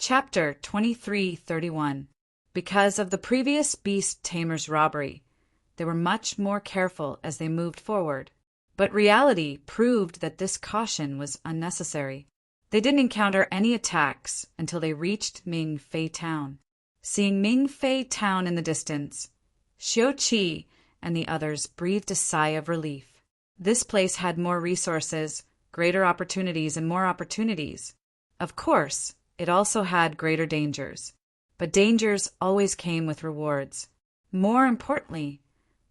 Chapter 2331. Because of the previous beast tamer's robbery, they were much more careful as they moved forward. But reality proved that this caution was unnecessary. They didn't encounter any attacks until they reached Ming Fei Town. Seeing Ming Fei Town in the distance, Xiao Qi and the others breathed a sigh of relief. This place had more resources, greater opportunities, and more opportunities. Of course, it also had greater dangers. But dangers always came with rewards. More importantly,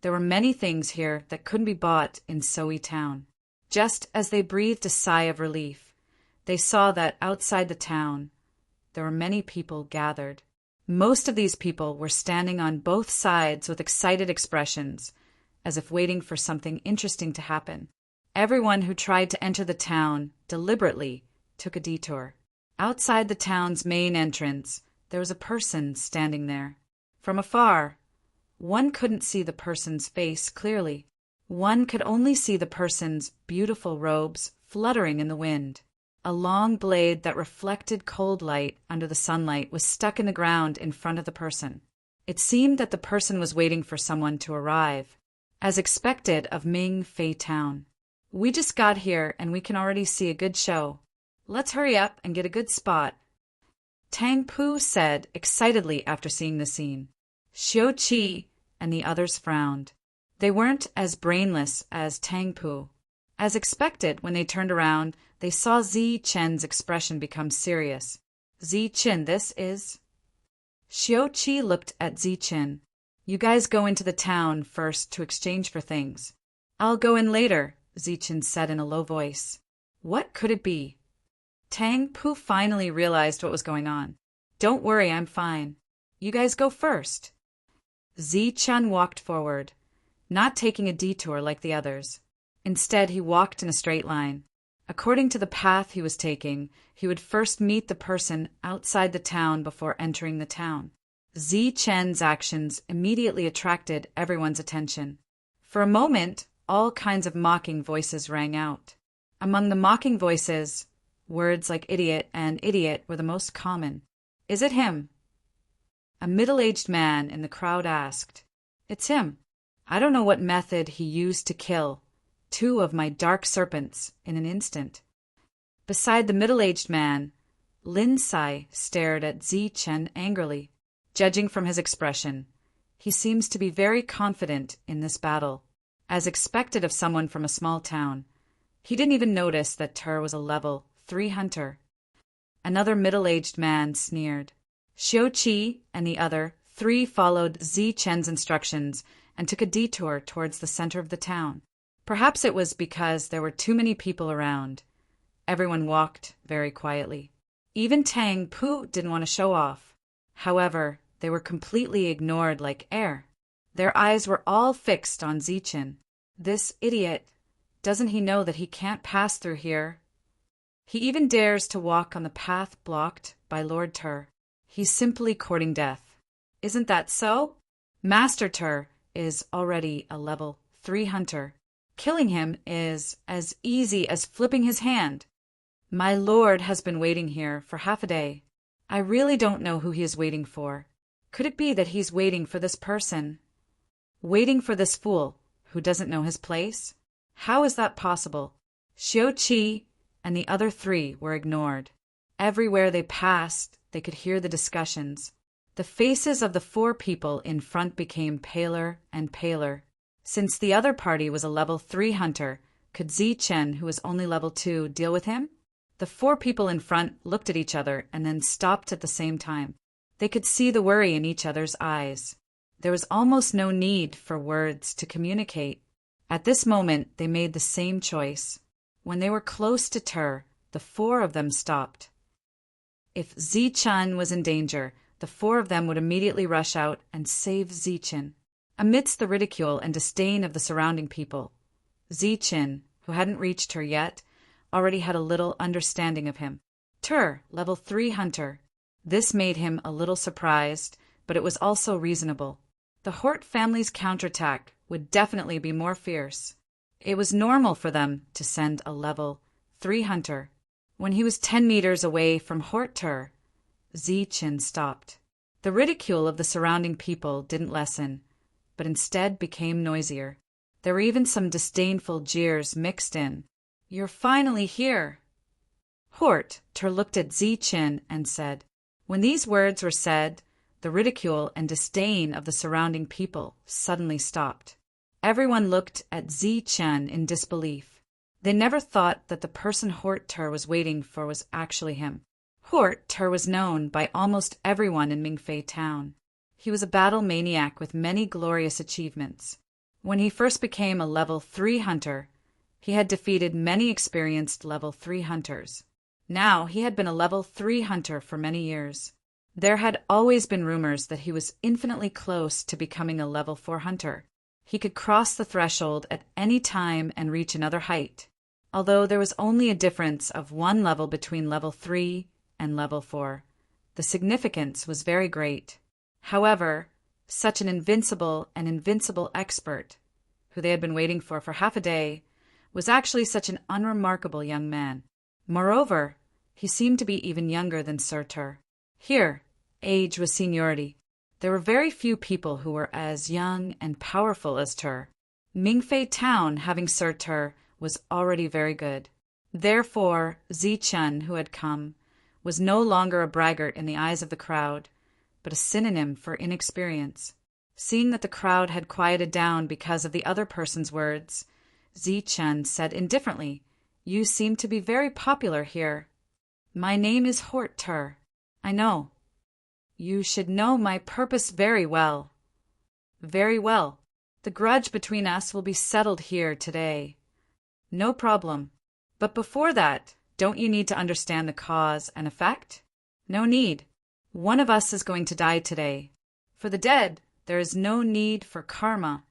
there were many things here that couldn't be bought in Sui Town. Just as they breathed a sigh of relief, they saw that outside the town, there were many people gathered. Most of these people were standing on both sides with excited expressions, as if waiting for something interesting to happen. Everyone who tried to enter the town deliberately took a detour. Outside the town's main entrance, there was a person standing there. From afar, one couldn't see the person's face clearly. One could only see the person's beautiful robes fluttering in the wind. A long blade that reflected cold light under the sunlight was stuck in the ground in front of the person. It seemed that the person was waiting for someone to arrive, as expected of Ming Fei Town. "We just got here and we can already see a good show. Let's hurry up and get a good spot," Tang Pu said excitedly after seeing the scene. Xiao Qi and the others frowned. They weren't as brainless as Tang Pu. As expected, when they turned around, they saw Zi Chen's expression become serious. "Zi Chen, this is..." Xiao Qi looked at Zi Chen. "You guys go into the town first to exchange for things." "I'll go in later," Zi Chen said in a low voice. What could it be? Tang Pu finally realized what was going on. "Don't worry, I'm fine. You guys go first." Zi Chen walked forward, not taking a detour like the others. Instead, he walked in a straight line. According to the path he was taking, he would first meet the person outside the town before entering the town. Zi Chen's actions immediately attracted everyone's attention. For a moment, all kinds of mocking voices rang out. Among the mocking voices, words like idiot and idiot were the most common. "Is it him?" A middle-aged man in the crowd asked. "It's him. I don't know what method he used to kill 2 of my dark serpents in an instant." Beside the middle-aged man, Lin Sai stared at Zi Chen angrily. Judging from his expression, he seems to be very confident in this battle. As expected of someone from a small town, he didn't even notice that Ter was a level 3 hunter. Another middle-aged man sneered. Xiao Qi and the other 3 followed Zi Chen's instructions and took a detour towards the center of the town. Perhaps it was because there were too many people around. Everyone walked very quietly. Even Tang Pu didn't want to show off. However, they were completely ignored like air. Their eyes were all fixed on Zi Chen. "This idiot, doesn't he know that he can't pass through here? He even dares to walk on the path blocked by Lord Ter. He's simply courting death. Isn't that so? Master Ter is already a level 3 hunter. Killing him is as easy as flipping his hand. My lord has been waiting here for half a day. I really don't know who he is waiting for. Could it be that he's waiting for this person? Waiting for this fool who doesn't know his place? How is that possible?" Xiao Qi and the other 3 were ignored. Everywhere they passed, they could hear the discussions. The faces of the 4 people in front became paler and paler. Since the other party was a level 3 hunter, could Zi Chen, who was only level 2, deal with him? The 4 people in front looked at each other and then stopped at the same time. They could see the worry in each other's eyes. There was almost no need for words to communicate. At this moment, they made the same choice. When they were close to Ter, the 4 of them stopped. If Zi Chen was in danger, the 4 of them would immediately rush out and save Zi Chen. Amidst the ridicule and disdain of the surrounding people, Zi Chen, who hadn't reached her yet, already had a little understanding of him. Ter, level 3 hunter. This made him a little surprised, but it was also reasonable. The Hort family's counterattack would definitely be more fierce. It was normal for them to send a level 3 hunter. When he was 10 meters away from Hort Ter, Zi-Chin stopped. The ridicule of the surrounding people didn't lessen, but instead became noisier. There were even some disdainful jeers mixed in. "You're finally here!" Hort-ter looked at Zi-Chin and said. When these words were said, the ridicule and disdain of the surrounding people suddenly stopped. Everyone looked at Zi-Chin in disbelief. They never thought that the person Hort-ter was waiting for was actually him. Hort-ter was known by almost everyone in Mingfei town. He was a battle maniac with many glorious achievements. When he first became a level 3 hunter, he had defeated many experienced level 3 hunters. Now he had been a level 3 hunter for many years. There had always been rumors that he was infinitely close to becoming a level 4 hunter. He could cross the threshold at any time and reach another height, although there was only a difference of 1 level between level 3 and level 4. The significance was very great. However, such an invincible expert, who they had been waiting for half a day, was actually such an unremarkable young man. Moreover, he seemed to be even younger than Sir-ter. Here, age was seniority. There were very few people who were as young and powerful as Ter. Mingfei town, having Sir-ter, was already very good. Therefore, Zi-Chin, who had come, was no longer a braggart in the eyes of the crowd, but a synonym for inexperience. Seeing that the crowd had quieted down because of the other person's words, Zi-Chin said indifferently, "You seem to be very popular here." "My name is Hort-ter." "I know." "You should know my purpose very well." "Very well. The grudge between us will be settled here today." "No problem. But before that, don't you need to understand the cause and effect?" "No need. One of us is going to die today. For the dead, there is no need for karma."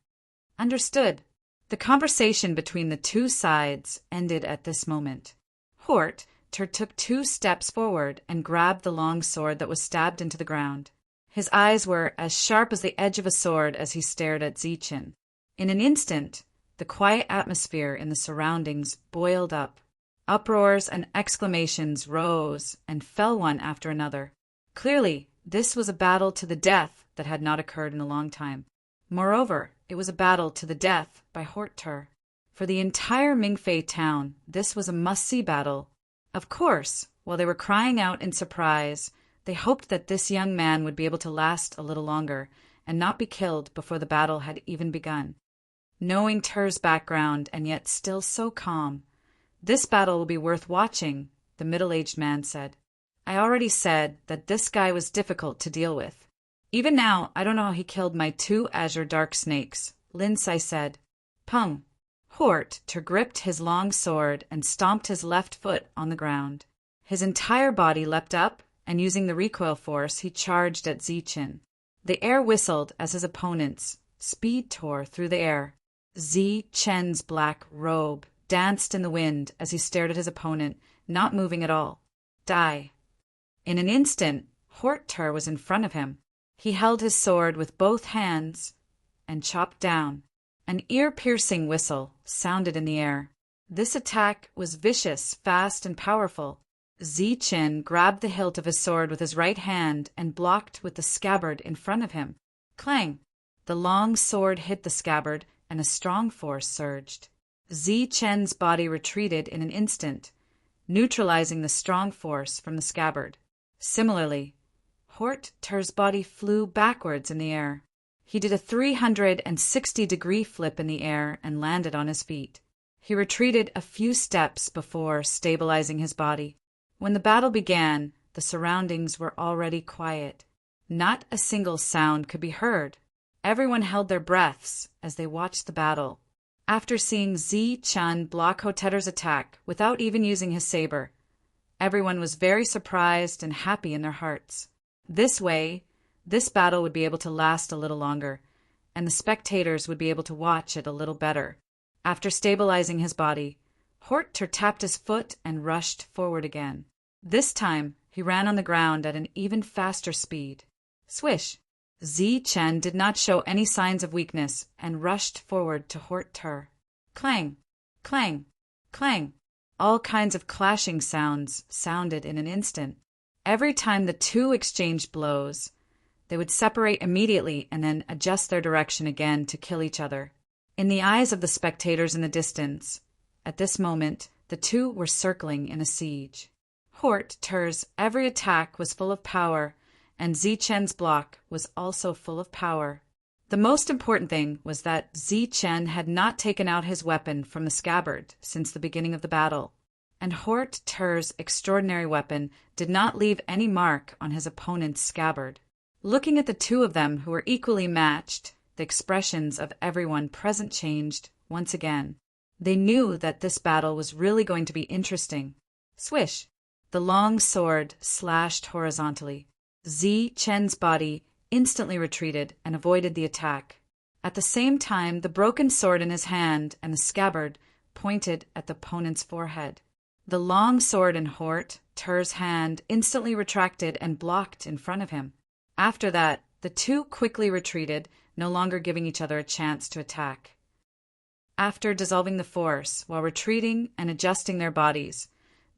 "Understood." The conversation between the two sides ended at this moment. Hort-ter took 2 steps forward and grabbed the long sword that was stabbed into the ground. His eyes were as sharp as the edge of a sword as he stared at Zi-Chin. In an instant, the quiet atmosphere in the surroundings boiled up. Uproars and exclamations rose and fell one after another. Clearly, this was a battle to the death that had not occurred in a long time. Moreover, it was a battle to the death by Hort-ter. For the entire Mingfei town, this was a must-see battle. Of course, while they were crying out in surprise, they hoped that this young man would be able to last a little longer and not be killed before the battle had even begun. Knowing Ter's background and yet still so calm, "This battle will be worth watching," the middle-aged man said. "I already said that this guy was difficult to deal with. Even now, I don't know how he killed my 2 azure dark snakes," Lin Sai said. "Pung." Hort-ter gripped his long sword and stomped his left foot on the ground. His entire body leapt up, and using the recoil force, he charged at Zi-Chin. The air whistled as his opponent's speed tore through the air. Zi-Chin's black robe danced in the wind as he stared at his opponent, not moving at all. "Die." In an instant, Hort-ter was in front of him. He held his sword with both hands and chopped down. An ear-piercing whistle sounded in the air. This attack was vicious, fast, and powerful. Zi-Chin grabbed the hilt of his sword with his right hand and blocked with the scabbard in front of him. Clang! The long sword hit the scabbard, and a strong force surged. Zi-Chin's body retreated in an instant, neutralizing the strong force from the scabbard. Similarly, Hort-ter's body flew backwards in the air. He did a 360-degree flip in the air and landed on his feet. He retreated a few steps before stabilizing his body. When the battle began, the surroundings were already quiet. Not a single sound could be heard. Everyone held their breaths as they watched the battle. After seeing Zi-Chin block Hort-ter's attack without even using his saber, everyone was very surprised and happy in their hearts. This way, this battle would be able to last a little longer, and the spectators would be able to watch it a little better. After stabilizing his body, Hort-ter tapped his foot and rushed forward again. This time, he ran on the ground at an even faster speed. Swish! Zi-Chin did not show any signs of weakness and rushed forward to Hort-ter. Clang! Clang! Clang! All kinds of clashing sounds sounded in an instant. Every time the two exchanged blows, they would separate immediately and then adjust their direction again to kill each other. In the eyes of the spectators in the distance, at this moment, the two were circling in a siege. Ter's every attack was full of power, and Zichen's block was also full of power. The most important thing was that Zichen had not taken out his weapon from the scabbard since the beginning of the battle, and Ter's extraordinary weapon did not leave any mark on his opponent's scabbard. Looking at the two of them who were equally matched, the expressions of everyone present changed once again. They knew that this battle was really going to be interesting. Swish! The long sword slashed horizontally. Zichen's body instantly retreated and avoided the attack. At the same time, the broken sword in his hand and the scabbard pointed at the opponent's forehead. The long sword in Ter's hand instantly retracted and blocked in front of him. After that, the two quickly retreated, no longer giving each other a chance to attack. After dissolving the force, while retreating and adjusting their bodies,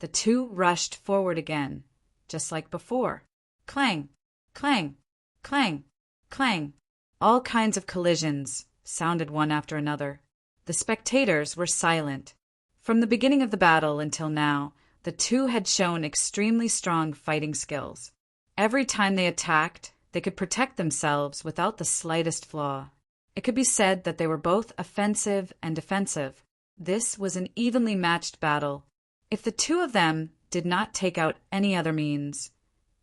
the two rushed forward again, just like before. Clang! Clang! Clang! Clang! All kinds of collisions sounded one after another. The spectators were silent. From the beginning of the battle until now, the two had shown extremely strong fighting skills. Every time they attacked, they could protect themselves without the slightest flaw. It could be said that they were both offensive and defensive. This was an evenly matched battle. If the two of them did not take out any other means,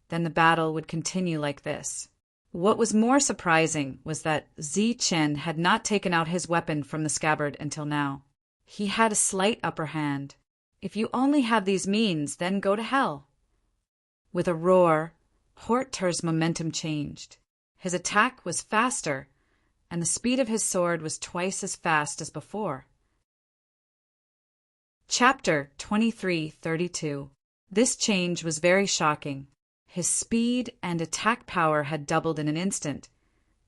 then the battle would continue like this. What was more surprising was that Zichen had not taken out his weapon from the scabbard until now. He had a slight upper hand. If you only have these means, then go to hell. With a roar, Ter's momentum changed. His attack was faster, and the speed of his sword was twice as fast as before. Chapter 23:32. This change was very shocking. His speed and attack power had doubled in an instant,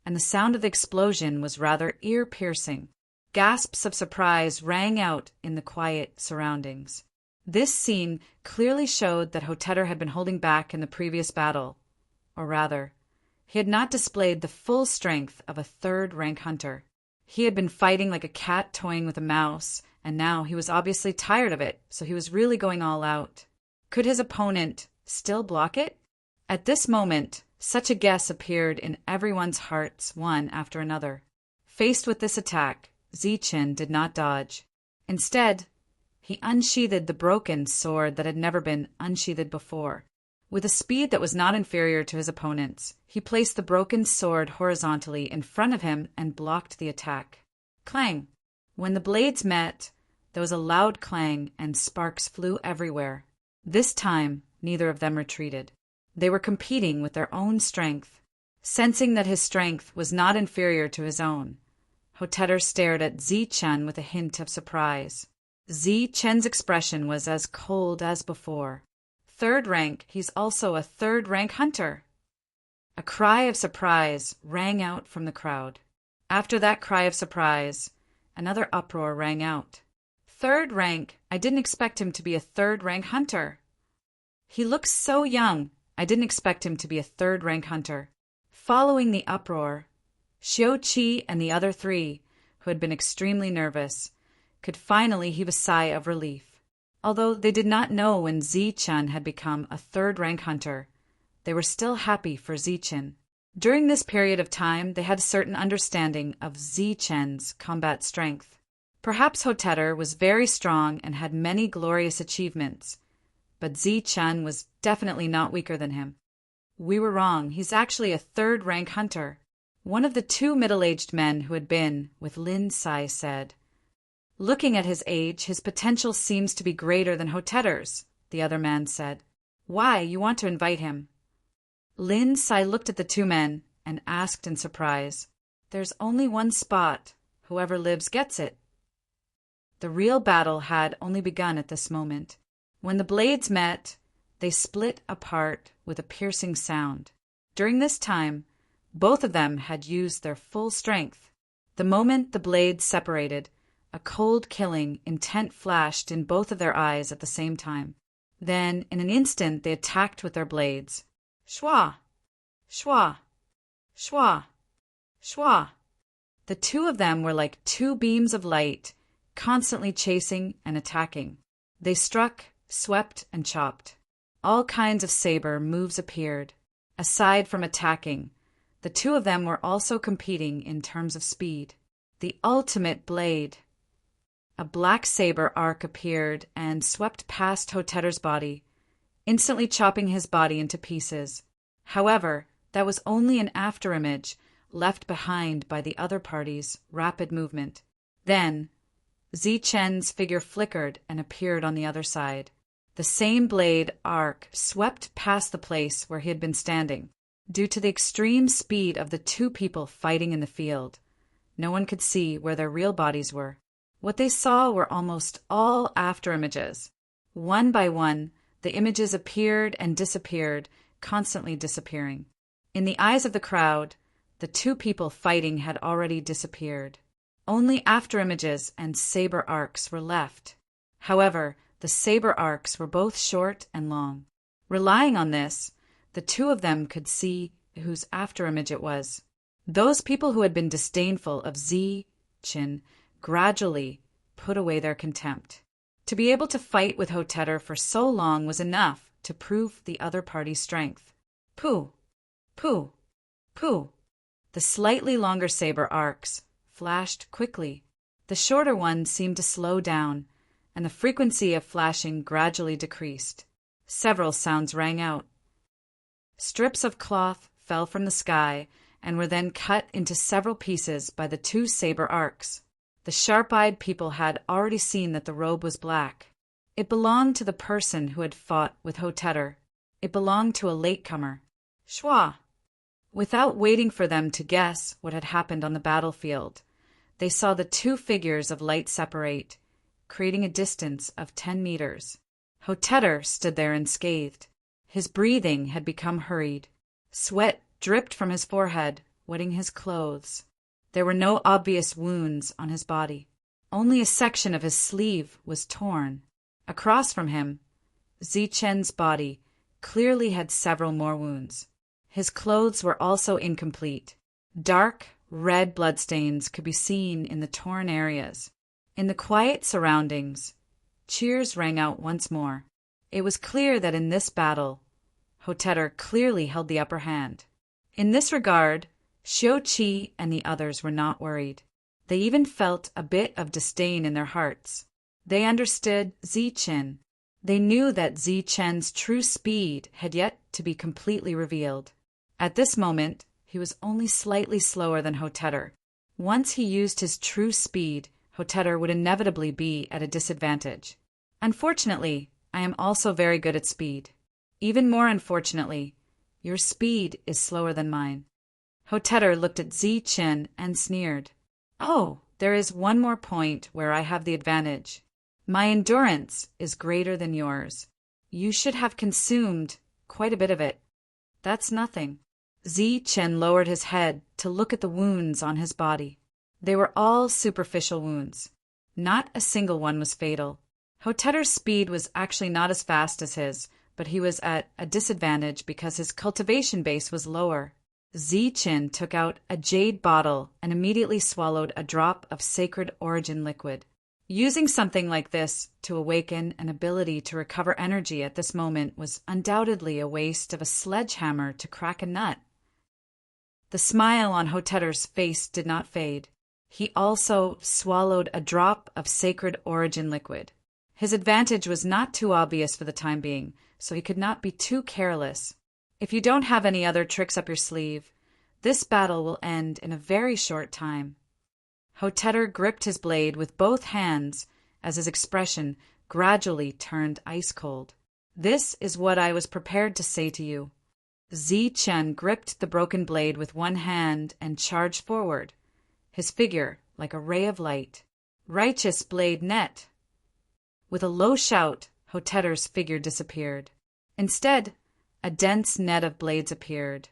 and the sound of the explosion was rather ear-piercing. Gasps of surprise rang out in the quiet surroundings. This scene clearly showed that Hotetter had been holding back in the previous battle, or rather, he had not displayed the full strength of a third-rank hunter. He had been fighting like a cat toying with a mouse, and now he was obviously tired of it, so he was really going all out. Could his opponent still block it? At this moment, such a guess appeared in everyone's hearts, one after another. Faced with this attack, Zichen did not dodge. Instead, he unsheathed the broken sword that had never been unsheathed before. With a speed that was not inferior to his opponent's, he placed the broken sword horizontally in front of him and blocked the attack. Clang! When the blades met, there was a loud clang and sparks flew everywhere. This time, neither of them retreated. They were competing with their own strength. Sensing that his strength was not inferior to his own, Hotetter stared at Zichen with a hint of surprise. Zichen's expression was as cold as before. Third rank, he's also a third-rank hunter. A cry of surprise rang out from the crowd. After that cry of surprise, another uproar rang out. Third rank, I didn't expect him to be a third-rank hunter. He looks so young, I didn't expect him to be a third-rank hunter. Following the uproar, Xiao-Qi and the other three, who had been extremely nervous, could finally heave a sigh of relief. Although they did not know when Zichen had become a third-rank hunter, they were still happy for Zichen. During this period of time, they had a certain understanding of Zichen's combat strength. Perhaps Hotetter was very strong and had many glorious achievements, but Zichen was definitely not weaker than him. We were wrong. He's actually a third-rank hunter. One of the two middle-aged men who had been with Lin Sai said, "Looking at his age, his potential seems to be greater than Hotetter's," the other man said. "Why, you want to invite him?" Lin Sai looked at the two men and asked in surprise, "There's only one spot. Whoever lives gets it." The real battle had only begun at this moment. When the blades met, they split apart with a piercing sound. During this time, both of them had used their full strength. The moment the blades separated, a cold, killing intent flashed in both of their eyes at the same time. Then, in an instant, they attacked with their blades. Shwa! Shwa! Shwa! Shwa! The two of them were like two beams of light, constantly chasing and attacking. They struck, swept, and chopped. All kinds of saber moves appeared. Aside from attacking, the two of them were also competing in terms of speed. The ultimate blade. A black saber arc appeared and swept past Hotetter's body, instantly chopping his body into pieces. However, that was only an afterimage left behind by the other party's rapid movement. Then, Zichen's figure flickered and appeared on the other side. The same blade arc swept past the place where he had been standing. Due to the extreme speed of the two people fighting in the field, no one could see where their real bodies were. What they saw were almost all afterimages. One by one, the images appeared and disappeared, constantly disappearing. In the eyes of the crowd, the two people fighting had already disappeared. Only afterimages and saber arcs were left. However, the saber arcs were both short and long. Relying on this, the two of them could see whose afterimage it was. Those people who had been disdainful of Zichin gradually put away their contempt. To be able to fight with Hotetter for so long was enough to prove the other party's strength. Pooh! Pooh! Pooh! The slightly longer saber arcs flashed quickly. The shorter ones seemed to slow down, and the frequency of flashing gradually decreased. Several sounds rang out. Strips of cloth fell from the sky and were then cut into several pieces by the two saber arcs. The sharp-eyed people had already seen that the robe was black. It belonged to the person who had fought with Hotetter. It belonged to a latecomer. Shwa! Without waiting for them to guess what had happened on the battlefield, they saw the two figures of light separate, creating a distance of 10 meters. Hotetter stood there unscathed. His breathing had become hurried. Sweat dripped from his forehead, wetting his clothes. There were no obvious wounds on his body. Only a section of his sleeve was torn. Across from him, Zichen's body clearly had several more wounds. His clothes were also incomplete. Dark, red bloodstains could be seen in the torn areas. In the quiet surroundings, cheers rang out once more. It was clear that in this battle, Hotetter clearly held the upper hand. In this regard, Xiuqi and the others were not worried. They even felt a bit of disdain in their hearts. They understood Zichin. They knew that Zichen's true speed had yet to be completely revealed. At this moment, he was only slightly slower than Hotetter. Once he used his true speed, Hotetter would inevitably be at a disadvantage. Unfortunately, I am also very good at speed. Even more unfortunately, your speed is slower than mine. Hotetter looked at Zichin and sneered. Oh, there is one more point where I have the advantage. My endurance is greater than yours. You should have consumed quite a bit of it. That's nothing. Zichin lowered his head to look at the wounds on his body. They were all superficial wounds. Not a single one was fatal. Hotetter's speed was actually not as fast as his, but he was at a disadvantage because his cultivation base was lower. Zichin took out a jade bottle and immediately swallowed a drop of sacred origin liquid. Using something like this to awaken an ability to recover energy at this moment was undoubtedly a waste of a sledgehammer to crack a nut. The smile on Hotetter's face did not fade. He also swallowed a drop of sacred origin liquid. His advantage was not too obvious for the time being, so he could not be too careless. If you don't have any other tricks up your sleeve, this battle will end in a very short time. Hotetter gripped his blade with both hands as his expression gradually turned ice cold. This is what I was prepared to say to you. Zichin gripped the broken blade with one hand and charged forward, his figure like a ray of light. Righteous blade net! With a low shout, Hotetter's figure disappeared. Instead, a dense net of blades appeared,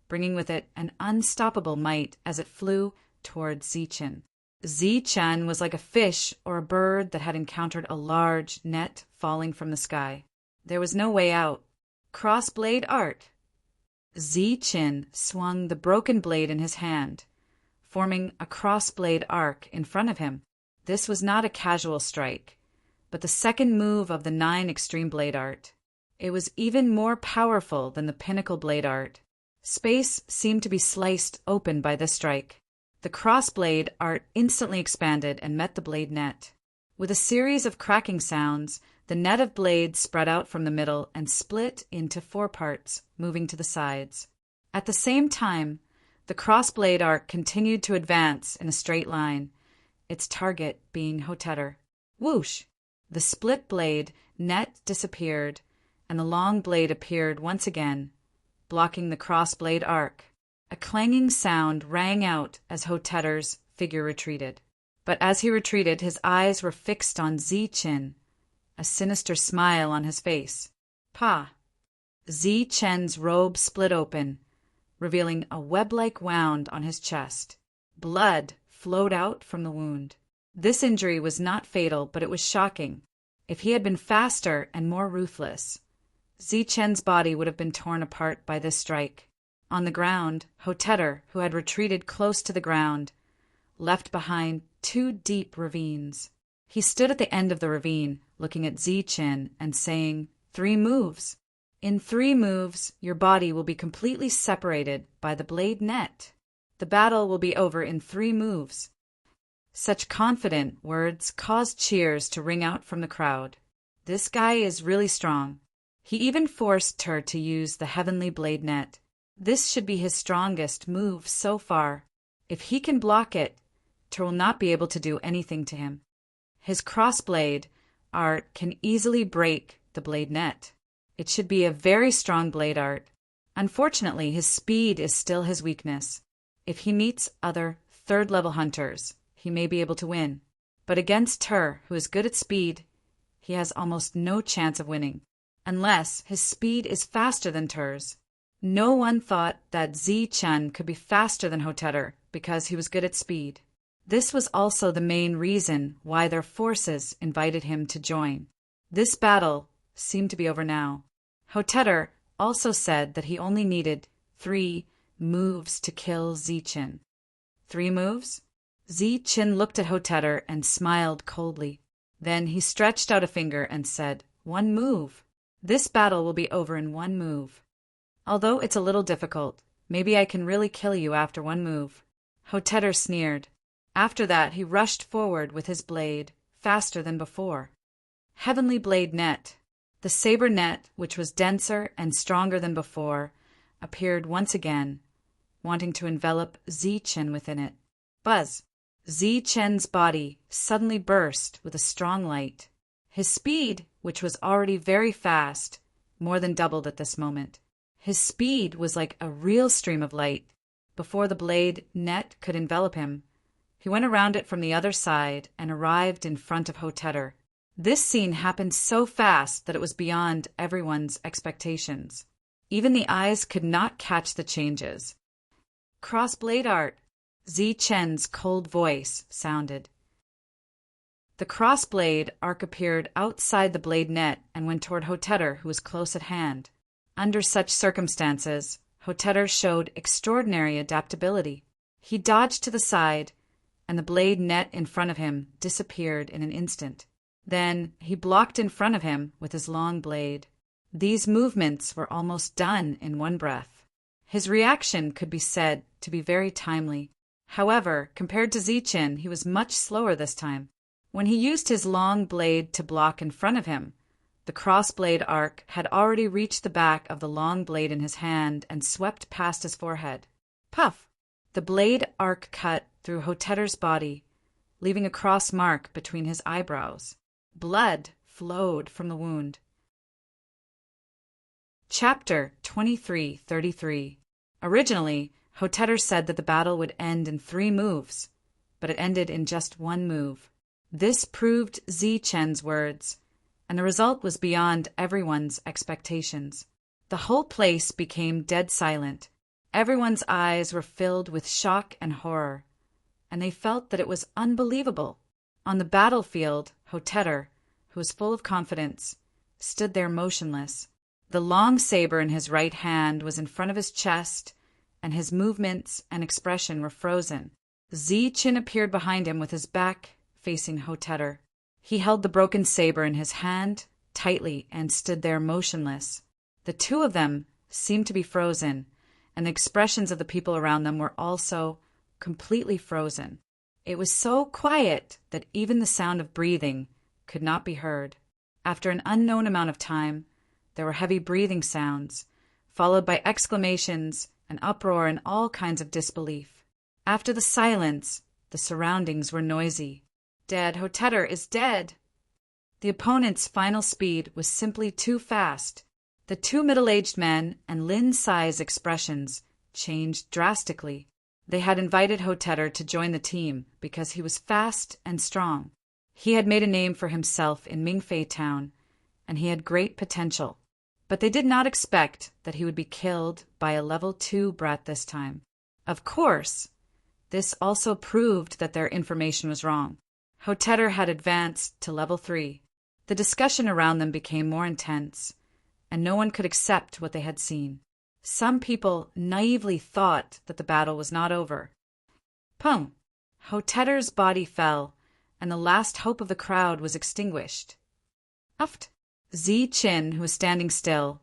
bringing with it an unstoppable might as it flew toward Zichin. Zichin was like a fish or a bird that had encountered a large net falling from the sky. There was no way out. Crossblade art. Zichen swung the broken blade in his hand, forming a crossblade arc in front of him. This was not a casual strike, but the second move of the 9 extreme blade art. It was even more powerful than the pinnacle blade art. Space seemed to be sliced open by this strike. The crossblade art instantly expanded and met the blade net. With a series of cracking sounds, the net of blades spread out from the middle and split into 4 parts, moving to the sides. At the same time, the crossblade arc continued to advance in a straight line, its target being Hotetter. Whoosh! The split blade net disappeared, and the long blade appeared once again, blocking the crossblade arc. A clanging sound rang out as Hotetter's figure retreated. But as he retreated, his eyes were fixed on Zichen, a sinister smile on his face. Pa! Zichen's robe split open, revealing a web-like wound on his chest. Blood flowed out from the wound. This injury was not fatal, but it was shocking. If he had been faster and more ruthless, Zichen's body would have been torn apart by this strike. On the ground, Hotetter, who had retreated close to the ground, left behind 2 deep ravines. He stood at the end of the ravine, looking at Zichen and saying, 3 moves. In 3 moves, your body will be completely separated by the blade net. The battle will be over in 3 moves. Such confident words caused cheers to ring out from the crowd. This guy is really strong. He even forced her to use the heavenly blade net. This should be his strongest move so far. If he can block it, Ter will not be able to do anything to him. His crossblade art can easily break the blade net. It should be a very strong blade art. Unfortunately, his speed is still his weakness. If he meets other 3rd-level hunters, he may be able to win. But against Ter, who is good at speed, he has almost no chance of winning, unless his speed is faster than Ter's. No one thought that Zichen could be faster than Hotetter because he was good at speed. This was also the main reason why their forces invited him to join. This battle seemed to be over now. Hotetter also said that he only needed 3 moves to kill Zichen. 3 moves? Zichen looked at Hotetter and smiled coldly. Then he stretched out a finger and said, 1 move. This battle will be over in 1 move. Although it's a little difficult, maybe I can really kill you after 1 move. Hotetter sneered. After that, he rushed forward with his blade, faster than before. Heavenly blade net. The saber net, which was denser and stronger than before, appeared once again, wanting to envelop Zichen within it. Buzz! Zichen's body suddenly burst with a strong light. His speed, which was already very fast, more than doubled at this moment. His speed was like a real stream of light. Before the blade net could envelop him, he went around it from the other side and arrived in front of Hotetter. This scene happened so fast that it was beyond everyone's expectations. Even the eyes could not catch the changes. Crossblade art, Zichen's cold voice sounded. The crossblade arc appeared outside the blade net and went toward Hotetter, who was close at hand. Under such circumstances, Hotetter showed extraordinary adaptability. He dodged to the side, and the blade net in front of him disappeared in an instant. Then he blocked in front of him with his long blade. These movements were almost done in 1 breath. His reaction could be said to be very timely. However, compared to Zichen, he was much slower this time. When he used his long blade to block in front of him, the crossblade arc had already reached the back of the long blade in his hand and swept past his forehead. Puff! The blade arc cut through Hotetter's body, leaving a cross mark between his eyebrows. Blood flowed from the wound. Chapter 2333. Originally, Hotetter said that the battle would end in 3 moves, but it ended in just 1 move. This proved Zichen's words, and the result was beyond everyone's expectations. The whole place became dead silent. Everyone's eyes were filled with shock and horror, and they felt that it was unbelievable. On the battlefield, Hotetter, who was full of confidence, stood there motionless. The long saber in his right hand was in front of his chest, and his movements and expression were frozen. Zichen appeared behind him with his back facing Hotetter. He held the broken saber in his hand tightly and stood there motionless. The two of them seemed to be frozen, and the expressions of the people around them were also completely frozen. It was so quiet that even the sound of breathing could not be heard. After an unknown amount of time, there were heavy breathing sounds, followed by exclamations, an uproar, and all kinds of disbelief. After the silence, the surroundings were noisy. "Dead, Hotetter is dead!" The opponent's final speed was simply too fast. The two middle-aged men and Lin Sai's expressions changed drastically. They had invited Hotetter to join the team because he was fast and strong. He had made a name for himself in Mingfei Town, and he had great potential. But they did not expect that he would be killed by a level 2 brat this time. Of course, this also proved that their information was wrong. Hotetter had advanced to level 3. The discussion around them became more intense, and no one could accept what they had seen. Some people naively thought that the battle was not over. Pum! Hotetter's body fell, and the last hope of the crowd was extinguished. Uft! Zichen, who was standing still,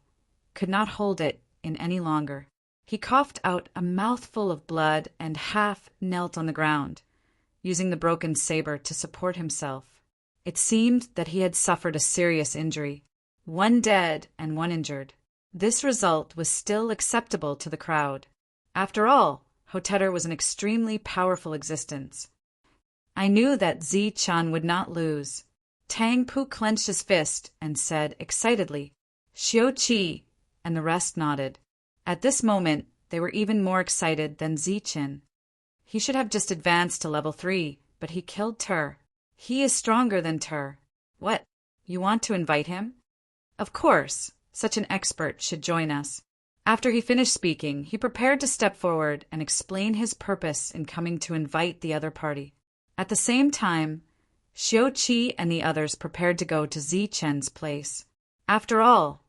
could not hold it in any longer. He coughed out a mouthful of blood and half knelt on the ground, using the broken saber to support himself. It seemed that he had suffered a serious injury. 1 dead and 1 injured. This result was still acceptable to the crowd. After all, Hotetter was an extremely powerful existence. I knew that Zichen would not lose. Tang Pu clenched his fist and said excitedly, "Xiao Qi," and the rest nodded. At this moment, they were even more excited than Zichen. He should have just advanced to level 3, but he killed Ter. He is stronger than Ter. What? You want to invite him? Of course, such an expert should join us. After he finished speaking, he prepared to step forward and explain his purpose in coming to invite the other party. At the same time, Xiao Qi and the others prepared to go to Zichen's place. After all,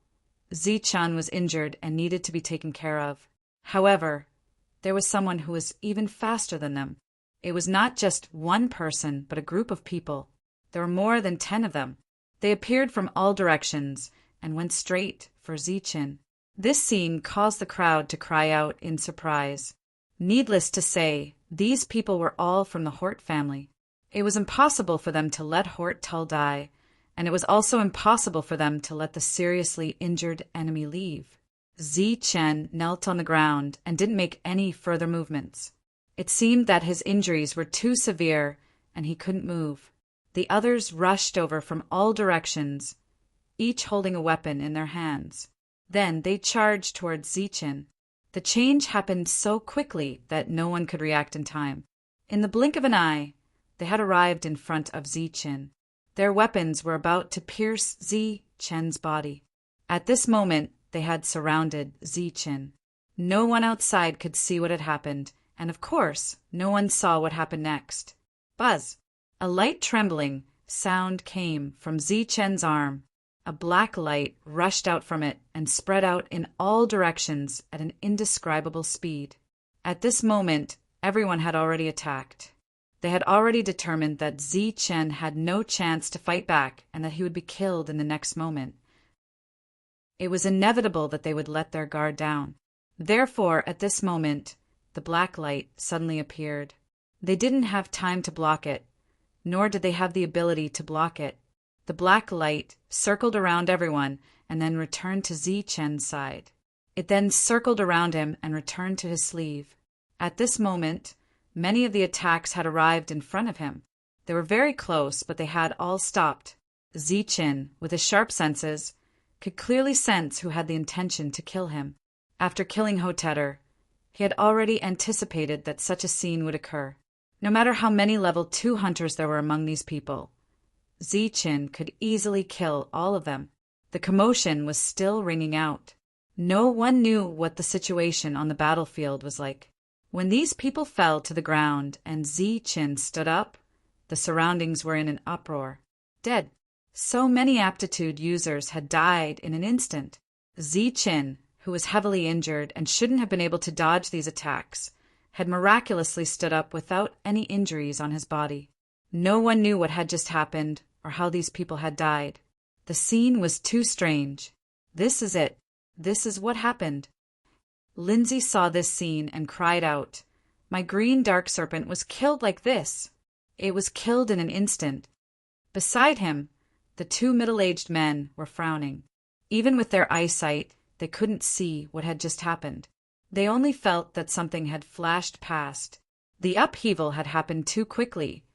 Zichen was injured and needed to be taken care of. However, there was someone who was even faster than them. It was not just one person, but a group of people. There were more than 10 of them. They appeared from all directions and went straight for Zichen. This scene caused the crowd to cry out in surprise. Needless to say, these people were all from the Hort family. It was impossible for them to let Hort Tull die, and it was also impossible for them to let the seriously injured enemy leave. Zichen knelt on the ground and didn't make any further movements. It seemed that his injuries were too severe and he couldn't move. The others rushed over from all directions, each holding a weapon in their hands. Then they charged towards Zichen. The change happened so quickly that no one could react in time. In the blink of an eye, they had arrived in front of Zichen. Their weapons were about to pierce Zichen's body. At this moment, they had surrounded Zichen. No one outside could see what had happened, and of course, no one saw what happened next. Buzz! A light trembling sound came from Zichen's arm. A black light rushed out from it and spread out in all directions at an indescribable speed. At this moment, everyone had already attacked. They had already determined that Zichen had no chance to fight back and that he would be killed in the next moment. It was inevitable that they would let their guard down. Therefore, at this moment, the black light suddenly appeared. They didn't have time to block it, nor did they have the ability to block it. The black light circled around everyone and then returned to Zichen's side. It then circled around him and returned to his sleeve. At this moment, many of the attacks had arrived in front of him. They were very close, but they had all stopped. Zichen, with his sharp senses, could clearly sense who had the intention to kill him. After killing Hotetter, he had already anticipated that such a scene would occur. No matter how many level 2 hunters there were among these people, Zichen could easily kill all of them. The commotion was still ringing out. No one knew what the situation on the battlefield was like. When these people fell to the ground and Zichen stood up, the surroundings were in an uproar. Dead! So many aptitude users had died in an instant. Ziqin, who was heavily injured and shouldn't have been able to dodge these attacks, had miraculously stood up without any injuries on his body. No one knew what had just happened or how these people had died. The scene was too strange. This is it. This is what happened. Lindsay saw this scene and cried out, "My green dark serpent was killed like this." It was killed in an instant. Beside him, the two middle-aged men were frowning. Even with their eyesight, they couldn't see what had just happened. They only felt that something had flashed past. The upheaval had happened too quickly,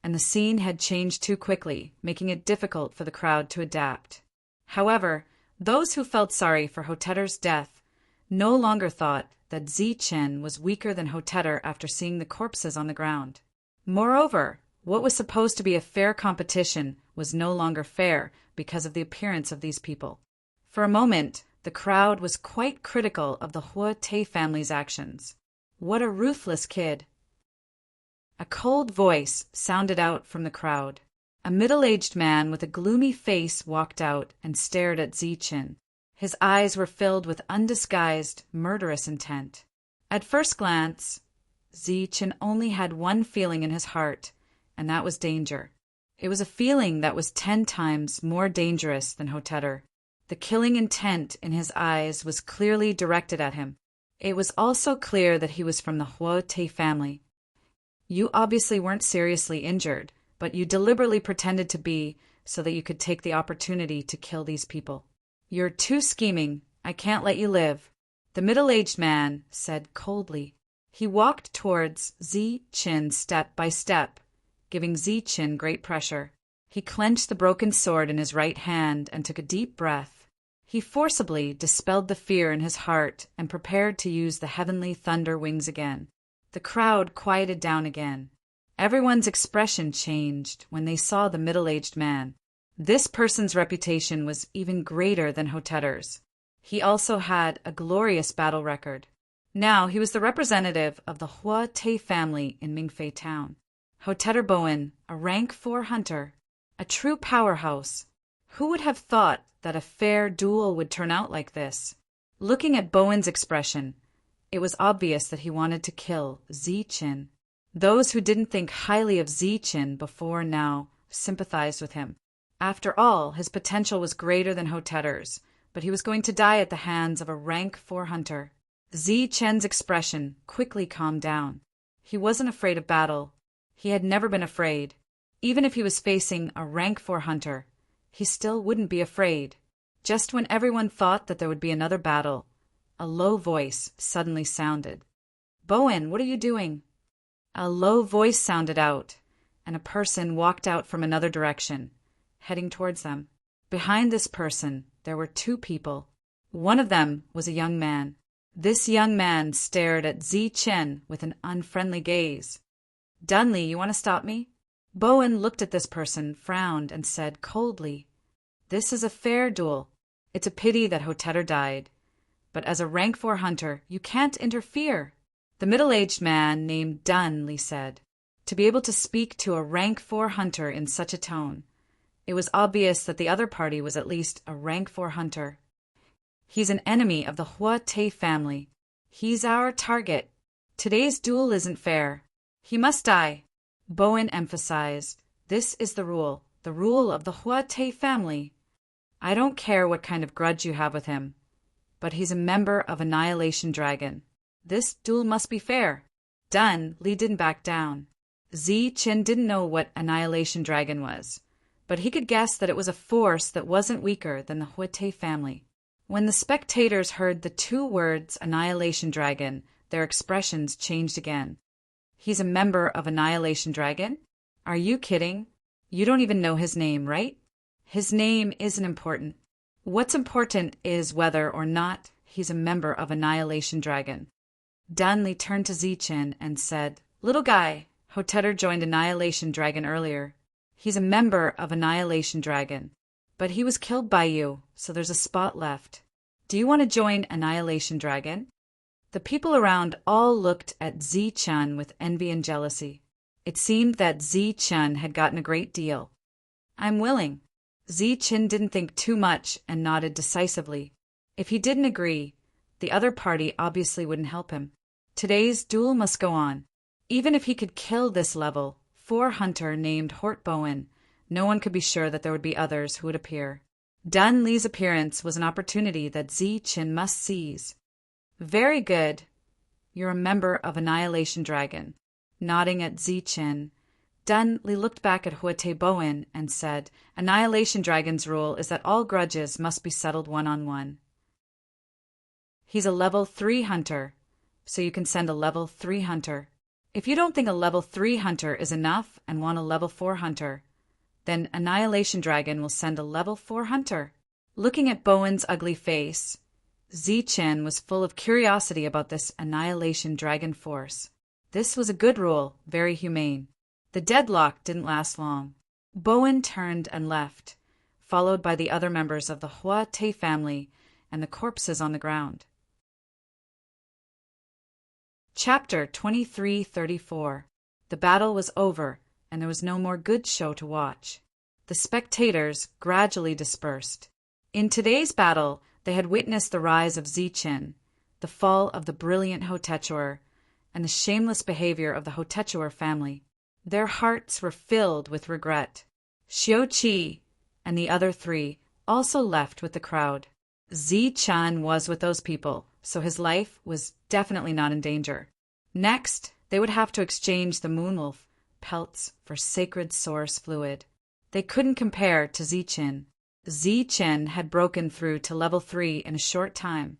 and the scene had changed too quickly, making it difficult for the crowd to adapt. However, those who felt sorry for Hotetter's death no longer thought that Ziqin was weaker than Hotetter after seeing the corpses on the ground. Moreover, what was supposed to be a fair competition was no longer fair because of the appearance of these people. For a moment, the crowd was quite critical of the Huate family's actions. What a ruthless kid! A cold voice sounded out from the crowd. A middle-aged man with a gloomy face walked out and stared at Ziqin. His eyes were filled with undisguised, murderous intent. At first glance, Ziqin only had one feeling in his heart, and that was danger. It was a feeling that was 10 times more dangerous than Hotetter. The killing intent in his eyes was clearly directed at him. It was also clear that he was from the Huate family. You obviously weren't seriously injured, but you deliberately pretended to be so that you could take the opportunity to kill these people. You're too scheming. I can't let you live, the middle-aged man said coldly. He walked towards Ziqin step by step, giving Ziqin great pressure. He clenched the broken sword in his right hand and took a deep breath. He forcibly dispelled the fear in his heart and prepared to use the heavenly thunder wings again. The crowd quieted down again. Everyone's expression changed when they saw the middle-aged man. This person's reputation was even greater than Hotetter's. He also had a glorious battle record. Now he was the representative of the Huate family in Mingfei town. Hotetter Bowen, a rank 4 hunter, a true powerhouse. Who would have thought that a fair duel would turn out like this? Looking at Bowen's expression, it was obvious that he wanted to kill Ziqin. Those who didn't think highly of Ziqin before now sympathized with him. After all, his potential was greater than Hotetter's, but he was going to die at the hands of a rank 4 hunter. Ziqin's expression quickly calmed down. He wasn't afraid of battle. He had never been afraid. Even if he was facing a rank 4 hunter, he still wouldn't be afraid. Just when everyone thought that there would be another battle, a low voice suddenly sounded. "Bowen, what are you doing?" A low voice sounded out, and a person walked out from another direction, heading towards them. Behind this person, there were 2 people. One of them was a young man. This young man stared at Ziqin with an unfriendly gaze. "Dunley, you want to stop me?" Bowen looked at this person, frowned, and said coldly, "This is a fair duel. It's a pity that Hotetter died. But as a rank 4 hunter, you can't interfere." The middle-aged man named Dunley said, to be able to speak to a rank 4 hunter in such a tone. It was obvious that the other party was at least a rank 4 hunter. "He's an enemy of the Huate family. He's our target. Today's duel isn't fair. He must die." Bowen emphasized, "This is the rule of the Huate family. I don't care what kind of grudge you have with him, but he's a member of Annihilation Dragon. This duel must be fair." Dunley didn't back down. Ziqin didn't know what Annihilation Dragon was, but he could guess that it was a force that wasn't weaker than the Huate family. When the spectators heard the 2 words Annihilation Dragon, their expressions changed again. "He's a member of Annihilation Dragon? Are you kidding? You don't even know his name, right?" "His name isn't important. What's important is whether or not he's a member of Annihilation Dragon." Dunley turned to Ziqin and said, "Little guy, Hotetter joined Annihilation Dragon earlier. He's a member of Annihilation Dragon, but he was killed by you, so there's a spot left. Do you want to join Annihilation Dragon?" The people around all looked at Ziqin with envy and jealousy. It seemed that Ziqin had gotten a great deal. "I'm willing." Qin didn't think too much and nodded decisively. If he didn't agree, the other party obviously wouldn't help him. Today's duel must go on. Even if he could kill this level 4 hunter named Hort Bowen, no one could be sure that there would be others who would appear. Dun Li's appearance was an opportunity that Qin must seize. Very good. You're a member of Annihilation Dragon. Nodding at Qin, Dun Li looked back at Hort Bowen and said, Annihilation Dragon's rule is that all grudges must be settled one-on-one. He's a level 3 hunter, so you can send a level 3 hunter. If you don't think a level 3 hunter is enough and want a level 4 hunter, then Annihilation Dragon will send a level 4 hunter. Looking at Bowen's ugly face, Qin was full of curiosity about this Annihilation Dragon force. This was a good rule, very humane. The deadlock didn't last long. Bowen turned and left, followed by the other members of the Hua Te family and the corpses on the ground. Chapter 2334. The battle was over, and there was no more good show to watch. The spectators gradually dispersed. In today's battle, they had witnessed the rise of Qin, the fall of the brilliant Hotechuer, and the shameless behavior of the Hotechuer family. Their hearts were filled with regret. Xiao Qi and the other 3 also left with the crowd. Qin was with those people, so his life was definitely not in danger. Next, they would have to exchange the Moonwolf pelts for sacred source fluid. They couldn't compare to Qin. Qin had broken through to level 3 in a short time,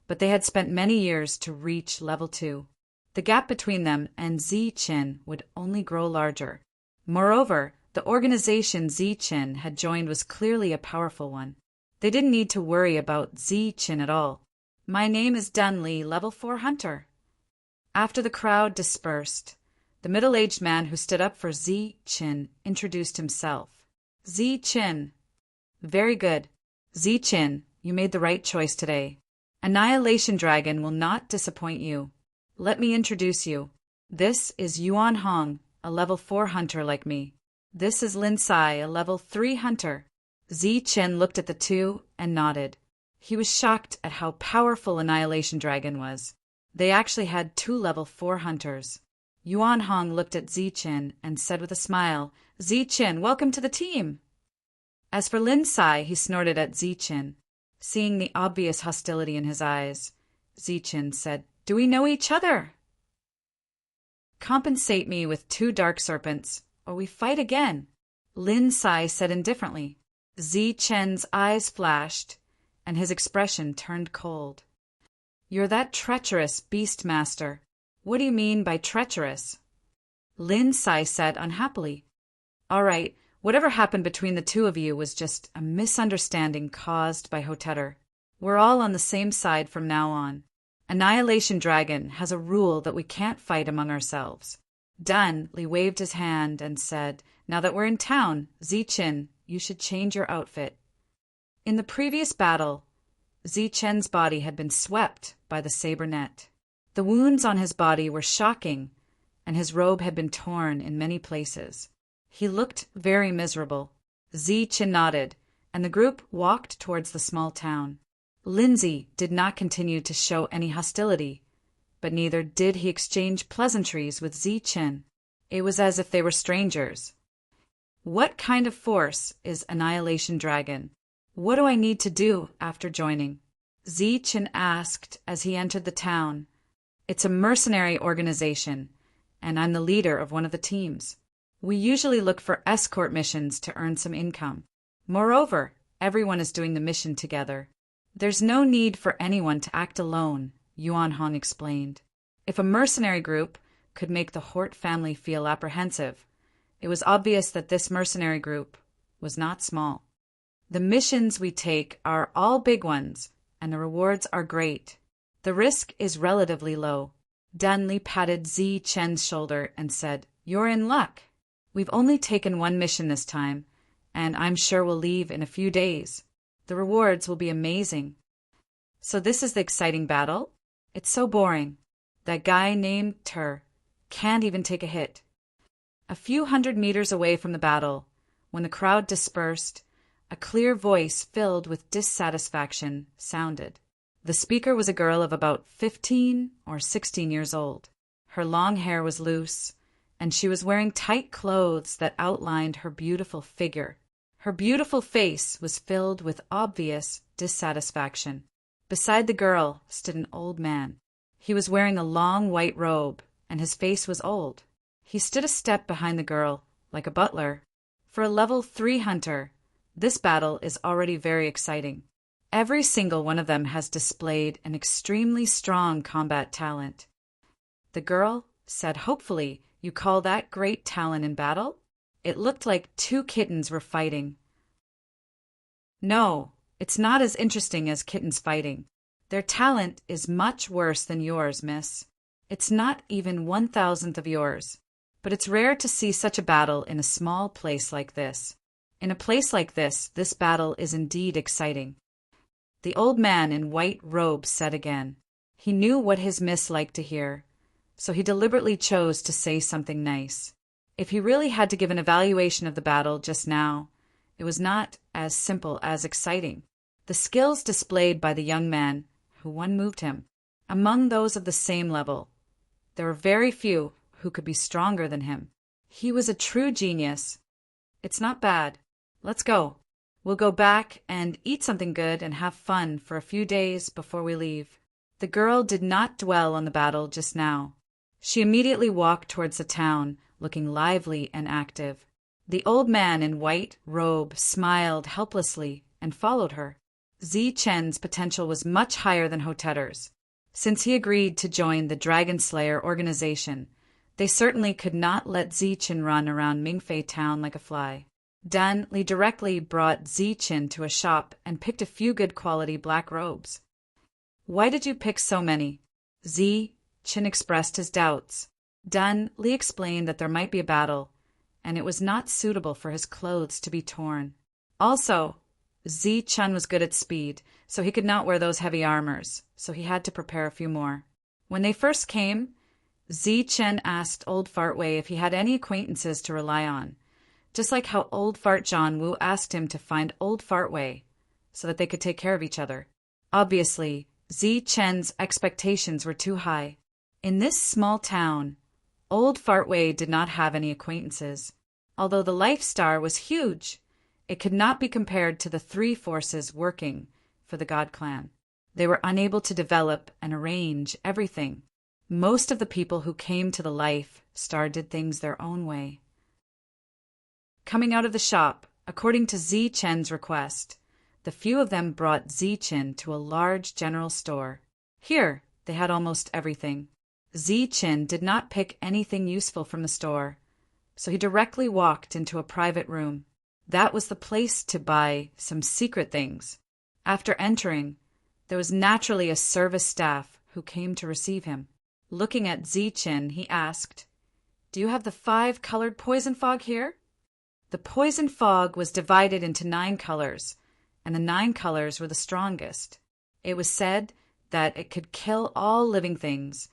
but they had spent many years to reach level 2. The gap between them and Qin would only grow larger. Moreover, the organization Qin had joined was clearly a powerful one. They didn't need to worry about Qin at all. My name is Dun Li, level 4 hunter. After the crowd dispersed, the middle-aged man who stood up for Qin introduced himself. Qin. Very good. Qin, you made the right choice today. Annihilation Dragon will not disappoint you. Let me introduce you. This is Yuan Hong, a level 4 hunter like me. This is Lin Sai, a level 3 hunter. Qin looked at the two and nodded. He was shocked at how powerful Annihilation Dragon was. They actually had 2 level 4 hunters. Yuan Hong looked at Qin and said with a smile, Qin, welcome to the team. As for Lin Sai, he snorted at Qin. Seeing the obvious hostility in his eyes, Qin said, Do we know each other? Compensate me with 2 dark serpents, or we fight again, Lin Sai said indifferently. Qin's eyes flashed, and his expression turned cold. You're that treacherous beastmaster. What do you mean by treacherous? Lin Sai said unhappily. All right, whatever happened between the 2 of you was just a misunderstanding caused by Hotetter. We're all on the same side from now on. Annihilation Dragon has a rule that we can't fight among ourselves. Dun Li waved his hand and said, Now that we're in town, Qin, you should change your outfit. In the previous battle, Qin's body had been swept by the saber net. The wounds on his body were shocking, and his robe had been torn in many places. He looked very miserable. Qin nodded, and the group walked towards the small town. Lindsay did not continue to show any hostility, but neither did he exchange pleasantries with Qin. It was as if they were strangers. What kind of force is Annihilation Dragon? What do I need to do after joining? Qin asked as he entered the town. It's a mercenary organization, and I'm the leader of one of the teams. We usually look for escort missions to earn some income. Moreover, everyone is doing the mission together. There's no need for anyone to act alone, Yuan Hong explained. If a mercenary group could make the Hort family feel apprehensive, it was obvious that this mercenary group was not small. The missions we take are all big ones, and the rewards are great. The risk is relatively low. Dun Li patted Qin's shoulder and said, You're in luck. We've only taken 1 mission this time, and I'm sure we'll leave in a few days. The rewards will be amazing. So this is the exciting battle? It's so boring. That guy named Tur can't even take a hit. A few hundred meters away from the battle, when the crowd dispersed, a clear voice filled with dissatisfaction sounded. The speaker was a girl of about 15 or 16 years old. Her long hair was loose, and she was wearing tight clothes that outlined her beautiful figure. Her beautiful face was filled with obvious dissatisfaction. Beside the girl stood an old man. He was wearing a long white robe, and his face was old. He stood a step behind the girl, like a butler. For a level 3 hunter, this battle is already very exciting. Every single one of them has displayed an extremely strong combat talent. The girl said hopefully, "You call that great talent in battle?" It looked like 2 kittens were fighting. "No, it's not as interesting as kittens fighting. Their talent is much worse than yours, miss. It's not even 1,000th of yours. But it's rare to see such a battle in a small place like this. In a place like this battle is indeed exciting." The old man in white robe said again. He knew what his miss liked to hear, so he deliberately chose to say something nice. If he really had to give an evaluation of the battle just now, it was not as simple as exciting. The skills displayed by the young man who won moved him. Among those of the same level, there were very few who could be stronger than him. He was a true genius. "It's not bad. Let's go. We'll go back and eat something good and have fun for a few days before we leave." The girl did not dwell on the battle just now. She immediately walked towards the town, looking lively and active. The old man in white robe smiled helplessly and followed her. Zi-Chen's potential was much higher than Hotetter's. Since he agreed to join the Dragon Slayer organization, they certainly could not let Zi-Chen run around Mingfei town like a fly. Dan Li directly brought Zi-Chen to a shop and picked a few good quality black robes. "Why did you pick so many?" Zi-Chen expressed his doubts. Dan Li explained that there might be a battle, and it was not suitable for his clothes to be torn. Also, Zi-Chen was good at speed, so he could not wear those heavy armors, so he had to prepare a few more. When they first came, Zi-Chen asked Old Fart Wei if he had any acquaintances to rely on, just like how Old Fart John Wu asked him to find Old Fart Wei so that they could take care of each other. Obviously, Zi-Chen's expectations were too high. In this small town, Old Fart Wei did not have any acquaintances. Although the Life Star was huge, it could not be compared to the 3 forces working for the God Clan. They were unable to develop and arrange everything. Most of the people who came to the Life Star did things their own way. Coming out of the shop, according to Zi-Chen's request, the few of them brought Zi-Chen to a large general store. Here, they had almost everything. Zi-Chen did not pick anything useful from the store, so he directly walked into a private room. That was the place to buy some secret things. After entering, there was naturally a service staff who came to receive him. Looking at Zi-Chen, he asked, "Do you have the 5-colored poison fog here?" The poison fog was divided into 9 colors, and the 9 colors were the strongest. It was said that it could kill all living things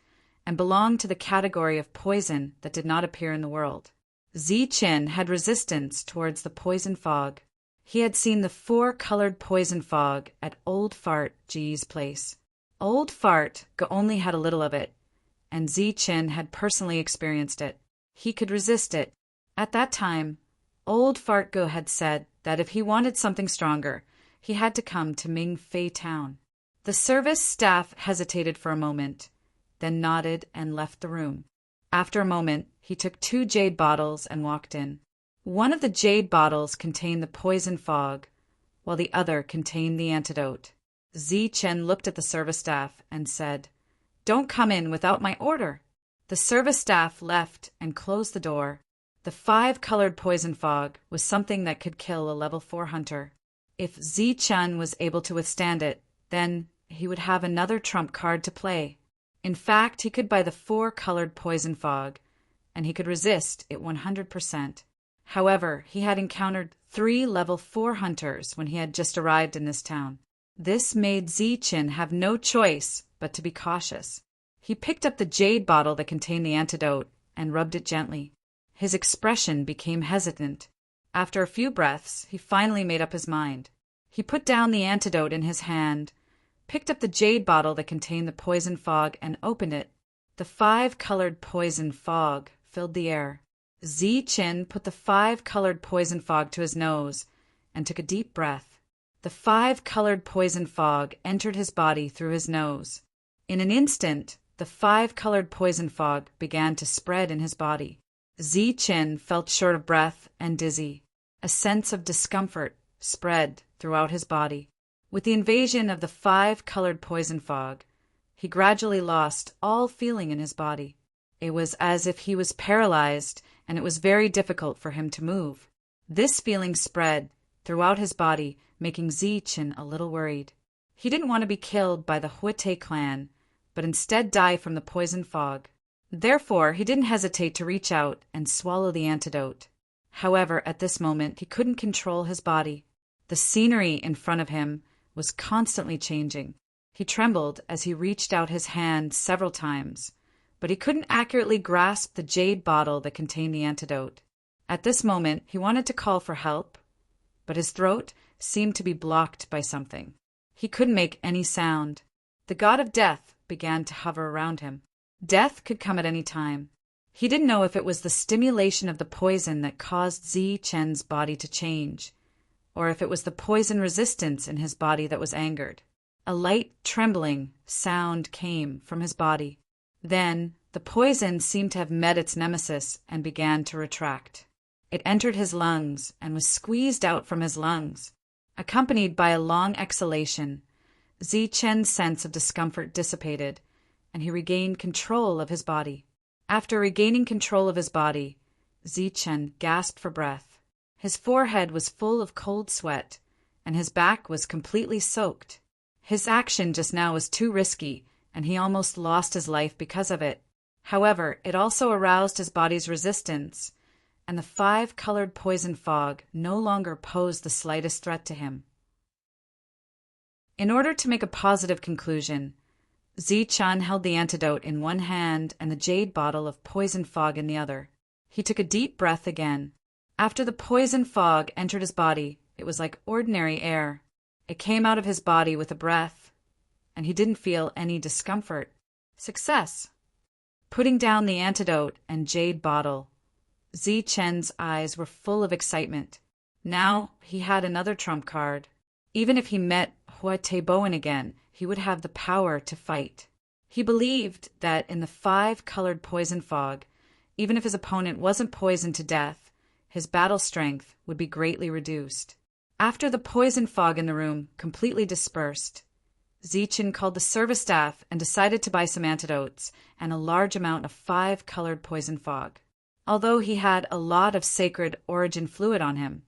and belonged to the category of poison that did not appear in the world. Zi-Chen had resistance towards the poison fog. He had seen the 4-colored poison fog at Old Fart Ji's place. Old Fart only had a little of it, and Zi-Chen had personally experienced it. He could resist it. At that time, Old Fart Go had said that if he wanted something stronger, he had to come to Mingfei town. The service staff hesitated for a moment, then nodded and left the room. After a moment, he took 2 jade bottles and walked in. One of the jade bottles contained the poison fog, while the other contained the antidote. Zi-Chen looked at the service staff and said, "Don't come in without my order." The service staff left and closed the door. The 5-colored poison fog was something that could kill a level 4 hunter. If Zi-Chen was able to withstand it, then he would have another trump card to play. In fact, he could buy the 4-colored poison fog, and he could resist it 100%. However, he had encountered 3 level 4 hunters when he had just arrived in this town. This made Zi-Chen have no choice but to be cautious. He picked up the jade bottle that contained the antidote and rubbed it gently. His expression became hesitant. After a few breaths, he finally made up his mind. He put down the antidote in his hand, picked up the jade bottle that contained the poison fog, and opened it. The 5-colored poison fog filled the air. Zichen put the 5-colored poison fog to his nose and took a deep breath. The 5-colored poison fog entered his body through his nose. In an instant, the 5-colored poison fog began to spread in his body. Zichen felt short of breath and dizzy. A sense of discomfort spread throughout his body. With the invasion of the 5-colored poison fog, he gradually lost all feeling in his body. It was as if he was paralyzed, and it was very difficult for him to move. This feeling spread throughout his body, making Zichen a little worried. He didn't want to be killed by the Huete clan, but instead die from the poison fog. Therefore, he didn't hesitate to reach out and swallow the antidote. However, at this moment, he couldn't control his body. The scenery in front of him was constantly changing. He trembled as he reached out his hand several times, but he couldn't accurately grasp the jade bottle that contained the antidote. At this moment, he wanted to call for help, but his throat seemed to be blocked by something. He couldn't make any sound. The god of death began to hover around him. Death could come at any time. He didn't know if it was the stimulation of the poison that caused Zichen's body to change, or if it was the poison resistance in his body that was angered. A light trembling sound came from his body. Then the poison seemed to have met its nemesis and began to retract. It entered his lungs and was squeezed out from his lungs. Accompanied by a long exhalation, Zichen's sense of discomfort dissipated, and he regained control of his body. After regaining control of his body, Zichen gasped for breath. His forehead was full of cold sweat, and his back was completely soaked. His action just now was too risky, and he almost lost his life because of it. However, it also aroused his body's resistance, and the 5-colored poison fog no longer posed the slightest threat to him. In order to make a positive conclusion, Zichen held the antidote in one hand and the jade bottle of poison fog in the other. He took a deep breath again. After the poison fog entered his body, it was like ordinary air. It came out of his body with a breath, and he didn't feel any discomfort. Success! Putting down the antidote and jade bottle, Zichen's eyes were full of excitement. Now he had another trump card. Even if he met Huete Bowen again, he would have the power to fight. He believed that in the 5-colored poison fog, even if his opponent wasn't poisoned to death, his battle strength would be greatly reduced. After the poison fog in the room completely dispersed, Zichen called the service staff and decided to buy some antidotes and a large amount of 5-colored poison fog. Although he had a lot of sacred origin fluid on him,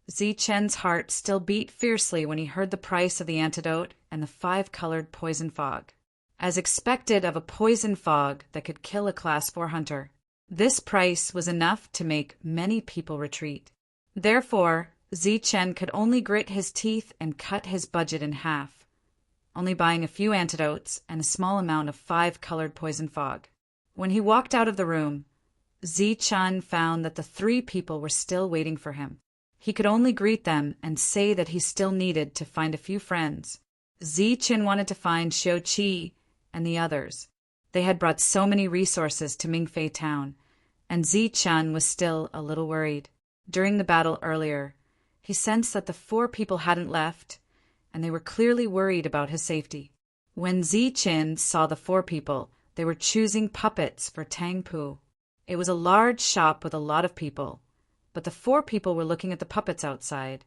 Zichen's heart still beat fiercely when he heard the price of the antidote and the 5-colored poison fog. As expected of a poison fog that could kill a Class 4 hunter, this price was enough to make many people retreat. Therefore, Zichen could only grit his teeth and cut his budget in half, only buying a few antidotes and a small amount of 5-colored poison fog. When he walked out of the room, Zichen found that the 3 people were still waiting for him. He could only greet them and say that he still needed to find a few friends. Zichen wanted to find Xiaoqi and the others. They had brought so many resources to Mingfei town, and Zichen was still a little worried. During the battle earlier, he sensed that the 4 people hadn't left, and they were clearly worried about his safety. When Zichen saw the 4 people, they were choosing puppets for Tangpu. It was a large shop with a lot of people, but the 4 people were looking at the puppets outside.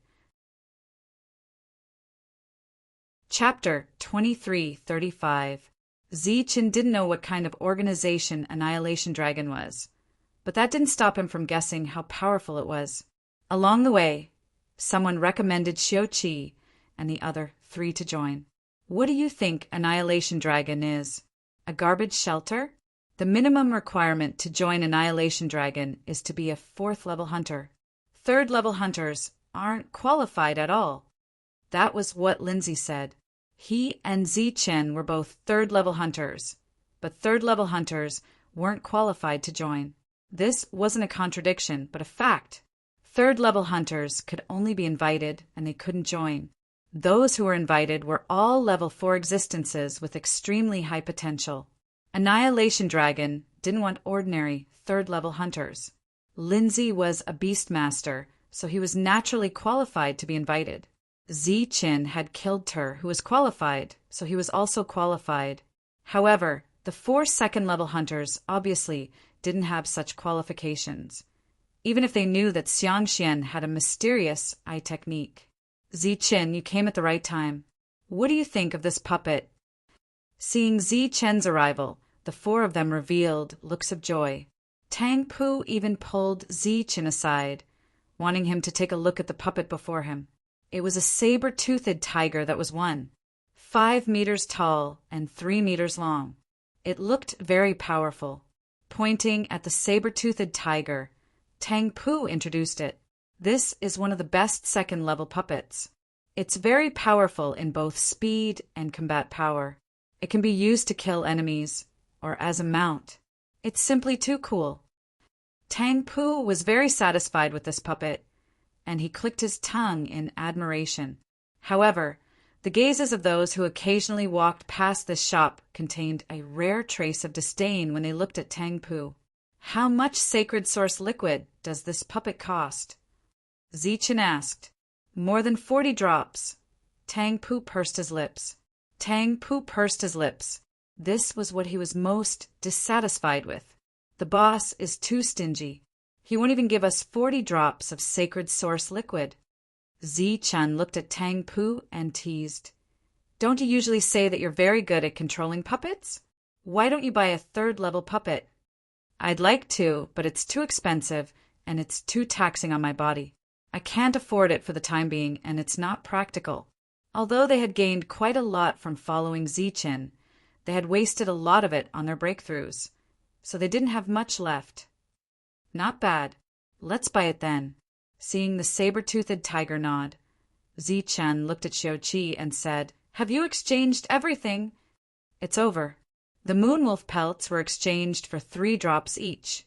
Chapter 2335. Zichen didn't know what kind of organization Annihilation Dragon was, but that didn't stop him from guessing how powerful it was. Along the way, someone recommended Xiaoqi and the other 3 to join. What do you think Annihilation Dragon is? A garbage shelter? The minimum requirement to join Annihilation Dragon is to be a 4th-level hunter. 3rd-level hunters aren't qualified at all. That was what Lindsay said. He and Zichen were both 3rd-level hunters, but 3rd-level hunters weren't qualified to join. This wasn't a contradiction, but a fact. Third-level hunters could only be invited, and they couldn't join. Those who were invited were all level 4 existences with extremely high potential. Annihilation Dragon didn't want ordinary third-level hunters. Lindsay was a beastmaster, so he was naturally qualified to be invited. Zi-Chin had killed Tur, who was qualified, so he was also qualified. However, the 4 second-level hunters obviously didn't have such qualifications, even if they knew that Xiangxian had a mysterious eye technique. Zi-Chin, you came at the right time. What do you think of this puppet? Seeing Zi-Chen's arrival, the 4 of them revealed looks of joy. Tang Pu even pulled Zi-Chin aside, wanting him to take a look at the puppet before him. It was a saber-toothed tiger that was won, 5 meters tall and 3 meters long. It looked very powerful. Pointing at the saber-toothed tiger, Tang Pu introduced it. This is one of the best second-level puppets. It's very powerful in both speed and combat power. It can be used to kill enemies, or as a mount. It's simply too cool. Tang Pu was very satisfied with this puppet, and he clicked his tongue in admiration. However, the gazes of those who occasionally walked past this shop contained a rare trace of disdain when they looked at Tang Pu. How much sacred source liquid does this puppet cost? Zi-Chin asked. More than 40 drops. Tang Pu pursed his lips. This was what he was most dissatisfied with. The boss is too stingy. He won't even give us 40 drops of sacred source liquid. Zi-Chan looked at Tang Pu and teased. Don't you usually say that you're very good at controlling puppets? Why don't you buy a third-level puppet? I'd like to, but it's too expensive, and it's too taxing on my body. I can't afford it for the time being, and it's not practical. Although they had gained quite a lot from following Zi-Chin, they had wasted a lot of it on their breakthroughs, so they didn't have much left. Not bad. Let's buy it then. Seeing the saber-toothed tiger nod, Zi-Chan looked at Xiao-Qi and said, Have you exchanged everything? It's over. The Moonwolf pelts were exchanged for 3 drops each,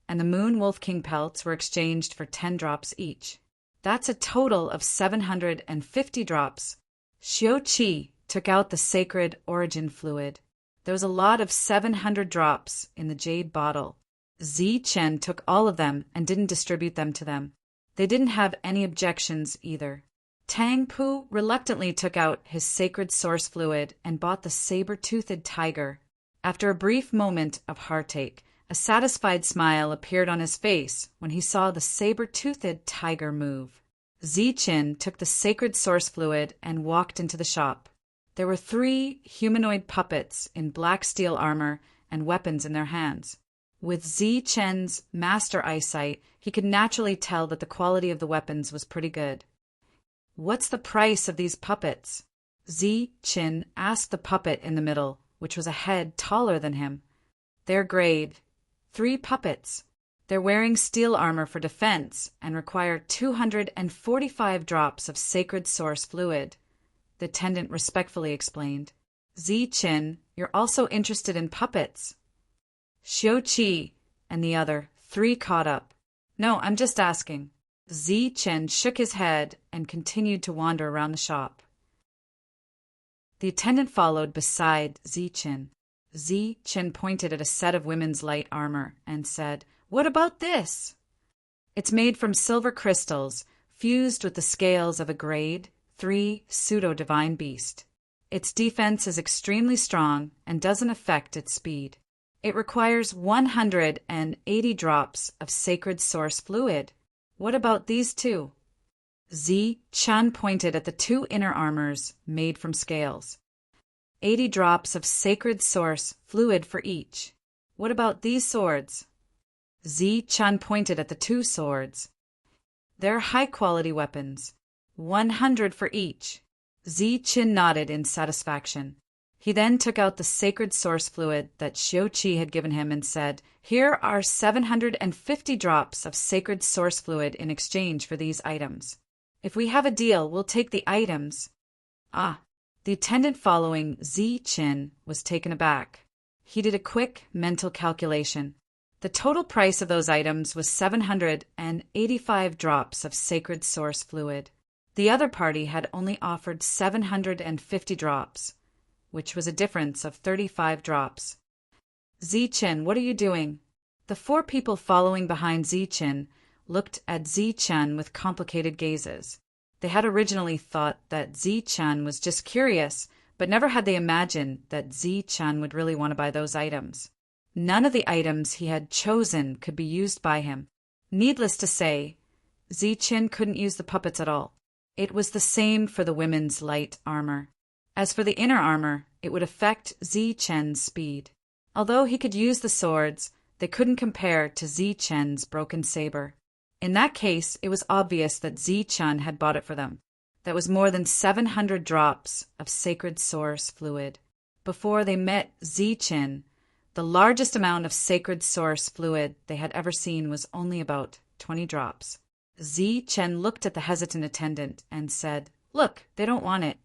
and the Moonwolf King pelts were exchanged for 10 drops each. That's a total of 750 drops. Xiao-Qi took out the sacred origin fluid. There was a lot of 700 drops in the jade bottle. Zi-Chen took all of them and didn't distribute them to them. They didn't have any objections either. Tang Pu reluctantly took out his sacred source fluid and bought the saber-toothed tiger. After a brief moment of heartache, a satisfied smile appeared on his face when he saw the saber-toothed tiger move. Zi-Chin took the sacred source fluid and walked into the shop. There were 3 humanoid puppets in black steel armor and weapons in their hands. With Zi-Chen's master eyesight, he could naturally tell that the quality of the weapons was pretty good. What's the price of these puppets? Zi-Chin asked the puppet in the middle, which was a head taller than him. Their grade. 3 puppets. They're wearing steel armor for defense and require 245 drops of sacred source fluid, the attendant respectfully explained. Zi-Chin, you're also interested in puppets. Xiao-Qi and the other 3 caught up. No, I'm just asking. Zi-Chin shook his head and continued to wander around the shop. The attendant followed beside Zi-Chin. Zi-Chin pointed at a set of women's light armor and said, What about this? It's made from silver crystals, fused with the scales of a grade 3 pseudo-divine beast. Its defense is extremely strong and doesn't affect its speed. It requires 180 drops of sacred source fluid. What about these 2? Zi-Chan pointed at the 2 inner armors made from scales. 80 drops of sacred source fluid for each. What about these swords? Zi-Chan pointed at the 2 swords. They're high-quality weapons. 100 for each. Zi-Chin nodded in satisfaction. He then took out the sacred source fluid that Xiao-Qi had given him and said, Here are 750 drops of sacred source fluid in exchange for these items. If we have a deal, we'll take the items. Ah, the attendant following Zi-Chin was taken aback. He did a quick mental calculation. The total price of those items was 785 drops of sacred source fluid. The other party had only offered 750 drops, which was a difference of 35 drops. Zichen, what are you doing? The four people following behind Zichen looked at Zichen with complicated gazes. They had originally thought that Zichen was just curious, but never had they imagined that Zichen would really want to buy those items. None of the items he had chosen could be used by him. Needless to say, Zichen couldn't use the puppets at all. It was the same for the women's light armor. As for the inner armor, it would affect Zichen's speed. Although he could use the swords, they couldn't compare to Zichen's broken saber. In that case, it was obvious that Zichen had bought it for them. That was more than 700 drops of sacred source fluid. Before they met Zichen, the largest amount of sacred source fluid they had ever seen was only about 20 drops. Zichen looked at the hesitant attendant and said, "Look, they don't want it.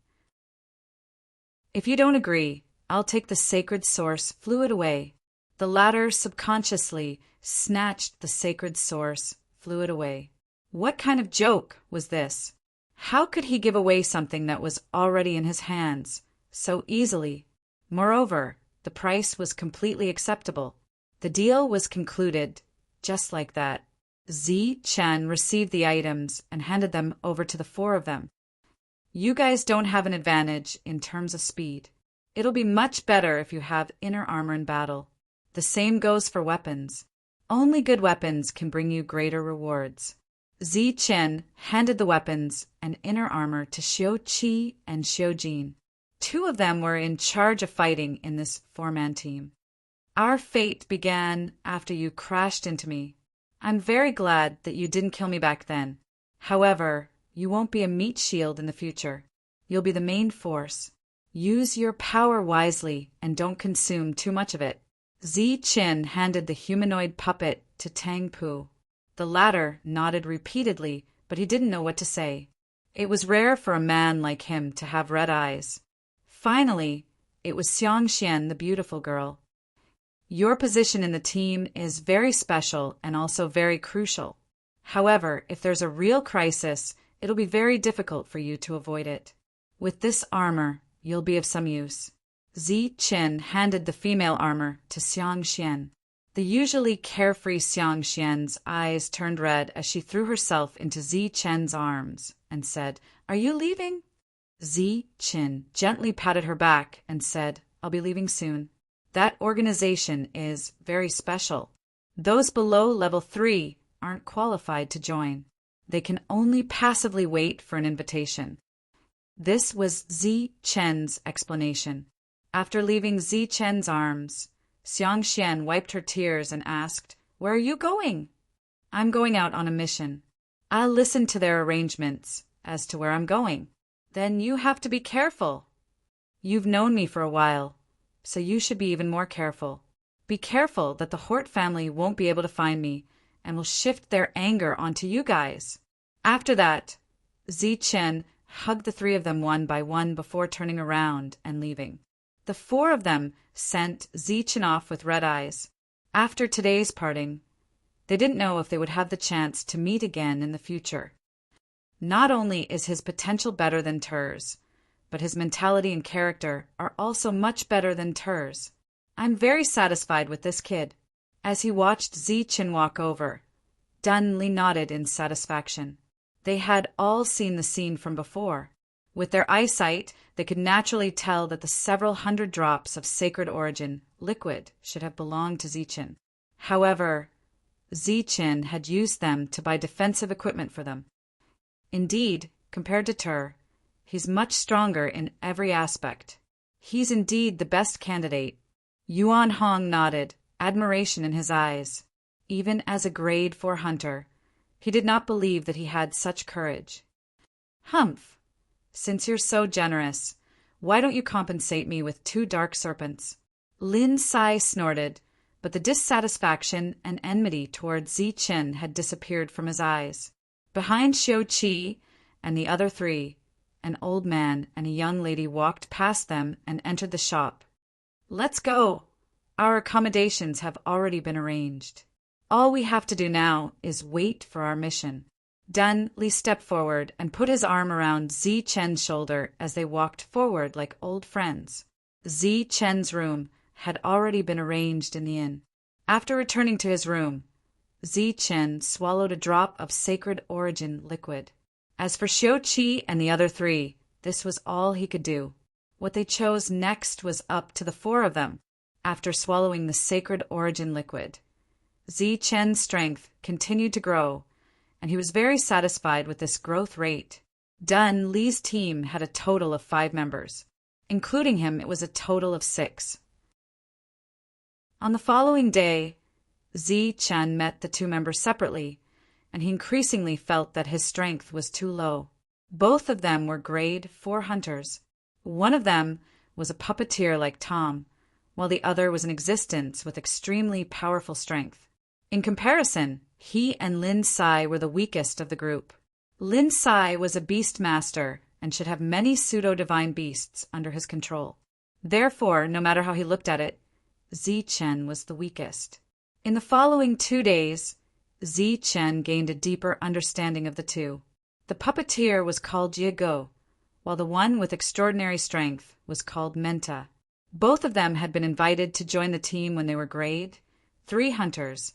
If you don't agree, I'll take the sacred source fluid away." The latter subconsciously snatched the sacred source fluid away. What kind of joke was this? How could he give away something that was already in his hands so easily? Moreover, the price was completely acceptable. The deal was concluded just like that. Zichen received the items and handed them over to the four of them. "You guys don't have an advantage in terms of speed. It'll be much better if you have inner armor in battle. The same goes for weapons. Only good weapons can bring you greater rewards." Zichen handed the weapons and inner armor to Xiuqi and Xiujin. Two of them were in charge of fighting in this four-man team. "Our fate began after you crashed into me. I'm very glad that you didn't kill me back then. However, you won't be a meat shield in the future. You'll be the main force. Use your power wisely and don't consume too much of it." Zichen handed the humanoid puppet to Tangpu. The latter nodded repeatedly, but he didn't know what to say. It was rare for a man like him to have red eyes. Finally, it was Xiangxian, the beautiful girl. "Your position in the team is very special and also very crucial. However, if there's a real crisis, it'll be very difficult for you to avoid it. With this armor, you'll be of some use." Zichen handed the female armor to Xiangxian. The usually carefree Xiangxian's eyes turned red as she threw herself into Zichen's arms and said, "Are you leaving?" Zichen gently patted her back and said, "I'll be leaving soon. That organization is very special. Those below level 3 aren't qualified to join. They can only passively wait for an invitation." This was Zichen's explanation. After leaving Zichen's arms, Xiangxian wiped her tears and asked, "Where are you going?" "I'm going out on a mission. I'll listen to their arrangements as to where I'm going." "Then you have to be careful." "You've known me for a while, so you should be even more careful. Be careful that the Hort family won't be able to find me and will shift their anger onto you guys." After that, Zichen hugged the three of them one by one before turning around and leaving. The four of them sent Zichen off with red eyes. After today's parting, they didn't know if they would have the chance to meet again in the future. Not only is his potential better than Ter's, but his mentality and character are also much better than Ter's. I'm very satisfied with this kid. As he watched Zichen walk over, Dunley nodded in satisfaction. They had all seen the scene from before. With their eyesight, they could naturally tell that the several hundred drops of sacred origin liquid should have belonged to Zichen. However, Zichen had used them to buy defensive equipment for them. Indeed, compared to Ter, he's much stronger in every aspect. He's indeed the best candidate. Yuan Hong nodded, admiration in his eyes. Even as a grade 4 hunter, he did not believe that he had such courage. "Humph! Since you're so generous, why don't you compensate me with 2 dark serpents?" Lin Sai snorted, but the dissatisfaction and enmity toward Zichen had disappeared from his eyes. Behind Xiuqi and the other 3, an old man and a young lady walked past them and entered the shop. "Let's go!" Our accommodations have already been arranged. All we have to do now is wait for our mission." Dun Li stepped forward and put his arm around Zi Chen's shoulder as they walked forward like old friends. Zi Chen's room had already been arranged in the inn. After returning to his room, Zi Chen swallowed a drop of sacred origin liquid. As for Xiao Qi and the other three, this was all he could do. What they chose next was up to the four of them. After swallowing the sacred origin liquid, Zi Chen's strength continued to grow, and he was very satisfied with this growth rate. Dun Li's team had a total of 5 members. Including him, it was a total of 6. On the following day, Zi Chen met the 2 members separately, and he increasingly felt that his strength was too low. Both of them were grade 4 hunters. One of them was a puppeteer like Tom, while the other was in existence with extremely powerful strength. In comparison, he and Lin Sai were the weakest of the group. Lin Sai was a beast master and should have many pseudo-divine beasts under his control. Therefore, no matter how he looked at it, Zi Chen was the weakest. In the following 2 days, Zi Chen gained a deeper understanding of the two. The puppeteer was called Jiego, while the one with extraordinary strength was called Menta. Both of them had been invited to join the team when they were grade 3 hunters,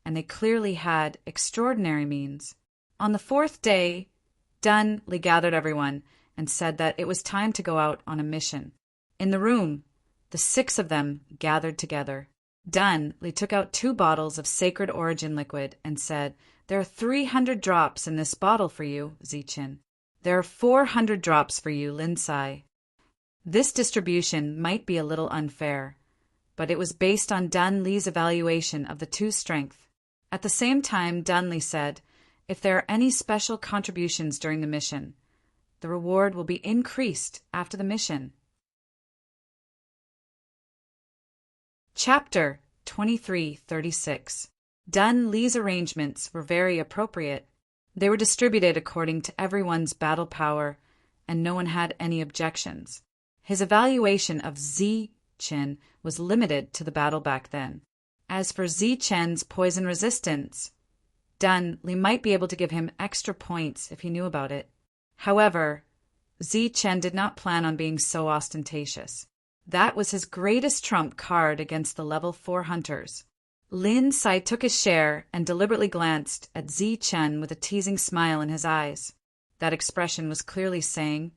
and they clearly had extraordinary means. On the 4th day, Dun Li gathered everyone and said that it was time to go out on a mission. In the room, the 6 of them gathered together. Dun Li took out 2 bottles of sacred origin liquid and said, "There are 300 drops in this bottle for you, Zichen. There are 400 drops for you, Lin Sai." This distribution might be a little unfair, but it was based on Dun Li's evaluation of the 2's strength. At the same time, Dun Li said, "If there are any special contributions during the mission, the reward will be increased after the mission." Chapter 2336. Dun Li's arrangements were very appropriate. They were distributed according to everyone's battle power, and no one had any objections. His evaluation of Zi Chen was limited to the battle back then. As for Zi Chen's poison resistance, Dun Li might be able to give him extra points if he knew about it. However, Zi Chen did not plan on being so ostentatious. That was his greatest trump card against the level 4 hunters. Lin Sai took his share and deliberately glanced at Zi Chen with a teasing smile in his eyes. That expression was clearly saying,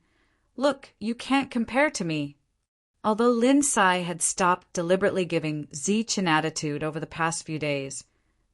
"Look, you can't compare to me." Although Lin Sai had stopped deliberately giving Zi Chen attitude over the past few days,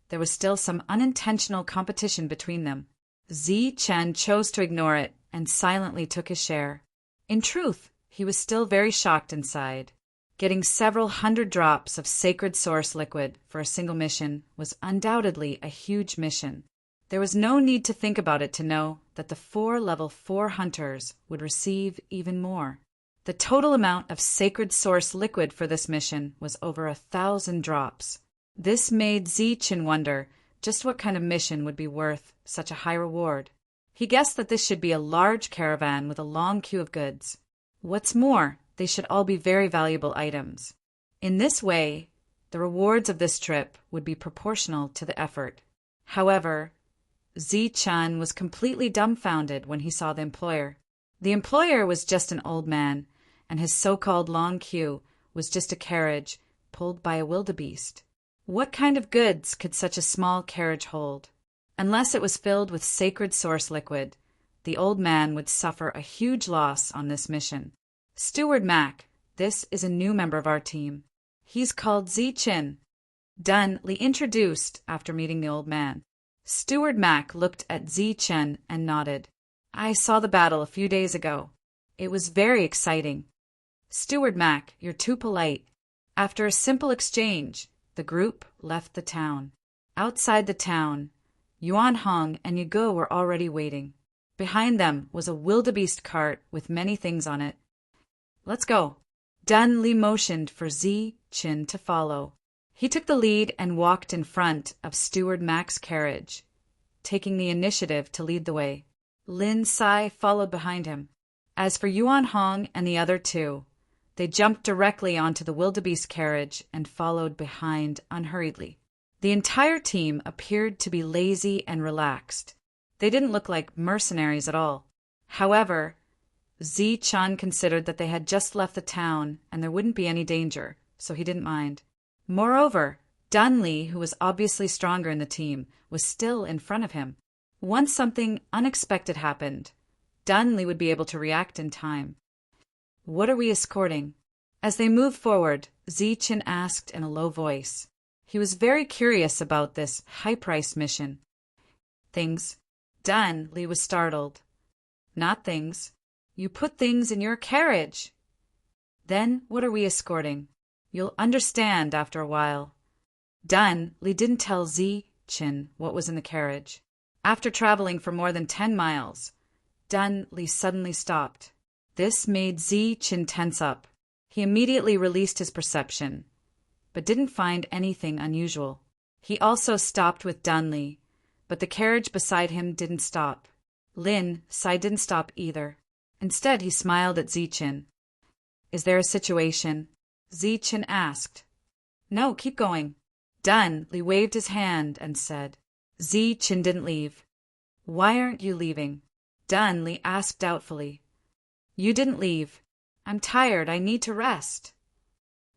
there was still some unintentional competition between them. Zi Chen chose to ignore it and silently took his share. In truth, he was still very shocked inside. Getting several hundred drops of sacred source liquid for a single mission was undoubtedly a huge mission. There was no need to think about it to know that the 4 level 4 hunters would receive even more. The total amount of sacred source liquid for this mission was over 1,000 drops. This made Zi Chen wonder just what kind of mission would be worth such a high reward. He guessed that this should be a large caravan with a long queue of goods. What's more, they should all be very valuable items. In this way, the rewards of this trip would be proportional to the effort. However, Zi Chen was completely dumbfounded when he saw the employer. The employer was just an old man, and his so-called long queue was just a carriage pulled by a wildebeest. What kind of goods could such a small carriage hold? Unless it was filled with sacred source liquid, the old man would suffer a huge loss on this mission. "Steward Mac, this is a new member of our team. He's called Zi Chen," Dun Li introduced after meeting the old man. Steward Mac looked at Zi Chen and nodded. "I saw the battle a few days ago. It was very exciting." "Steward Mac, you're too polite." After a simple exchange, the group left the town. Outside the town, Yuan Hong and Yigo were already waiting. Behind them was a wildebeest cart with many things on it. "Let's go." Dun Li motioned for Zi Chen to follow. He took the lead and walked in front of Steward Mac's carriage, taking the initiative to lead the way. Lin Sai followed behind him. As for Yuan Hong and the other 2, They jumped directly onto the wildebeest carriage and followed behind unhurriedly. The entire team appeared to be lazy and relaxed. They didn't look like mercenaries at all. However, Zi-chun considered that they had just left the town and there wouldn't be any danger, so he didn't mind. Moreover, Dunley, who was obviously stronger in the team, was still in front of him. Once something unexpected happened, Dunley would be able to react in time. "What are we escorting?" As they moved forward, Zi-chun asked in a low voice. He was very curious about this high-priced mission. "Things." Dunley was startled. "Not things. You put things in your carriage." "Then what are we escorting?" "You'll understand after a while." Dunley didn't tell Zi-chun what was in the carriage. After traveling for more than 10 miles, Dunley suddenly stopped. This made Zi-chun tense up. He immediately released his perception, but didn't find anything unusual. He also stopped with Dunley, but the carriage beside him didn't stop. Lin Sai didn't stop either. Instead, he smiled at Zi-chun. "Is there a situation?" Zi-chun asked. "No, keep going." Dunley waved his hand and said. Zi-chun didn't leave. "Why aren't you leaving?" Dunley asked doubtfully. "You didn't leave. I'm tired. I need to rest."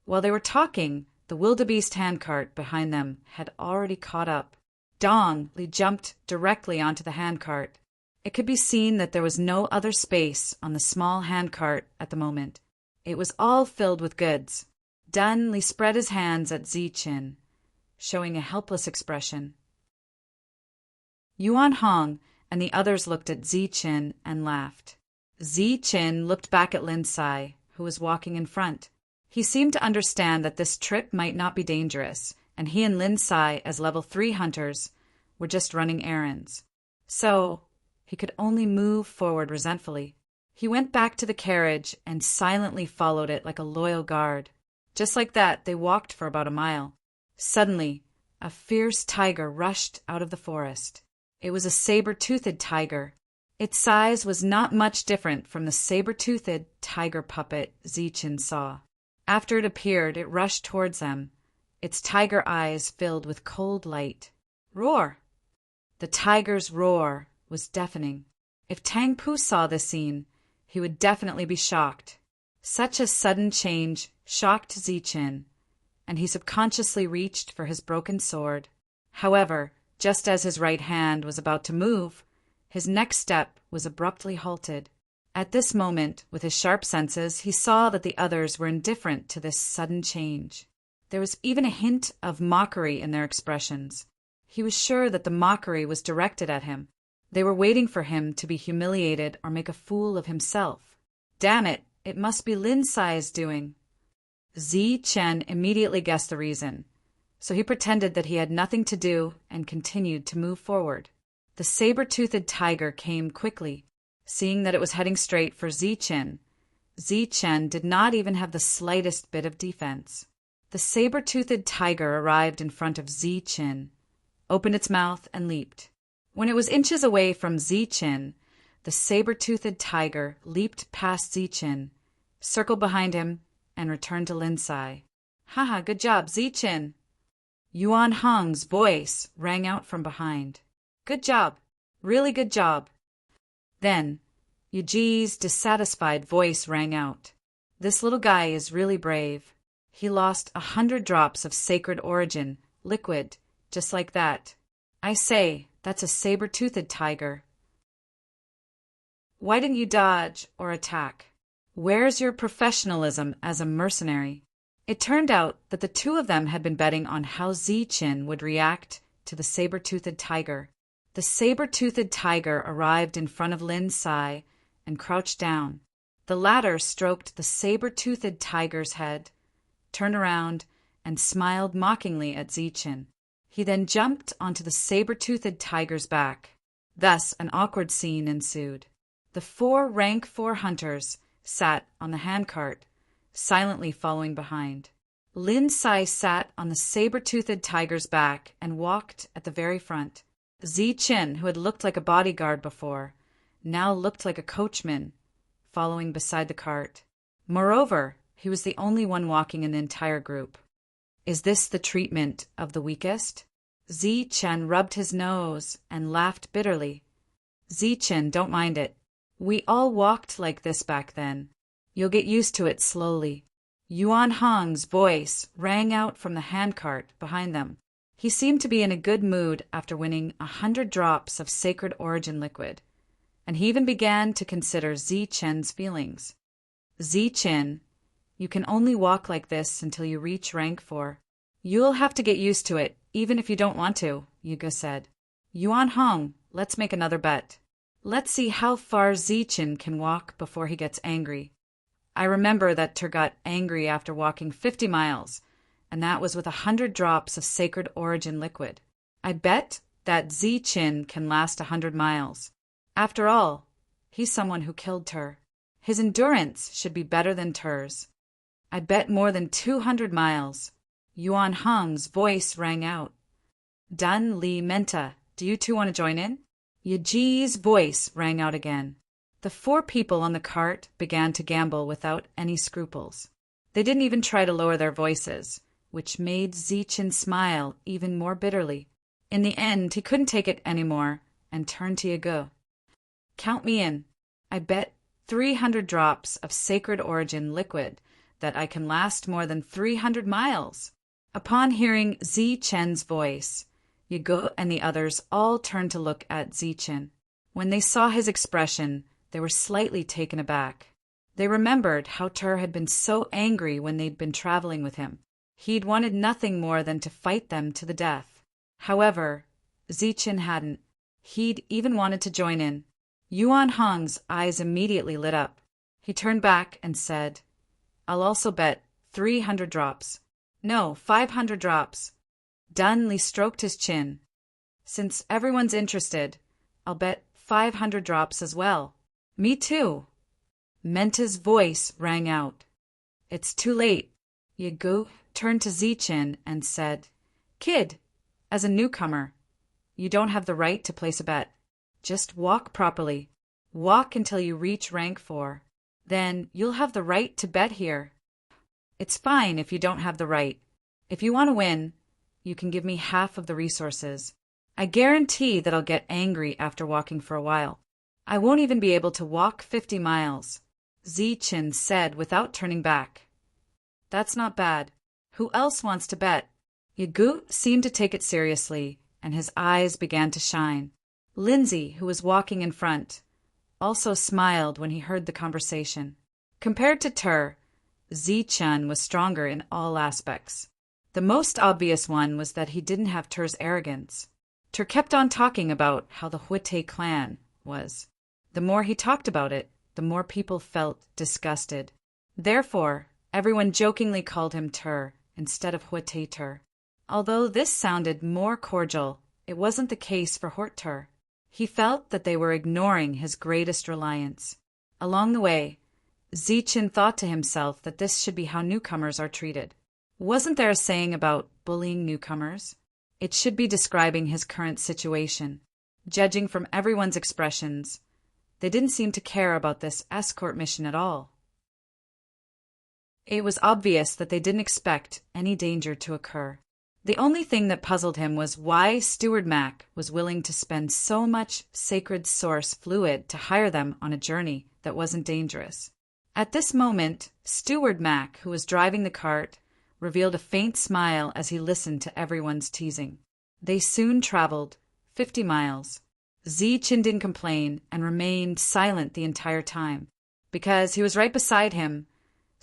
While they were talking, the wildebeest handcart behind them had already caught up. Dunley jumped directly onto the handcart. It could be seen that there was no other space on the small handcart at the moment. It was all filled with goods. Dunley spread his hands at Zi-chun, showing a helpless expression. Yuan Hong and the others looked at Zi-chun and laughed. Zi-chun looked back at Lin Sai, who was walking in front. He seemed to understand that this trip might not be dangerous, and he and Lin Sai, as level 3 hunters, were just running errands. So he could only move forward resentfully. He went back to the carriage and silently followed it like a loyal guard. Just like that, they walked for about a mile. Suddenly, a fierce tiger rushed out of the forest. It was a saber-toothed tiger. Its size was not much different from the saber-toothed tiger puppet Zi-chun saw. After it appeared, it rushed towards them, its tiger eyes filled with cold light. Roar! The tiger's roar was deafening. If Tang Po saw this scene, he would definitely be shocked. Such a sudden change shocked Zi-chun, and he subconsciously reached for his broken sword. However, just as his right hand was about to move, his next step was abruptly halted. At this moment, with his sharp senses, he saw that the others were indifferent to this sudden change. There was even a hint of mockery in their expressions. He was sure that the mockery was directed at him. They were waiting for him to be humiliated or make a fool of himself. Damn it, it must be Lin Sai's doing. Zi-chun immediately guessed the reason, so he pretended that he had nothing to do and continued to move forward. The saber-toothed tiger came quickly. Seeing that it was heading straight for Zi-chun, Zi-chun did not even have the slightest bit of defense. The saber-toothed tiger arrived in front of Zi-chun, opened its mouth, and leaped. When it was inches away from Zi-chun, the saber-toothed tiger leaped past Zi-chun, circled behind him, and returned to Lin Sai. "Haha, good job, Zi-chun!" Yuan Hong's voice rang out from behind. "Good job. Really good job." Then, Yuji's dissatisfied voice rang out. "This little guy is really brave. He lost 100 drops of sacred origin, liquid, just like that. I say, that's a saber-toothed tiger. Why didn't you dodge or attack? Where's your professionalism as a mercenary?" It turned out that the two of them had been betting on how Zi-chun would react to the saber-toothed tiger. The saber-toothed tiger arrived in front of Lin Sai and crouched down. The latter stroked the saber-toothed tiger's head, turned around, and smiled mockingly at Zi-chun. He then jumped onto the saber-toothed tiger's back. Thus, an awkward scene ensued. The 4 rank 4 hunters sat on the handcart, silently following behind. Lin Sai sat on the saber-toothed tiger's back and walked at the very front. Zi-chun, who had looked like a bodyguard before, now looked like a coachman, following beside the cart. Moreover, He was the only one walking in the entire group. Is this the treatment of the weakest? Zichen rubbed his nose and laughed bitterly. Zichen, don't mind it. We all walked like this back then. You'll get used to it slowly. Yuan Hong's voice rang out from the handcart behind them. He seemed to be in a good mood after winning 100 drops of sacred origin liquid, and he even began to consider Zichen's feelings. Zichen, you can only walk like this until you reach rank 4. You'll have to get used to it, even if you don't want to, Yuga said. Yuan Hong, let's make another bet. Let's see how far Zichen can walk before he gets angry. I remember that Ter got angry after walking 50 miles, and that was with 100 drops of sacred origin liquid. I bet that Zichen can last 100 miles. After all, he's someone who killed Ter. His endurance should be better than Ter's. I bet more than 200 miles. Yuan Hong's voice rang out. Dan Li Menta, do you two want to join in? Yaji's voice rang out again. The 4 people on the cart began to gamble without any scruples. They didn't even try to lower their voices, which made Zichen smile even more bitterly. In the end, he couldn't take it anymore and turned to Yagu. Count me in. I bet 300 drops of sacred origin liquid that I can last more than 300 miles. Upon hearing Zichen's voice, Yagu and the others all turned to look at Zichen. When they saw his expression, they were slightly taken aback. They remembered how Ter had been so angry when they'd been traveling with him. He'd wanted nothing more than to fight them to the death. However, Zichen hadn't. He'd even wanted to join in. Yuan Hong's eyes immediately lit up. He turned back and said, I'll also bet 300 drops. No, 500 drops. Dun Li stroked his chin. Since everyone's interested, I'll bet 500 drops as well. Me too. Menta's voice rang out. It's too late. Yagu turned to Zichen and said, Kid, as a newcomer, you don't have the right to place a bet. Just walk properly. Walk until you reach rank 4. Then you'll have the right to bet here. It's fine if you don't have the right. If you want to win, you can give me half of the resources. I guarantee that I'll get angry after walking for a while. I won't even be able to walk 50 miles, Zichen said without turning back. That's not bad. Who else wants to bet? Yagu seemed to take it seriously, and his eyes began to shine. Lindsay, who was walking in front, also smiled when he heard the conversation. Compared to Ter, Zichen was stronger in all aspects. The most obvious one was that he didn't have Ter's arrogance. Ter kept on talking about how the Huite clan was. The more he talked about it, the more people felt disgusted. Therefore, everyone jokingly called him Ter instead of Huite Ter. Although this sounded more cordial, it wasn't the case for Hort Ter. He felt that they were ignoring his greatest reliance. Along the way, Zichen thought to himself that this should be how newcomers are treated. Wasn't there a saying about bullying newcomers? It should be describing his current situation. Judging from everyone's expressions, they didn't seem to care about this escort mission at all. It was obvious that they didn't expect any danger to occur. The only thing that puzzled him was why Steward Mac was willing to spend so much sacred source fluid to hire them on a journey that wasn't dangerous. At this moment, Steward Mac, who was driving the cart, revealed a faint smile as he listened to everyone's teasing. They soon traveled 50 miles. Zichen didn't complain and remained silent the entire time. Because he was right beside him,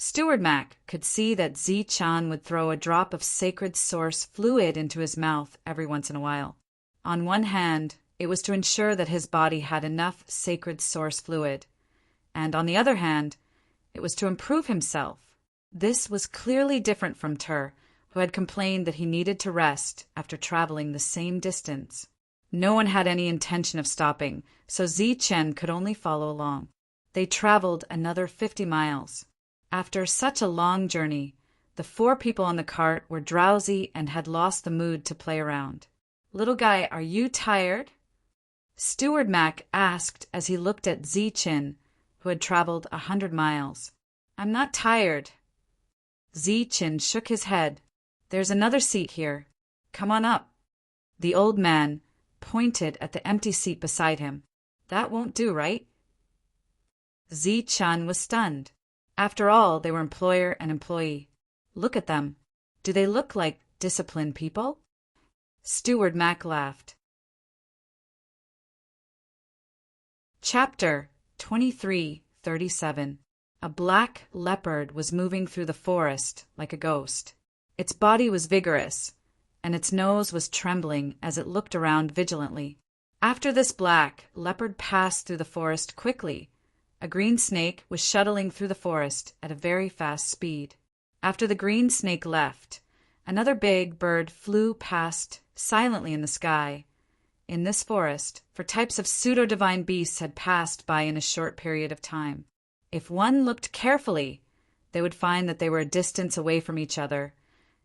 Steward Mac could see that Zichen would throw a drop of sacred source fluid into his mouth every once in a while. On one hand, it was to ensure that his body had enough sacred source fluid, and on the other hand, it was to improve himself. This was clearly different from Ter, who had complained that he needed to rest after traveling the same distance. No one had any intention of stopping, so Zichen could only follow along. They traveled another 50 miles. After such a long journey, the 4 people on the cart were drowsy and had lost the mood to play around. Little guy, are you tired? Steward Mac asked as he looked at Zichen, who had traveled 100 miles. I'm not tired. Chin shook his head. There's another seat here. Come on up. The old man pointed at the empty seat beside him. That won't do, right? Chin was stunned. After all, they were employer and employee. Look at them. Do they look like disciplined people? Steward Mac laughed. Chapter 23:37. A black leopard was moving through the forest like a ghost. Its body was vigorous, and its nose was trembling as it looked around vigilantly. After this black leopard passed through the forest quickly, a green snake was shuttling through the forest at a very fast speed. After the green snake left, another big bird flew past silently in the sky. In this forest, for types of pseudo-divine beasts had passed by in a short period of time. If one looked carefully, they would find that they were a distance away from each other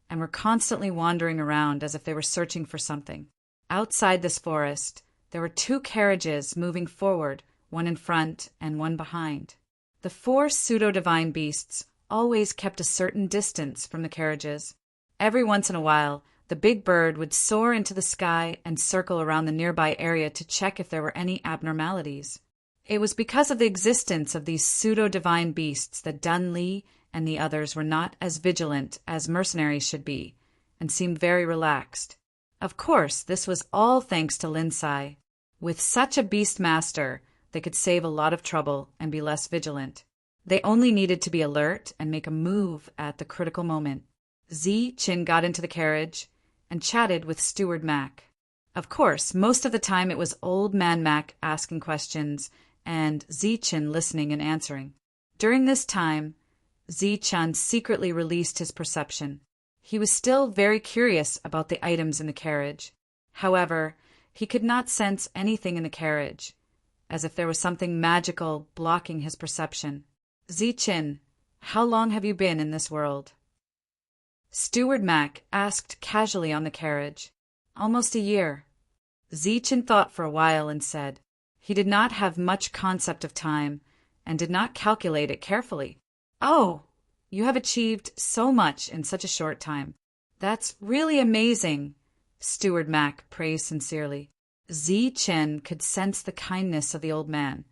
and were constantly wandering around as if they were searching for something. Outside this forest, there were 2 carriages moving forward, one in front and one behind. The 4 pseudo-divine beasts always kept a certain distance from the carriages. Every once in a while, the big bird would soar into the sky and circle around the nearby area to check if there were any abnormalities. It was because of the existence of these pseudo-divine beasts that Dun Li and the others were not as vigilant as mercenaries should be, and seemed very relaxed. Of course, this was all thanks to Lin Sai. With such a beast master, they could save a lot of trouble and be less vigilant. They only needed to be alert and make a move at the critical moment. Chin got into the carriage and chatted with Steward Mac. Of course, most of the time it was Old Man Mac asking questions and Chin listening and answering. During this time, Chin secretly released his perception. He was still very curious about the items in the carriage. However, he could not sense anything in the carriage, as if there was something magical blocking his perception. Chin, how long have you been in this world? Steward Mac asked casually on the carriage. Almost a year. Chin thought for a while and said, he did not have much concept of time and did not calculate it carefully. Oh, you have achieved so much in such a short time. That's really amazing, Steward Mac praised sincerely. Chin could sense the kindness of the old man,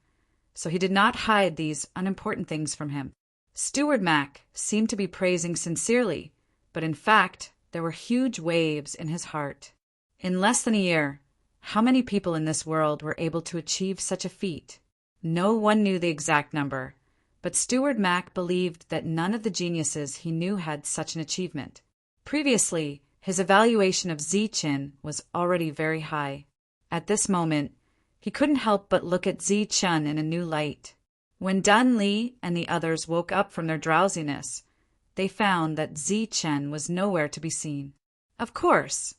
so he did not hide these unimportant things from him. Steward Mac seemed to be praising sincerely, but in fact there were huge waves in his heart. In less than a year, how many people in this world were able to achieve such a feat? No one knew the exact number, but Steward Mac believed that none of the geniuses he knew had such an achievement. Previously, his evaluation of Chin was already very high. At this moment, he couldn't help but look at Chin in a new light. When Dun Li and the others woke up from their drowsiness, they found that Chen was nowhere to be seen. Of course,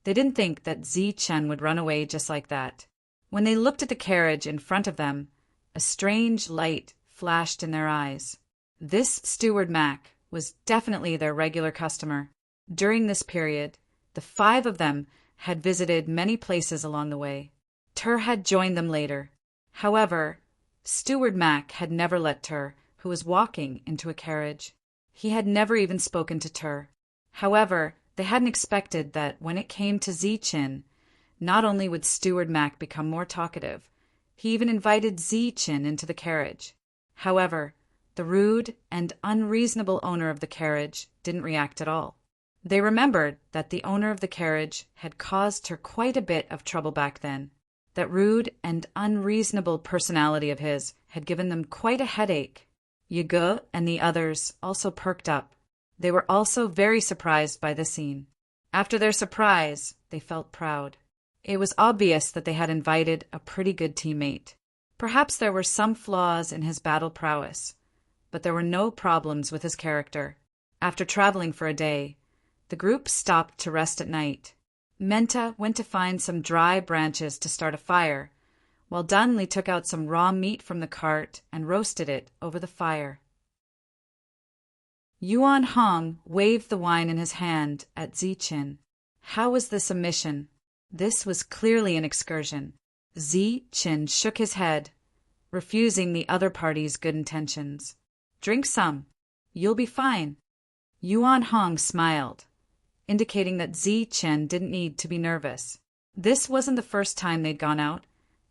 they didn't think that Chen would run away just like that. When they looked at the carriage in front of them, a strange light flashed in their eyes. This Steward Mac was definitely their regular customer. During this period, the 5 of them had visited many places along the way. Tur had joined them later. However, Steward Mac had never let Tur, who was walking, into a carriage. He had never even spoken to Tur. However, they hadn't expected that when it came to Chin, not only would Steward Mac become more talkative, he even invited Chin into the carriage. However, the rude and unreasonable owner of the carriage didn't react at all. They remembered that the owner of the carriage had caused her quite a bit of trouble back then. That rude and unreasonable personality of his had given them quite a headache. Yige and the others also perked up. They were also very surprised by the scene. After their surprise, they felt proud. It was obvious that they had invited a pretty good teammate. Perhaps there were some flaws in his battle prowess, but there were no problems with his character. After traveling for a day, the group stopped to rest at night. Menta went to find some dry branches to start a fire, while Dunley took out some raw meat from the cart and roasted it over the fire. Yuan Hong waved the wine in his hand at Chin. How was this a mission? This was clearly an excursion. Chin shook his head, refusing the other party's good intentions. Drink some. You'll be fine. Yuan Hong smiled, indicating that Zi Chen didn't need to be nervous. This wasn't the first time they'd gone out,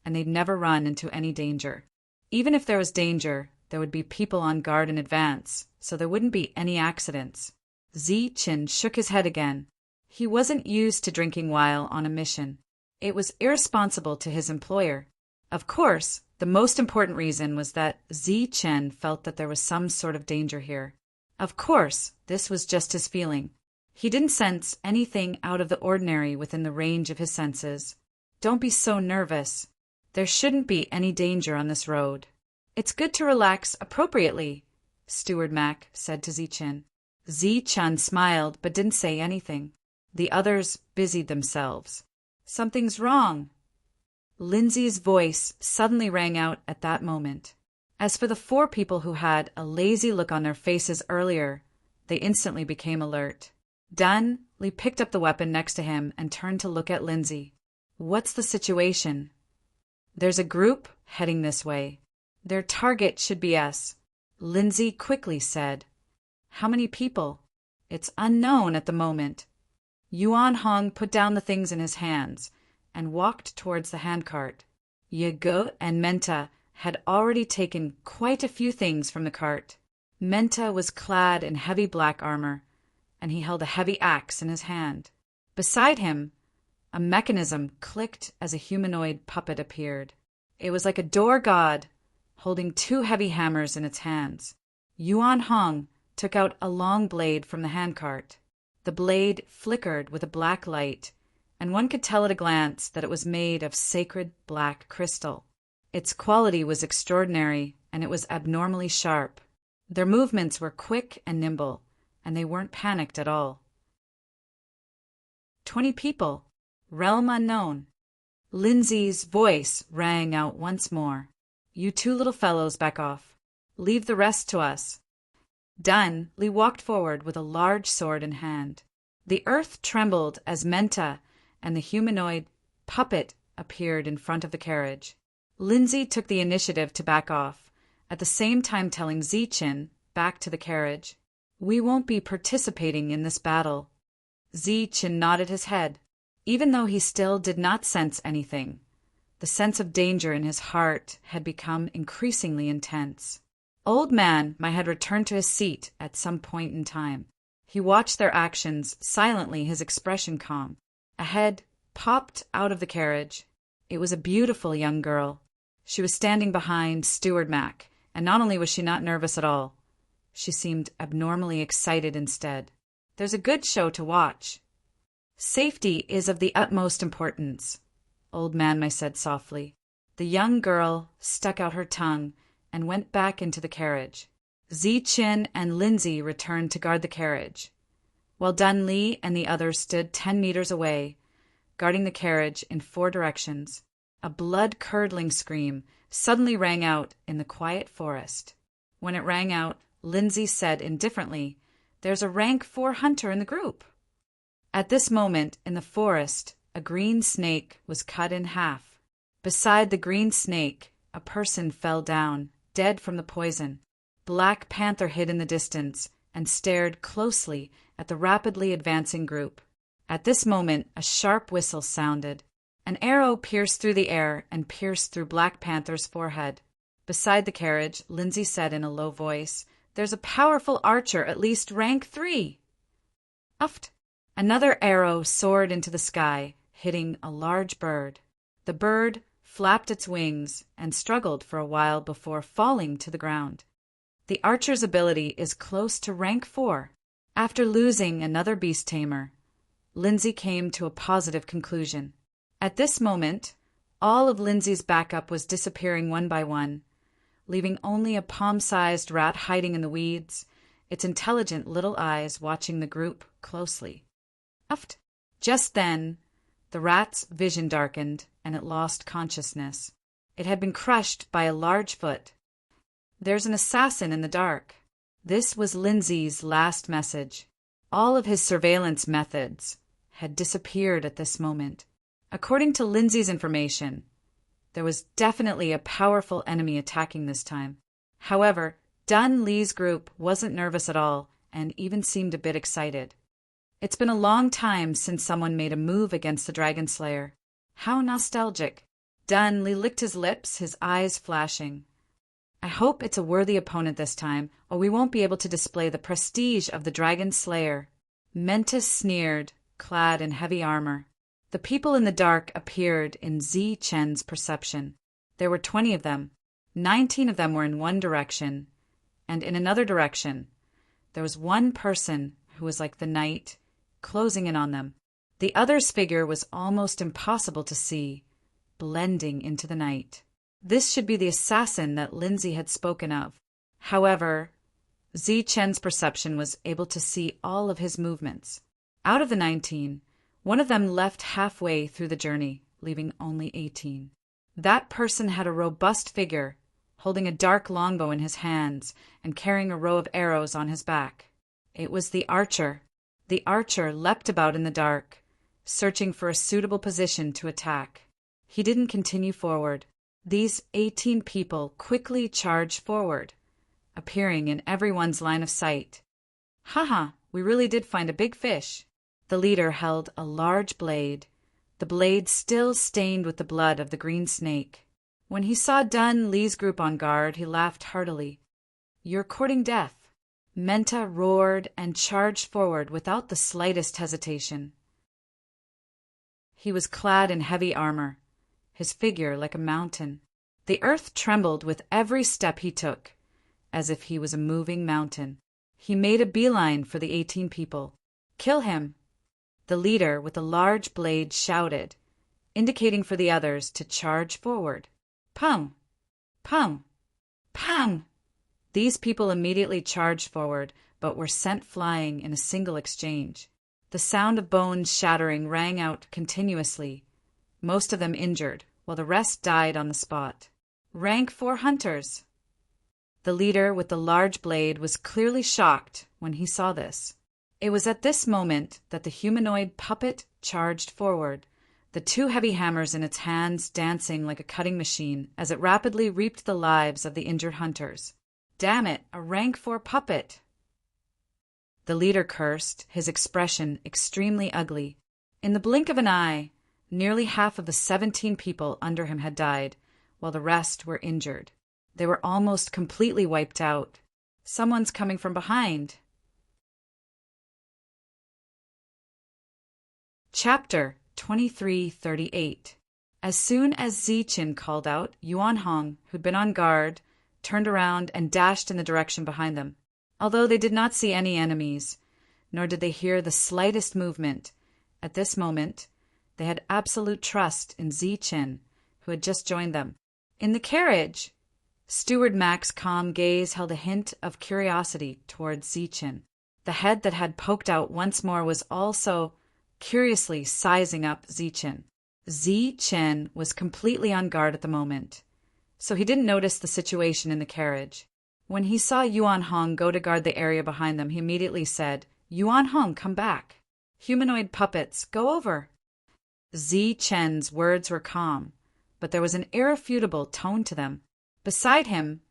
and they'd never run into any danger. Even if there was danger, there would be people on guard in advance, so there wouldn't be any accidents. Zi Chen shook his head again. He wasn't used to drinking while on a mission. It was irresponsible to his employer. Of course, the most important reason was that Zi Chen felt that there was some sort of danger here. Of course, this was just his feeling. He didn't sense anything out of the ordinary within the range of his senses. Don't be so nervous. There shouldn't be any danger on this road. It's good to relax appropriately, Steward Mac said to Zi Chen. Zi Chen smiled but didn't say anything. The others busied themselves. Something's wrong. Lindsay's voice suddenly rang out at that moment. As for the 4 people who had a lazy look on their faces earlier, they instantly became alert. Dun Li picked up the weapon next to him and turned to look at Lindsay. What's the situation? There's a group heading this way. Their target should be us, Lindsay quickly said. How many people? It's unknown at the moment. Yuan Hong put down the things in his hands and walked towards the handcart. Yego and Menta had already taken quite a few things from the cart. Menta was clad in heavy black armor, and he held a heavy axe in his hand. Beside him, a mechanism clicked as a humanoid puppet appeared. It was like a door god, holding 2 heavy hammers in its hands. Yuan Hong took out a long blade from the handcart. The blade flickered with a black light, and one could tell at a glance that it was made of sacred black crystal. Its quality was extraordinary, and it was abnormally sharp. Their movements were quick and nimble, and they weren't panicked at all. 20 people. Realm unknown. Lindsay's voice rang out once more. You 2 little fellows back off. Leave the rest to us. Done, Li walked forward with a large sword in hand. The earth trembled as Menta and the humanoid puppet appeared in front of the carriage. Lindsay took the initiative to back off, at the same time telling Zi Chen back to the carriage. We won't be participating in this battle. Zi Chen nodded his head. Even though he still did not sense anything, the sense of danger in his heart had become increasingly intense. Old Man might have returned to his seat at some point in time. He watched their actions silently, his expression calm. A head popped out of the carriage. It was a beautiful young girl. She was standing behind Steward Mac, and not only was she not nervous at all, she seemed abnormally excited instead. There's a good show to watch. Safety is of the utmost importance, Old Man Mai said softly. The young girl stuck out her tongue and went back into the carriage. Zi Chen and Lindsay returned to guard the carriage, while Dun Li and the others stood 10 meters away, guarding the carriage in 4 directions. A blood-curdling scream suddenly rang out in the quiet forest. When it rang out, Lindsay said indifferently, There's a rank 4 hunter in the group. At this moment, in the forest, a green snake was cut in half. Beside the green snake, a person fell down, dead from the poison. Black Panther hid in the distance and stared closely at the rapidly advancing group. At this moment, a sharp whistle sounded. An arrow pierced through the air and pierced through Black Panther's forehead. Beside the carriage, Lindsay said in a low voice, There's a powerful archer, at least rank 3. Uft! Another arrow soared into the sky, hitting a large bird. The bird flapped its wings and struggled for a while before falling to the ground. The archer's ability is close to rank 4. After losing another beast tamer, Lindsay came to a positive conclusion. At this moment, all of Lindsay's backup was disappearing one by one, leaving only a palm-sized rat hiding in the weeds, its intelligent little eyes watching the group closely. Uft! Just then, the rat's vision darkened and it lost consciousness. It had been crushed by a large foot. There's an assassin in the dark. This was Lindsay's last message. All of his surveillance methods had disappeared at this moment. According to Lindsay's information, there was definitely a powerful enemy attacking this time. However, Dun Li's group wasn't nervous at all and even seemed a bit excited. It's been a long time since someone made a move against the Dragon Slayer. How nostalgic. Dunley licked his lips, his eyes flashing. I hope it's a worthy opponent this time, or we won't be able to display the prestige of the Dragon Slayer. Mentis sneered, clad in heavy armor. The people in the dark appeared in Zi Chen's perception. There were 20 of them. 19 of them were in one direction, and in another direction, there was one person who was like the night, closing in on them. The other's figure was almost impossible to see, blending into the night. This should be the assassin that Lindsay had spoken of. However, Zi Chen's perception was able to see all of his movements. Out of the 19, one of them left halfway through the journey, leaving only 18. That person had a robust figure, holding a dark longbow in his hands and carrying a row of arrows on his back. It was the archer. The archer leapt about in the dark, searching for a suitable position to attack. He didn't continue forward. These 18 people quickly charged forward, appearing in everyone's line of sight. Haha, we really did find a big fish. The leader held a large blade, the blade still stained with the blood of the green snake. When he saw Dun Lee's group on guard, he laughed heartily. You're courting death. Menta roared and charged forward without the slightest hesitation. He was clad in heavy armor, his figure like a mountain. The earth trembled with every step he took, as if he was a moving mountain. He made a beeline for the 18 people. Kill him! The leader with the large blade shouted, indicating for the others to charge forward. Pum! Pum! Pum! These people immediately charged forward, but were sent flying in a single exchange. The sound of bones shattering rang out continuously, most of them injured, while the rest died on the spot. Rank 4 hunters! The leader with the large blade was clearly shocked when he saw this. It was at this moment that the humanoid puppet charged forward, the 2 heavy hammers in its hands dancing like a cutting machine as it rapidly reaped the lives of the injured hunters. Damn it, a rank 4 puppet! The leader cursed, his expression extremely ugly. In the blink of an eye, nearly half of the 17 people under him had died, while the rest were injured. They were almost completely wiped out. Someone's coming from behind. Chapter 2338. As soon as Ziqin called out, Yuan Hong, who'd been on guard, turned around and dashed in the direction behind them. Although they did not see any enemies, nor did they hear the slightest movement, at this moment they had absolute trust in Ziqin, who had just joined them. In the carriage, Steward Mac's calm gaze held a hint of curiosity towards Ziqin. The head that had poked out once more was also curiously sizing up Ziqin. Ziqin was completely on guard at the moment, so he didn't notice the situation in the carriage. When he saw Yuan Hong go to guard the area behind them, he immediately said, Yuan Hong, come back. Humanoid puppets, go over. Ziqin's words were calm, but there was an irrefutable tone to them. Beside him,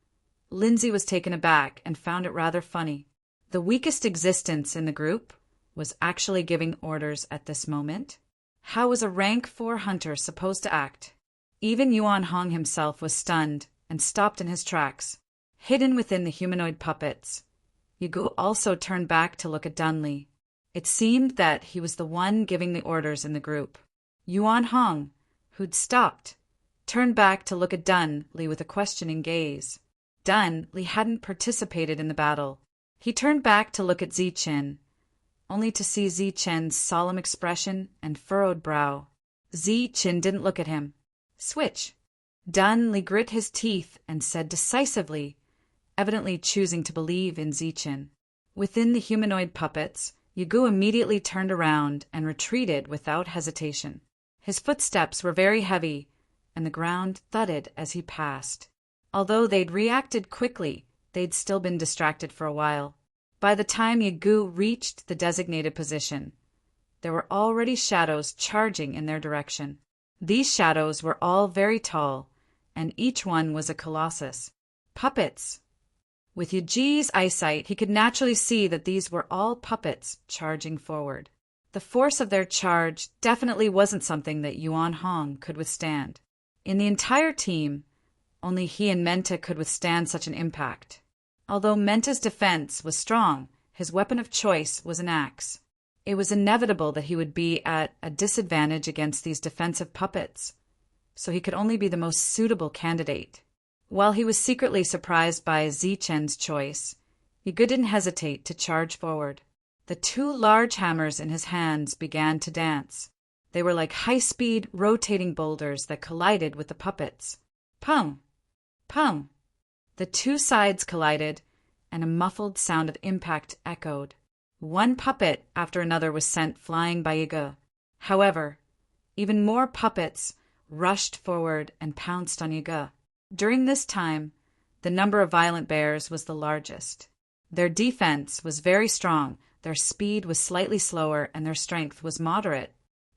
Lindsay was taken aback and found it rather funny. The weakest existence in the group was actually giving orders at this moment. How was a rank 4 hunter supposed to act? Even Yuan Hong himself was stunned and stopped in his tracks. Hidden within the humanoid puppets, Yigu also turned back to look at Dunley. It seemed that he was the one giving the orders in the group. Yuan Hong, who'd stopped, turned back to look at Dunley with a questioning gaze. Dunley hadn't participated in the battle. He turned back to look at Ziqin, only to see Ziqin's solemn expression and furrowed brow. Ziqin didn't look at him. Switch. Dunley grit his teeth and said decisively, evidently choosing to believe in Ziqin. Within the humanoid puppets, Yigu immediately turned around and retreated without hesitation. His footsteps were very heavy, and the ground thudded as he passed. Although they'd reacted quickly, they'd still been distracted for a while. By the time Yigu reached the designated position, there were already shadows charging in their direction. These shadows were all very tall, and each one was a colossus. Puppets! With Yuji's eyesight, he could naturally see that these were all puppets charging forward. The force of their charge definitely wasn't something that Yuan Hong could withstand. In the entire team, only he and Menta could withstand such an impact. Although Menta's defense was strong, his weapon of choice was an axe. It was inevitable that he would be at a disadvantage against these defensive puppets, so he could only be the most suitable candidate. While he was secretly surprised by Zichen's choice, Yigu didn't hesitate to charge forward. The two large hammers in his hands began to dance. They were like high-speed, rotating boulders that collided with the puppets. Pum! Pum! The two sides collided, and a muffled sound of impact echoed. One puppet after another was sent flying by Yigu. However, even more puppets rushed forward and pounced on Yigu. During this time, the number of violent bears was the largest. Their defense was very strong, their speed was slightly slower, and their strength was moderate.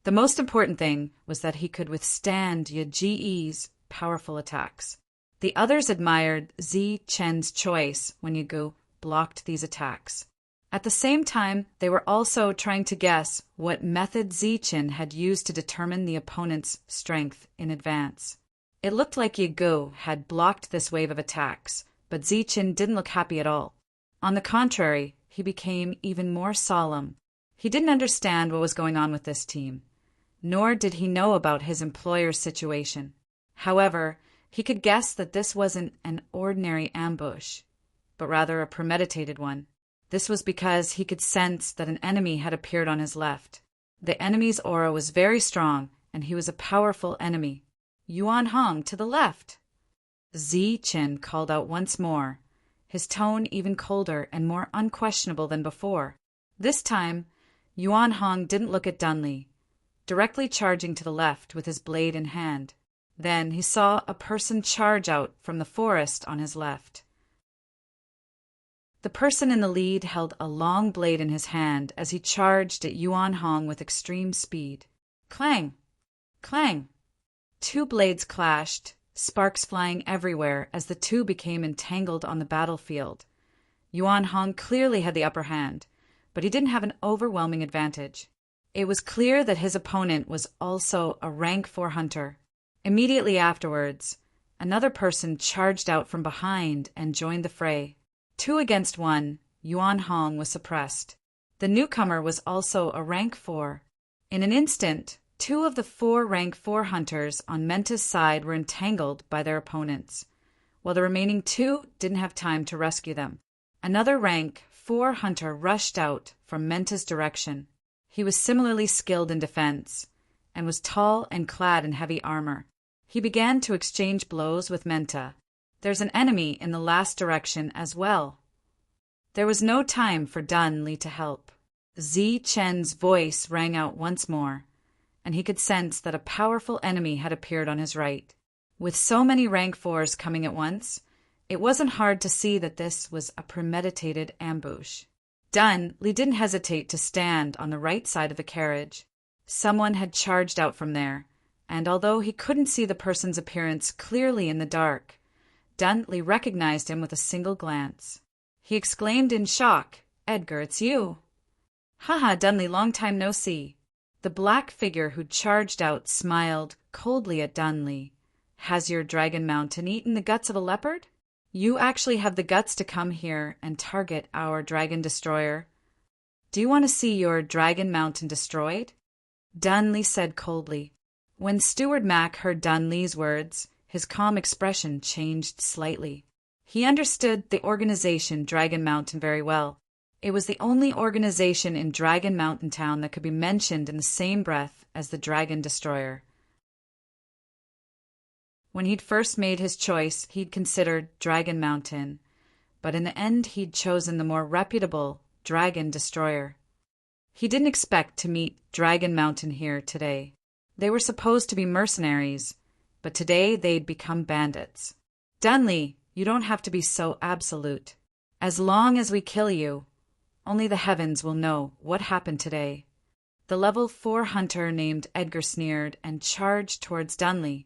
The most important thing was that he could withstand Yi's powerful attacks. The others admired Zichen's choice when Yigu blocked these attacks. At the same time, they were also trying to guess what method Zichen had used to determine the opponent's strength in advance. It looked like Yigu had blocked this wave of attacks, but Zichen didn't look happy at all. On the contrary, he became even more solemn. He didn't understand what was going on with this team, nor did he know about his employer's situation. However, he could guess that this wasn't an ordinary ambush, but rather a premeditated one. This was because he could sense that an enemy had appeared on his left. The enemy's aura was very strong, and he was a powerful enemy. Yuan Hong to the left! Zichen called out once more, his tone even colder and more unquestionable than before. This time, Yuan Hong didn't look at Dunley, directly charging to the left with his blade in hand. Then he saw a person charge out from the forest on his left. The person in the lead held a long blade in his hand as he charged at Yuan Hong with extreme speed. Clang! Clang! Two blades clashed, sparks flying everywhere as the two became entangled on the battlefield. Yuan Hong clearly had the upper hand, but he didn't have an overwhelming advantage. It was clear that his opponent was also a rank 4 hunter. Immediately afterwards, another person charged out from behind and joined the fray. 2 against 1, Yuan Hong was suppressed. The newcomer was also a rank 4. In an instant, 2 of the 4 rank 4 hunters on Menta's side were entangled by their opponents, while the remaining 2 didn't have time to rescue them. Another rank 4 hunter rushed out from Menta's direction. He was similarly skilled in defense, and was tall and clad in heavy armor. He began to exchange blows with Menta. There's an enemy in the last direction as well. There was no time for Dunley to help. Zichen's voice rang out once more, and he could sense that a powerful enemy had appeared on his right. With so many rank 4s coming at once, it wasn't hard to see that this was a premeditated ambush. Dunley didn't hesitate to stand on the right side of the carriage. Someone had charged out from there, and although he couldn't see the person's appearance clearly in the dark, Dunley recognized him with a single glance. He exclaimed in shock, "Edgar, it's you." "Haha, Dunley, long time no see." The black figure who'd charged out smiled coldly at Dunley. "Has your Dragon Mountain eaten the guts of a leopard? You actually have the guts to come here and target our Dragon Destroyer. Do you want to see your Dragon Mountain destroyed?" Dunley said coldly. When Steward Mac heard Dunley's words, his calm expression changed slightly. He understood the organization Dragon Mountain very well. It was the only organization in Dragon Mountain Town that could be mentioned in the same breath as the Dragon Destroyer. When he'd first made his choice, he'd considered Dragon Mountain, but in the end he'd chosen the more reputable Dragon Destroyer. He didn't expect to meet Dragon Mountain here today. They were supposed to be mercenaries, but today they'd become bandits. "Dunley, you don't have to be so absolute. As long as we kill you, only the heavens will know what happened today." The level 4 hunter named Edgar sneered and charged towards Dunley.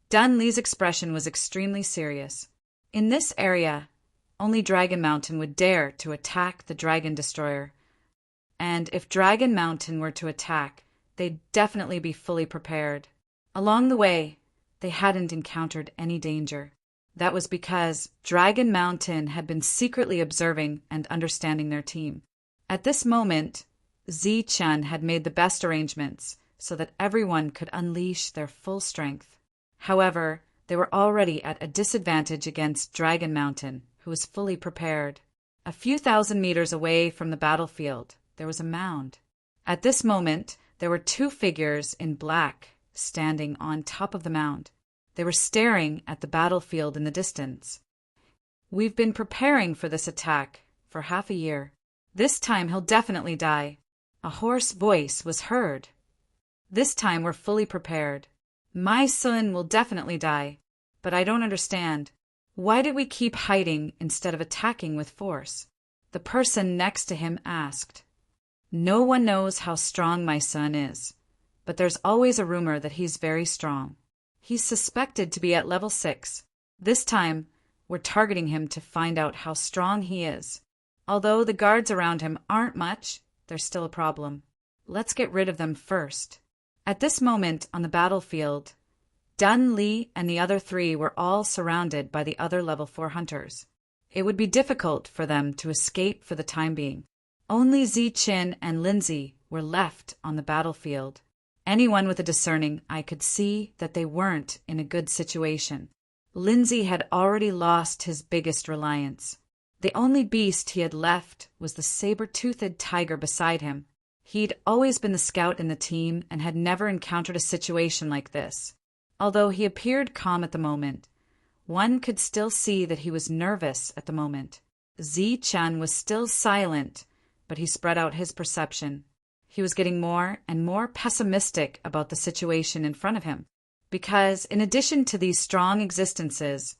Dunley's expression was extremely serious. In this area, only Dragon Mountain would dare to attack the Dragon Destroyer. And if Dragon Mountain were to attack, they'd definitely be fully prepared. Along the way, they hadn't encountered any danger. That was because Dragon Mountain had been secretly observing and understanding their team. At this moment, Zi-Chen had made the best arrangements so that everyone could unleash their full strength. However, they were already at a disadvantage against Dragon Mountain, who was fully prepared. A few thousand meters away from the battlefield, there was a mound. At this moment, there were two figures in black standing on top of the mound. They were staring at the battlefield in the distance. "We've been preparing for this attack for half a year. This time he'll definitely die." A hoarse voice was heard. "This time we're fully prepared. My son will definitely die, but I don't understand. Why did we keep hiding instead of attacking with force?" The person next to him asked. "No one knows how strong my son is, but there's always a rumor that he's very strong. He's suspected to be at level 6. This time, we're targeting him to find out how strong he is. Although the guards around him aren't much, they're still a problem. Let's get rid of them first." At this moment on the battlefield, Dun Li and the other three were all surrounded by the other level 4 hunters. It would be difficult for them to escape for the time being. Only Zi-Chen and Lindsay were left on the battlefield. Anyone with a discerning eye could see that they weren't in a good situation. Lindsay had already lost his biggest reliance. The only beast he had left was the saber-toothed tiger beside him. He'd always been the scout in the team and had never encountered a situation like this. Although he appeared calm at the moment, one could still see that he was nervous at the moment. Zi-Chen was still silent, but he spread out his perception. He was getting more and more pessimistic about the situation in front of him, because in addition to these strong existences,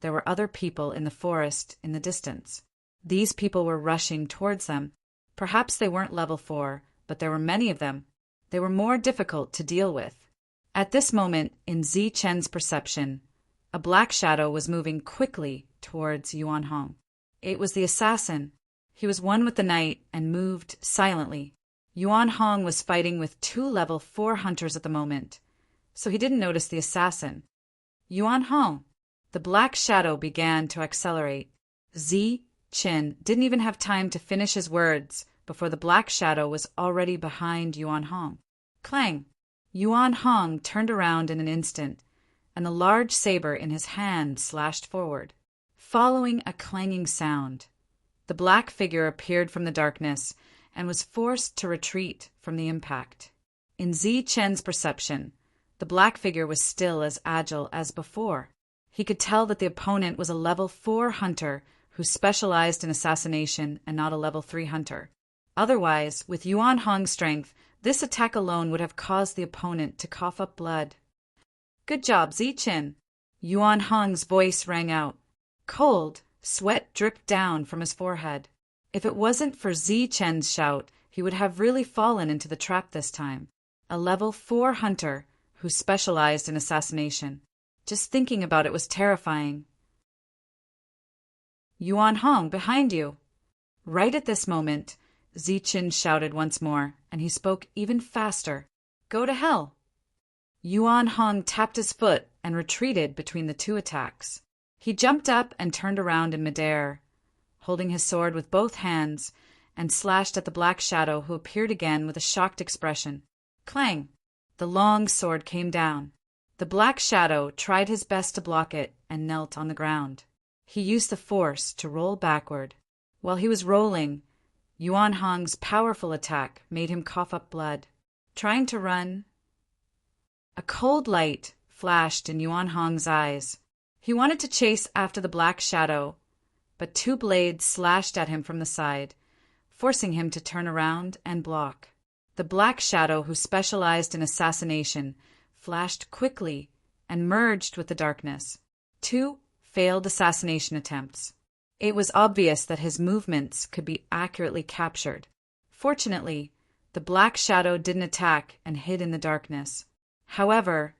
there were other people in the forest in the distance. These people were rushing towards them. Perhaps they weren't level 4, but there were many of them. They were more difficult to deal with. At this moment, in Zi-Chen's perception, a black shadow was moving quickly towards Yuan Hong. It was the assassin. He was one with the night and moved silently. Yuan Hong was fighting with 2 level 4 hunters at the moment, so he didn't notice the assassin. "Yuan Hong!" The black shadow began to accelerate. Zi-Chen didn't even have time to finish his words before the black shadow was already behind Yuan Hong. Clang! Yuan Hong turned around in an instant, and the large saber in his hand slashed forward. Following a clanging sound, the black figure appeared from the darkness and was forced to retreat from the impact. In Zi-Chen's perception, the black figure was still as agile as before. He could tell that the opponent was a level 4 hunter who specialized in assassination and not a level 3 hunter. Otherwise, with Yuan Hong's strength, this attack alone would have caused the opponent to cough up blood. "Good job, Zi-Chen!" Yuan Hong's voice rang out. Cold sweat dripped down from his forehead. If it wasn't for Zi-Chen's shout, he would have really fallen into the trap this time. A level 4 hunter who specialized in assassination. Just thinking about it was terrifying. "Yuan Hong, behind you!" Right at this moment, Zi-Chen shouted once more, and he spoke even faster. "Go to hell!" Yuan Hong tapped his foot and retreated between the 2 attacks. He jumped up and turned around in midair, holding his sword with both hands, and slashed at the black shadow, who appeared again with a shocked expression. Clang! The long sword came down. The black shadow tried his best to block it and knelt on the ground. He used the force to roll backward. While he was rolling, Yuan Hong's powerful attack made him cough up blood. Trying to run, a cold light flashed in Yuan Hong's eyes. He wanted to chase after the black shadow, but 2 blades slashed at him from the side, forcing him to turn around and block. The black shadow, who specialized in assassination, flashed quickly and merged with the darkness. 2 failed assassination attempts. It was obvious that his movements could be accurately captured. Fortunately, the black shadow didn't attack and hid in the darkness. However,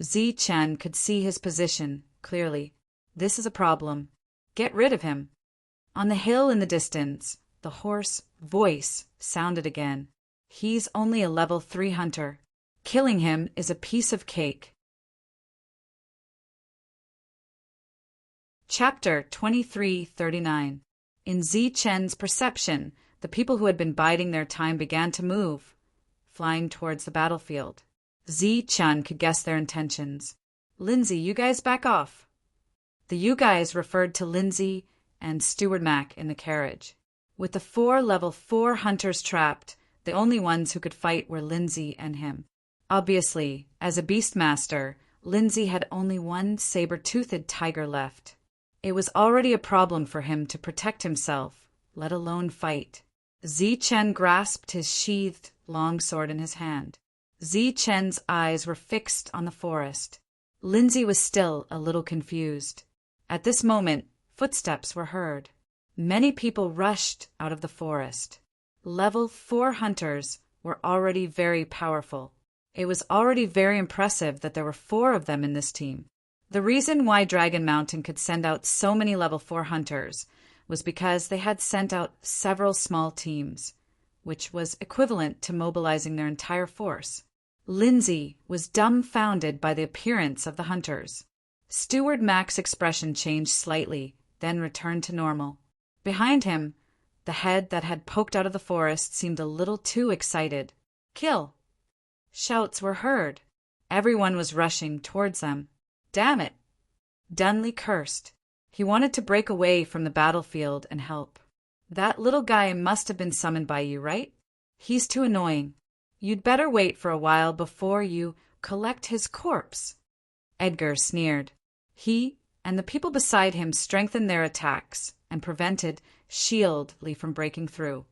Zi-Chen could see his position clearly. This is a problem. Get rid of him. On the hill in the distance, the hoarse voice sounded again. He's only a level 3 hunter. Killing him is a piece of cake. Chapter 2339. In Zichen's perception, the people who had been biding their time began to move, flying towards the battlefield. Zichen could guess their intentions. Lindsay, you guys back off. The you guys referred to Lindsay and Steward Mac in the carriage. With the 4 level 4 hunters trapped, the only ones who could fight were Lindsay and him. Obviously, as a beastmaster, Lindsay had only one saber-toothed tiger left. It was already a problem for him to protect himself, let alone fight. Zichen grasped his sheathed longsword in his hand. Zichen's eyes were fixed on the forest. Lindsay was still a little confused. At this moment, footsteps were heard. Many people rushed out of the forest. Level 4 hunters were already very powerful. It was already very impressive that there were 4 of them in this team. The reason why Dragon Mountain could send out so many level 4 hunters was because they had sent out several small teams, which was equivalent to mobilizing their entire force. Lindsay was dumbfounded by the appearance of the hunters. Steward Mac's expression changed slightly, then returned to normal. Behind him, the head that had poked out of the forest seemed a little too excited. Kill! Shouts were heard. Everyone was rushing towards them. Damn it! Dunley cursed. He wanted to break away from the battlefield and help. That little guy must have been summoned by you, right? He's too annoying. You'd better wait for a while before you collect his corpse. Edgar sneered. He and the people beside him strengthened their attacks and prevented Shieldly from breaking through.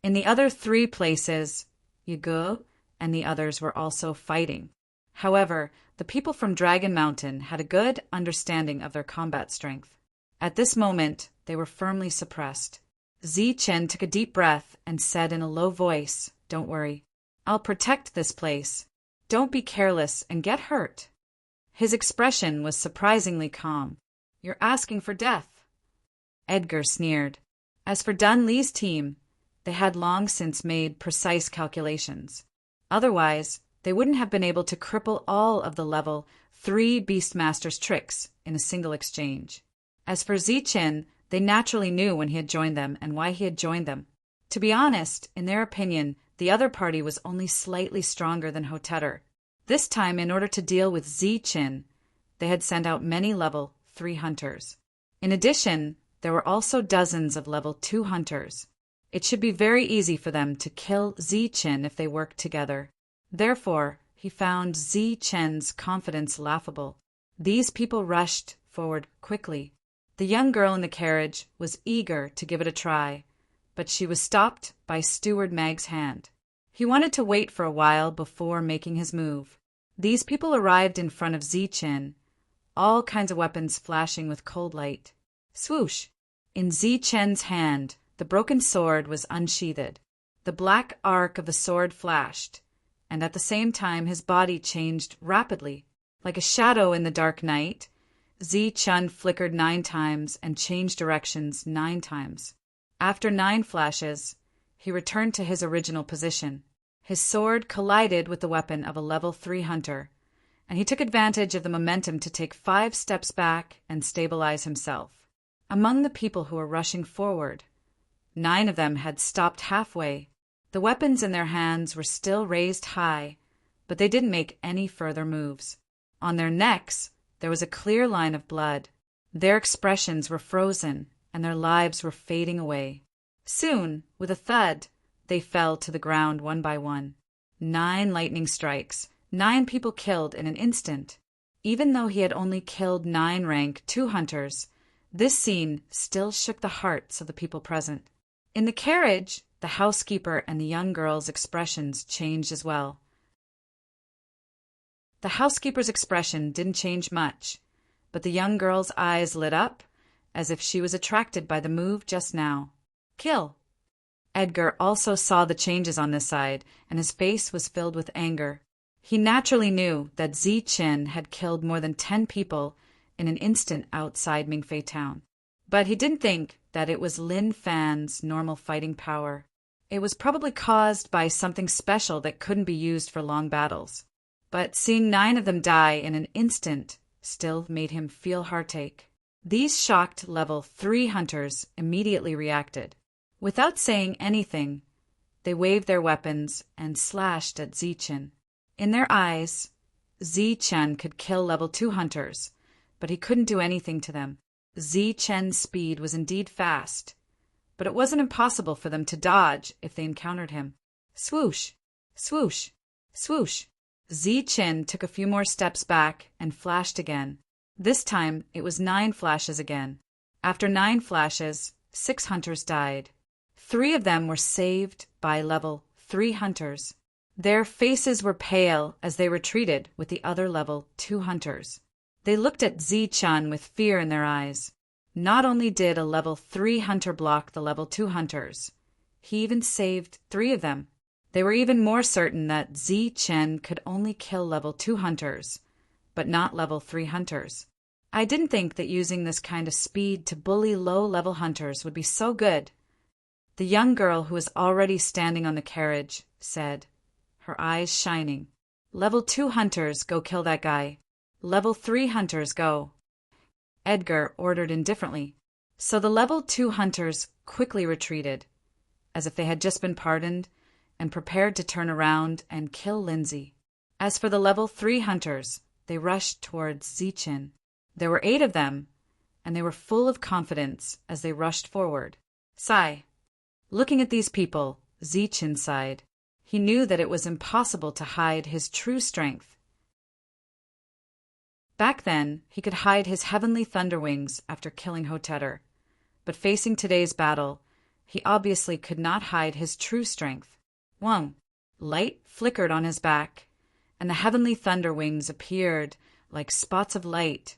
In the other 3 places, Yagu and the others were also fighting. However, the people from Dragon Mountain had a good understanding of their combat strength. At this moment, they were firmly suppressed. Zichen took a deep breath and said in a low voice, "Don't worry. I'll protect this place. Don't be careless and get hurt." His expression was surprisingly calm. "You're asking for death." Edgar sneered. As for Dunlee's team, they had long since made precise calculations. Otherwise, they wouldn't have been able to cripple all of the level 3 Beastmaster's tricks in a single exchange. As for Zichen, they naturally knew when he had joined them and why he had joined them. To be honest, in their opinion, the other party was only slightly stronger than Hotetter. This time, in order to deal with Zichen, they had sent out many level 3 hunters. In addition, there were also dozens of level 2 hunters. It should be very easy for them to kill Zichen if they worked together. Therefore, he found Zichen's confidence laughable. These people rushed forward quickly. The young girl in the carriage was eager to give it a try, but she was stopped by Steward Mag's hand. He wanted to wait for a while before making his move. These people arrived in front of Zichen, all kinds of weapons flashing with cold light. Swoosh! In Zichen's hand, the broken sword was unsheathed. The black arc of the sword flashed, and at the same time his body changed rapidly. Like a shadow in the dark night, Zichen flickered 9 times and changed directions 9 times. After 9 flashes, he returned to his original position. His sword collided with the weapon of a level 3 hunter, and he took advantage of the momentum to take 5 steps back and stabilize himself. Among the people who were rushing forward, 9 of them had stopped halfway. The weapons in their hands were still raised high, but they didn't make any further moves. On their necks, there was a clear line of blood. Their expressions were frozen, and their lives were fading away. Soon, with a thud, they fell to the ground one by one. 9 lightning strikes, 9 people killed in an instant. Even though he had only killed 9 rank 2 hunters, this scene still shook the hearts of the people present. In the carriage, the housekeeper and the young girl's expressions changed as well. The housekeeper's expression didn't change much, but the young girl's eyes lit up as if she was attracted by the move just now. Kill! Edgar also saw the changes on this side, and his face was filled with anger. He naturally knew that Zichen had killed more than 10 people in an instant outside Mingfei town. But he didn't think that it was Lin Fan's normal fighting power. It was probably caused by something special that couldn't be used for long battles. But seeing 9 of them die in an instant still made him feel heartache. These shocked level 3 hunters immediately reacted. Without saying anything, they waved their weapons and slashed at Zichen. In their eyes, Zichen could kill level 2 hunters, but he couldn't do anything to them. Zichen's speed was indeed fast, but it wasn't impossible for them to dodge if they encountered him. Swoosh! Swoosh! Swoosh! Zichen took a few more steps back and flashed again. This time it was 9 flashes again. After 9 flashes, 6 hunters died. 3 of them were saved by level 3 hunters. Their faces were pale as they retreated with the other level 2 hunters. They looked at Zichen with fear in their eyes. Not only did a level 3 hunter block the level 2 hunters, he even saved 3 of them. They were even more certain that Zichen could only kill level 2 hunters, but not level 3 hunters. I didn't think that using this kind of speed to bully low-level hunters would be so good. The young girl who was already standing on the carriage said, her eyes shining, "Level 2 hunters, go kill that guy. Level 3 hunters, go." Edgar ordered indifferently, so the level 2 hunters quickly retreated, as if they had just been pardoned, and prepared to turn around and kill Lindsay. As for the level 3 hunters, they rushed towards Zichen. There were 8 of them, and they were full of confidence as they rushed forward. Sigh. Looking at these people, Zichen sighed. He knew that it was impossible to hide his true strength. Back then, he could hide his heavenly thunder wings after killing Hotetter, but facing today's battle, he obviously could not hide his true strength. Wong! Light flickered on his back, and the heavenly thunder wings appeared like spots of light,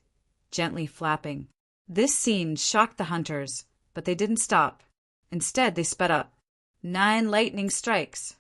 gently flapping. This scene shocked the hunters, but they didn't stop. Instead, they sped up. 9 lightning strikes.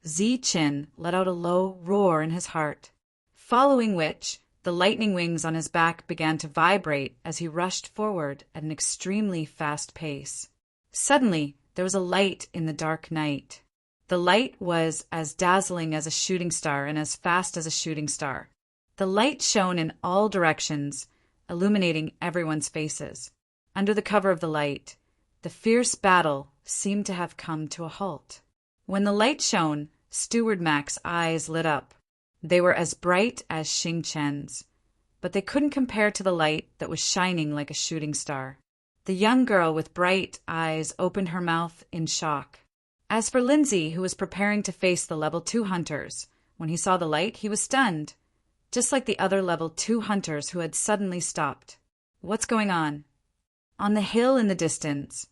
Zichen let out a low roar in his heart, following which the lightning wings on his back began to vibrate as he rushed forward at an extremely fast pace. Suddenly, there was a light in the dark night. The light was as dazzling as a shooting star and as fast as a shooting star. The light shone in all directions, illuminating everyone's faces. Under the cover of the light, the fierce battle seemed to have come to a halt. When the light shone, Steward Mac's eyes lit up. They were as bright as Xing Chen's, but they couldn't compare to the light that was shining like a shooting star. The young girl with bright eyes opened her mouth in shock. As for Lindsay, who was preparing to face the level 2 hunters, when he saw the light, he was stunned, just like the other level 2 hunters who had suddenly stopped. What's going on? On the hill in the distance,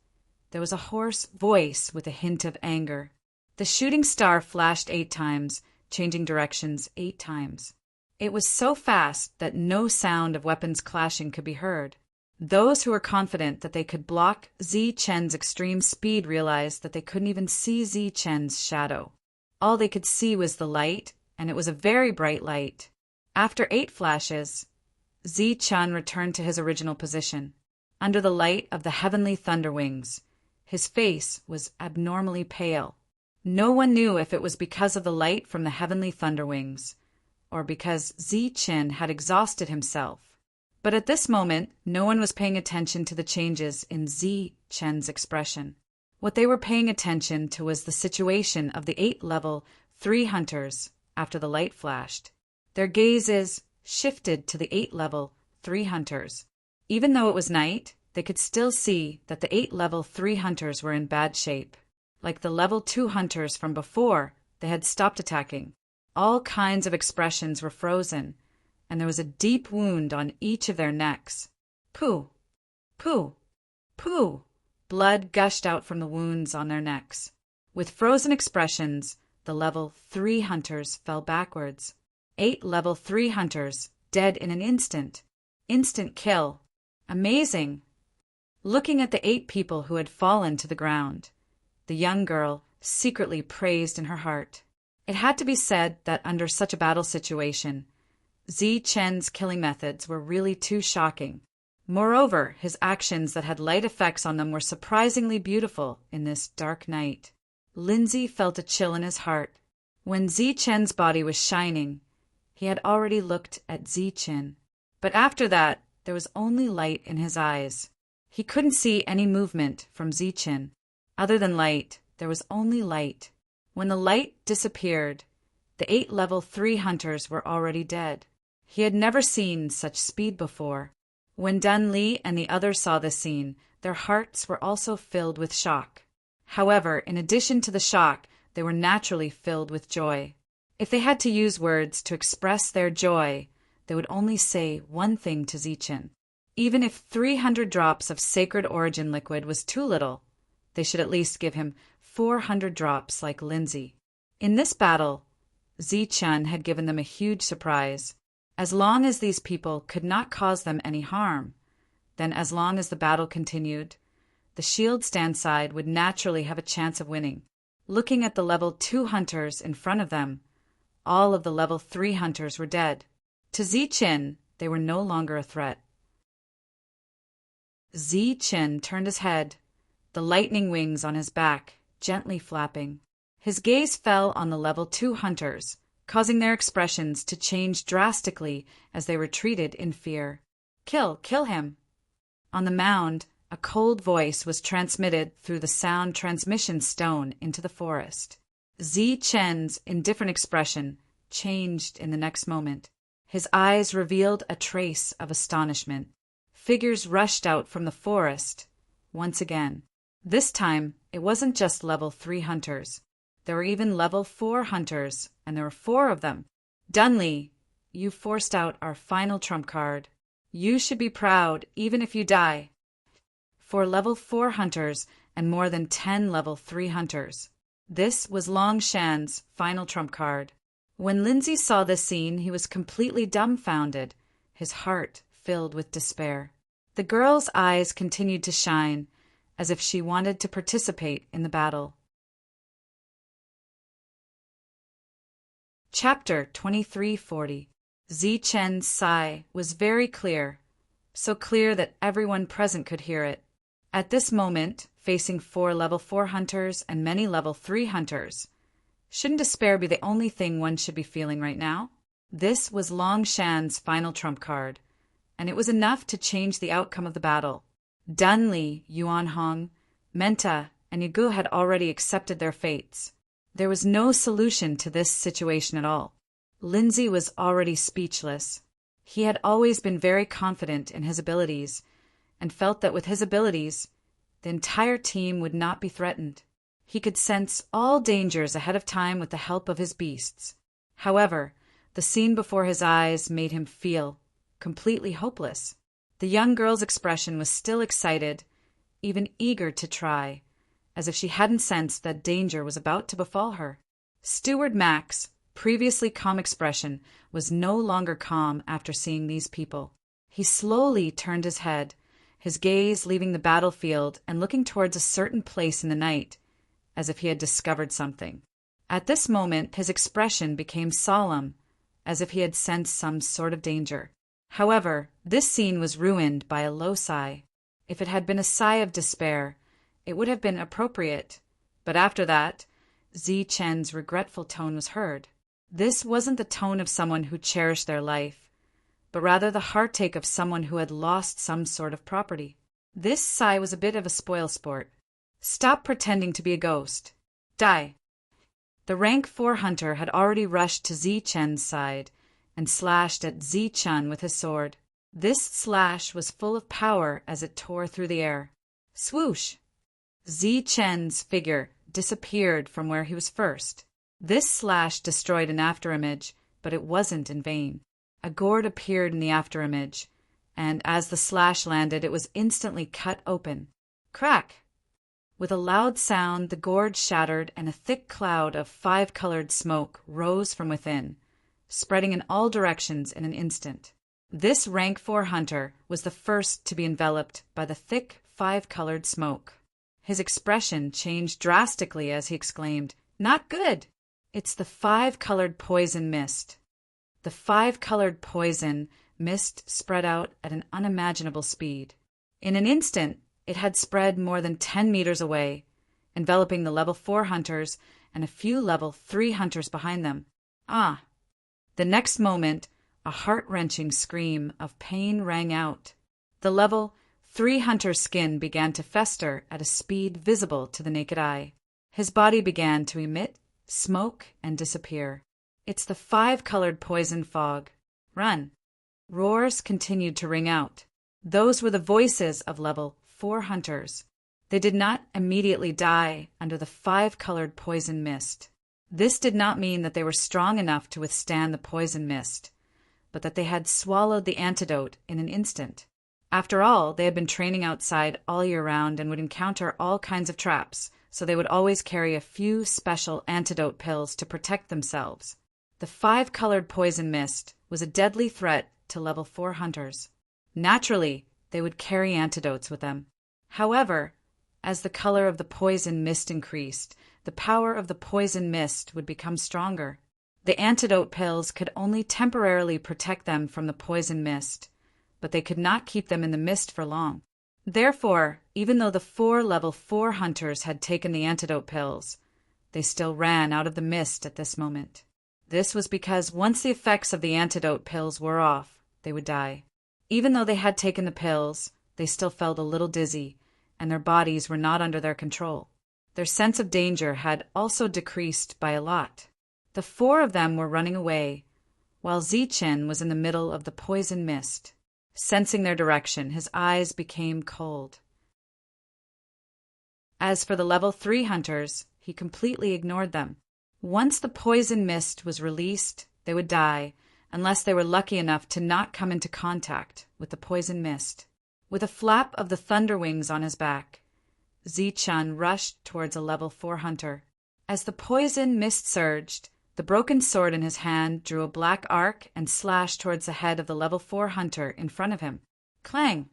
there was a hoarse voice with a hint of anger. The shooting star flashed 8 times, changing directions 8 times. It was so fast that no sound of weapons clashing could be heard. Those who were confident that they could block Zichen's extreme speed realized that they couldn't even see Zichen's shadow. All they could see was the light, and it was a very bright light. After 8 flashes, Zichen returned to his original position. Under the light of the heavenly thunder wings, his face was abnormally pale. No one knew if it was because of the light from the heavenly thunder wings, or because Zichen had exhausted himself. But at this moment, no one was paying attention to the changes in Zichen's expression. What they were paying attention to was the situation of the 8 level 3 hunters after the light flashed. Their gazes shifted to the 8 level 3 hunters. Even though it was night, they could still see that the 8 level 3 hunters were in bad shape. Like the level 2 hunters from before, they had stopped attacking. All kinds of expressions were frozen, and there was a deep wound on each of their necks. Pooh! Pooh! Pooh! Blood gushed out from the wounds on their necks. With frozen expressions, the level 3 hunters fell backwards. 8 level 3 hunters, dead in an instant. Instant kill. Amazing! Looking at the 8 people who had fallen to the ground, the young girl secretly praised in her heart. It had to be said that under such a battle situation, Zichen's killing methods were really too shocking. Moreover, his actions that had light effects on them were surprisingly beautiful in this dark night. Lindsay felt a chill in his heart. When Zi-Chen's body was shining, he had already looked at Zi-Chen. But after that, there was only light in his eyes. He couldn't see any movement from Zi-Chen. Other than light, there was only light. When the light disappeared, the 8 level 3 hunters were already dead. He had never seen such speed before. When Dun Li and the others saw this scene, their hearts were also filled with shock. However, in addition to the shock, they were naturally filled with joy. If they had to use words to express their joy, they would only say one thing to Zi-Chen. Even if 300 drops of sacred origin liquid was too little, they should at least give him 400 drops like Lindsay. In this battle, Zi-Chen had given them a huge surprise. As long as these people could not cause them any harm, then as long as the battle continued, the shield stand side would naturally have a chance of winning. Looking at the level 2 hunters in front of them, all of the level 3 hunters were dead. To Zi-Chen, they were no longer a threat. Zi-Chen turned his head, the lightning wings on his back gently flapping. His gaze fell on the level 2 hunters, causing their expressions to change drastically as they retreated in fear. Kill him! On the mound, a cold voice was transmitted through the sound transmission stone into the forest. Zi-Chen's indifferent expression changed in the next moment. His eyes revealed a trace of astonishment. Figures rushed out from the forest once again. This time, it wasn't just level 3 hunters. There were even level 4 hunters, and there were 4 of them. Dunley, you forced out our final trump card. You should be proud, even if you die. 4 level 4 hunters and more than 10 level 3 hunters. This was Long Shan's final trump card. When Lindsay saw this scene, he was completely dumbfounded, his heart filled with despair. The girl's eyes continued to shine, as if she wanted to participate in the battle. Chapter 2340. Zi-Chen's sigh was very clear, so clear that everyone present could hear it. At this moment, facing 4 level 4 hunters and many level 3 hunters, shouldn't despair be the only thing one should be feeling right now? This was Long Shan's final trump card, and it was enough to change the outcome of the battle. Dunley, Yuan Hong, Menta, and Yigu had already accepted their fates. There was no solution to this situation at all. Lindsay was already speechless. He had always been very confident in his abilities, and felt that with his abilities, the entire team would not be threatened. He could sense all dangers ahead of time with the help of his beasts. However, the scene before his eyes made him feel completely hopeless. The young girl's expression was still excited, even eager to try, as if she hadn't sensed that danger was about to befall her. Steward Mac's previously calm expression was no longer calm after seeing these people. He slowly turned his head, his gaze leaving the battlefield and looking towards a certain place in the night, as if he had discovered something. At this moment, his expression became solemn, as if he had sensed some sort of danger. However, this scene was ruined by a low sigh. If it had been a sigh of despair, it would have been appropriate, but after that, Zi-Chen's regretful tone was heard. This wasn't the tone of someone who cherished their life, but rather the heartache of someone who had lost some sort of property. This sigh was a bit of a spoilsport. Stop pretending to be a ghost. Die. The rank 4 hunter had already rushed to Zi-Chen's side and slashed at Zi-Chen with his sword. This slash was full of power as it tore through the air. Swoosh! Zi-Chen's figure disappeared from where he was first. This slash destroyed an afterimage, but it wasn't in vain. A gourd appeared in the afterimage, and as the slash landed, it was instantly cut open. Crack! With a loud sound, the gourd shattered, and a thick cloud of 5-colored smoke rose from within, spreading in all directions in an instant. This rank 4 hunter was the first to be enveloped by the thick 5-colored smoke. His expression changed drastically as he exclaimed, "Not good! It's the 5-colored poison mist." The 5-colored poison mist spread out at an unimaginable speed. In an instant, it had spread more than 10 meters away, enveloping the level 4 hunters and a few level 3 hunters behind them. Ah! The next moment, a heart-wrenching scream of pain rang out. The level 3 hunter's skin began to fester at a speed visible to the naked eye. His body began to emit smoke and disappear. It's the 5-colored poison fog. Run! Roars continued to ring out. Those were the voices of level 4 hunters. They did not immediately die under the 5-colored poison mist. This did not mean that they were strong enough to withstand the poison mist, but that they had swallowed the antidote in an instant. After all, they had been training outside all year round and would encounter all kinds of traps, so they would always carry a few special antidote pills to protect themselves. The 5-colored poison mist was a deadly threat to level 4 hunters. Naturally, they would carry antidotes with them. However, as the color of the poison mist increased, the power of the poison mist would become stronger. The antidote pills could only temporarily protect them from the poison mist, but they could not keep them in the mist for long. Therefore, even though the 4 level 4 hunters had taken the antidote pills, they still ran out of the mist at this moment. This was because once the effects of the antidote pills wore off, they would die. Even though they had taken the pills, they still felt a little dizzy, and their bodies were not under their control. Their sense of danger had also decreased by a lot. The 4 of them were running away, while Zichen was in the middle of the poison mist. Sensing their direction, his eyes became cold. As for the level 3 hunters, he completely ignored them. Once the poison mist was released, they would die, unless they were lucky enough to not come into contact with the poison mist. With a flap of the thunder wings on his back, Zichen rushed towards a level 4 hunter. As the poison mist surged, the broken sword in his hand drew a black arc and slashed towards the head of the level 4 hunter in front of him. Clang!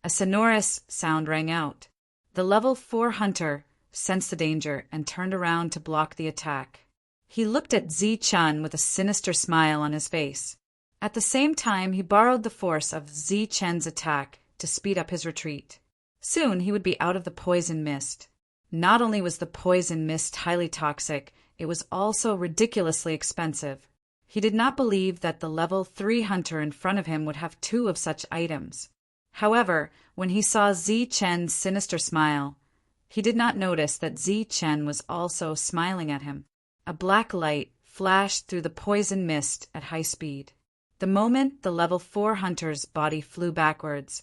A sonorous sound rang out. The level 4 hunter sensed the danger and turned around to block the attack. He looked at Zichen with a sinister smile on his face. At the same time, he borrowed the force of Zichen's attack to speed up his retreat. Soon he would be out of the poison mist. Not only was the poison mist highly toxic, it was also ridiculously expensive. He did not believe that the level 3 hunter in front of him would have 2 of such items. However, when he saw Zichen's sinister smile, he did not notice that Zichen was also smiling at him. A black light flashed through the poison mist at high speed. The moment the level 4 hunter's body flew backwards,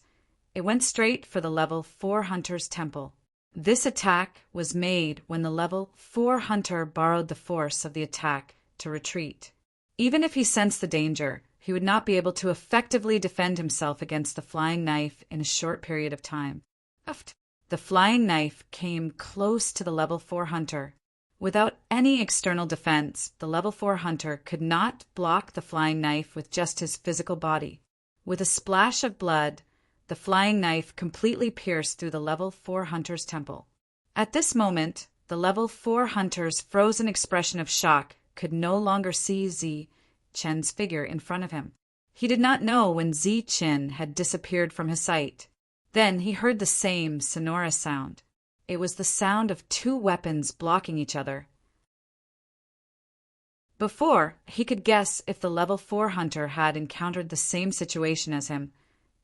it went straight for the level 4 hunter's temple. This attack was made when the level 4 hunter borrowed the force of the attack to retreat. Even if he sensed the danger, he would not be able to effectively defend himself against the flying knife in a short period of time. The flying knife came close to the level 4 hunter. Without any external defense, the level 4 hunter could not block the flying knife with just his physical body. With a splash of blood, the flying knife completely pierced through the level 4 hunter's temple. At this moment, the level 4 hunter's frozen expression of shock could no longer see Zichen's figure in front of him. He did not know when Zichen had disappeared from his sight. Then he heard the same sonorous sound. It was the sound of 2 weapons blocking each other. Before, he could guess if the level 4 hunter had encountered the same situation as him.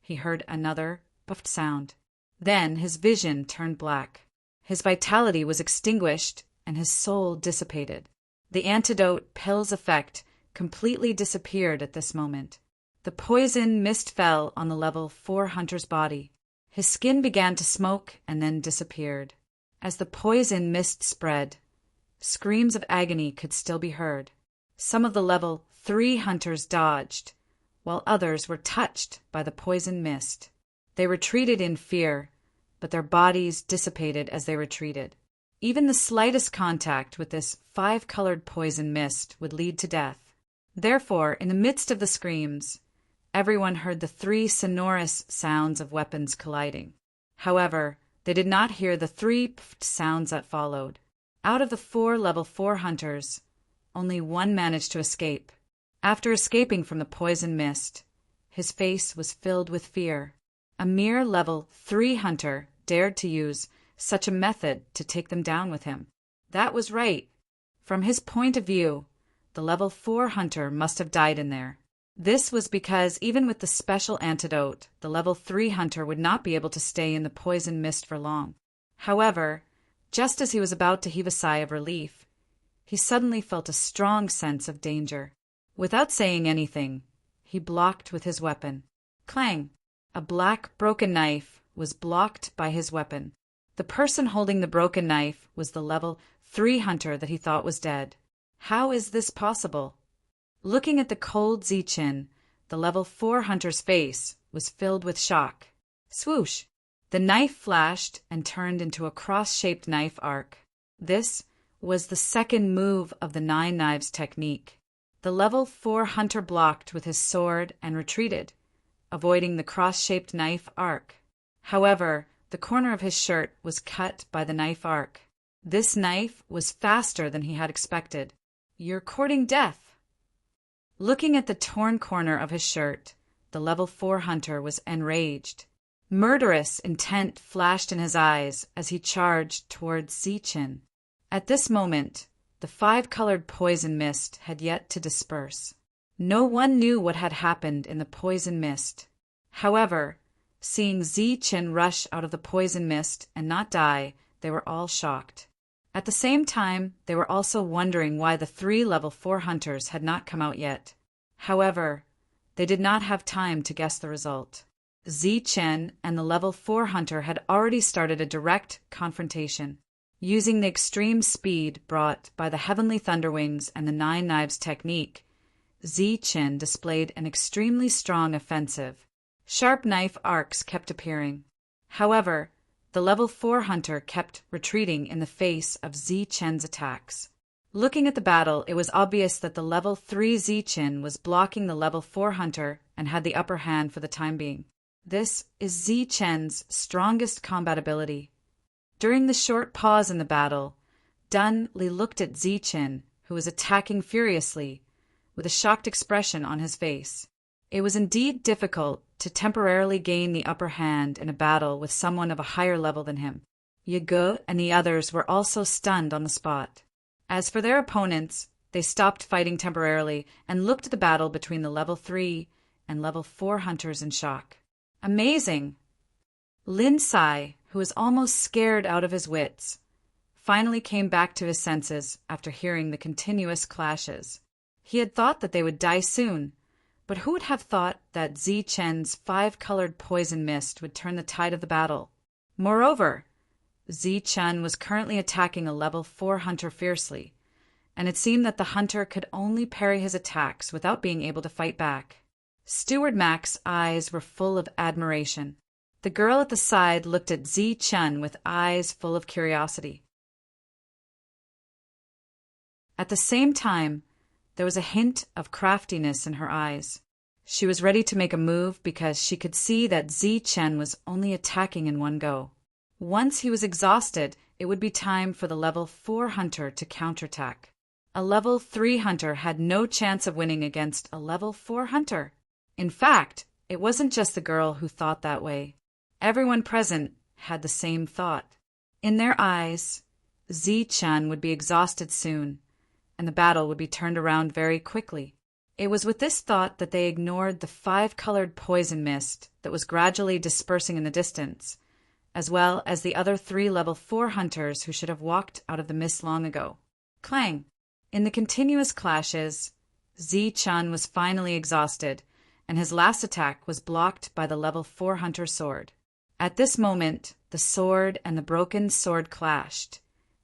He heard another puffed sound. Then his vision turned black. His vitality was extinguished and his soul dissipated. The antidote pill's effect completely disappeared at this moment. The poison mist fell on the level 4 hunter's body. His skin began to smoke and then disappeared. As the poison mist spread, screams of agony could still be heard. Some of the level 3 hunters dodged, while others were touched by the poison mist. They retreated in fear, but their bodies dissipated as they retreated. Even the slightest contact with this 5-colored poison mist would lead to death. Therefore, in the midst of the screams, everyone heard the 3 sonorous sounds of weapons colliding. However, they did not hear the 3 pfft sounds that followed. Out of the 4 level 4 hunters, only one managed to escape. After escaping from the poison mist, his face was filled with fear. A mere level 3 hunter dared to use such a method to take them down with him. That was right. From his point of view, the level 4 hunter must have died in there. This was because even with the special antidote, the level 3 hunter would not be able to stay in the poison mist for long. However, just as he was about to heave a sigh of relief, he suddenly felt a strong sense of danger. Without saying anything, he blocked with his weapon. Clang! A black broken knife was blocked by his weapon. The person holding the broken knife was the level 3 hunter that he thought was dead. How is this possible? Looking at the cold Zichin, the level 4 hunter's face was filled with shock. Swoosh! The knife flashed and turned into a cross-shaped knife arc. This was the second move of the 9 knives technique. The level 4 hunter blocked with his sword and retreated, avoiding the cross-shaped knife arc. However, the corner of his shirt was cut by the knife arc. This knife was faster than he had expected. You're courting death. Looking at the torn corner of his shirt, the level 4 hunter was enraged. Murderous intent flashed in his eyes as he charged towards Zichin. At this moment, the 5-colored poison mist had yet to disperse. No one knew what had happened in the poison mist. However, seeing Zichin rush out of the poison mist and not die, they were all shocked. At the same time, they were also wondering why the 3 level 4 hunters had not come out yet. However, they did not have time to guess the result. Zichin and the level 4 hunter had already started a direct confrontation. Using the extreme speed brought by the heavenly thunderwings and the 9 knives technique, Zichin displayed an extremely strong offensive. Sharp knife arcs kept appearing. However, the level 4 hunter kept retreating in the face of Zichin's attacks. Looking at the battle, it was obvious that the level 3 Zichin was blocking the level 4 hunter and had the upper hand for the time being. This is Zichin's strongest combat ability. During the short pause in the battle, Dun Li looked at Zichin, who was attacking furiously, with a shocked expression on his face. It was indeed difficult to temporarily gain the upper hand in a battle with someone of a higher level than him. Yage and the others were also stunned on the spot. As for their opponents, they stopped fighting temporarily and looked at the battle between the level 3 and level 4 hunters in shock. Amazing! Lin Sai, who was almost scared out of his wits, finally came back to his senses after hearing the continuous clashes. He had thought that they would die soon, but who would have thought that Zichin's 5-colored poison mist would turn the tide of the battle? Moreover, Zichin was currently attacking a level 4 hunter fiercely, and it seemed that the hunter could only parry his attacks without being able to fight back. Steward Mac's eyes were full of admiration. The girl at the side looked at Zichin with eyes full of curiosity. At the same time, there was a hint of craftiness in her eyes. She was ready to make a move because she could see that Zichin was only attacking in one go. Once he was exhausted, it would be time for the level 4 hunter to counterattack. A level 3 hunter had no chance of winning against a level 4 hunter. In fact, it wasn't just the girl who thought that way. Everyone present had the same thought. In their eyes, Zichin would be exhausted soon, and the battle would be turned around very quickly. It was with this thought that they ignored the 5-colored poison mist that was gradually dispersing in the distance, as well as the other 3 level 4 hunters who should have walked out of the mist long ago. Clang! In the continuous clashes, Zichin was finally exhausted, and his last attack was blocked by the level 4 hunter sword. At this moment, the sword and the broken sword clashed,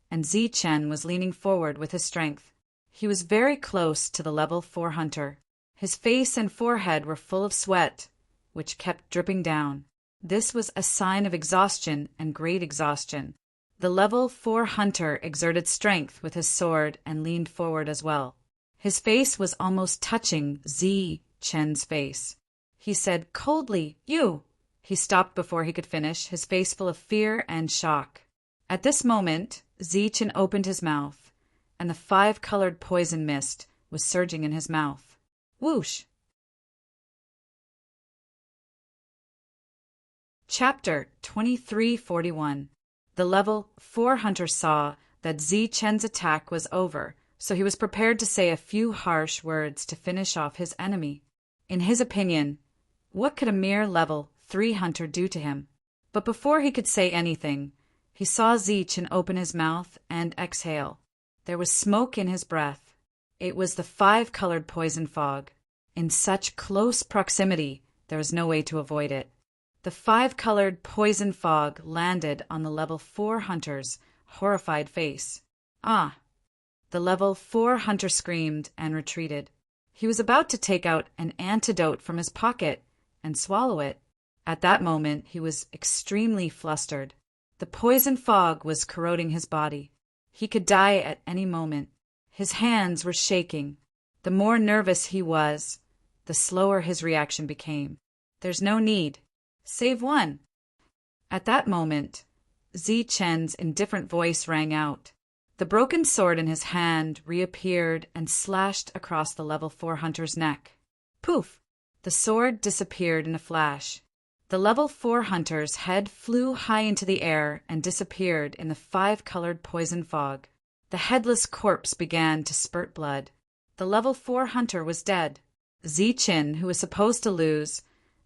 and Zichin was leaning forward with his strength. He was very close to the level 4 hunter. His face and forehead were full of sweat, which kept dripping down. This was a sign of exhaustion and great exhaustion. The level 4 hunter exerted strength with his sword and leaned forward as well. His face was almost touching Zichin's face. He said coldly, "You!" He stopped before he could finish, his face full of fear and shock. At this moment, Zichin opened his mouth, and the 5-colored poison mist was surging in his mouth. Whoosh! Chapter 2341. The level 4 hunter saw that Zi Chen's attack was over, so he was prepared to say a few harsh words to finish off his enemy. In his opinion, what could a mere level 3 hunter do to him? But before he could say anything, he saw Zi Chen open his mouth and exhale. There was smoke in his breath. It was the 5-colored poison fog. In such close proximity, there was no way to avoid it. The 5-colored poison fog landed on the level 4 hunter's horrified face. Ah! The level 4 hunter screamed and retreated. He was about to take out an antidote from his pocket and swallow it. At that moment, he was extremely flustered. The poison fog was corroding his body. He could die at any moment. His hands were shaking. The more nervous he was, the slower his reaction became. There's no need. Save one. At that moment, Zi Chen's indifferent voice rang out. The broken sword in his hand reappeared and slashed across the level 4 hunter's neck. Poof! The sword disappeared in a flash. The level 4 hunter's head flew high into the air and disappeared in the 5-colored poison fog. The headless corpse began to spurt blood. The level 4 hunter was dead. Zi Chen, who was supposed to lose,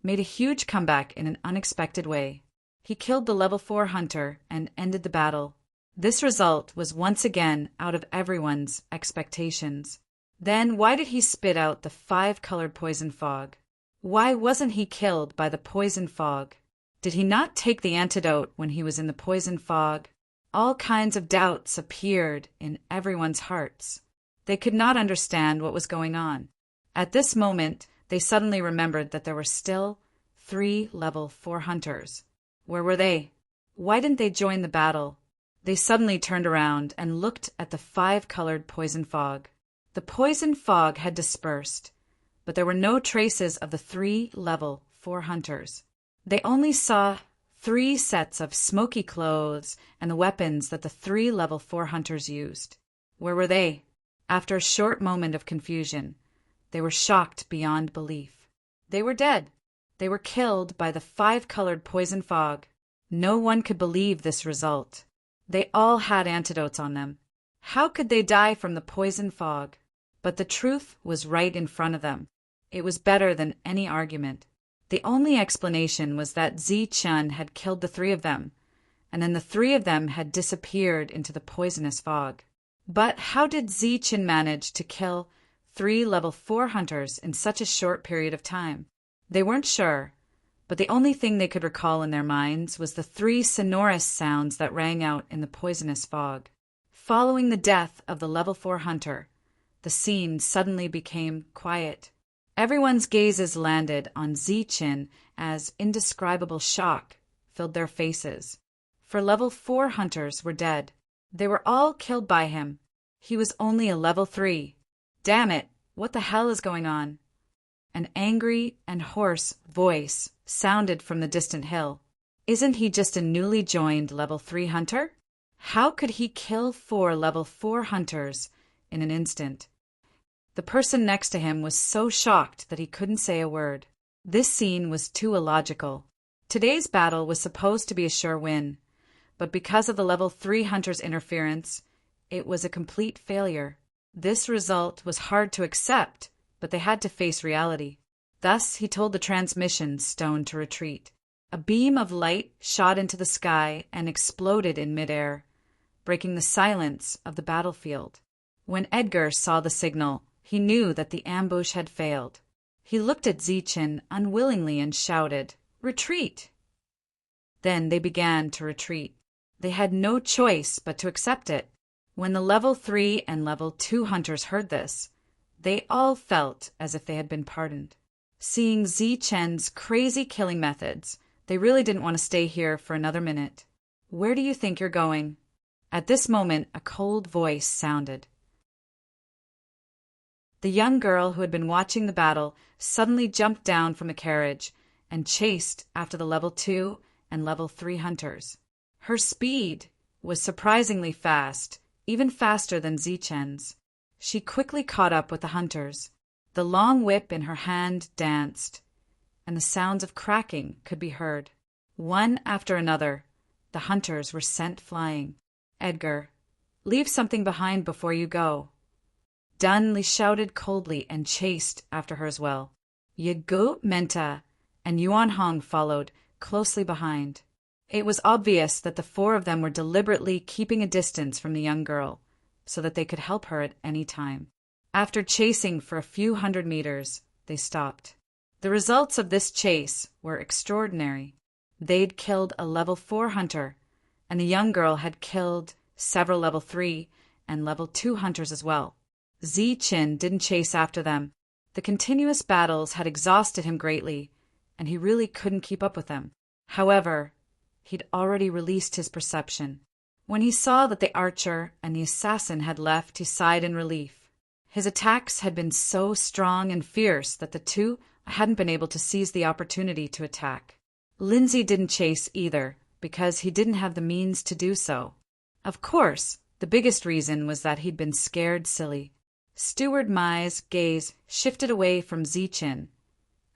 made a huge comeback in an unexpected way. He killed the level 4 hunter and ended the battle. This result was once again out of everyone's expectations. Then why did he spit out the 5-colored poison fog? Why wasn't he killed by the poison fog? Did he not take the antidote when he was in the poison fog? All kinds of doubts appeared in everyone's hearts. They could not understand what was going on. At this moment, they suddenly remembered that there were still 3 level 4 hunters. Where were they? Why didn't they join the battle? They suddenly turned around and looked at the 5-colored poison fog. The poison fog had dispersed, but there were no traces of the 3 level 4 hunters. They only saw 3 sets of smoky clothes and the weapons that the 3 level 4 hunters used. Where were they? After a short moment of confusion, they were shocked beyond belief. They were dead. They were killed by the 5-colored poison fog. No one could believe this result. They all had antidotes on them. How could they die from the poison fog? But the truth was right in front of them. It was better than any argument. The only explanation was that Zi Chen had killed the 3 of them, and then the 3 of them had disappeared into the poisonous fog. But how did Zi Chen manage to kill 3 level 4 hunters in such a short period of time? They weren't sure, but the only thing they could recall in their minds was the 3 sonorous sounds that rang out in the poisonous fog. Following the death of the level 4 hunter, the scene suddenly became quiet. Everyone's gazes landed on Zi Chen as indescribable shock filled their faces. For level 4 hunters were dead. They were all killed by him. He was only a level 3. Damn it, what the hell is going on? An angry and hoarse voice sounded from the distant hill. Isn't he just a newly joined level 3 hunter? How could he kill 4 level 4 hunters in an instant? The person next to him was so shocked that he couldn't say a word. This scene was too illogical. Today's battle was supposed to be a sure win, but because of the level 3 hunter's interference, it was a complete failure. This result was hard to accept, but they had to face reality. Thus, he told the transmission stone to retreat. A beam of light shot into the sky and exploded in midair, breaking the silence of the battlefield. When Edgar saw the signal, he knew that the ambush had failed. He looked at Zi Chen unwillingly and shouted, "Retreat!" Then they began to retreat. They had no choice but to accept it. When the level 3 and level 2 hunters heard this, they all felt as if they had been pardoned. Seeing Zi Chen's crazy killing methods, they really didn't want to stay here for another minute. "Where do you think you're going?" At this moment, a cold voice sounded. The young girl who had been watching the battle suddenly jumped down from a carriage and chased after the level 2 and level 3 hunters. Her speed was surprisingly fast, even faster than Zi Chen's. She quickly caught up with the hunters. The long whip in her hand danced, and the sounds of cracking could be heard. One after another, the hunters were sent flying. Edgar, leave something behind before you go. Dunley shouted coldly and chased after her as well. Ye go, Menta, and Yuan Hong followed, closely behind. It was obvious that the four of them were deliberately keeping a distance from the young girl, so that they could help her at any time. After chasing for a few hundred meters, they stopped. The results of this chase were extraordinary. They'd killed a level 4 hunter, and the young girl had killed several level 3 and level 2 hunters as well. Ziqin didn't chase after them. The continuous battles had exhausted him greatly, and he really couldn't keep up with them. However, he'd already released his perception. When he saw that the archer and the assassin had left, he sighed in relief. His attacks had been so strong and fierce that the two hadn't been able to seize the opportunity to attack. Lindsay didn't chase either, because he didn't have the means to do so. Of course, the biggest reason was that he'd been scared silly. Steward Mai's gaze shifted away from Ziqin,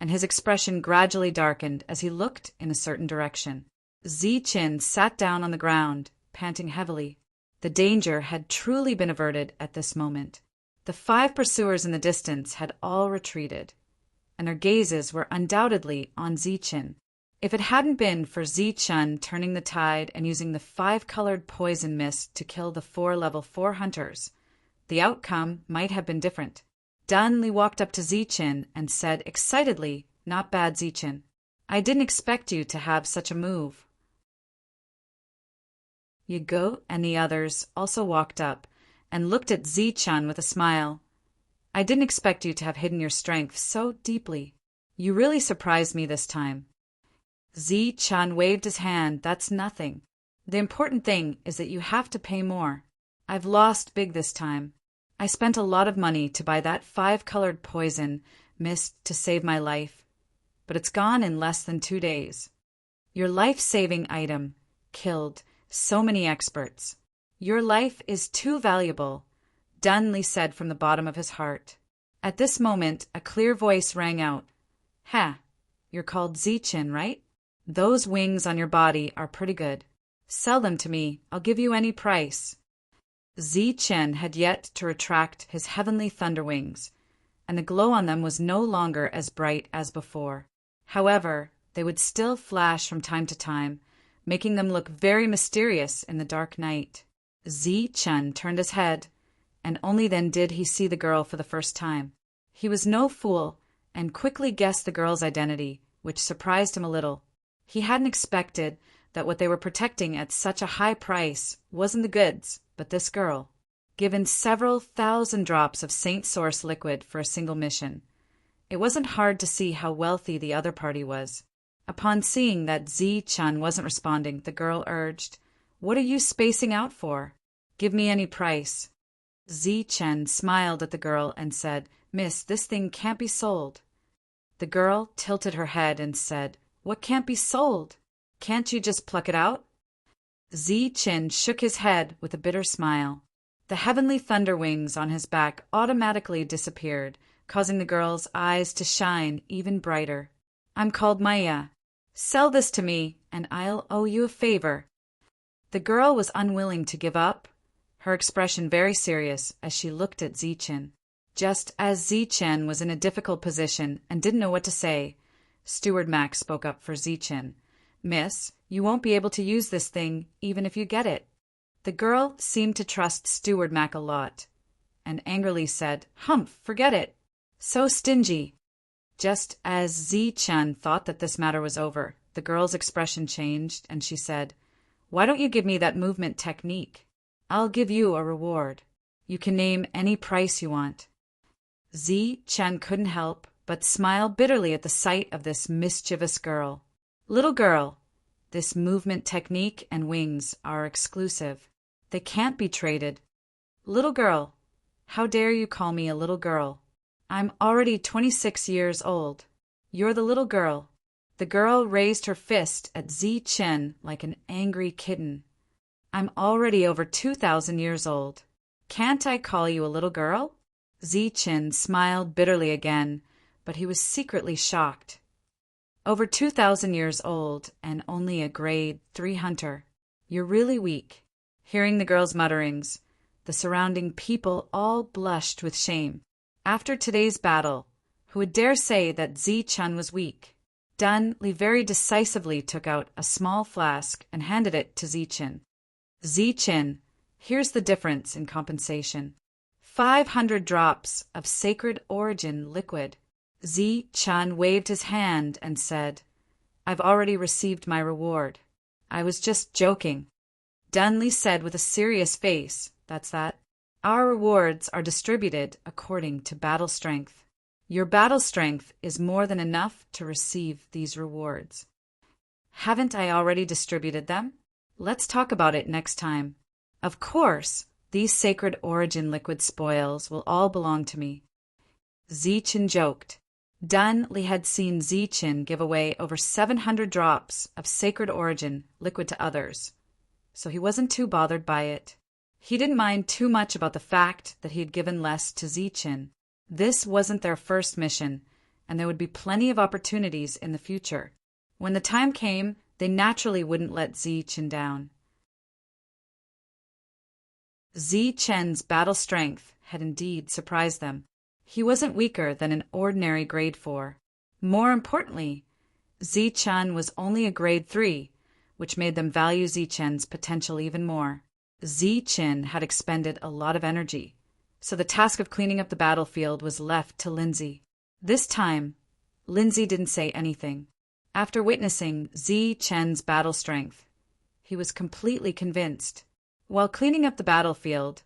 and his expression gradually darkened as he looked in a certain direction. Ziqin sat down on the ground, panting heavily. The danger had truly been averted at this moment. The 5 pursuers in the distance had all retreated, and their gazes were undoubtedly on Ziqin. If it hadn't been for Ziqin turning the tide and using the 5-colored poison mist to kill the 4 level 4 hunters, the outcome might have been different. Dunley walked up to Ziqin and said excitedly, "Not bad, Ziqin. I didn't expect you to have such a move." Yigo and the others also walked up and looked at Ziqin with a smile. "I didn't expect you to have hidden your strength so deeply. You really surprised me this time." Ziqin waved his hand. "That's nothing. The important thing is that you have to pay more. I've lost big this time. I spent a lot of money to buy that 5-colored poison mist to save my life, but it's gone in less than 2 days. Your life-saving item killed so many experts. Your life is too valuable," Dunley said from the bottom of his heart. At this moment, a clear voice rang out. "Ha, you're called Ziqin, right? Those wings on your body are pretty good. Sell them to me. I'll give you any price." Ziqin had yet to retract his heavenly thunder wings, and the glow on them was no longer as bright as before. However, they would still flash from time to time, making them look very mysterious in the dark night. Ziqin turned his head, and only then did he see the girl for the first time. He was no fool, and quickly guessed the girl's identity, which surprised him a little. He hadn't expected that what they were protecting at such a high price wasn't the goods, but this girl. Given several thousand drops of Saint Source liquid for a single mission, it wasn't hard to see how wealthy the other party was. Upon seeing that Ziqin wasn't responding, the girl urged, "What are you spacing out for? Give me any price." Ziqin smiled at the girl and said, "Miss, this thing can't be sold." The girl tilted her head and said, "What can't be sold? Can't you just pluck it out?" Ziqin shook his head with a bitter smile. The heavenly thunder wings on his back automatically disappeared, causing the girl's eyes to shine even brighter. "I'm called Maya. Sell this to me, and I'll owe you a favor." The girl was unwilling to give up, her expression very serious as she looked at Ziqin. Just as Ziqin was in a difficult position and didn't know what to say, Steward Max spoke up for Ziqin. "Miss, you won't be able to use this thing even if you get it." The girl seemed to trust Steward Mac a lot, and angrily said, "Humph, forget it. So stingy." Just as Ziqin thought that this matter was over, the girl's expression changed, and she said, "Why don't you give me that movement technique? I'll give you a reward. You can name any price you want." Ziqin couldn't help but smile bitterly at the sight of this mischievous girl. "Little girl, this movement technique and wings are exclusive. They can't be traded. Little girl, how dare you call me a little girl? I'm already 26 years old. You're the little girl." The girl raised her fist at Ziqin like an angry kitten. "I'm already over 2,000 years old. Can't I call you a little girl?" Ziqin smiled bitterly again, but he was secretly shocked. Over 2,000 years old and only a grade 3 hunter. You're really weak. Hearing the girl's mutterings, the surrounding people all blushed with shame. After today's battle, who would dare say that Zi-chun was weak? Dun Li very decisively took out a small flask and handed it to Zi-chun. Zi-chun, here's the difference in compensation. 500 drops of sacred origin liquid. Zi-chun waved his hand and said, I've already received my reward. I was just joking. Dun Li said with a serious face, That's that. Our rewards are distributed according to battle strength. Your battle strength is more than enough to receive these rewards. Haven't I already distributed them? Let's talk about it next time. Of course, these sacred origin liquid spoils will all belong to me. Zi-chun joked. Dun Li had seen Zi-chun give away over 700 drops of sacred origin liquid to others, so he wasn't too bothered by it. He didn't mind too much about the fact that he had given less to Zi-chun. This wasn't their first mission, and there would be plenty of opportunities in the future. When the time came, they naturally wouldn't let Zi-chun down. Zi-chun's battle strength had indeed surprised them. He wasn't weaker than an ordinary grade 4. More importantly, Zi-chun was only a grade 3, which made them value Zi-chun's potential even more. Zi-chun had expended a lot of energy, so the task of cleaning up the battlefield was left to Lindsay. This time, Lindsay didn't say anything. After witnessing Zi-chun's battle strength, he was completely convinced. While cleaning up the battlefield,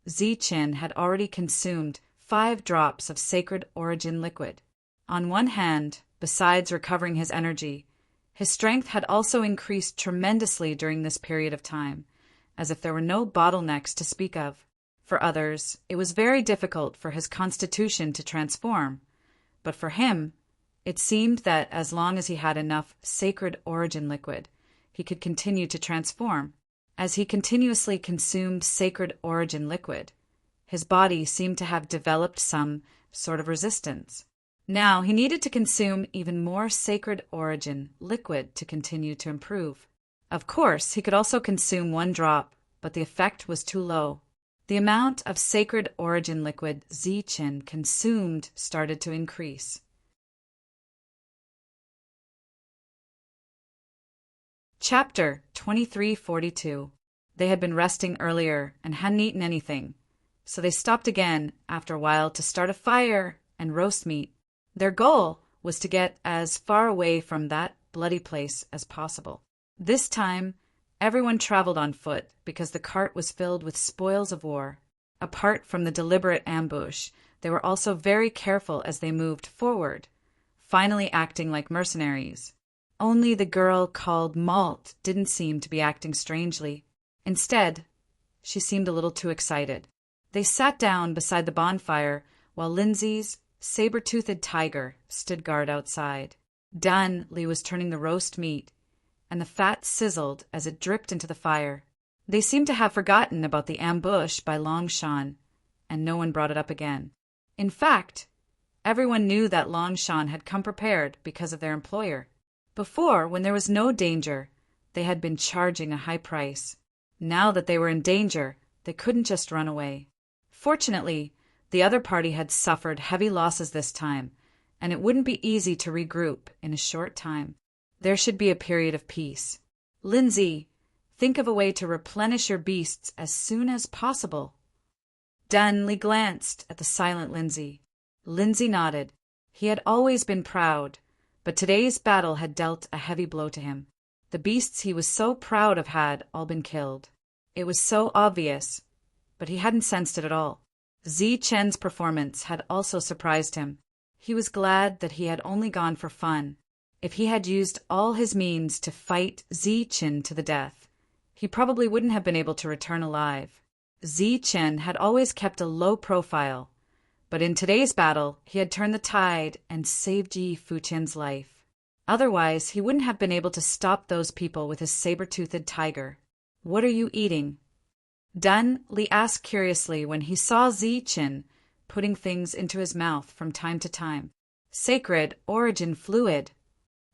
Zi-chun had already consumed 5 drops of sacred origin liquid. On one hand, besides recovering his energy, his strength had also increased tremendously during this period of time, as if there were no bottlenecks to speak of. For others, it was very difficult for his constitution to transform, but for him, it seemed that as long as he had enough sacred origin liquid, he could continue to transform. As he continuously consumed sacred origin liquid, his body seemed to have developed some sort of resistance. Now he needed to consume even more sacred origin liquid to continue to improve. Of course, he could also consume 1 drop, but the effect was too low. The amount of sacred origin liquid Zi-chun consumed started to increase. Chapter 2342. They had been resting earlier and hadn't eaten anything, so they stopped again after a while to start a fire and roast meat. Their goal was to get as far away from that bloody place as possible. This time, everyone traveled on foot because the cart was filled with spoils of war. Apart from the deliberate ambush, they were also very careful as they moved forward, finally acting like mercenaries. Only the girl called Malt didn't seem to be acting strangely. Instead, she seemed a little too excited. They sat down beside the bonfire while Lindsay's saber-toothed tiger stood guard outside. Dun Li was turning the roast meat, and the fat sizzled as it dripped into the fire. They seemed to have forgotten about the ambush by Longshan, and no one brought it up again. In fact, everyone knew that Longshan had come prepared because of their employer. Before, when there was no danger, they had been charging a high price. Now that they were in danger, they couldn't just run away. Fortunately, the other party had suffered heavy losses this time, and it wouldn't be easy to regroup in a short time. There should be a period of peace. Lindsay, think of a way to replenish your beasts as soon as possible. Dun Li glanced at the silent Lindsay. Lindsay nodded. He had always been proud, but today's battle had dealt a heavy blow to him. The beasts he was so proud of had all been killed. It was so obvious, but he hadn't sensed it at all. Zi-chun's performance had also surprised him. He was glad that he had only gone for fun. If he had used all his means to fight Zi-chun to the death, he probably wouldn't have been able to return alive. Zi-chun had always kept a low profile, but in today's battle he had turned the tide and saved Ji Fuqian's life. Otherwise, he wouldn't have been able to stop those people with his saber-toothed tiger. "What are you eating?" Dun Li asked curiously when he saw Zi-chun putting things into his mouth from time to time. "Sacred origin fluid."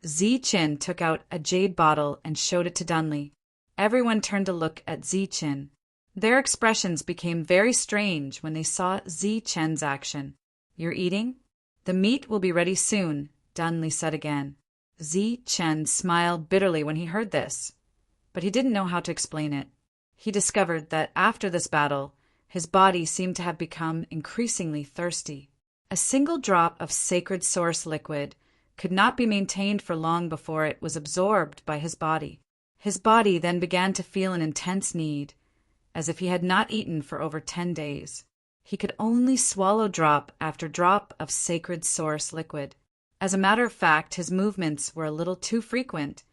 Chin took out a jade bottle and showed it to Dunley. Everyone turned to look at Chin. Their expressions became very strange when they saw Chen's action. "You're eating? The meat will be ready soon," Dunley said again. Chen smiled bitterly when he heard this, but he didn't know how to explain it. He discovered that after this battle, his body seemed to have become increasingly thirsty. A single drop of sacred source liquid could not be maintained for long before it was absorbed by his body. His body then began to feel an intense need, as if he had not eaten for over 10 days. He could only swallow drop after drop of sacred source liquid. As a matter of fact, his movements were a little too frequent,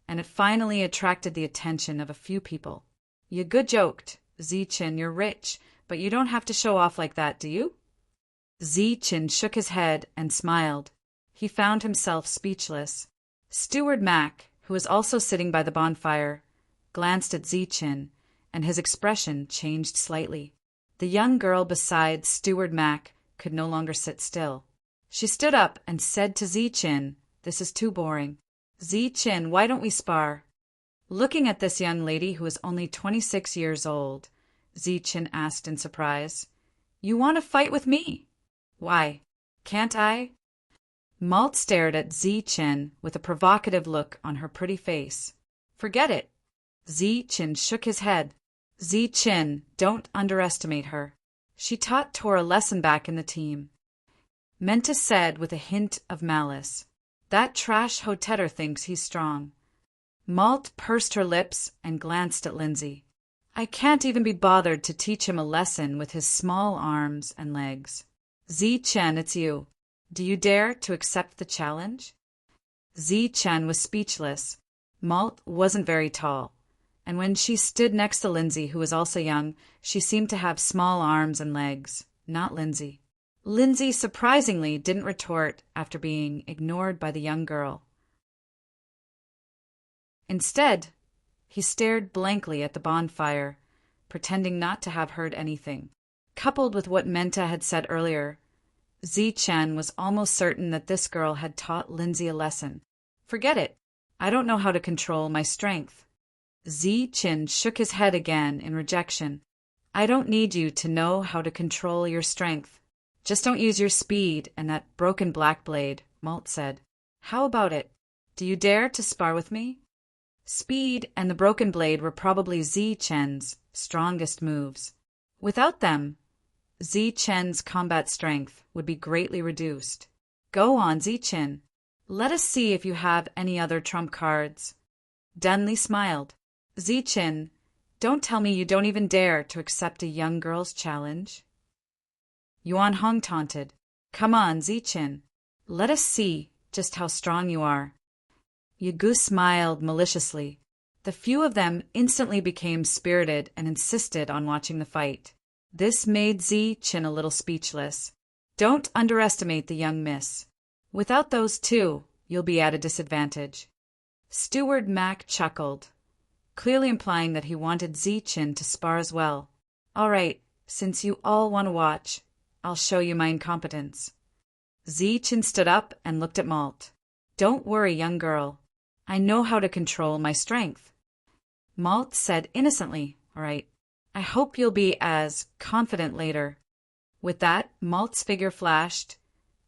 and it finally attracted the attention of a few people. "You good joked, Chin, you're rich, but you don't have to show off like that, do you?" Chin shook his head and smiled. He found himself speechless. Steward Mac, who was also sitting by the bonfire, glanced at Chin, and his expression changed slightly. The young girl beside Steward Mac could no longer sit still. She stood up and said to Chin, "This is too boring. Chin, why don't we spar?" Looking at this young lady who was only 26 years old, Chin asked in surprise, "You want to fight with me? Why, can't I?" Malt stared at Chin with a provocative look on her pretty face. "Forget it." Chin shook his head. Chin, don't underestimate her. She taught Tor a lesson back in the team. Menta said with a hint of malice, "That trash hotetter thinks he's strong." Malt pursed her lips and glanced at Lindsay. "I can't even be bothered to teach him a lesson with his small arms and legs. Chen, it's you. Do you dare to accept the challenge?" Chen was speechless. Malt wasn't very tall, and when she stood next to Lindsay, who was also young, she seemed to have small arms and legs, not Lindsay. Lindsay surprisingly didn't retort after being ignored by the young girl. Instead, he stared blankly at the bonfire, pretending not to have heard anything. Coupled with what Menta had said earlier, Chen was almost certain that this girl had taught Lindsay a lesson. "Forget it. I don't know how to control my strength." Chin shook his head again in rejection. "I don't need you to know how to control your strength. Just don't use your speed and that broken black blade," Malt said. "How about it? Do you dare to spar with me?" Speed and the broken blade were probably Chen's strongest moves. Without them, Chen's combat strength would be greatly reduced. "Go on, Chin. Let us see if you have any other trump cards." Dunley smiled. "Chin, don't tell me you don't even dare to accept a young girl's challenge." Yuan Hong taunted. "Come on, Chin. Let us see just how strong you are." Yagu smiled maliciously. The few of them instantly became spirited and insisted on watching the fight. This made Chin a little speechless. "Don't underestimate the young miss. Without those two, you'll be at a disadvantage." Steward Mac chuckled, clearly implying that he wanted Chin to spar as well. "All right, since you all want to watch, I'll show you my incompetence." Chin stood up and looked at Malt. "Don't worry, young girl. I know how to control my strength." Malt said innocently, "All right. I hope you'll be as confident later." With that, Malt's figure flashed,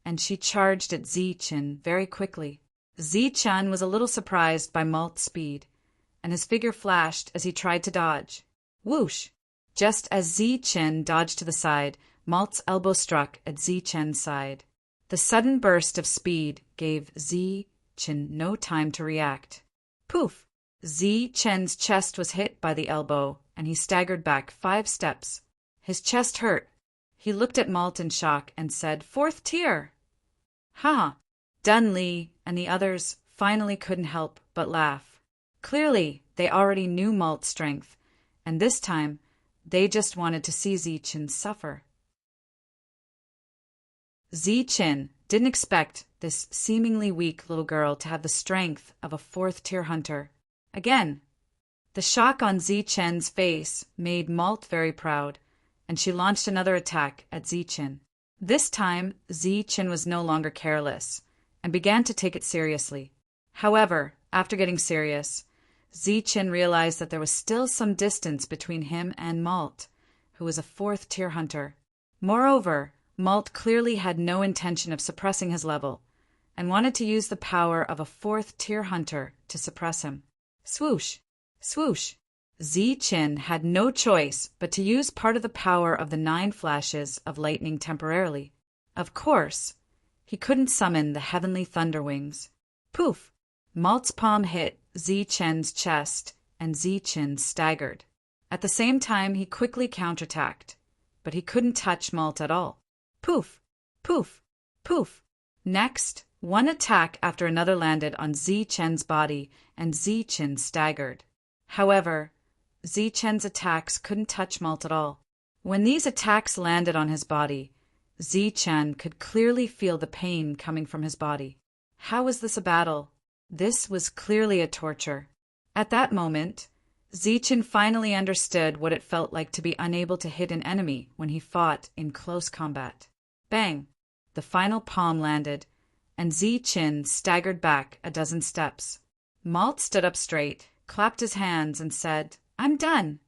and she charged at Chin very quickly. Chen was a little surprised by Malt's speed, and his figure flashed as he tried to dodge. Whoosh! Just as Chen dodged to the side, Malt's elbow struck at Chen's side. The sudden burst of speed gave Chen no time to react. Poof! Chen's chest was hit by the elbow, and he staggered back 5 steps. His chest hurt. He looked at Malt in shock and said, "Fourth tier!" "Ha!" Dunley and the others finally couldn't help but laugh. Clearly, they already knew Malt's strength, and this time, they just wanted to see Chen suffer. Chen didn't expect this seemingly weak little girl to have the strength of a 4th-tier hunter. Again, the shock on Chen's face made Malt very proud, and she launched another attack at Chen. This time, Chen was no longer careless, and began to take it seriously. However, after getting serious, Zichen realized that there was still some distance between him and Malt, who was a fourth-tier hunter. Moreover, Malt clearly had no intention of suppressing his level, and wanted to use the power of a fourth-tier hunter to suppress him. Swoosh! Swoosh! Zichen had no choice but to use part of the power of the 9 flashes of lightning temporarily. Of course, he couldn't summon the heavenly thunder wings. Poof! Malt's palm hit Zichen's chest, and Zichen staggered. At the same time, he quickly counterattacked, but he couldn't touch Malt at all. Poof! Poof! Poof! Next, one attack after another landed on Zichen's body, and Zichen staggered. However, Zichen's attacks couldn't touch Malt at all. When these attacks landed on his body, Zichen could clearly feel the pain coming from his body. How was this a battle? This was clearly a torture. At that moment, Zichen finally understood what it felt like to be unable to hit an enemy when he fought in close combat. Bang! The final palm landed, and Zichen staggered back a dozen steps. Malt stood up straight, clapped his hands, and said, "I'm done."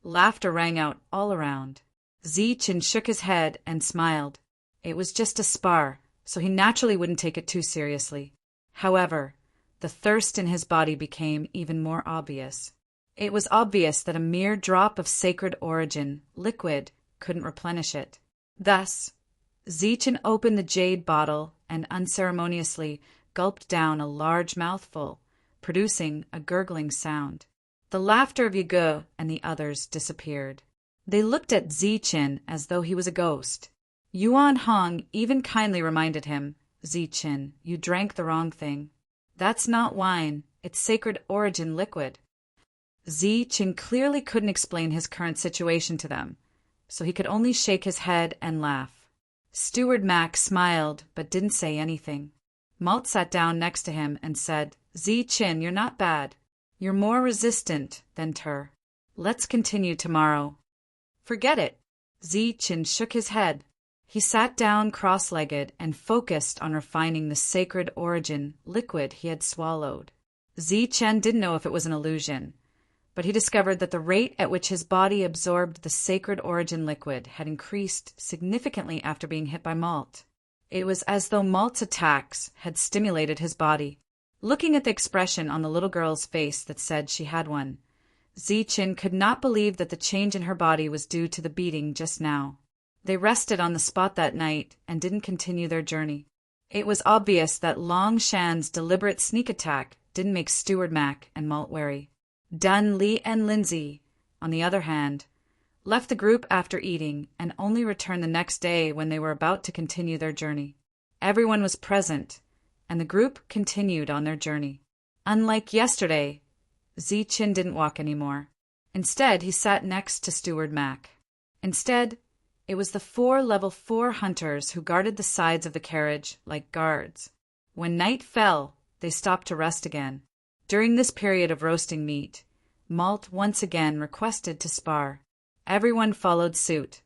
Laughter rang out all around. Zichen shook his head and smiled. It was just a spar, so he naturally wouldn't take it too seriously. However, the thirst in his body became even more obvious. It was obvious that a mere drop of sacred origin, liquid, couldn't replenish it. Thus, Zichen opened the jade bottle and unceremoniously gulped down a large mouthful, producing a gurgling sound. The laughter of Yige and the others disappeared. They looked at Zichen as though he was a ghost. Yuan Hong even kindly reminded him, "Zichen, you drank the wrong thing. That's not wine, it's sacred origin liquid." Zichen clearly couldn't explain his current situation to them, so he could only shake his head and laugh. Steward Mac smiled but didn't say anything. Malt sat down next to him and said, "Zichen, you're not bad. You're more resistant than Tur. Let's continue tomorrow." "Forget it." Zichen shook his head. He sat down cross-legged and focused on refining the sacred origin liquid he had swallowed. Zichen didn't know if it was an illusion, but he discovered that the rate at which his body absorbed the sacred origin liquid had increased significantly after being hit by Malt. It was as though Malt's attacks had stimulated his body. Looking at the expression on the little girl's face that said she had one, Zichen could not believe that the change in her body was due to the beating just now. They rested on the spot that night and didn't continue their journey. It was obvious that Long Shan's deliberate sneak attack didn't make Steward Mac and Malt wary. Dun, Lee, and Lindsay, on the other hand, left the group after eating and only returned the next day when they were about to continue their journey. Everyone was present, and the group continued on their journey. Unlike yesterday, Zichen didn't walk anymore. Instead, he sat next to Steward Mac. Instead, it was the 4 level 4 hunters who guarded the sides of the carriage like guards. When night fell, they stopped to rest again. During this period of roasting meat, Malt once again requested to spar. Everyone followed suit,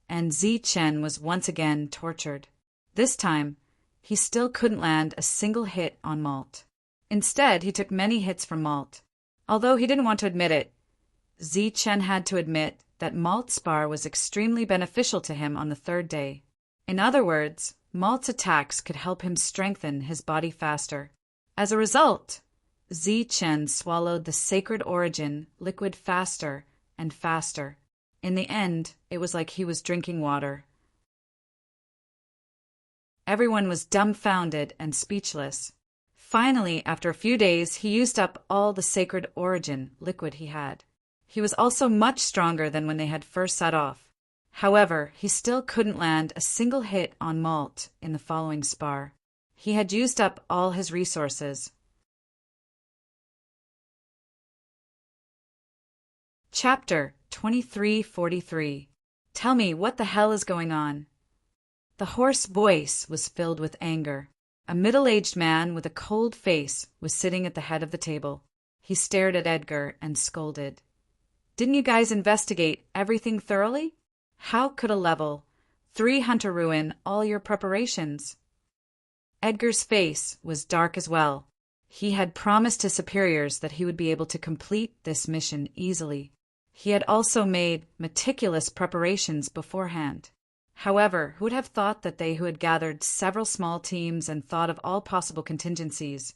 and Zichen was once again tortured. This time, he still couldn't land a single hit on Malt. Instead, he took many hits from Malt. Although he didn't want to admit it, Zichen had to admit that Malt's spar was extremely beneficial to him on the 3rd day. In other words, Malt's attacks could help him strengthen his body faster. As a result, Zichen swallowed the sacred origin liquid faster and faster. In the end, it was like he was drinking water. Everyone was dumbfounded and speechless. Finally, after a few days, he used up all the sacred origin liquid he had. He was also much stronger than when they had first set off. However, he still couldn't land a single hit on Malt in the following spar. He had used up all his resources. Chapter 2343. Tell me, what the hell is going on? The hoarse voice was filled with anger. A middle-aged man with a cold face was sitting at the head of the table. He stared at Edgar and scolded. "Didn't you guys investigate everything thoroughly? How could a level 3 hunter ruin all your preparations?" Edgar's face was dark as well. He had promised his superiors that he would be able to complete this mission easily. He had also made meticulous preparations beforehand. However, who would have thought that they who had gathered several small teams and thought of all possible contingencies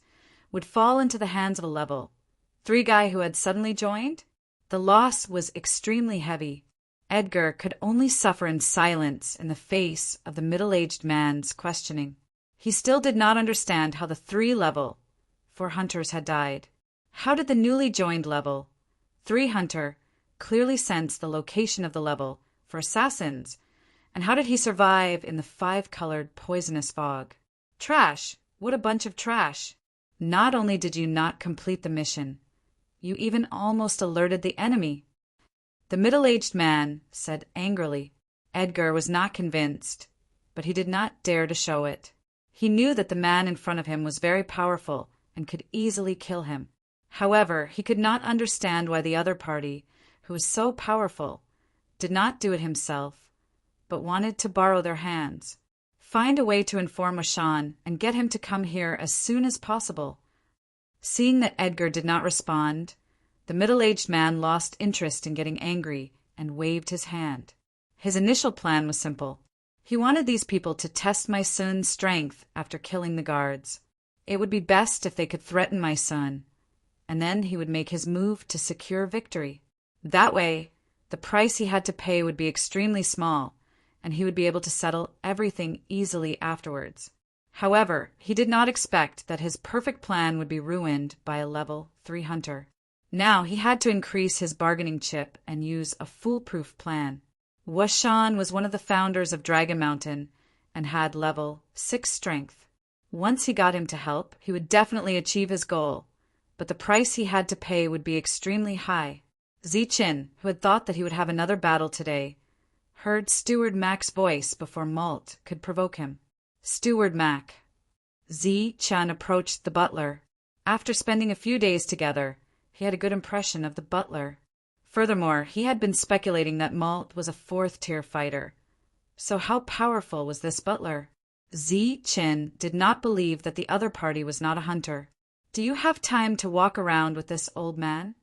would fall into the hands of a level 3 guy who had suddenly joined? The loss was extremely heavy. Edgar could only suffer in silence in the face of the middle-aged man's questioning. He still did not understand how the 3 level 4 hunters had died. How did the newly joined level 3 hunter clearly sense the location of the level for assassins, and how did he survive in the 5-colored poisonous fog? Trash! What a bunch of trash! Not only did you not complete the mission, you even almost alerted the enemy. The middle-aged man said angrily. Edgar was not convinced, but he did not dare to show it. He knew that the man in front of him was very powerful and could easily kill him. However, he could not understand why the other party, who was so powerful, did not do it himself, but wanted to borrow their hands. Find a way to inform Oshan and get him to come here as soon as possible. Seeing that Edgar did not respond, the middle-aged man lost interest in getting angry and waved his hand. His initial plan was simple. He wanted these people to test my son's strength after killing the guards. It would be best if they could threaten my son, and then he would make his move to secure victory. That way, the price he had to pay would be extremely small, and he would be able to settle everything easily afterwards. However, he did not expect that his perfect plan would be ruined by a level 3 hunter. Now he had to increase his bargaining chip and use a foolproof plan. Washan was one of the founders of Dragon Mountain and had level 6 strength. Once he got him to help, he would definitely achieve his goal, but the price he had to pay would be extremely high. Zichin, who had thought that he would have another battle today, heard Steward Mac's voice before Malt could provoke him. Steward Mac. Zichin approached the butler. After spending a few days together, he had a good impression of the butler. Furthermore, he had been speculating that Malt was a 4th-tier fighter. So how powerful was this butler? Zichin did not believe that the other party was not a hunter. Do you have time to walk around with this old man?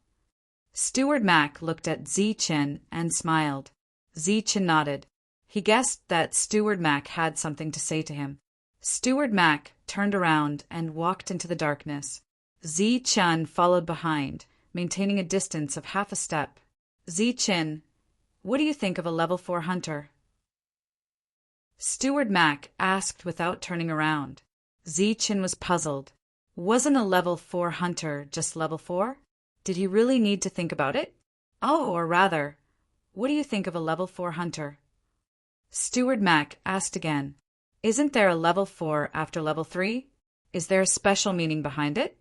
Steward Mac looked at Zichin and smiled. Zichin nodded. He guessed that Steward Mac had something to say to him. Steward Mac turned around and walked into the darkness. Zichin followed behind, maintaining a distance of half a step. Zichin, what do you think of a level 4 hunter? Steward Mac asked without turning around. Zichin was puzzled. Wasn't a level 4 hunter just level 4? Did he really need to think about it? Oh, or rather, what do you think of a level 4 hunter? Steward Mac asked again. Isn't there a level 4 after level 3? Is there a special meaning behind it?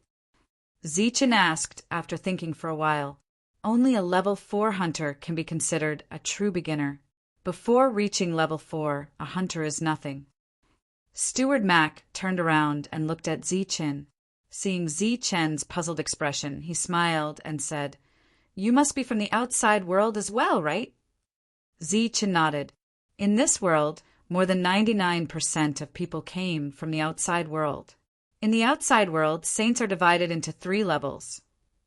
Zichin asked after thinking for a while. Only a level 4 hunter can be considered a true beginner. Before reaching level 4, a hunter is nothing. Steward Mac turned around and looked at Zichin. Seeing Zichin's puzzled expression, he smiled and said, You must be from the outside world as well, right? Zichin nodded. In this world, more than 99% of people came from the outside world. In the outside world, saints are divided into 3 levels: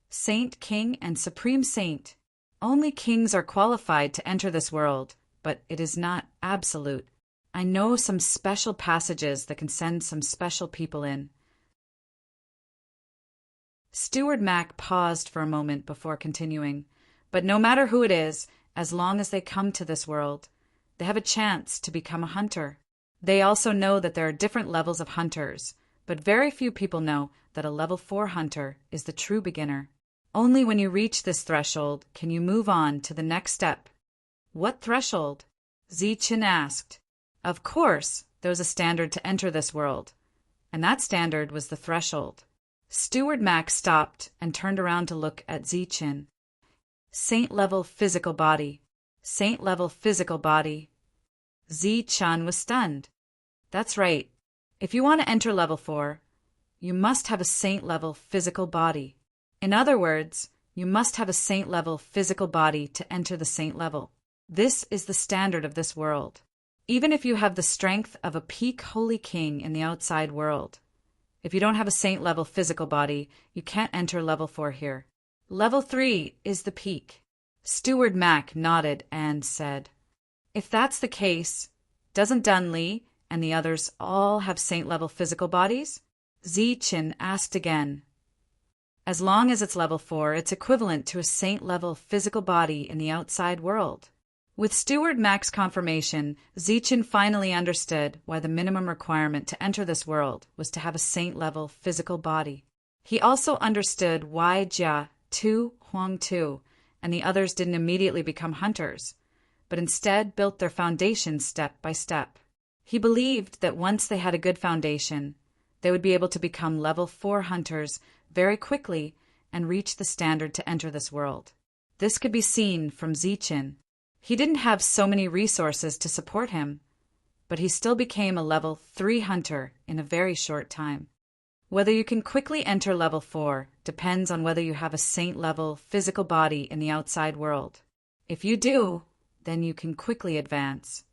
Saint, King, and Supreme Saint. Only kings are qualified to enter this world, but it is not absolute. I know some special passages that can send some special people in. Steward Mac paused for a moment before continuing. But no matter who it is, as long as they come to this world, they have a chance to become a hunter. They also know that there are different levels of hunters, but very few people know that a level 4 hunter is the true beginner. Only when you reach this threshold can you move on to the next step. What threshold? Zichin asked. Of course, there was a standard to enter this world, and that standard was the threshold. Steward Mac stopped and turned around to look at Zichin. Saint-level physical body. Saint-level physical body. Zichin was stunned. That's right. If you want to enter level 4, you must have a saint-level physical body. In other words, you must have a saint-level physical body to enter the saint level. This is the standard of this world. Even if you have the strength of a peak holy king in the outside world, If you don't have a saint-level physical body, you can't enter level 4 here. Level 3 is the peak. Steward Mac nodded and said, "If that's the case, doesn't Dunley and the others all have saint-level physical bodies?" Zichen asked again. As long as it's level 4, it's equivalent to a saint-level physical body in the outside world. With Steward Mac's confirmation, Zichen finally understood why the minimum requirement to enter this world was to have a saint-level physical body. He also understood why Jia, Tu, Huang Tu, and the others didn't immediately become hunters, but instead built their foundation step by step. He believed that once they had a good foundation, they would be able to become level 4 hunters very quickly and reach the standard to enter this world. This could be seen from Zichen. He didn't have so many resources to support him, but he still became a level 3 hunter in a very short time. Whether you can quickly enter level 4 depends on whether you have a saint-level physical body in the outside world. If you do, then you can quickly advance.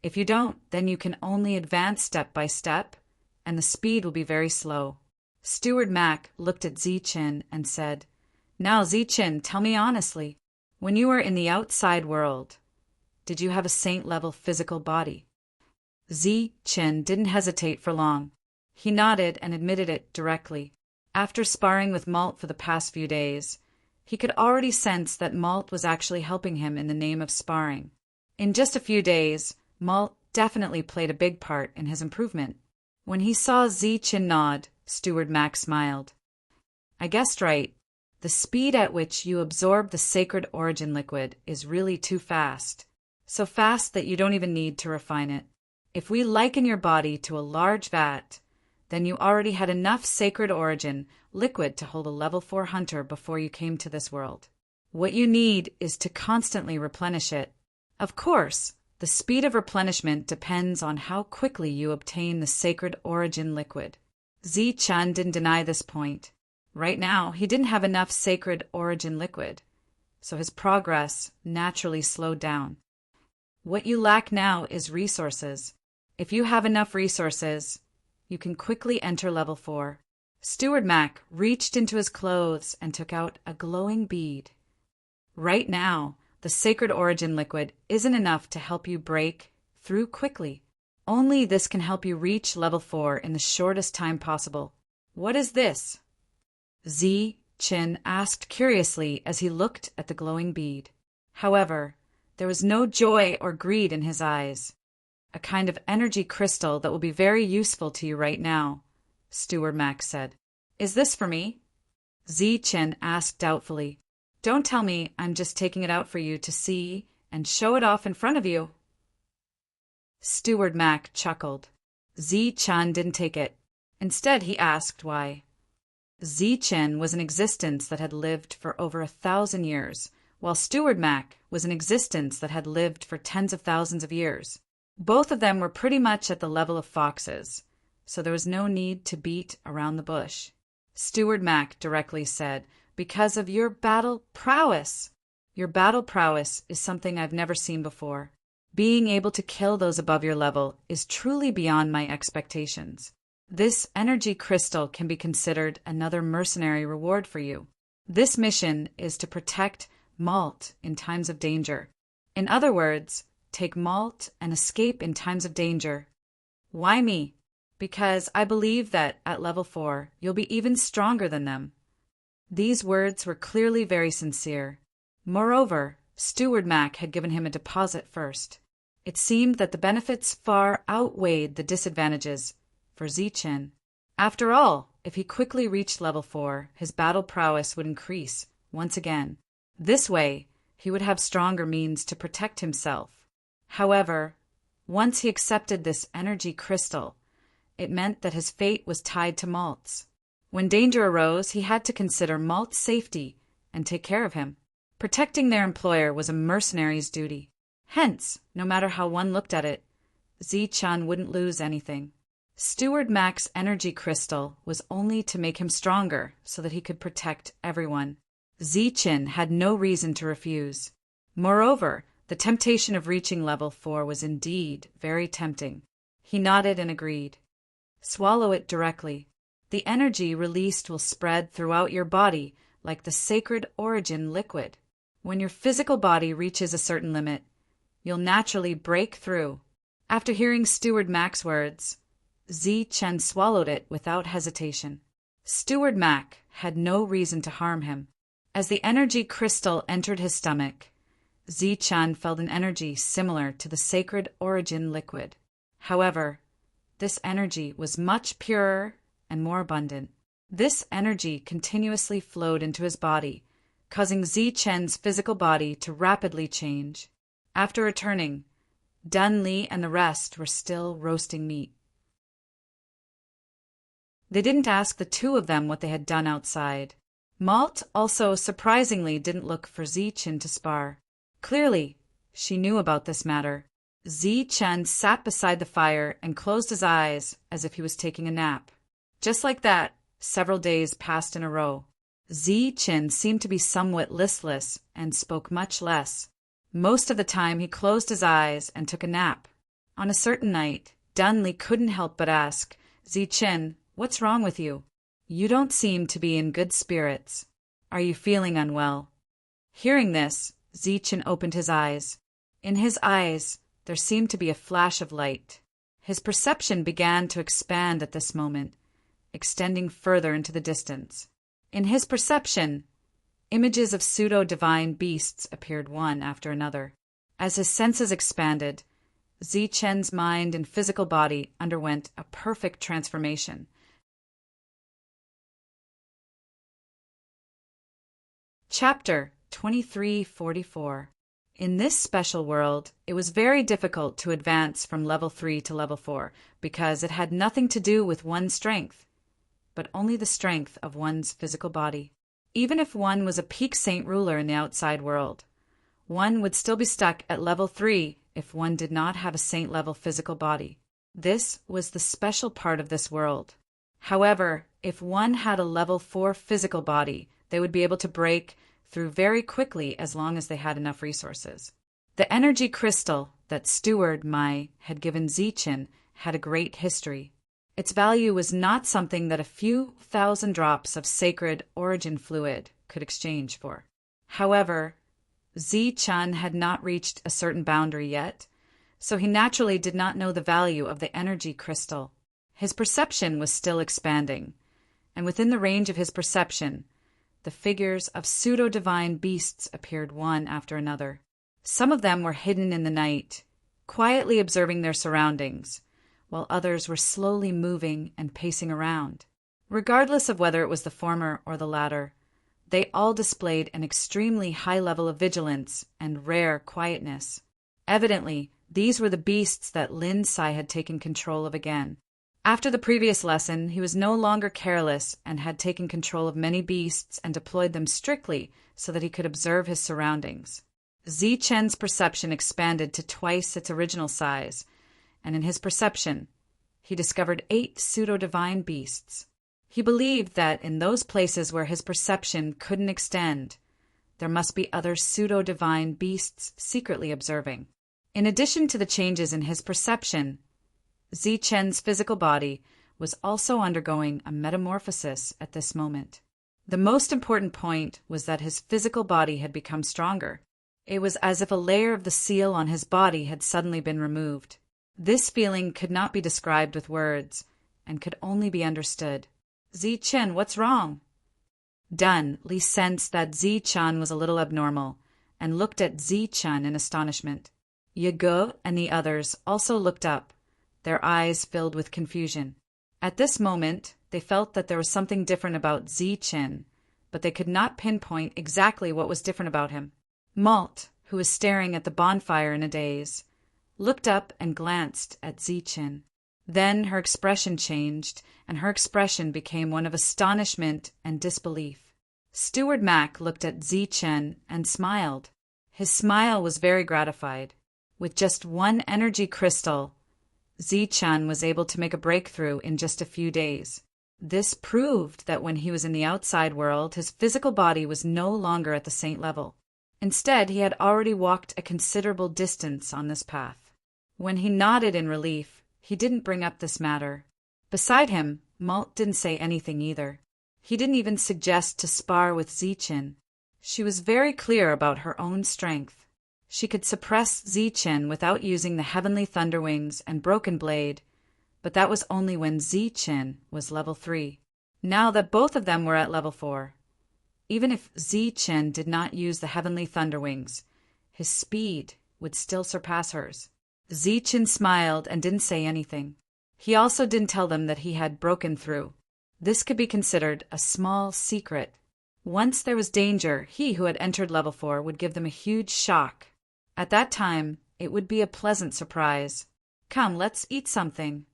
If you don't, then you can only advance step by step, and the speed will be very slow. Steward Mac looked at Zichen and said, "Now, Zichen, tell me honestly, when you were in the outside world, did you have a saint-level physical body?" Zichen didn't hesitate for long. He nodded and admitted it directly. After sparring with Malt for the past few days, he could already sense that Malt was actually helping him in the name of sparring. In just a few days, Malt definitely played a big part in his improvement. When he saw Zichen nod, Steward Mac smiled. "I guessed right. The speed at which you absorb the sacred origin liquid is really too fast. So fast that you don't even need to refine it. If we liken your body to a large vat, then you already had enough sacred origin liquid to hold a level 4 hunter before you came to this world. What you need is to constantly replenish it. Of course, the speed of replenishment depends on how quickly you obtain the sacred origin liquid." Zichen didn't deny this point. Right now, he didn't have enough sacred origin liquid, so his progress naturally slowed down. What you lack now is resources. If you have enough resources, you can quickly enter level 4. Steward Mac reached into his clothes and took out a glowing bead. Right now, the sacred origin liquid isn't enough to help you break through quickly. Only this can help you reach level 4 in the shortest time possible. "What is this?" Zichen asked curiously as he looked at the glowing bead. However, there was no joy or greed in his eyes. "A kind of energy crystal that will be very useful to you right now," Steward Mac said. "Is this for me?" Zichen asked doubtfully. "Don't tell me I'm just taking it out for you to see and show it off in front of you." Steward Mac chuckled. Zichen didn't take it. Instead, he asked why. Zichen was an existence that had lived for over 1,000 years, while Steward Mac was an existence that had lived for tens of thousands of years. Both of them were pretty much at the level of foxes, so there was no need to beat around the bush. Steward Mac directly said, "Because of your battle prowess. Your battle prowess is something I've never seen before. Being able to kill those above your level is truly beyond my expectations. This energy crystal can be considered another mercenary reward for you. This mission is to protect Malt in times of danger. In other words, take Malt and escape in times of danger." "Why me?" "Because I believe that at level 4, you'll be even stronger than them." These words were clearly very sincere. Moreover, Steward Mac had given him a deposit first. It seemed that the benefits far outweighed the disadvantages for Zichen. After all, if he quickly reached level 4, his battle prowess would increase once again. This way, he would have stronger means to protect himself. However, once he accepted this energy crystal, it meant that his fate was tied to Malt's. When danger arose, he had to consider Malt's safety and take care of him. Protecting their employer was a mercenary's duty. Hence, no matter how one looked at it, Zichen wouldn't lose anything. Steward Mac's energy crystal was only to make him stronger so that he could protect everyone. Zichen had no reason to refuse. Moreover, the temptation of reaching level 4 was indeed very tempting. He nodded and agreed. Swallow it directly. The energy released will spread throughout your body like the sacred origin liquid. When your physical body reaches a certain limit, you'll naturally break through. After hearing Steward Mac's words, Zi Chen swallowed it without hesitation. Steward Mac had no reason to harm him. As the energy crystal entered his stomach, Zi Chen felt an energy similar to the sacred origin liquid. However, this energy was much purer and more abundant. This energy continuously flowed into his body, causing Zi Chen's physical body to rapidly change. After returning, Dun Li and the rest were still roasting meat. They didn't ask the two of them what they had done outside. Malt also surprisingly didn't look for Zi Chen to spar. Clearly, she knew about this matter. Zi Chen sat beside the fire and closed his eyes as if he was taking a nap. Just like that, several days passed in a row. Zi Chen seemed to be somewhat listless and spoke much less. Most of the time he closed his eyes and took a nap. On a certain night, Dun Li couldn't help but ask, Zi Chen, what's wrong with you? You don't seem to be in good spirits. Are you feeling unwell? Hearing this, Zi Chen opened his eyes. In his eyes, there seemed to be a flash of light. His perception began to expand at this moment, extending further into the distance. In his perception, images of pseudo-divine beasts appeared one after another. As his senses expanded, Zi Chen's mind and physical body underwent a perfect transformation. Chapter 2344. In this special world, it was very difficult to advance from level 3 to level 4 because it had nothing to do with one's strength, but only the strength of one's physical body. Even if one was a peak saint ruler in the outside world, one would still be stuck at level 3 if one did not have a saint-level physical body. This was the special part of this world. However, if one had a level 4 physical body, they would be able to break through very quickly as long as they had enough resources. The energy crystal that Steward Mai had given Zi Chen had a great history. Its value was not something that a few thousand drops of sacred origin fluid could exchange for. However, Zi Chen had not reached a certain boundary yet, so he naturally did not know the value of the energy crystal. His perception was still expanding, and within the range of his perception, the figures of pseudo-divine beasts appeared one after another. Some of them were hidden in the night, quietly observing their surroundings, while others were slowly moving and pacing around. Regardless of whether it was the former or the latter, they all displayed an extremely high level of vigilance and rare quietness. Evidently, these were the beasts that Lin Sai had taken control of again. After the previous lesson, he was no longer careless and had taken control of many beasts and deployed them strictly so that he could observe his surroundings. Zi Chen's perception expanded to twice its original size, and in his perception, he discovered 8 pseudo-divine beasts. He believed that in those places where his perception couldn't extend, there must be other pseudo-divine beasts secretly observing. In addition to the changes in his perception, Zi Chen's physical body was also undergoing a metamorphosis at this moment. The most important point was that his physical body had become stronger. It was as if a layer of the seal on his body had suddenly been removed. This feeling could not be described with words and could only be understood. Zi Chen, what's wrong? Dun Li sensed that Zi Chen was a little abnormal and looked at Zi Chen in astonishment. Ye Ge and the others also looked up, their eyes filled with confusion. At this moment, they felt that there was something different about Zi Chen, but they could not pinpoint exactly what was different about him. Malt, who was staring at the bonfire in a daze, looked up and glanced at Zi Chen. Then her expression changed, and her expression became one of astonishment and disbelief. Steward Mac looked at Zi Chen and smiled. His smile was very gratified. With just one energy crystal, Zi Chen was able to make a breakthrough in just a few days. This proved that when he was in the outside world, his physical body was no longer at the saint level. Instead, he had already walked a considerable distance on this path. When he nodded in relief, he didn't bring up this matter. Beside him, Malt didn't say anything either. He didn't even suggest to spar with Zichen. She was very clear about her own strength. She could suppress Zichen without using the heavenly thunder wings and broken blade, but that was only when Zichen was level 3. Now that both of them were at level 4, even if Zichen did not use the heavenly thunder wings, his speed would still surpass hers. Zichen smiled and didn't say anything. He also didn't tell them that he had broken through. This could be considered a small secret. Once there was danger, he who had entered level 4 would give them a huge shock. At that time, it would be a pleasant surprise. Come, let's eat something.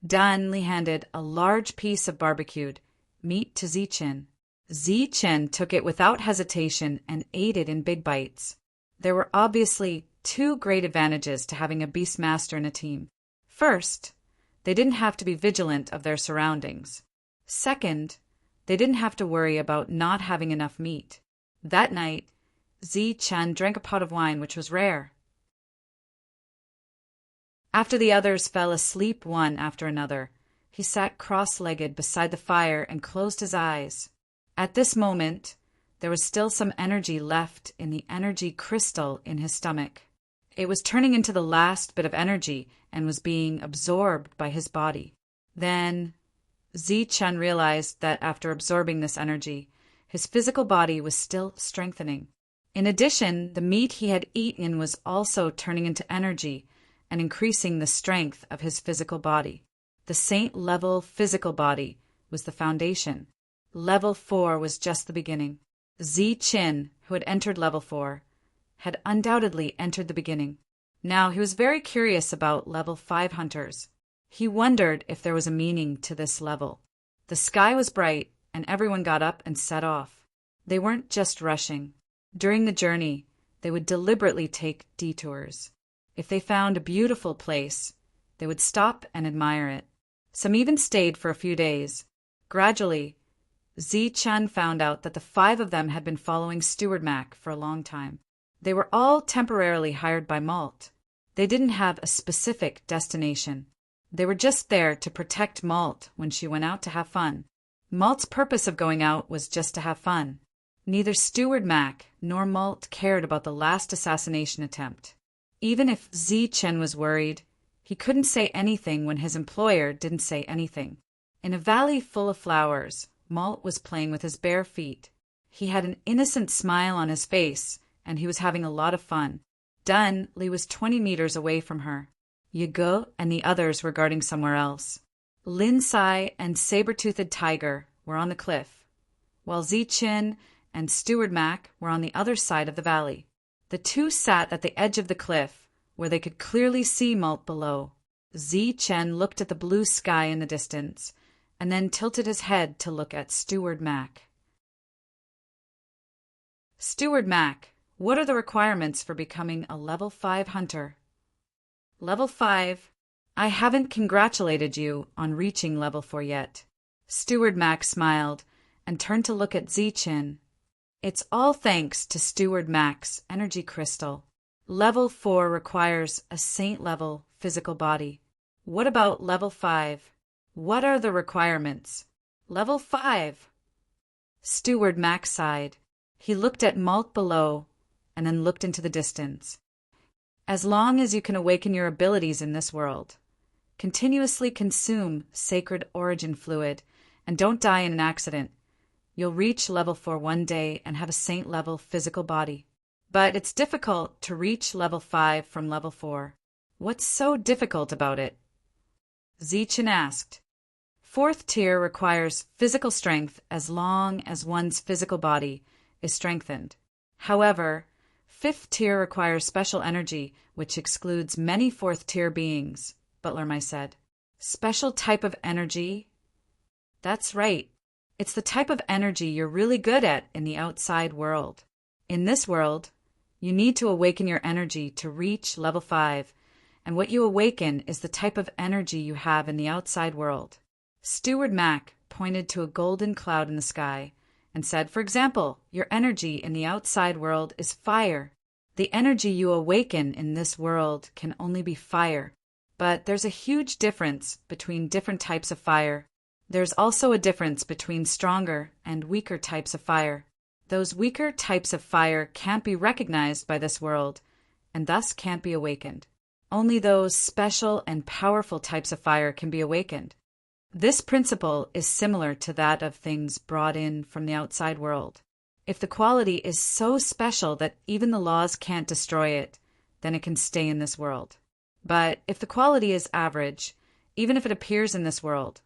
Danli handed a large piece of barbecued meat to Zichen. Zichen took it without hesitation and ate it in big bites. There were obviously 2 great advantages to having a beast master in a team. First, they didn't have to be vigilant of their surroundings. Second, they didn't have to worry about not having enough meat. That night, Zichen drank a pot of wine, which was rare. After the others fell asleep one after another, he sat cross-legged beside the fire and closed his eyes. At this moment, there was still some energy left in the energy crystal in his stomach. It was turning into the last bit of energy and was being absorbed by his body. Then Zichen realized that after absorbing this energy, his physical body was still strengthening. In addition, the meat he had eaten was also turning into energy and increasing the strength of his physical body. The saint-level physical body was the foundation. Level 4 was just the beginning. Zichen, who had entered level 4, had undoubtedly entered the beginning. Now he was very curious about level 5 hunters. He wondered if there was a meaning to this level. The sky was bright, and everyone got up and set off. They weren't just rushing. During the journey, they would deliberately take detours. If they found a beautiful place, they would stop and admire it. Some even stayed for a few days. Gradually, Zichen found out that the 5 of them had been following Steward Mac for a long time. They were all temporarily hired by Malt. They didn't have a specific destination. They were just there to protect Malt when she went out to have fun. Malt's purpose of going out was just to have fun. Neither Steward Mac nor Malt cared about the last assassination attempt. Even if Zichen was worried, he couldn't say anything when his employer didn't say anything. In a valley full of flowers, Malt was playing with his bare feet. He had an innocent smile on his face, and he was having a lot of fun. Dunley was 20 meters away from her. Yago and the others were guarding somewhere else. Linsai and Saber-Toothed Tiger were on the cliff, while Zichen and Steward Mac were on the other side of the valley. The 2 sat at the edge of the cliff, where they could clearly see Malt below. Zichen looked at the blue sky in the distance, and then tilted his head to look at Steward Mac. Steward Mac, what are the requirements for becoming a level 5 hunter? Level 5. I haven't congratulated you on reaching level 4 yet. Steward Mac smiled and turned to look at Zichen. It's all thanks to Steward Mac's energy crystal. Level 4 requires a saint-level physical body. What about level 5? What are the requirements? Level 5. Steward Mac sighed. He looked at Malt below and then looked into the distance. As long as you can awaken your abilities in this world, continuously consume sacred origin fluid, and don't die in an accident, you'll reach level 4 one day and have a saint-level physical body. But it's difficult to reach level 5 from level 4. What's so difficult about it? Zichen asked. 4th tier requires physical strength as long as one's physical body is strengthened. However, 5th tier requires special energy, which excludes many 4th tier beings, Butlermai said. Special type of energy? That's right. It's the type of energy you're really good at in the outside world. In this world, you need to awaken your energy to reach level 5, and what you awaken is the type of energy you have in the outside world. Steward Mac pointed to a golden cloud in the sky and said, for example, your energy in the outside world is fire. The energy you awaken in this world can only be fire. But there's a huge difference between different types of fire. There's also a difference between stronger and weaker types of fire. Those weaker types of fire can't be recognized by this world, and thus can't be awakened. Only those special and powerful types of fire can be awakened. This principle is similar to that of things brought in from the outside world. If the quality is so special that even the laws can't destroy it, then it can stay in this world. But if the quality is average, even if it appears in this world,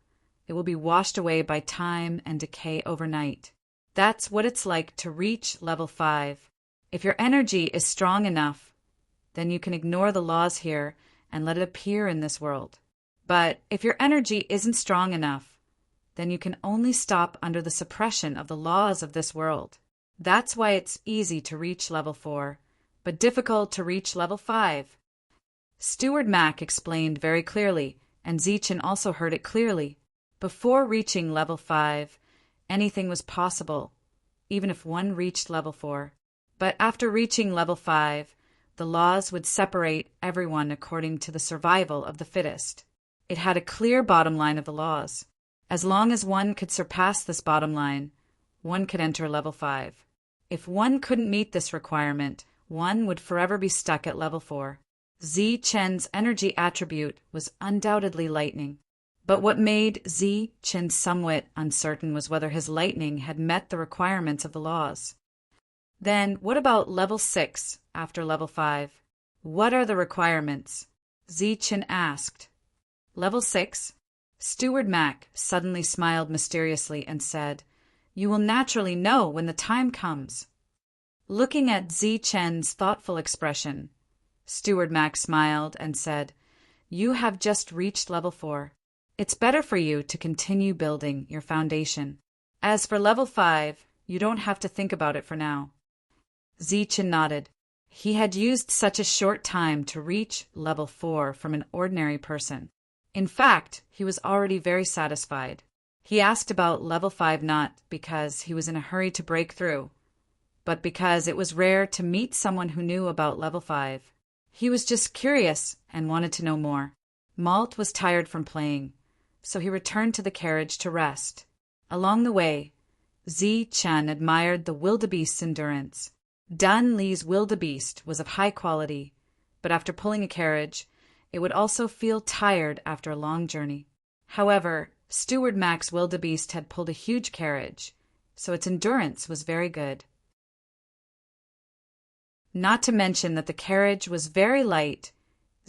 it will be washed away by time and decay overnight. That's what it's like to reach level 5. If your energy is strong enough, then you can ignore the laws here and let it appear in this world. But if your energy isn't strong enough, then you can only stop under the suppression of the laws of this world. That's why it's easy to reach level 4, but difficult to reach level 5. Steward Mac explained very clearly, and Zichen also heard it clearly. Before reaching level 5, anything was possible, even if one reached level 4. But after reaching level 5, the laws would separate everyone according to the survival of the fittest. It had a clear bottom line of the laws. As long as one could surpass this bottom line, one could enter level 5. If one couldn't meet this requirement, one would forever be stuck at level 4. Zichen's energy attribute was undoubtedly lightning. But what made Zichen somewhat uncertain was whether his lightning had met the requirements of the laws. Then, what about level 6 after level 5? What are the requirements? Zichen asked. Level 6? Steward Mac suddenly smiled mysteriously and said, "You will naturally know when the time comes." Looking at Zichen's thoughtful expression, Steward Mac smiled and said, "You have just reached level 4. It's better for you to continue building your foundation. As for level 5, you don't have to think about it for now." Zichen nodded. He had used such a short time to reach level 4 from an ordinary person. In fact, he was already very satisfied. He asked about level 5 not because he was in a hurry to break through, but because it was rare to meet someone who knew about level 5. He was just curious and wanted to know more. Malt was tired from playing, so he returned to the carriage to rest. Along the way, Zichen admired the wildebeest's endurance. Dun Li's wildebeest was of high quality, but after pulling a carriage, it would also feel tired after a long journey. However, Steward Mac's wildebeest had pulled a huge carriage, so its endurance was very good. Not to mention that the carriage was very light.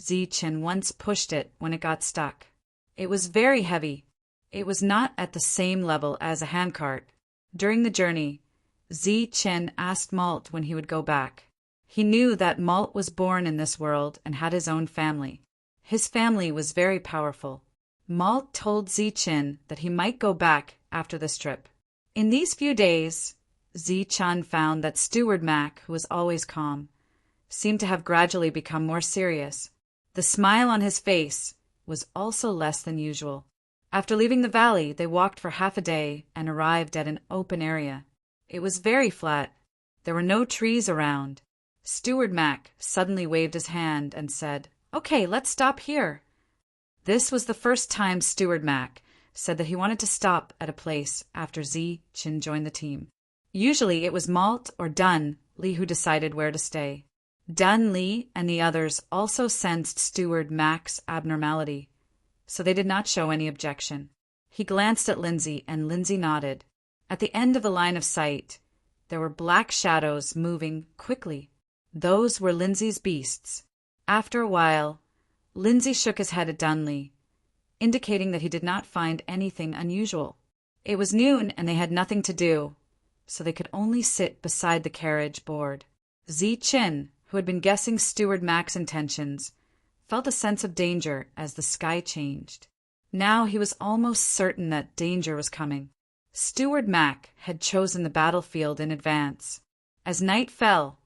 Zichen once pushed it when it got stuck. It was very heavy. It was not at the same level as a handcart. During the journey, Zichen asked Malt when he would go back. He knew that Malt was born in this world and had his own family. His family was very powerful. Malt told Zichen that he might go back after this trip. In these few days, Zichen found that Steward Mac, who was always calm, seemed to have gradually become more serious. The smile on his face was also less than usual. After leaving the valley, they walked for half a day and arrived at an open area. It was very flat. There were no trees around. Steward Mac suddenly waved his hand and said, "Okay, let's stop here." This was the first time Steward Mac said that he wanted to stop at a place after Zichen joined the team. Usually it was Malt or Dun Li who decided where to stay. Dun Li and the others also sensed Steward Mac's abnormality, so they did not show any objection. He glanced at Lindsay, and Lindsay nodded. At the end of the line of sight, there were black shadows moving quickly. Those were Lindsay's beasts. After a while, Lindsay shook his head at Dunley, indicating that he did not find anything unusual. It was noon and they had nothing to do, so they could only sit beside the carriage board. Zichen, who had been guessing Steward Mac's intentions, felt a sense of danger as the sky changed. Now he was almost certain that danger was coming. Steward Mac had chosen the battlefield in advance. As night fell,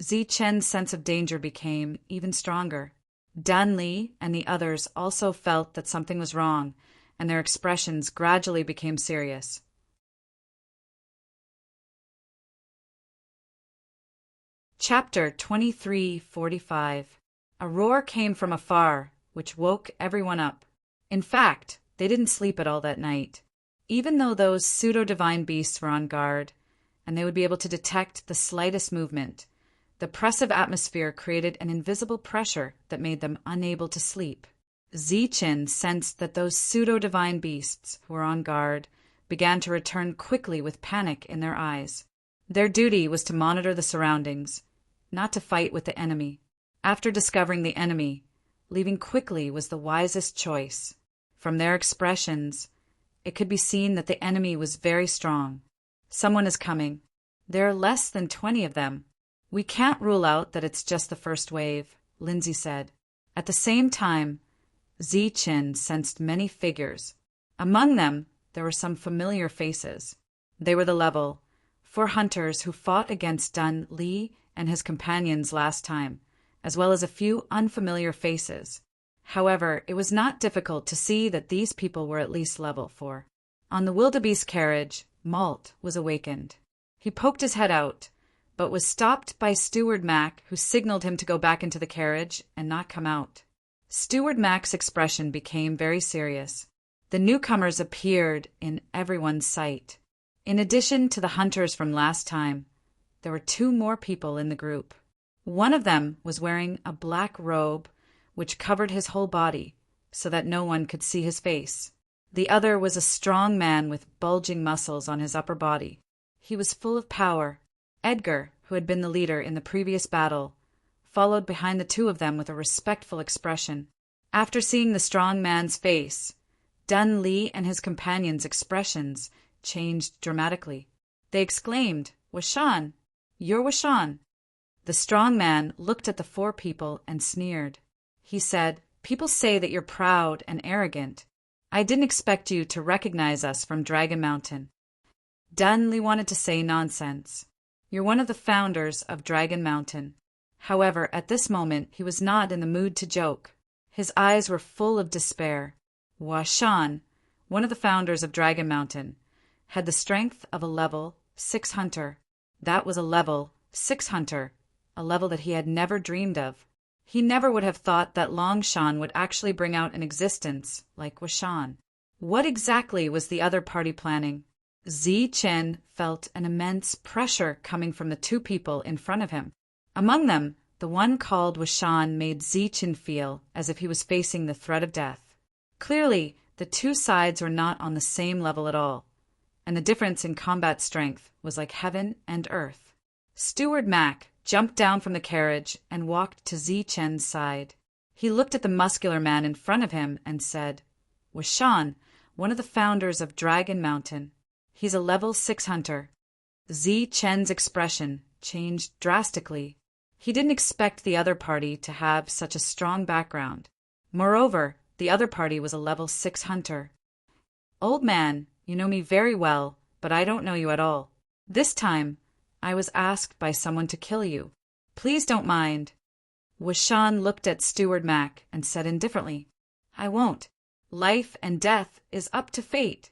Zichen's sense of danger became even stronger. Dun Li and the others also felt that something was wrong, and their expressions gradually became serious. Chapter 2345. A roar came from afar, which woke everyone up. In fact, they didn't sleep at all that night. Even though those pseudo-divine beasts were on guard, and they would be able to detect the slightest movement, the oppressive atmosphere created an invisible pressure that made them unable to sleep. Ziqin sensed that those pseudo-divine beasts who were on guard began to return quickly with panic in their eyes. Their duty was to monitor the surroundings, not to fight with the enemy. After discovering the enemy, leaving quickly was the wisest choice. From their expressions, it could be seen that the enemy was very strong. Someone is coming. There are less than 20 of them. We can't rule out that it's just the first wave, Lindsay said. At the same time, Ziqin sensed many figures. Among them, there were some familiar faces. They were the level 4 hunters who fought against Dun Li and his companions last time, as well as a few unfamiliar faces. However, it was not difficult to see that these people were at least level 4. On the wildebeest carriage, Malt was awakened. He poked his head out, but was stopped by Steward Mac, who signaled him to go back into the carriage and not come out. Steward Mac's expression became very serious. The newcomers appeared in everyone's sight. In addition to the hunters from last time, there were 2 more people in the group. One of them was wearing a black robe which covered his whole body so that no one could see his face. The other was a strong man with bulging muscles on his upper body. He was full of power. Edgar, who had been the leader in the previous battle, followed behind the 2 of them with a respectful expression. After seeing the strong man's face, Dun Li and his companions' expressions changed dramatically. They exclaimed, "Washan! You're Washan!" The strong man looked at the 4 people and sneered. He said, "People say that you're proud and arrogant. I didn't expect you to recognize us from Dragon Mountain." Dun Li wanted to say nonsense. "You're one of the founders of Dragon Mountain." However, at this moment, he was not in the mood to joke. His eyes were full of despair. Washan, one of the founders of Dragon Mountain, had the strength of a level 6 hunter. That was a level 6 hunter, a level that he had never dreamed of. He never would have thought that Longshan would actually bring out an existence like Washan. What exactly was the other party planning? Ziqin felt an immense pressure coming from the 2 people in front of him. Among them, the one called Washan made Ziqin feel as if he was facing the threat of death. Clearly, the 2 sides were not on the same level at all, and the difference in combat strength was like heaven and earth. Steward Mac jumped down from the carriage and walked to Ziqin's side. He looked at the muscular man in front of him and said, "Washan, one of the founders of Dragon Mountain. He's a level 6 hunter." Ziqin's expression changed drastically. He didn't expect the other party to have such a strong background. Moreover, the other party was a level 6 hunter. "Old man, you know me very well, but I don't know you at all. This time, I was asked by someone to kill you. Please don't mind." Washan looked at Steward Mac and said indifferently, "I won't. Life and death is up to fate."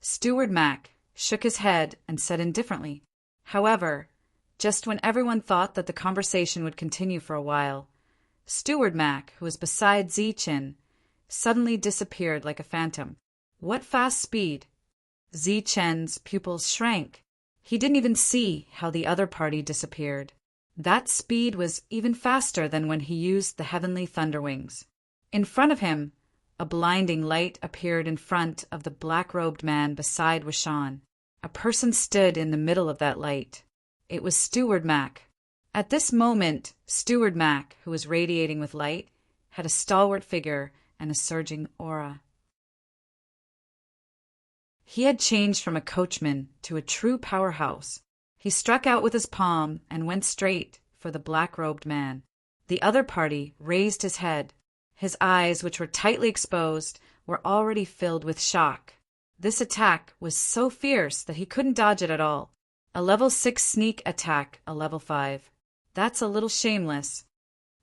Steward Mac shook his head and said indifferently. However, just when everyone thought that the conversation would continue for a while, Steward Mac, who was beside Ziqin, suddenly disappeared like a phantom. What fast speed! Ziqin's pupils shrank. He didn't even see how the other party disappeared. That speed was even faster than when he used the heavenly thunderwings. In front of him, a blinding light appeared in front of the black-robed man beside Washan. A person stood in the middle of that light. It was Steward Mac. At this moment, Steward Mac, who was radiating with light, had a stalwart figure and a surging aura. He had changed from a coachman to a true powerhouse. He struck out with his palm and went straight for the black-robed man. The other party raised his head. His eyes, which were tightly exposed, were already filled with shock. This attack was so fierce that he couldn't dodge it at all. A level 6 sneak attack, a level 5. That's a little shameless.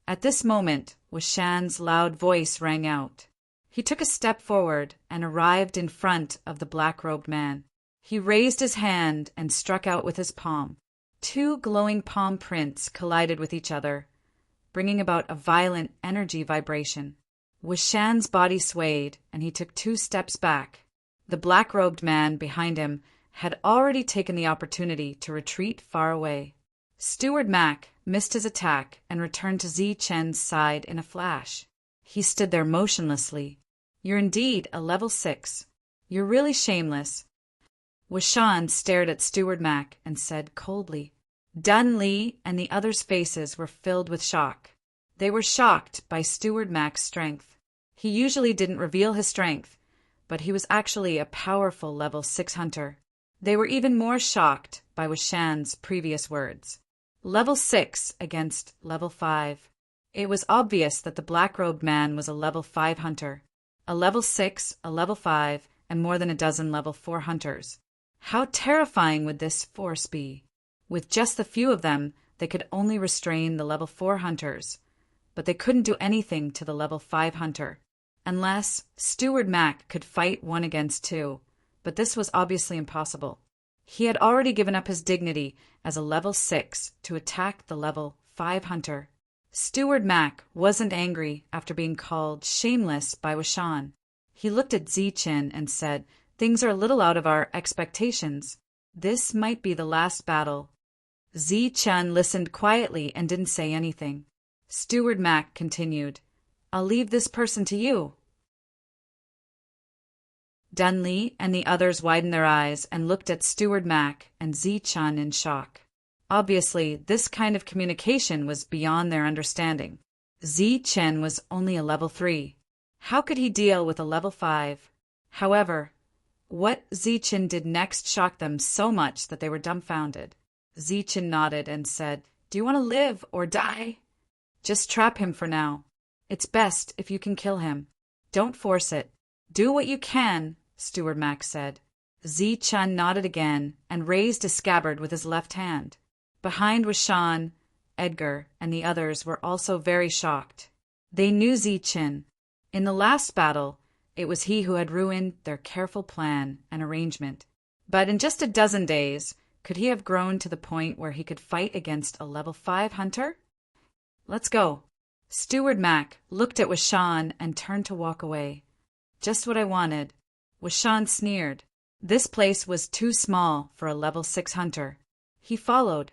At this moment, Washan's loud voice rang out. He took a step forward and arrived in front of the black-robed man. He raised his hand and struck out with his palm. 2 glowing palm prints collided with each other, bringing about a violent energy vibration. Wishan's body swayed, and he took 2 steps back. The black-robed man behind him had already taken the opportunity to retreat far away. Steward Mac missed his attack and returned to Zi-Chen's side in a flash. He stood there motionlessly. "You're indeed a level 6. You're really shameless." Wishan stared at Steward Mac and said coldly. Dun Li and the others' faces were filled with shock. They were shocked by Steward Mac's strength. He usually didn't reveal his strength, but he was actually a powerful level 6 hunter. They were even more shocked by Wishan's previous words. Level 6 against level 5. It was obvious that the black-robed man was a level 5 hunter. A level 6, a level 5, and more than a dozen level 4 hunters. How terrifying would this force be? With just the few of them, they could only restrain the level 4 hunters, but they couldn't do anything to the level 5 hunter. Unless Steward Mac could fight 1 against 2, but this was obviously impossible. He had already given up his dignity as a level 6 to attack the level 5 hunter. Steward Mac wasn't angry after being called shameless by Wishan. He looked at Zi-Chen and said, "Things are a little out of our expectations. This might be the last battle." Zi-Chen listened quietly and didn't say anything. Steward Mac continued, "I'll leave this person to you." Dun Li and the others widened their eyes and looked at Steward Mac and Zi-Chen in shock. Obviously, this kind of communication was beyond their understanding. Zi-Chen was only a level 3. How could he deal with a level 5? However, what Zi-Chen did next shocked them so much that they were dumbfounded. Zi-Chen nodded and said, "Do you want to live or die? Just trap him for now. It's best if you can kill him. Don't force it. Do what you can," Steward Mac said. Zi-Chen nodded again and raised a scabbard with his left hand. Behind Wishan, Edgar, and the others were also very shocked. They knew Zi-Chen. In the last battle, it was he who had ruined their careful plan and arrangement. But in just a dozen days, could he have grown to the point where he could fight against a level 5 hunter? "Let's go." Steward Mac looked at Wishan and turned to walk away. "Just what I wanted." Wishan sneered. This place was too small for a level 6 hunter. He followed.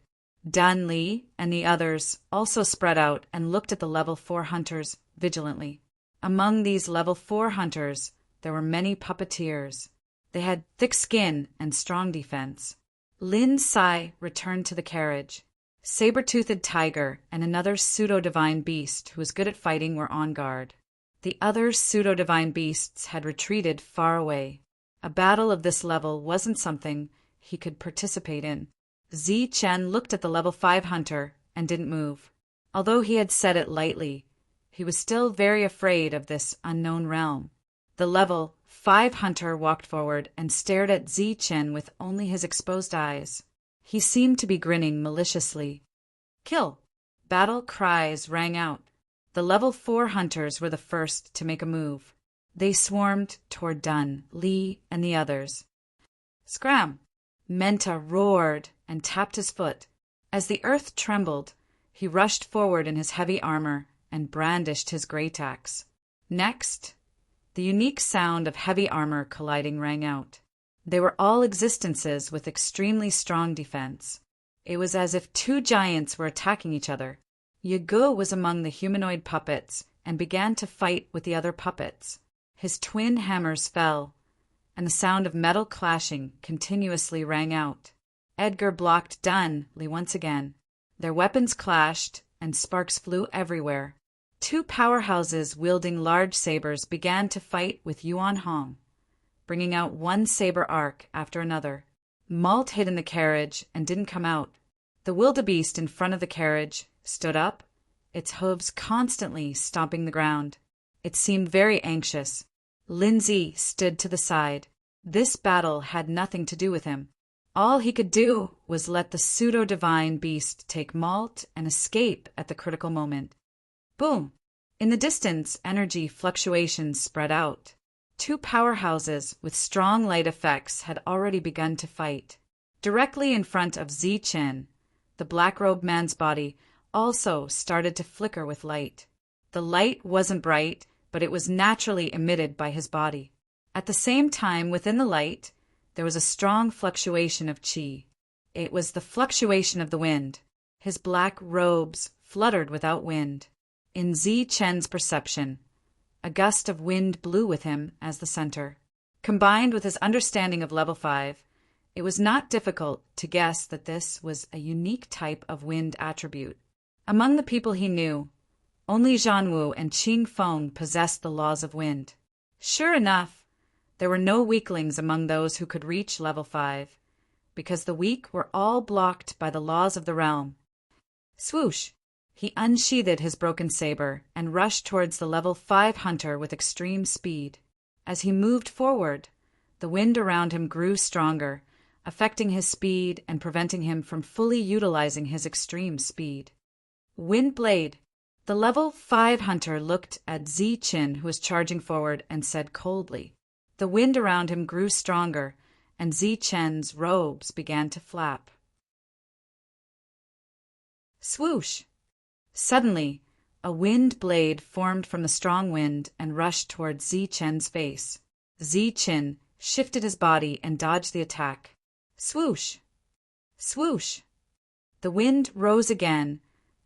Dun Li and the others also spread out and looked at the level 4 hunters vigilantly. Among these level 4 hunters, there were many puppeteers. They had thick skin and strong defense. Lin Sai returned to the carriage. Saber-toothed tiger and another pseudo-divine beast who was good at fighting were on guard. The other pseudo-divine beasts had retreated far away. A battle of this level wasn't something he could participate in. Zi-Chen looked at the level 5 hunter and didn't move. Although he had said it lightly, he was still very afraid of this unknown realm. The level 5 hunter walked forward and stared at Zi-Chen with only his exposed eyes. He seemed to be grinning maliciously. "Kill!" Battle cries rang out. The level 4 hunters were the first to make a move. They swarmed toward Dun, Li, and the others. "Scram!" Menta roared and tapped his foot. As the earth trembled, he rushed forward in his heavy armor and brandished his great axe. Next, the unique sound of heavy armor colliding rang out. They were all existences with extremely strong defense. It was as if 2 giants were attacking each other. Yegu was among the humanoid puppets and began to fight with the other puppets. His twin hammers fell, and the sound of metal clashing continuously rang out. Edgar blocked Dun Li once again. Their weapons clashed, and sparks flew everywhere. 2 powerhouses wielding large sabers began to fight with Yuan Hong, bringing out one saber arc after another. Malt hid in the carriage and didn't come out. The wildebeest in front of the carriage stood up, its hooves constantly stomping the ground. It seemed very anxious. Lindsay stood to the side. This battle had nothing to do with him. All he could do was let the pseudo-divine beast take Malt and escape at the critical moment. Boom! In the distance, energy fluctuations spread out. 2 powerhouses with strong light effects had already begun to fight. Directly in front of Zi-Chen, the black-robed man's body also started to flicker with light. The light wasn't bright, but it was naturally emitted by his body. At the same time, within the light, there was a strong fluctuation of qi. It was the fluctuation of the wind. His black robes fluttered without wind. In Zi-Chen's perception, a gust of wind blew with him as the center. Combined with his understanding of level 5, it was not difficult to guess that this was a unique type of wind attribute. Among the people he knew, only Zhanwu and Qing Feng possessed the laws of wind. Sure enough, there were no weaklings among those who could reach level 5, because the weak were all blocked by the laws of the realm. Swoosh! He unsheathed his broken saber and rushed towards the level 5 hunter with extreme speed. As he moved forward, the wind around him grew stronger, affecting his speed and preventing him from fully utilizing his extreme speed. Wind blade! The level 5 hunter looked at Zi-Chin, who was charging forward, and said coldly. The wind around him grew stronger, and Zi-Chen's robes began to flap. Swoosh! Suddenly, a wind blade formed from the strong wind and rushed towards Zi-Chen's face. Zi-Chen shifted his body and dodged the attack. Swoosh! Swoosh! The wind rose again,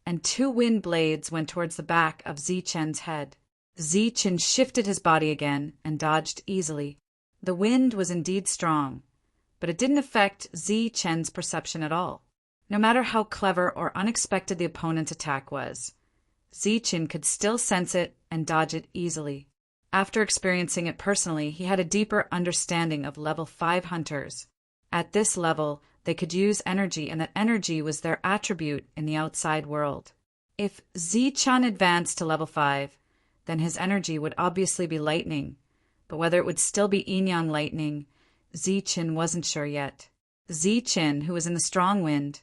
and 2 wind blades went towards the back of Zi-Chen's head. Zi-Chen shifted his body again and dodged easily. The wind was indeed strong, but it didn't affect Zi-Chen's perception at all. No matter how clever or unexpected the opponent's attack was, Zi-Chen could still sense it and dodge it easily. After experiencing it personally, he had a deeper understanding of level 5 hunters. At this level, they could use energy, and that energy was their attribute in the outside world. If Zi-Chan advanced to level 5, then his energy would obviously be lightning, but whether it would still be yin-yang lightning, Zi-Chin wasn't sure yet. Zi-Chin, who was in the strong wind,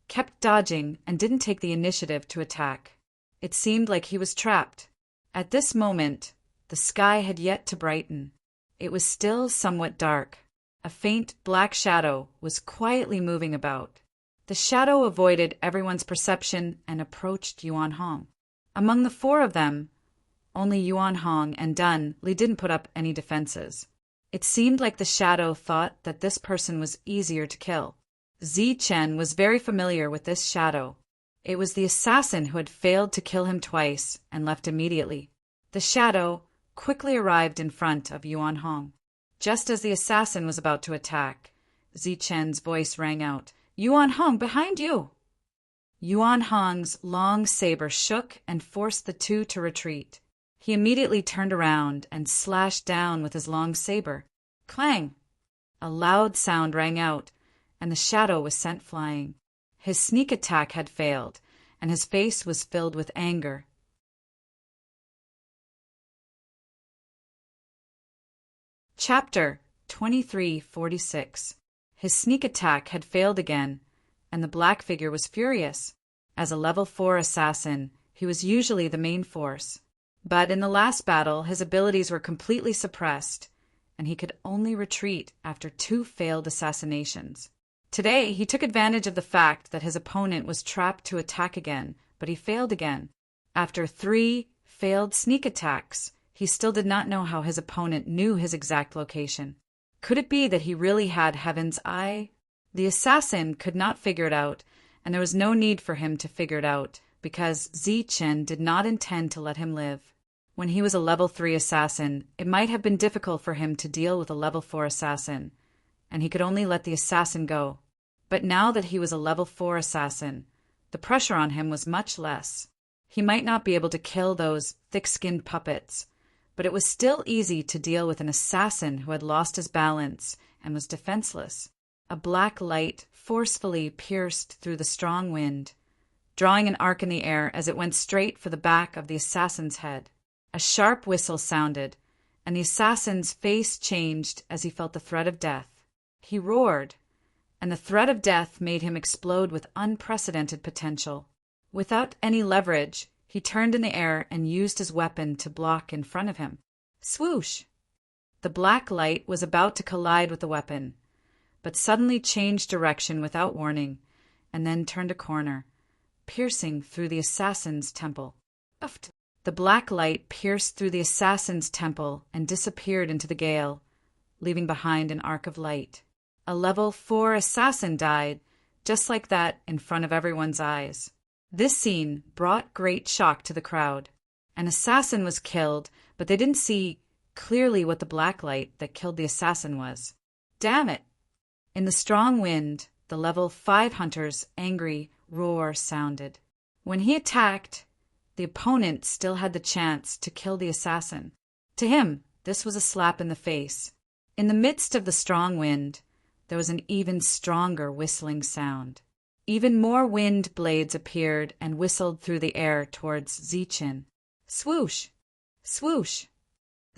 kept dodging and didn't take the initiative to attack. It seemed like he was trapped. At this moment, the sky had yet to brighten. It was still somewhat dark. A faint black shadow was quietly moving about. The shadow avoided everyone's perception and approached Yuan Hong. Among the 4 of them, only Yuan Hong and Dun Li didn't put up any defenses. It seemed like the shadow thought that this person was easier to kill. Zi-Chen was very familiar with this shadow. It was the assassin who had failed to kill him twice and left immediately. The shadow quickly arrived in front of Yuan Hong. Just as the assassin was about to attack, Zi-Chen's voice rang out, "Yuan Hong, behind you!" Yuan Hong's long saber shook and forced the 2 to retreat. He immediately turned around and slashed down with his long saber. Clang! A loud sound rang out, and the shadow was sent flying. His sneak attack had failed, and his face was filled with anger. Chapter 2346. His sneak attack had failed again, and the black figure was furious. As a level 4 assassin, he was usually the main force. But in the last battle, his abilities were completely suppressed, and he could only retreat after 2 failed assassinations. Today, he took advantage of the fact that his opponent was trapped to attack again, but he failed again. After 3 failed sneak attacks, he still did not know how his opponent knew his exact location. Could it be that he really had Heaven's Eye? The assassin could not figure it out, and there was no need for him to figure it out, because Zi-Chen did not intend to let him live. When he was a level 3 assassin, it might have been difficult for him to deal with a level 4 assassin, and he could only let the assassin go. But now that he was a level 4 assassin, the pressure on him was much less. He might not be able to kill those thick-skinned puppets, but it was still easy to deal with an assassin who had lost his balance and was defenseless. A black light forcefully pierced through the strong wind, drawing an arc in the air as it went straight for the back of the assassin's head. A sharp whistle sounded, and the assassin's face changed as he felt the threat of death. He roared, and the threat of death made him explode with unprecedented potential. Without any leverage, he turned in the air and used his weapon to block in front of him. Swoosh! The black light was about to collide with the weapon, but suddenly changed direction without warning, and then turned a corner, piercing through the assassin's temple. Uft! The black light pierced through the assassin's temple and disappeared into the gale, leaving behind an arc of light. A level 4 assassin died, just like that, in front of everyone's eyes. This scene brought great shock to the crowd. An assassin was killed, but they didn't see clearly what the black light that killed the assassin was. Damn it! In the strong wind, the level 5 hunter's angry roar sounded. When he attacked, the opponent still had the chance to kill the assassin. To him, this was a slap in the face. In the midst of the strong wind, there was an even stronger whistling sound. Even more wind blades appeared and whistled through the air towards Zichin. Swoosh! Swoosh!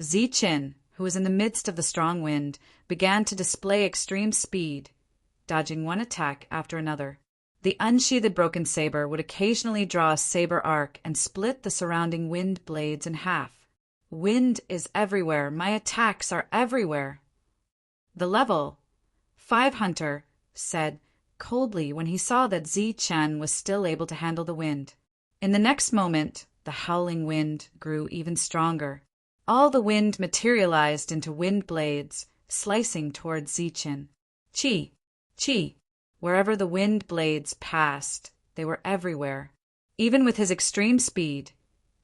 Zichin, who was in the midst of the strong wind, began to display extreme speed, dodging one attack after another. The unsheathed broken saber would occasionally draw a saber arc and split the surrounding wind blades in half. Wind is everywhere. My attacks are everywhere. The level 5 hunter said coldly when he saw that Zichin was still able to handle the wind. In the next moment, the howling wind grew even stronger. All the wind materialized into wind blades, slicing towards Zichin. Chi! Chi! Wherever the wind blades passed, they were everywhere. Even with his extreme speed,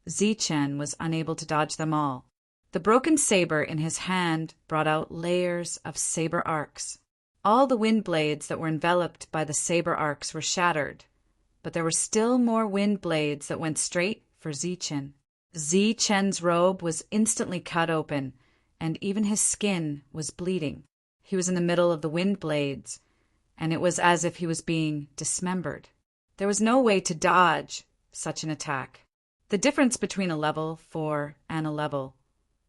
Zichin was unable to dodge them all. The broken saber in his hand brought out layers of saber arcs. All the wind blades that were enveloped by the saber arcs were shattered, but there were still more wind blades that went straight for Zichin. Zichin's robe was instantly cut open, and even his skin was bleeding. He was in the middle of the wind blades, and it was as if he was being dismembered. There was no way to dodge such an attack. The difference between a level 4 and a level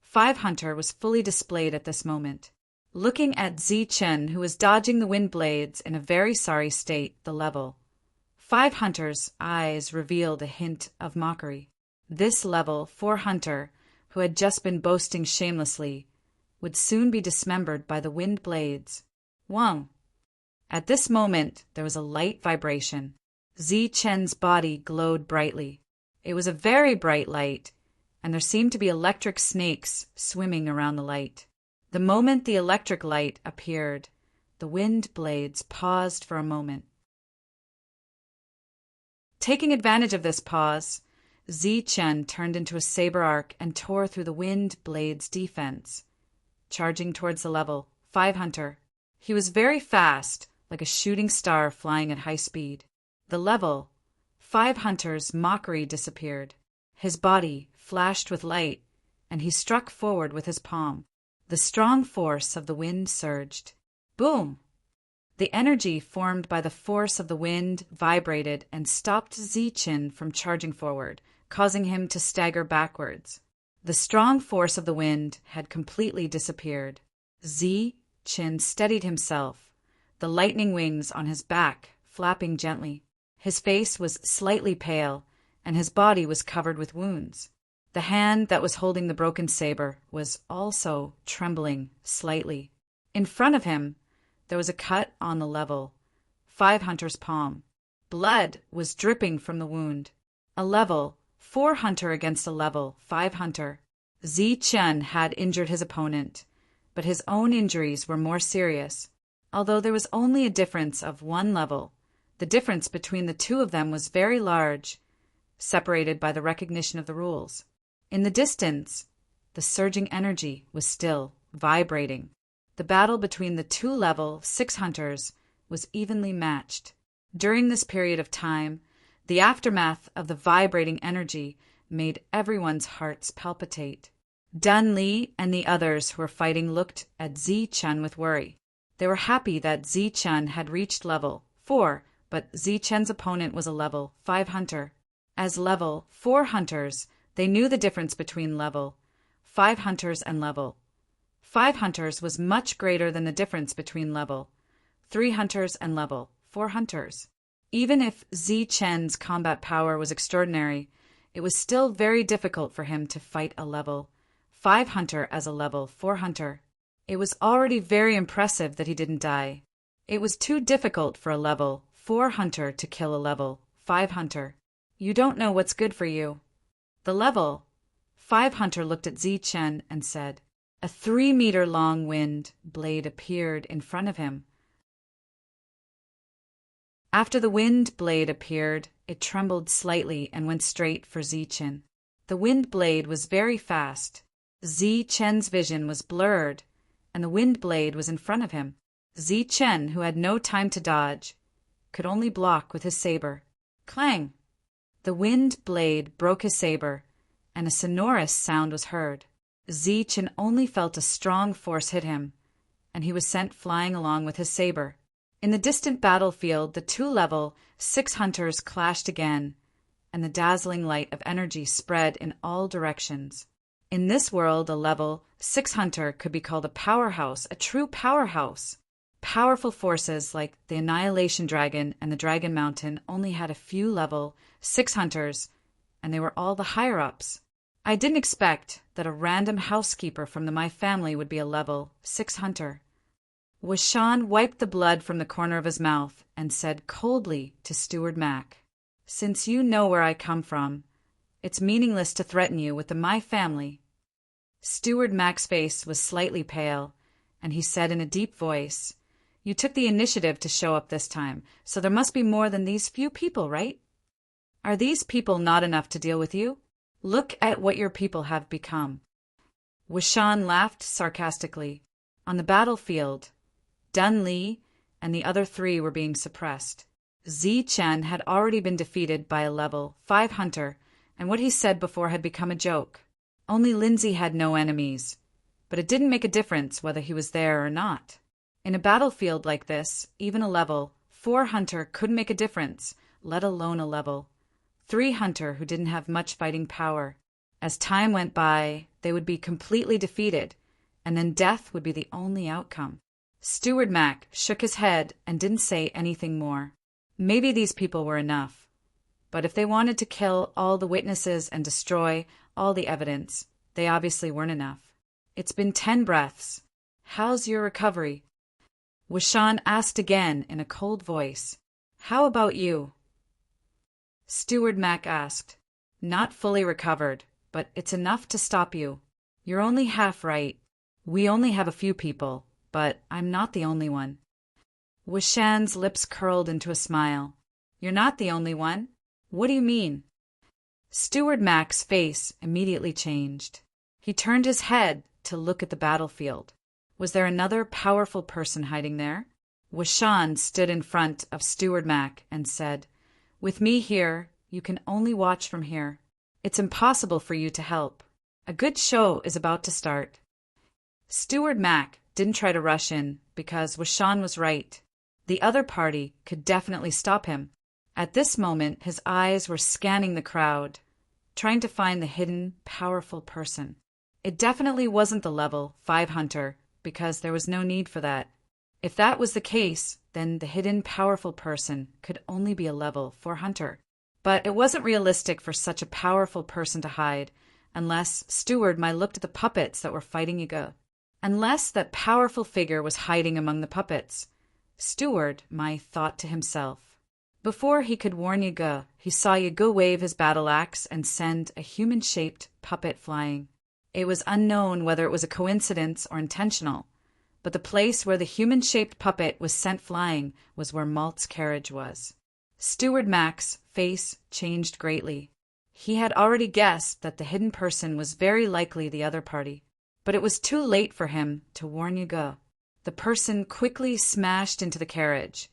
5 hunter was fully displayed at this moment. Looking at Zichin, who was dodging the wind blades in a very sorry state, the level 5 hunter's eyes revealed a hint of mockery. This level 4 hunter, who had just been boasting shamelessly, would soon be dismembered by the wind blades. Wang! At this moment, there was a light vibration. Zichin's body glowed brightly. It was a very bright light, and there seemed to be electric snakes swimming around the light. The moment the electric light appeared, the wind blades paused for a moment. Taking advantage of this pause, Zichin turned into a saber arc and tore through the wind blades' defense, charging towards the level 5 hunter. He was very fast, like a shooting star flying at high speed. The level 5 hunter's mockery disappeared. His body flashed with light, and he struck forward with his palm. The strong force of the wind surged. Boom! The energy formed by the force of the wind vibrated and stopped Zichin from charging forward, causing him to stagger backwards. The strong force of the wind had completely disappeared. Zichin steadied himself, the lightning wings on his back flapping gently. His face was slightly pale, and his body was covered with wounds. The hand that was holding the broken saber was also trembling slightly. In front of him, there was a cut on the level 5 hunter's palm. Blood was dripping from the wound. A level 4 hunter against a level 5 hunter. Zichin had injured his opponent, but his own injuries were more serious. Although there was only a difference of 1 level, the difference between the two of them was very large, separated by the recognition of the rules. In the distance, the surging energy was still vibrating. The battle between the 2 level 6 hunters was evenly matched. During this period of time, the aftermath of the vibrating energy made everyone's hearts palpitate. Dun Li and the others who were fighting looked at Zichin with worry. They were happy that Zichin had reached level 4, but Zichin's opponent was a level 5 hunter. As level 4 hunters, they knew the difference between level 5 hunters and level 5 hunters was much greater than the difference between level 3 hunters and level 4 hunters. Even if Zichin's combat power was extraordinary, it was still very difficult for him to fight a level 5 hunter as a level 4 hunter. It was already very impressive that he didn't die. It was too difficult for a level 4 hunter to kill a level 5 hunter. You don't know what's good for you. The level 5 hunter looked at Zichen and said, a 3-meter-long wind blade appeared in front of him. After the wind blade appeared, it trembled slightly and went straight for Zichen. The wind blade was very fast. Zichen's vision was blurred, and the wind blade was in front of him. Zichen, who had no time to dodge, could only block with his saber. Clang! The wind blade broke his saber, and a sonorous sound was heard. Zichen only felt a strong force hit him, and he was sent flying along with his saber. In the distant battlefield, the two level 6 hunters clashed again, and the dazzling light of energy spread in all directions. In this world, a level 6 hunter could be called a powerhouse, a true powerhouse. Powerful forces like the Annihilation Dragon and the Dragon Mountain only had a few level 6 hunters, and they were all the higher-ups. I didn't expect that a random housekeeper from my family would be a level 6 hunter. Washan wiped the blood from the corner of his mouth and said coldly to Steward Mac, "Since you know where I come from, it's meaningless to threaten you with my family." Steward Mac's face was slightly pale, and he said in a deep voice, "You took the initiative to show up this time, so there must be more than these few people, right? Are these people not enough to deal with you? Look at what your people have become." Washan laughed sarcastically. On the battlefield, Dun Li and the other 3 were being suppressed. Zichen had already been defeated by a level 5 hunter, and what he said before had become a joke. Only Lindsay had no enemies, but it didn't make a difference whether he was there or not. In a battlefield like this, even a level 4 hunter couldn't make a difference, let alone a level 3 hunter who didn't have much fighting power. As time went by, they would be completely defeated, and then death would be the only outcome. Steward Mac shook his head and didn't say anything more. Maybe these people were enough, but if they wanted to kill all the witnesses and destroy all the evidence, they obviously weren't enough. It's been 10 breaths. How's your recovery? Washan asked again in a cold voice. How about you? Steward Mac asked. Not fully recovered, but it's enough to stop you. You're only half right. We only have a few people, but I'm not the only one. Washan's lips curled into a smile. You're not the only one? What do you mean? Steward Mac's face immediately changed. He turned his head to look at the battlefield. Was there another powerful person hiding there? Washan stood in front of Steward Mac and said, With me here, you can only watch from here. It's impossible for you to help. A good show is about to start. Steward Mac didn't try to rush in because Washan was right. The other party could definitely stop him. At this moment, his eyes were scanning the crowd, trying to find the hidden, powerful person. It definitely wasn't the level 5 hunter, because there was no need for that. If that was the case, then the hidden, powerful person could only be a level 4 hunter. But it wasn't realistic for such a powerful person to hide, unless Steward might looked at the puppets that were fighting Yiga. Unless that powerful figure was hiding among the puppets, Steward Mai thought to himself. Before he could warn Yiga, he saw Yiga wave his battle axe and send a human-shaped puppet flying. It was unknown whether it was a coincidence or intentional, but the place where the human-shaped puppet was sent flying was where Malt's carriage was. Steward Mac's face changed greatly. He had already guessed that the hidden person was very likely the other party, but it was too late for him to warn Yiga. The person quickly smashed into the carriage,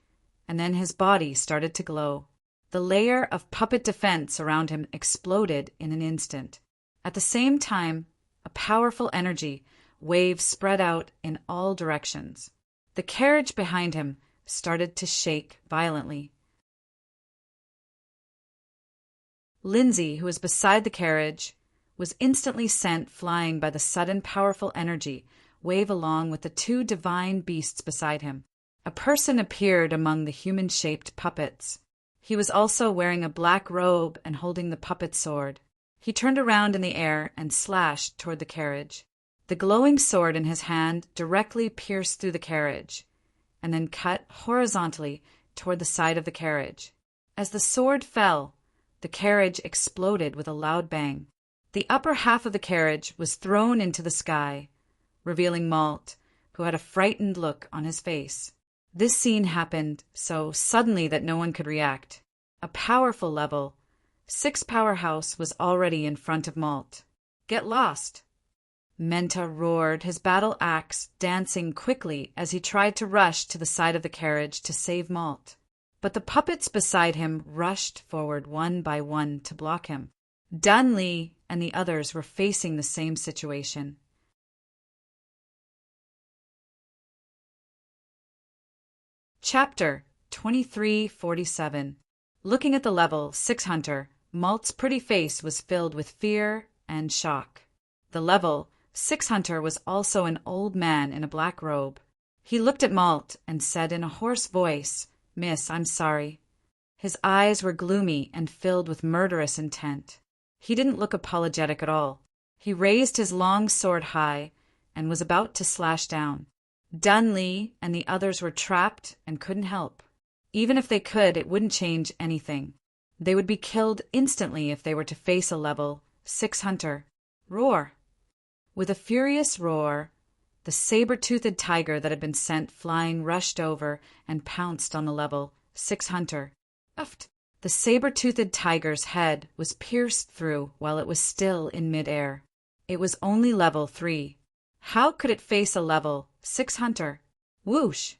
and then his body started to glow. The layer of puppet defense around him exploded in an instant. At the same time, a powerful energy wave spread out in all directions. The carriage behind him started to shake violently. Lindsay, who was beside the carriage, was instantly sent flying by the sudden powerful energy wave along with the 2 divine beasts beside him. A person appeared among the human-shaped puppets. He was also wearing a black robe and holding the puppet sword. He turned around in the air and slashed toward the carriage. The glowing sword in his hand directly pierced through the carriage, and then cut horizontally toward the side of the carriage. As the sword fell, the carriage exploded with a loud bang. The upper half of the carriage was thrown into the sky, revealing Malt, who had a frightened look on his face. This scene happened so suddenly that no one could react. A powerful level 6 powerhouse was already in front of Malt. "Get lost!" Menta roared, his battle axe dancing quickly as he tried to rush to the side of the carriage to save Malt. But the puppets beside him rushed forward one by one to block him. Dunley and the others were facing the same situation. Chapter 2347. Looking at the level 6 hunter, Malt's pretty face was filled with fear and shock. The level 6 hunter was also an old man in a black robe. He looked at Malt and said in a hoarse voice, "Miss, I'm sorry." His eyes were gloomy and filled with murderous intent. He didn't look apologetic at all. He raised his long sword high and was about to slash down. Dunley and the others were trapped and couldn't help. Even if they could, it wouldn't change anything. They would be killed instantly if they were to face a level 6 hunter. Roar! With a furious roar, the saber-toothed tiger that had been sent flying rushed over and pounced on the level 6 hunter. Uft! The saber-toothed tiger's head was pierced through while it was still in mid-air. It was only level 3. How could it face a level 6 hunter? Whoosh!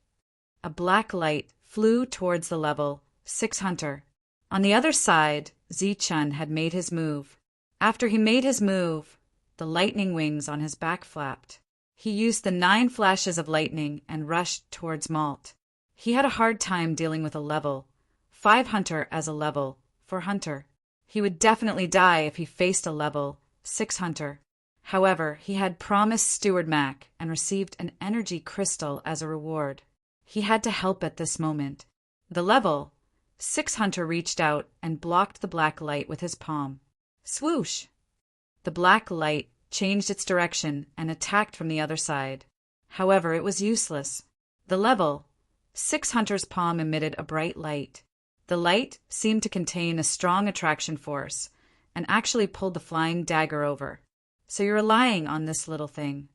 A black light flew towards the level 6 hunter. On the other side, Zichun had made his move. After he made his move, the lightning wings on his back flapped. He used the 9 flashes of lightning and rushed towards Malt. He had a hard time dealing with a level 5 hunter as a level 4 hunter. He would definitely die if he faced a level 6 hunter. However, he had promised Steward Mac and received an energy crystal as a reward. He had to help at this moment. The level 6 hunter reached out and blocked the black light with his palm. Swoosh! The black light changed its direction and attacked from the other side. However, it was useless. The level 6 hunter's palm emitted a bright light. The light seemed to contain a strong attraction force and actually pulled the flying dagger over. So you're relying on this little thing.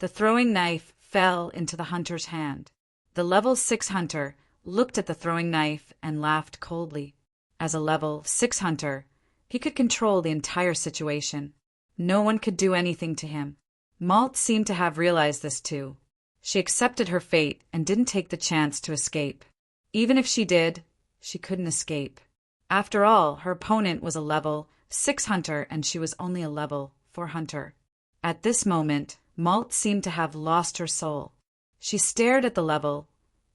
The throwing knife fell into the hunter's hand. The level 6 hunter looked at the throwing knife and laughed coldly. As a level 6 hunter, he could control the entire situation. No one could do anything to him. Malt seemed to have realized this too. She accepted her fate and didn't take the chance to escape. Even if she did, she couldn't escape. After all, her opponent was a level 6 hunter and she was only a level 4 hunter. At this moment, Malt seemed to have lost her soul. She stared at the level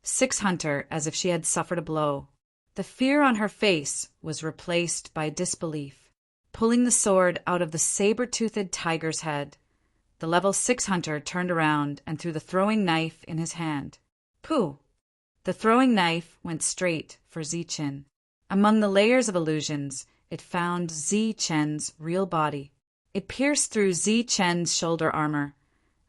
6 hunter as if she had suffered a blow. The fear on her face was replaced by disbelief. Pulling the sword out of the saber-toothed tiger's head, the level 6 hunter turned around and threw the throwing knife in his hand. Pooh! The throwing knife went straight for Zichen. Among the layers of illusions, it found Zichen's real body. It pierced through Zichen's shoulder armor,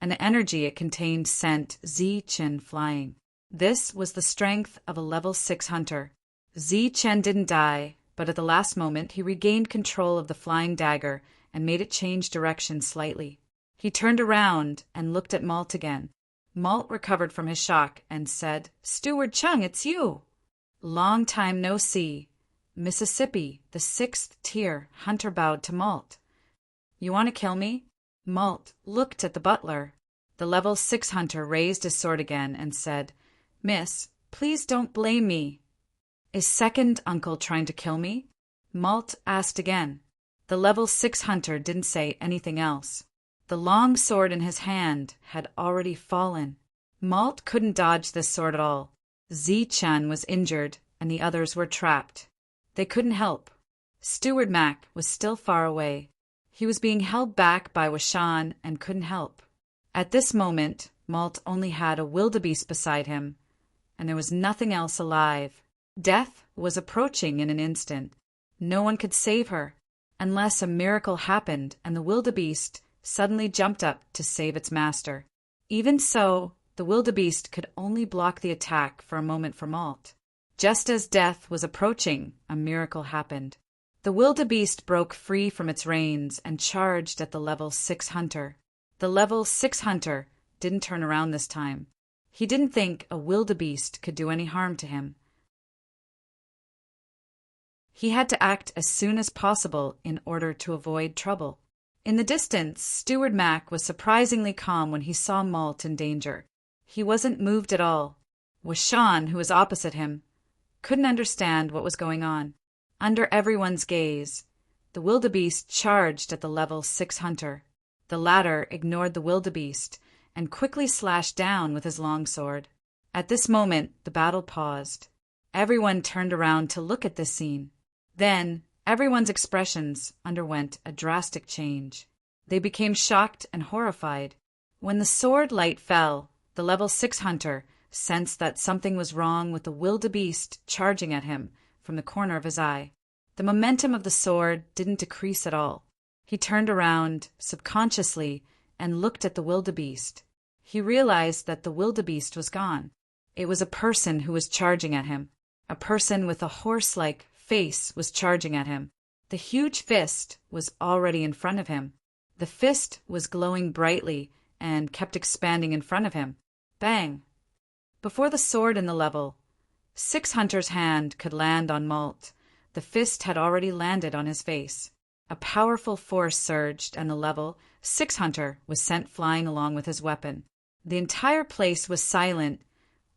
and the energy it contained sent Zichen flying. This was the strength of a level 6 hunter. Zichen didn't die, but at the last moment he regained control of the flying dagger and made it change direction slightly. He turned around and looked at Malt again. Malt recovered from his shock and said, "Steward Chung, it's you!" "Long time no see. Mississippi, the 6th tier," Hunter bowed to Malt. "You want to kill me?" Malt looked at the butler. The level 6 hunter raised his sword again and said, "Miss, please don't blame me." "Is second uncle trying to kill me?" Malt asked again. The level 6 hunter didn't say anything else. The long sword in his hand had already fallen. Malt couldn't dodge this sword at all. Zichen was injured and the others were trapped. They couldn't help. Steward Mac was still far away. He was being held back by Washan and couldn't help. At this moment, Malt only had a wildebeest beside him, and there was nothing else alive. Death was approaching in an instant. No one could save her, unless a miracle happened and the wildebeest suddenly jumped up to save its master. Even so, the wildebeest could only block the attack for a moment for Malt. Just as death was approaching, a miracle happened. The wildebeest broke free from its reins and charged at the level 6 hunter. The level 6 hunter didn't turn around this time. He didn't think a wildebeest could do any harm to him. He had to act as soon as possible in order to avoid trouble. In the distance, Steward Mac was surprisingly calm when he saw Malt in danger. He wasn't moved at all. Washan, who was opposite him, couldn't understand what was going on. Under everyone's gaze, the wildebeest charged at the level 6 hunter. The latter ignored the wildebeest and quickly slashed down with his longsword. At this moment, the battle paused. Everyone turned around to look at this scene. Then, everyone's expressions underwent a drastic change. They became shocked and horrified. When the sword light fell, the level 6 hunter sensed that something was wrong with the wildebeest charging at him from the corner of his eye. The momentum of the sword didn't decrease at all. He turned around, subconsciously, and looked at the wildebeest. He realized that the wildebeest was gone. It was a person who was charging at him. A person with a horse-like face was charging at him. The huge fist was already in front of him. The fist was glowing brightly and kept expanding in front of him. Bang! Before the sword in the level 6 hunter's hand could land on Malt, the fist had already landed on his face. A powerful force surged, and the level 6 hunter was sent flying along with his weapon. The entire place was silent,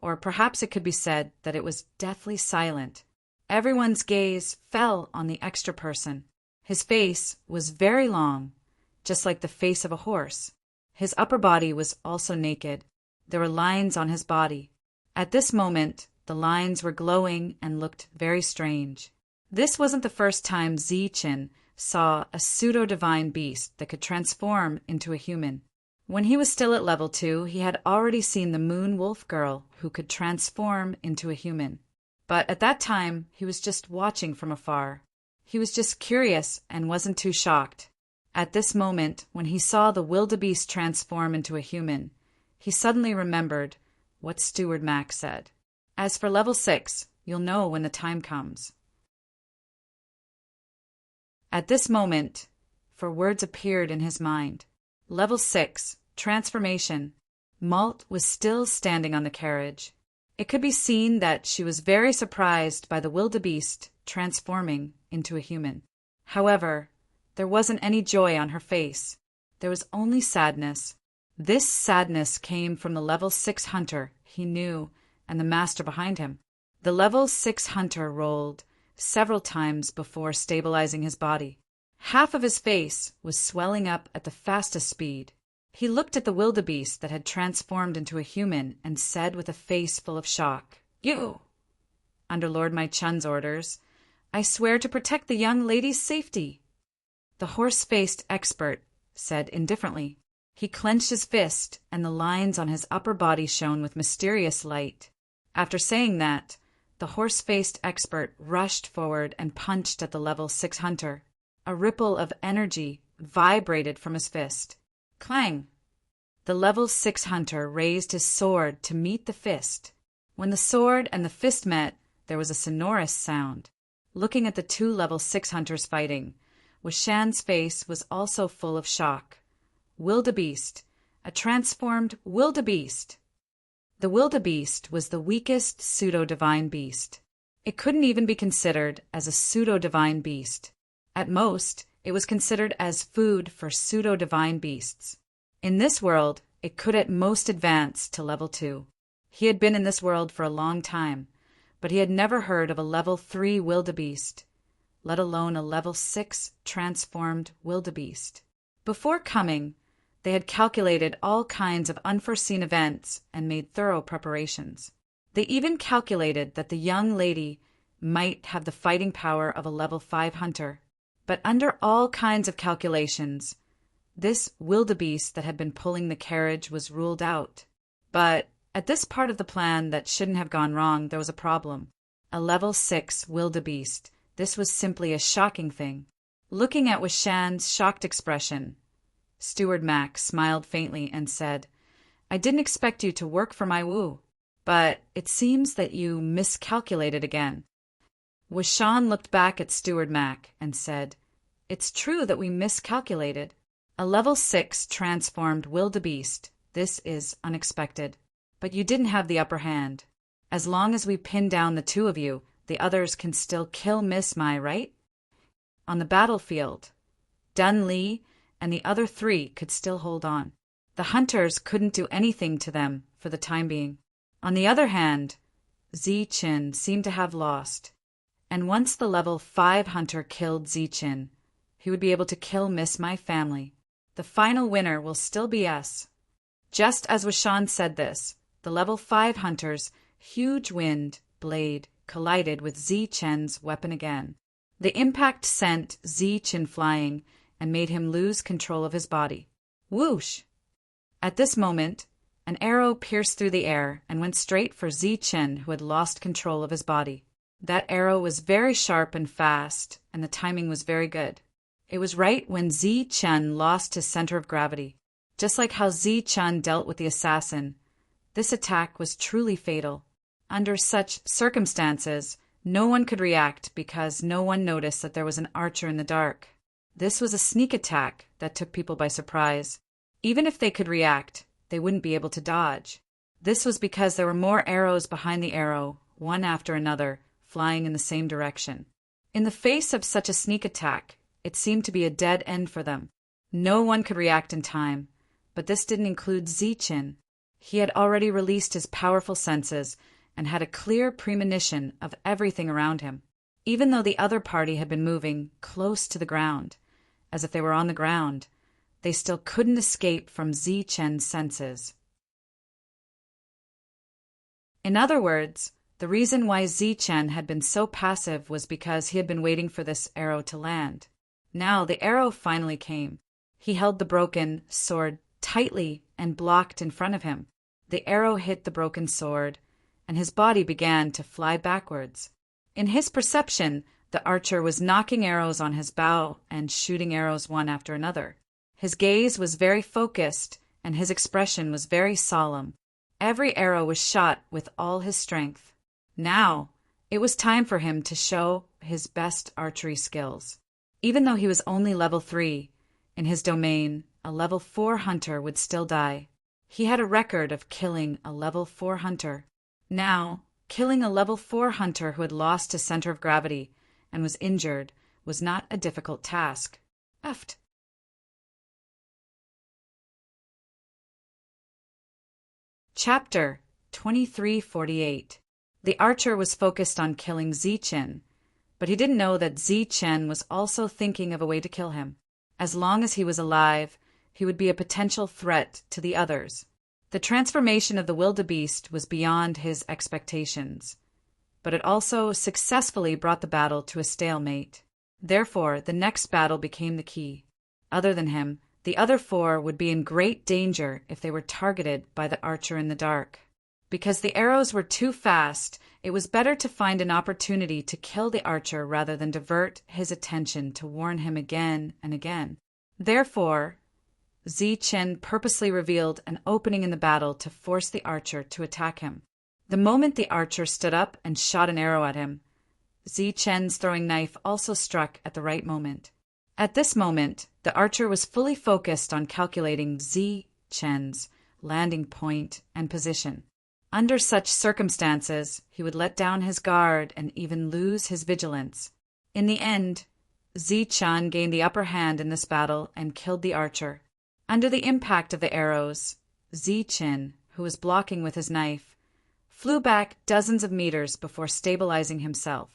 or perhaps it could be said that it was deathly silent. Everyone's gaze fell on the extra person. His face was very long, just like the face of a horse. His upper body was also naked. There were lines on his body. At this moment, the lines were glowing and looked very strange. This wasn't the first time Zichen saw a pseudo-divine beast that could transform into a human. When he was still at level 2, he had already seen the moon wolf girl who could transform into a human. But at that time, he was just watching from afar. He was just curious and wasn't too shocked. At this moment, when he saw the wildebeest transform into a human, he suddenly remembered what Steward Mac said. As for level 6, you'll know when the time comes. At this moment, for words appeared in his mind. Level 6, transformation. Malt was still standing on the carriage. It could be seen that she was very surprised by the wildebeest transforming into a human. However, there wasn't any joy on her face. There was only sadness. This sadness came from the level 6 hunter he knew and the master behind him. The level 6 hunter rolled several times before stabilizing his body. Half of his face was swelling up at the fastest speed. He looked at the wildebeest that had transformed into a human and said with a face full of shock, "You!" Under Lord My Chun's orders, I swear to protect the young lady's safety. The horse-faced expert said indifferently. He clenched his fist, and the lines on his upper body shone with mysterious light. After saying that, the horse-faced expert rushed forward and punched at the level 6 hunter. A ripple of energy vibrated from his fist. Clang! The level 6 hunter raised his sword to meet the fist. When the sword and the fist met, there was a sonorous sound. Looking at the 2 level 6 hunters fighting, Washan's face was also full of shock. Wildebeest, a transformed wildebeest. The wildebeest was the weakest pseudo-divine beast. It couldn't even be considered as a pseudo-divine beast. At most, it was considered as food for pseudo-divine beasts. In this world, it could at most advance to level 2. He had been in this world for a long time, but he had never heard of a level 3 wildebeest, let alone a level 6 transformed wildebeest. Before coming, they had calculated all kinds of unforeseen events and made thorough preparations. They even calculated that the young lady might have the fighting power of a level 5 hunter. But under all kinds of calculations, this wildebeest that had been pulling the carriage was ruled out. But at this part of the plan that shouldn't have gone wrong, there was a problem. A level 6 wildebeest. This was simply a shocking thing. Looking at Washan's shocked expression, Steward Mac smiled faintly and said, "I didn't expect you to work for my Wu, but it seems that you miscalculated again." Washan looked back at Steward Mac and said, "It's true that we miscalculated. A level 6 transformed wildebeest. This is unexpected. But you didn't have the upper hand. As long as we pin down the two of you, the others can still kill Miss Mai, right?" On the battlefield, Dun Li and the other three could still hold on. The hunters couldn't do anything to them for the time being. On the other hand, Zi Qin seemed to have lost. And once the level 5 hunter killed Zi Qin, he would be able to kill Miss Mai family. The final winner will still be us. Just as Washan said this, the level 5 hunter's huge wind blade collided with Zi Chen's weapon again. The impact sent Zi Qin flying and made him lose control of his body. Whoosh! At this moment, an arrow pierced through the air and went straight for Zi Qin, who had lost control of his body. That arrow was very sharp and fast, and the timing was very good. It was right when Zi Qin lost his center of gravity. Just like how Zi Qin dealt with the assassin, this attack was truly fatal. Under such circumstances, no one could react because no one noticed that there was an archer in the dark. This was a sneak attack that took people by surprise. Even if they could react, they wouldn't be able to dodge. This was because there were more arrows behind the arrow, one after another, flying in the same direction. In the face of such a sneak attack, it seemed to be a dead end for them. No one could react in time, but this didn't include Zi Qin. He had already released his powerful senses and had a clear premonition of everything around him. Even though the other party had been moving close to the ground, as if they were on the ground, they still couldn't escape from Zi Qin's senses. In other words, the reason why Zi Qin had been so passive was because he had been waiting for this arrow to land. Now the arrow finally came. He held the broken sword tightly and blocked in front of him. The arrow hit the broken sword, and his body began to fly backwards. In his perception, the archer was knocking arrows on his bow and shooting arrows one after another. His gaze was very focused, and his expression was very solemn. Every arrow was shot with all his strength. Now, it was time for him to show his best archery skills. Even though he was only level 3, in his domain, a level 4 hunter would still die. He had a record of killing a level 4 hunter. Now, killing a level 4 hunter who had lost his center of gravity and was injured was not a difficult task. Eft. Chapter 2348. The archer was focused on killing Zi Qin, but he didn't know that Zi Qin was also thinking of a way to kill him. As long as he was alive, he would be a potential threat to the others. The transformation of the wildebeest was beyond his expectations, but it also successfully brought the battle to a stalemate. Therefore, the next battle became the key. Other than him, the other 4 would be in great danger if they were targeted by the archer in the dark. Because the arrows were too fast, it was better to find an opportunity to kill the archer rather than divert his attention to warn him again and again. Therefore, Zi Qin purposely revealed an opening in the battle to force the archer to attack him. The moment the archer stood up and shot an arrow at him, Zi Qin's throwing knife also struck at the right moment. At this moment, the archer was fully focused on calculating Zi Qin's landing point and position. Under such circumstances, he would let down his guard and even lose his vigilance. In the end, Zi Qin gained the upper hand in this battle and killed the archer. Under the impact of the arrows, Zi Qin, who was blocking with his knife, flew back dozens of meters before stabilizing himself.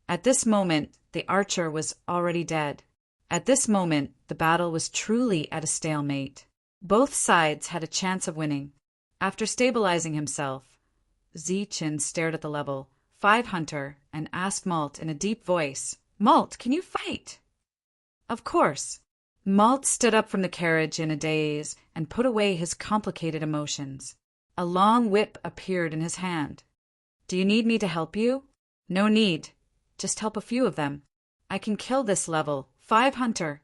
At this moment, the archer was already dead. At this moment, the battle was truly at a stalemate. Both sides had a chance of winning. After stabilizing himself, Zi Qin stared at the level 5 hunter and asked Malt in a deep voice, "Malt, can you fight?" Of course. Malt stood up from the carriage in a daze and put away his complicated emotions. A long whip appeared in his hand. "Do you need me to help you?" "No need. Just help a few of them. I can kill this level 5 hunter."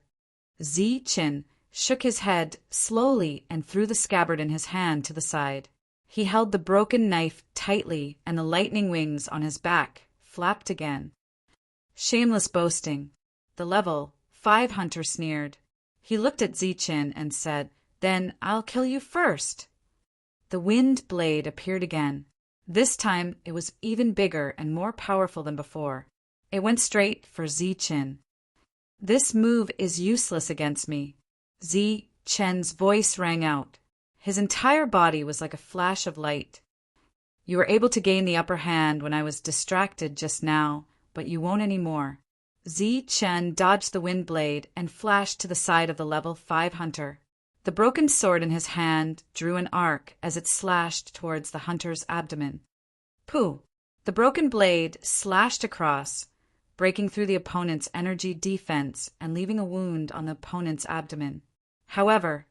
Zi Qin shook his head slowly and threw the scabbard in his hand to the side. He held the broken knife tightly, and the lightning wings on his back flapped again. Shameless boasting. The level 5 hunter sneered. He looked at Zichen and said, "Then I'll kill you first." The wind blade appeared again. This time it was even bigger and more powerful than before. It went straight for Zichen. "This move is useless against me." Zichen's voice rang out. His entire body was like a flash of light. "You were able to gain the upper hand when I was distracted just now, but you won't anymore." Zichen dodged the wind blade and flashed to the side of the level 5 hunter. The broken sword in his hand drew an arc as it slashed towards the hunter's abdomen. Pooh! The broken blade slashed across, breaking through the opponent's energy defense and leaving a wound on the opponent's abdomen. However,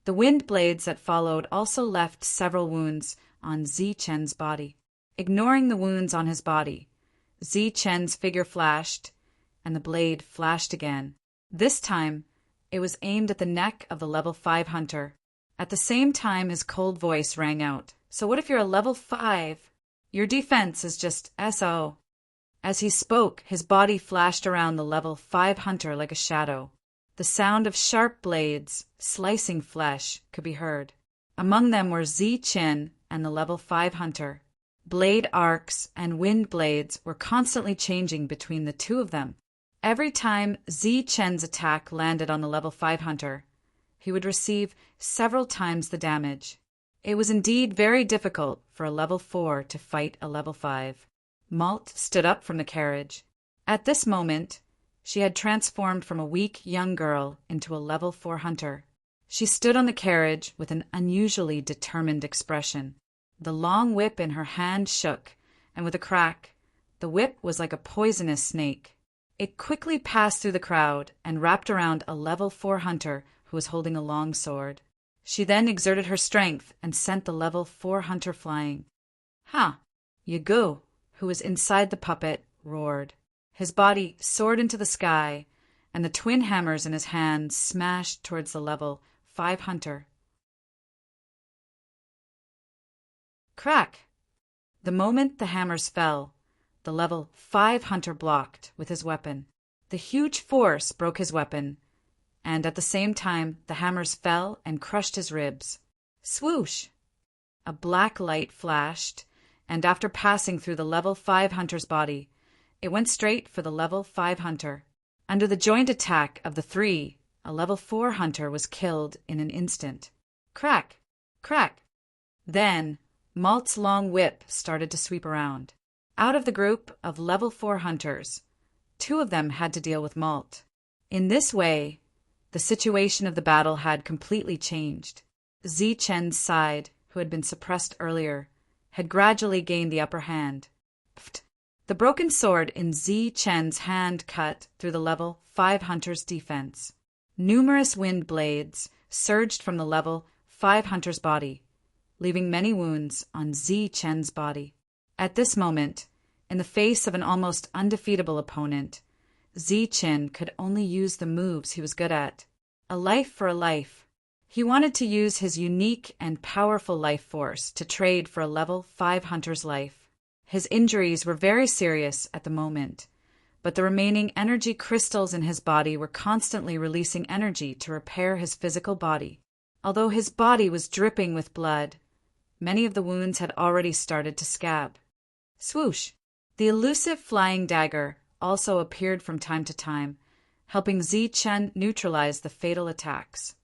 the wind blades that followed also left several wounds on Zichen's body. Ignoring the wounds on his body, Zichen's figure flashed, and the blade flashed again. This time, it was aimed at the neck of the level 5 hunter. At the same time, his cold voice rang out. "So what if you're a level 5? Your defense is just SO." As he spoke, his body flashed around the level 5 hunter like a shadow. The sound of sharp blades slicing flesh could be heard. Among them were Zichen and the level 5 hunter. Blade arcs and wind blades were constantly changing between the two of them. Every time Zichen's attack landed on the level 5 hunter, he would receive several times the damage. It was indeed very difficult for a level 4 to fight a level 5. Malt stood up from the carriage. At this moment, she had transformed from a weak young girl into a level 4 hunter. She stood on the carriage with an unusually determined expression. The long whip in her hand shook, and with a crack, the whip was like a poisonous snake. It quickly passed through the crowd and wrapped around a level 4 hunter who was holding a long sword. She then exerted her strength and sent the level 4 hunter flying. "Ha!" Yagu, who was inside the puppet, roared. His body soared into the sky, and the twin hammers in his hand smashed towards the level 5 hunter. Crack! The moment the hammers fell, the level 5 hunter blocked with his weapon. The huge force broke his weapon, and at the same time the hammers fell and crushed his ribs. Swoosh! A black light flashed, and after passing through the level 5 hunter's body, it went straight for the level 5 hunter. Under the joint attack of the three, a level 4 hunter was killed in an instant. Crack! Crack! Then, Malt's long whip started to sweep around. Out of the group of level 4 hunters, 2 of them had to deal with Malt. In this way, the situation of the battle had completely changed. Zichen's side, who had been suppressed earlier, had gradually gained the upper hand. Pft! The broken sword in Zichen's hand cut through the level 5 hunter's defense. Numerous wind blades surged from the level 5 hunter's body, leaving many wounds on Zichen's body. At this moment, in the face of an almost undefeatable opponent, Zichen could only use the moves he was good at. A life for a life. He wanted to use his unique and powerful life force to trade for a level 5 hunter's life. His injuries were very serious at the moment, but the remaining energy crystals in his body were constantly releasing energy to repair his physical body. Although his body was dripping with blood, many of the wounds had already started to scab. Swoosh! The elusive flying dagger also appeared from time to time, helping Zichen neutralize the fatal attacks.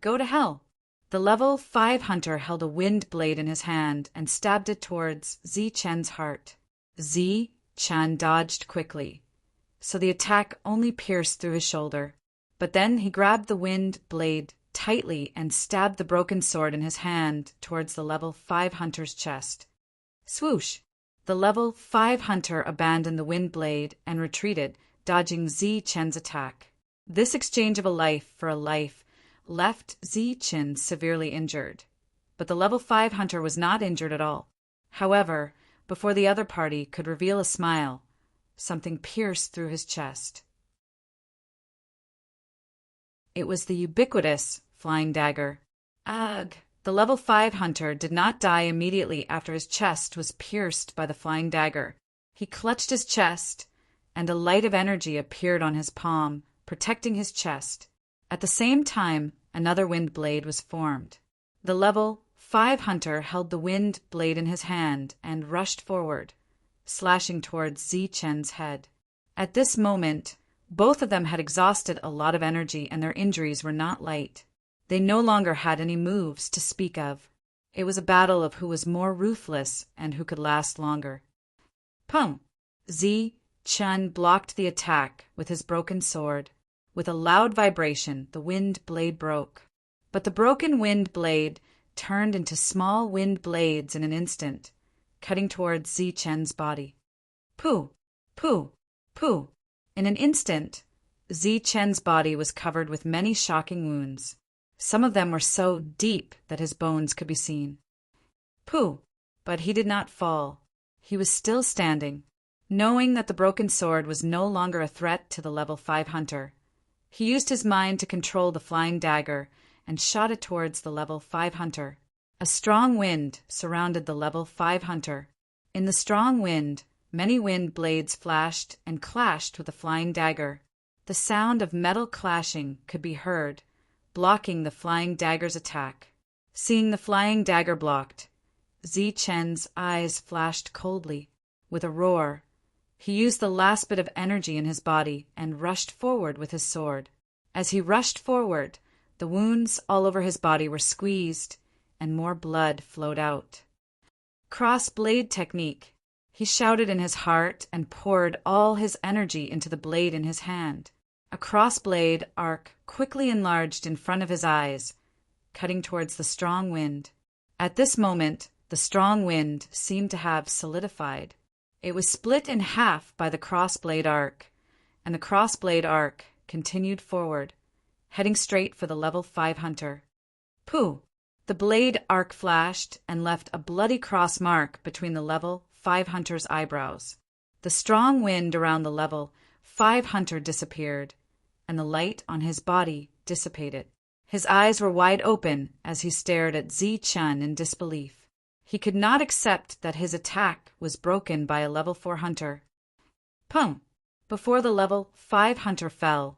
Go to hell! The level 5 hunter held a wind blade in his hand and stabbed it towards Zichen's heart. Zichen dodged quickly, so the attack only pierced through his shoulder. But then he grabbed the wind blade tightly and stabbed the broken sword in his hand towards the level 5 hunter's chest. Swoosh! The level 5 hunter abandoned the wind blade and retreated, dodging Zichen's attack. This exchange of a life for a life left Zichen severely injured. But the level 5 hunter was not injured at all. However, before the other party could reveal a smile, something pierced through his chest. It was the ubiquitous flying dagger. Ugh! The level 5 hunter did not die immediately after his chest was pierced by the flying dagger. He clutched his chest and a light of energy appeared on his palm, protecting his chest. At the same time, another wind blade was formed. The level 5 hunter held the wind blade in his hand and rushed forward, slashing towards Zichen's head. At this moment, both of them had exhausted a lot of energy and their injuries were not light. They no longer had any moves to speak of. It was a battle of who was more ruthless and who could last longer. Pum! Zichen blocked the attack with his broken sword. With a loud vibration, the wind blade broke. But the broken wind blade turned into small wind blades in an instant, cutting towards Zichen's body. Pooh! Pooh! Pooh! In an instant, Zichen's body was covered with many shocking wounds. Some of them were so deep that his bones could be seen. Pooh! But he did not fall. He was still standing. Knowing that the broken sword was no longer a threat to the level 5 hunter, he used his mind to control the flying dagger and shot it towards the level 5 hunter. A strong wind surrounded the level 5 hunter. In the strong wind, many wind blades flashed and clashed with the flying dagger. The sound of metal clashing could be heard, blocking the flying dagger's attack. Seeing the flying dagger blocked, Zichen's eyes flashed coldly. With a roar, he used the last bit of energy in his body and rushed forward with his sword. As he rushed forward, the wounds all over his body were squeezed and more blood flowed out. Cross-blade technique. He shouted in his heart and poured all his energy into the blade in his hand. A cross-blade arc quickly enlarged in front of his eyes, cutting towards the strong wind. At this moment, the strong wind seemed to have solidified. It was split in half by the cross-blade arc, and the cross-blade arc continued forward, heading straight for the level 5 hunter. Pooh! The blade arc flashed and left a bloody cross mark between the level 5 hunter's eyebrows. The strong wind around the level 5 hunter disappeared, and the light on his body dissipated. His eyes were wide open as he stared at Zichen in disbelief. He could not accept that his attack was broken by a level 4 hunter. Pum! Before the level 5 hunter fell,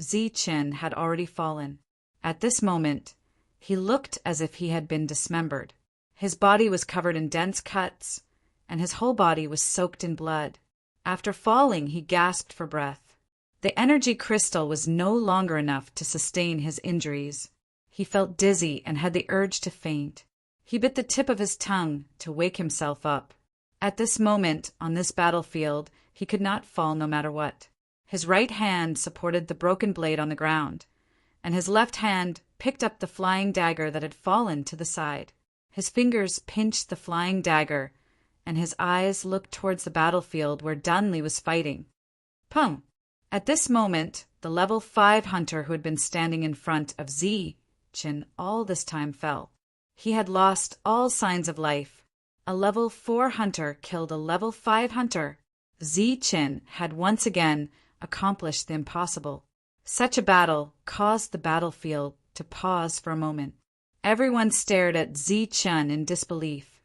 Zichen had already fallen. At this moment, he looked as if he had been dismembered. His body was covered in dense cuts, and his whole body was soaked in blood. After falling, he gasped for breath. The energy crystal was no longer enough to sustain his injuries. He felt dizzy and had the urge to faint. He bit the tip of his tongue to wake himself up. At this moment, on this battlefield, he could not fall no matter what. His right hand supported the broken blade on the ground, and his left hand picked up the flying dagger that had fallen to the side. His fingers pinched the flying dagger, and his eyes looked towards the battlefield where Dunley was fighting. Pum! At this moment, the level 5 hunter who had been standing in front of Zichen all this time fell. He had lost all signs of life. A level 4 hunter killed a level 5 hunter. Zichen had once again accomplished the impossible. Such a battle caused the battlefield to pause for a moment. Everyone stared at Zichen in disbelief,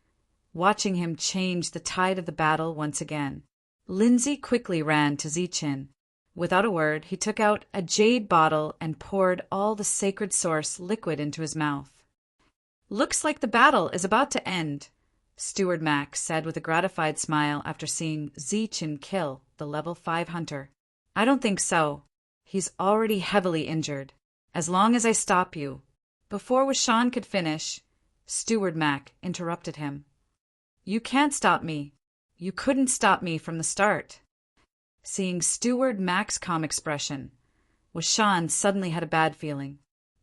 watching him change the tide of the battle once again. Lindsay quickly ran to Zichen. Without a word, he took out a jade bottle and poured all the sacred source liquid into his mouth. "Looks like the battle is about to end," Steward Max said with a gratified smile after seeing Zichen kill the level 5 hunter. "I don't think so. He's already heavily injured. As long as I stop you." Before Washan could finish, Steward Mac interrupted him. "You can't stop me. You couldn't stop me from the start." Seeing Steward Mac's calm expression, Washan suddenly had a bad feeling.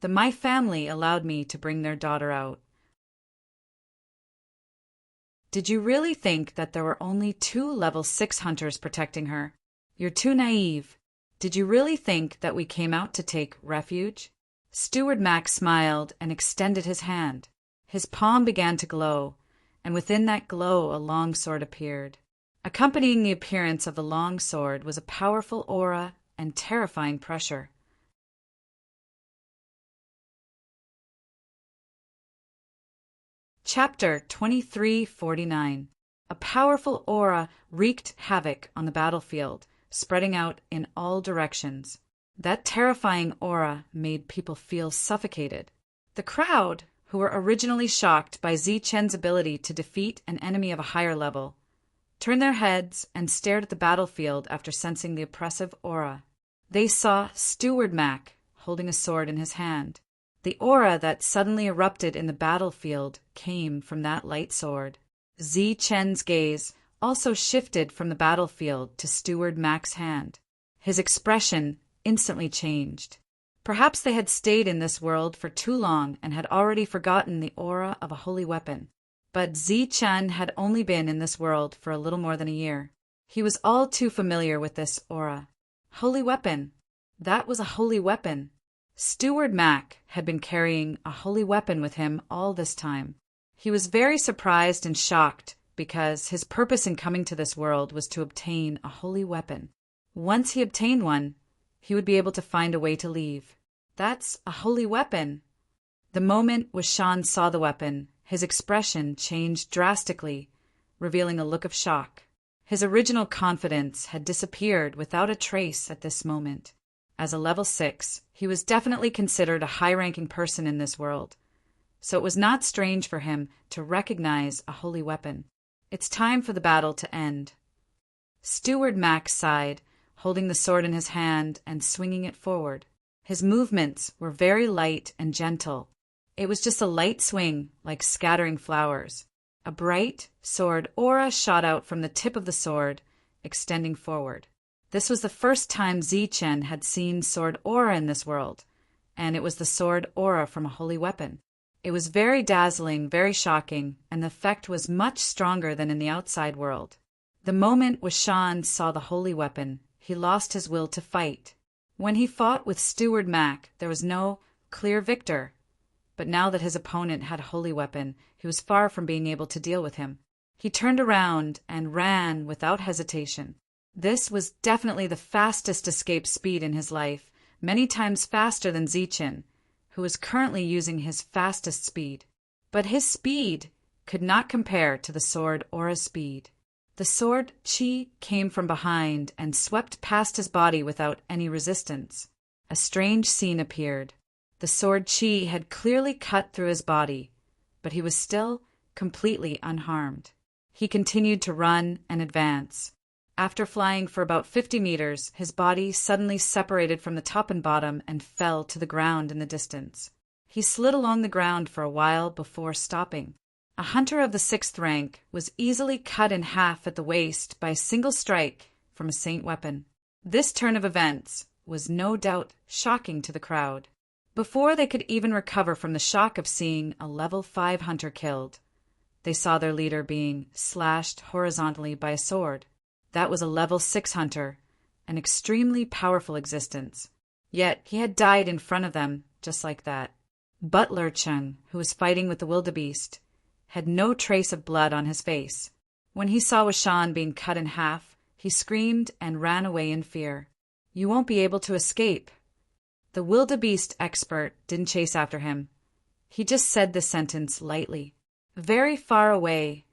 My family allowed me to bring their daughter out. Did you really think that there were only 2 level 6 hunters protecting her? You're too naive. Did you really think that we came out to take refuge? Steward Mac smiled and extended his hand. His palm began to glow, and within that glow a long sword appeared. Accompanying the appearance of the long sword was a powerful aura and terrifying pressure. Chapter 2349. A powerful aura wreaked havoc on the battlefield, spreading out in all directions. That terrifying aura made people feel suffocated. The crowd, who were originally shocked by Zichen's ability to defeat an enemy of a higher level, turned their heads and stared at the battlefield after sensing the oppressive aura. They saw Steward Mac holding a sword in his hand. The aura that suddenly erupted in the battlefield came from that light sword. Zichen's gaze also shifted from the battlefield to Steward Mac's hand. His expression instantly changed. Perhaps they had stayed in this world for too long and had already forgotten the aura of a holy weapon. But Zichen had only been in this world for a little more than a year. He was all too familiar with this aura. Holy weapon. That was a holy weapon. Steward Mac had been carrying a holy weapon with him all this time. He was very surprised and shocked because his purpose in coming to this world was to obtain a holy weapon. Once he obtained one, he would be able to find a way to leave. That's a holy weapon. The moment Washan saw the weapon, his expression changed drastically, revealing a look of shock. His original confidence had disappeared without a trace at this moment. As a level 6, he was definitely considered a high-ranking person in this world, so it was not strange for him to recognize a holy weapon. It's time for the battle to end. Steward Mac sighed, holding the sword in his hand and swinging it forward. His movements were very light and gentle. It was just a light swing, like scattering flowers. A bright sword aura shot out from the tip of the sword, extending forward. This was the first time Zichen had seen sword aura in this world, and it was the sword aura from a holy weapon. It was very dazzling, very shocking, and the effect was much stronger than in the outside world. The moment Washan saw the holy weapon, he lost his will to fight. When he fought with Steward Mac, there was no clear victor. But now that his opponent had a holy weapon, he was far from being able to deal with him. He turned around and ran without hesitation. This was definitely the fastest escape speed in his life, many times faster than Zichen, who was currently using his fastest speed. But his speed could not compare to the sword aura's speed. The sword chi came from behind and swept past his body without any resistance. A strange scene appeared. The sword chi had clearly cut through his body, but he was still completely unharmed. He continued to run and advance. After flying for about 50 meters, his body suddenly separated from the top and bottom and fell to the ground in the distance. He slid along the ground for a while before stopping. A hunter of the 6th rank was easily cut in half at the waist by a single strike from a saint weapon. This turn of events was no doubt shocking to the crowd. Before they could even recover from the shock of seeing a level 5 hunter killed, they saw their leader being slashed horizontally by a sword. That was a level 6 hunter, an extremely powerful existence. Yet he had died in front of them, just like that. Butler Chung, who was fighting with the wildebeest, had no trace of blood on his face. When he saw Washan being cut in half, he screamed and ran away in fear. "You won't be able to escape." The wildebeest expert didn't chase after him. He just said the sentence lightly. Very far away,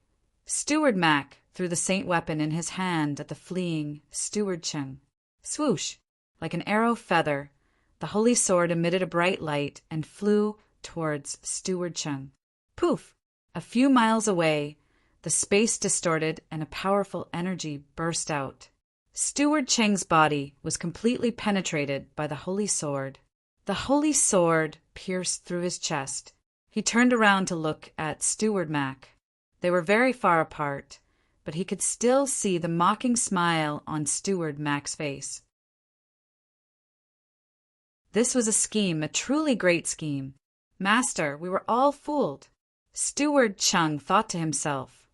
Steward Mac threw the saint weapon in his hand at the fleeing Steward Chung. Swoosh! Like an arrow feather, the holy sword emitted a bright light and flew towards Steward Chung. Poof! A few miles away, the space distorted and a powerful energy burst out. Steward Cheng's body was completely penetrated by the holy sword. The holy sword pierced through his chest. He turned around to look at Steward Mac. They were very far apart, but he could still see the mocking smile on Steward Mac's face. This was a scheme, a truly great scheme. Master, we were all fooled. Steward Chung thought to himself,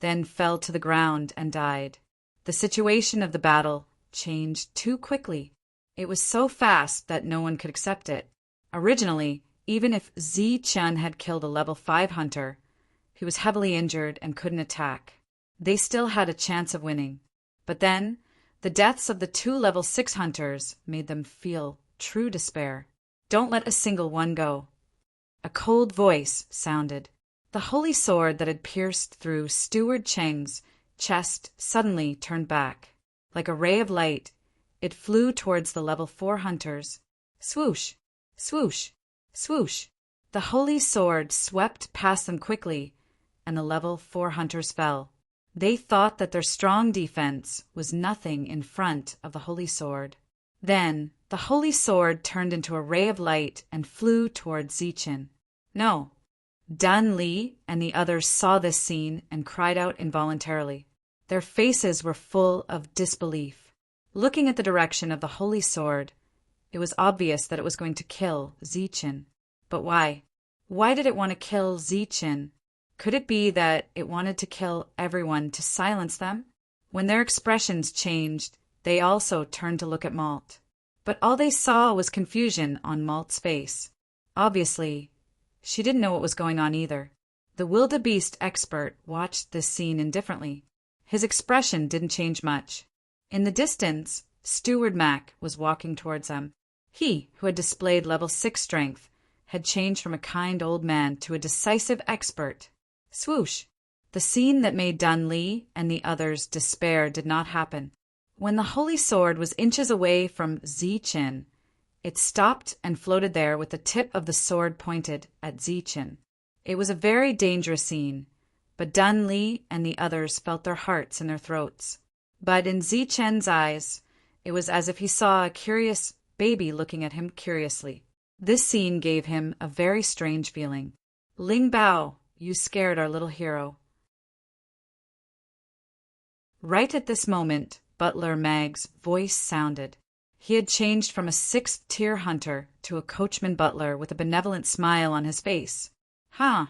then fell to the ground and died. The situation of the battle changed too quickly. It was so fast that no one could accept it. Originally, even if Zichen had killed a level 5 hunter, he was heavily injured and couldn't attack. They still had a chance of winning. But then, the deaths of the 2 level 6 hunters made them feel true despair. Don't let a single one go. A cold voice sounded. The holy sword that had pierced through Steward Cheng's chest suddenly turned back. Like a ray of light, it flew towards the level 4 hunters. Swoosh! Swoosh! Swoosh! The holy sword swept past them quickly, and the level 4 hunters fell. They thought that their strong defense was nothing in front of the holy sword. Then the holy sword turned into a ray of light and flew towards Zichen. No. Dun Li and the others saw this scene and cried out involuntarily. Their faces were full of disbelief. Looking at the direction of the holy sword, it was obvious that it was going to kill Zichen. But why? Why did it want to kill Zichen? Could it be that it wanted to kill everyone to silence them? When their expressions changed, they also turned to look at Malt. But all they saw was confusion on Malt's face. Obviously, she didn't know what was going on either. The wildebeest expert watched this scene indifferently. His expression didn't change much. In the distance, Steward Mac was walking towards them. He, who had displayed level 6 strength, had changed from a kind old man to a decisive expert. Swoosh! The scene that made Dun Li and the others despair did not happen. When the holy sword was inches away from Zichen, it stopped and floated there with the tip of the sword pointed at Zichen. It was a very dangerous scene, but Dun Li and the others felt their hearts in their throats. But in Zichen's eyes, it was as if he saw a curious baby looking at him curiously. This scene gave him a very strange feeling. Ling Bao, you scared our little hero. Right at this moment, Butler Mag's voice sounded. He had changed from a 6th-tier hunter to a coachman butler with a benevolent smile on his face. Huh.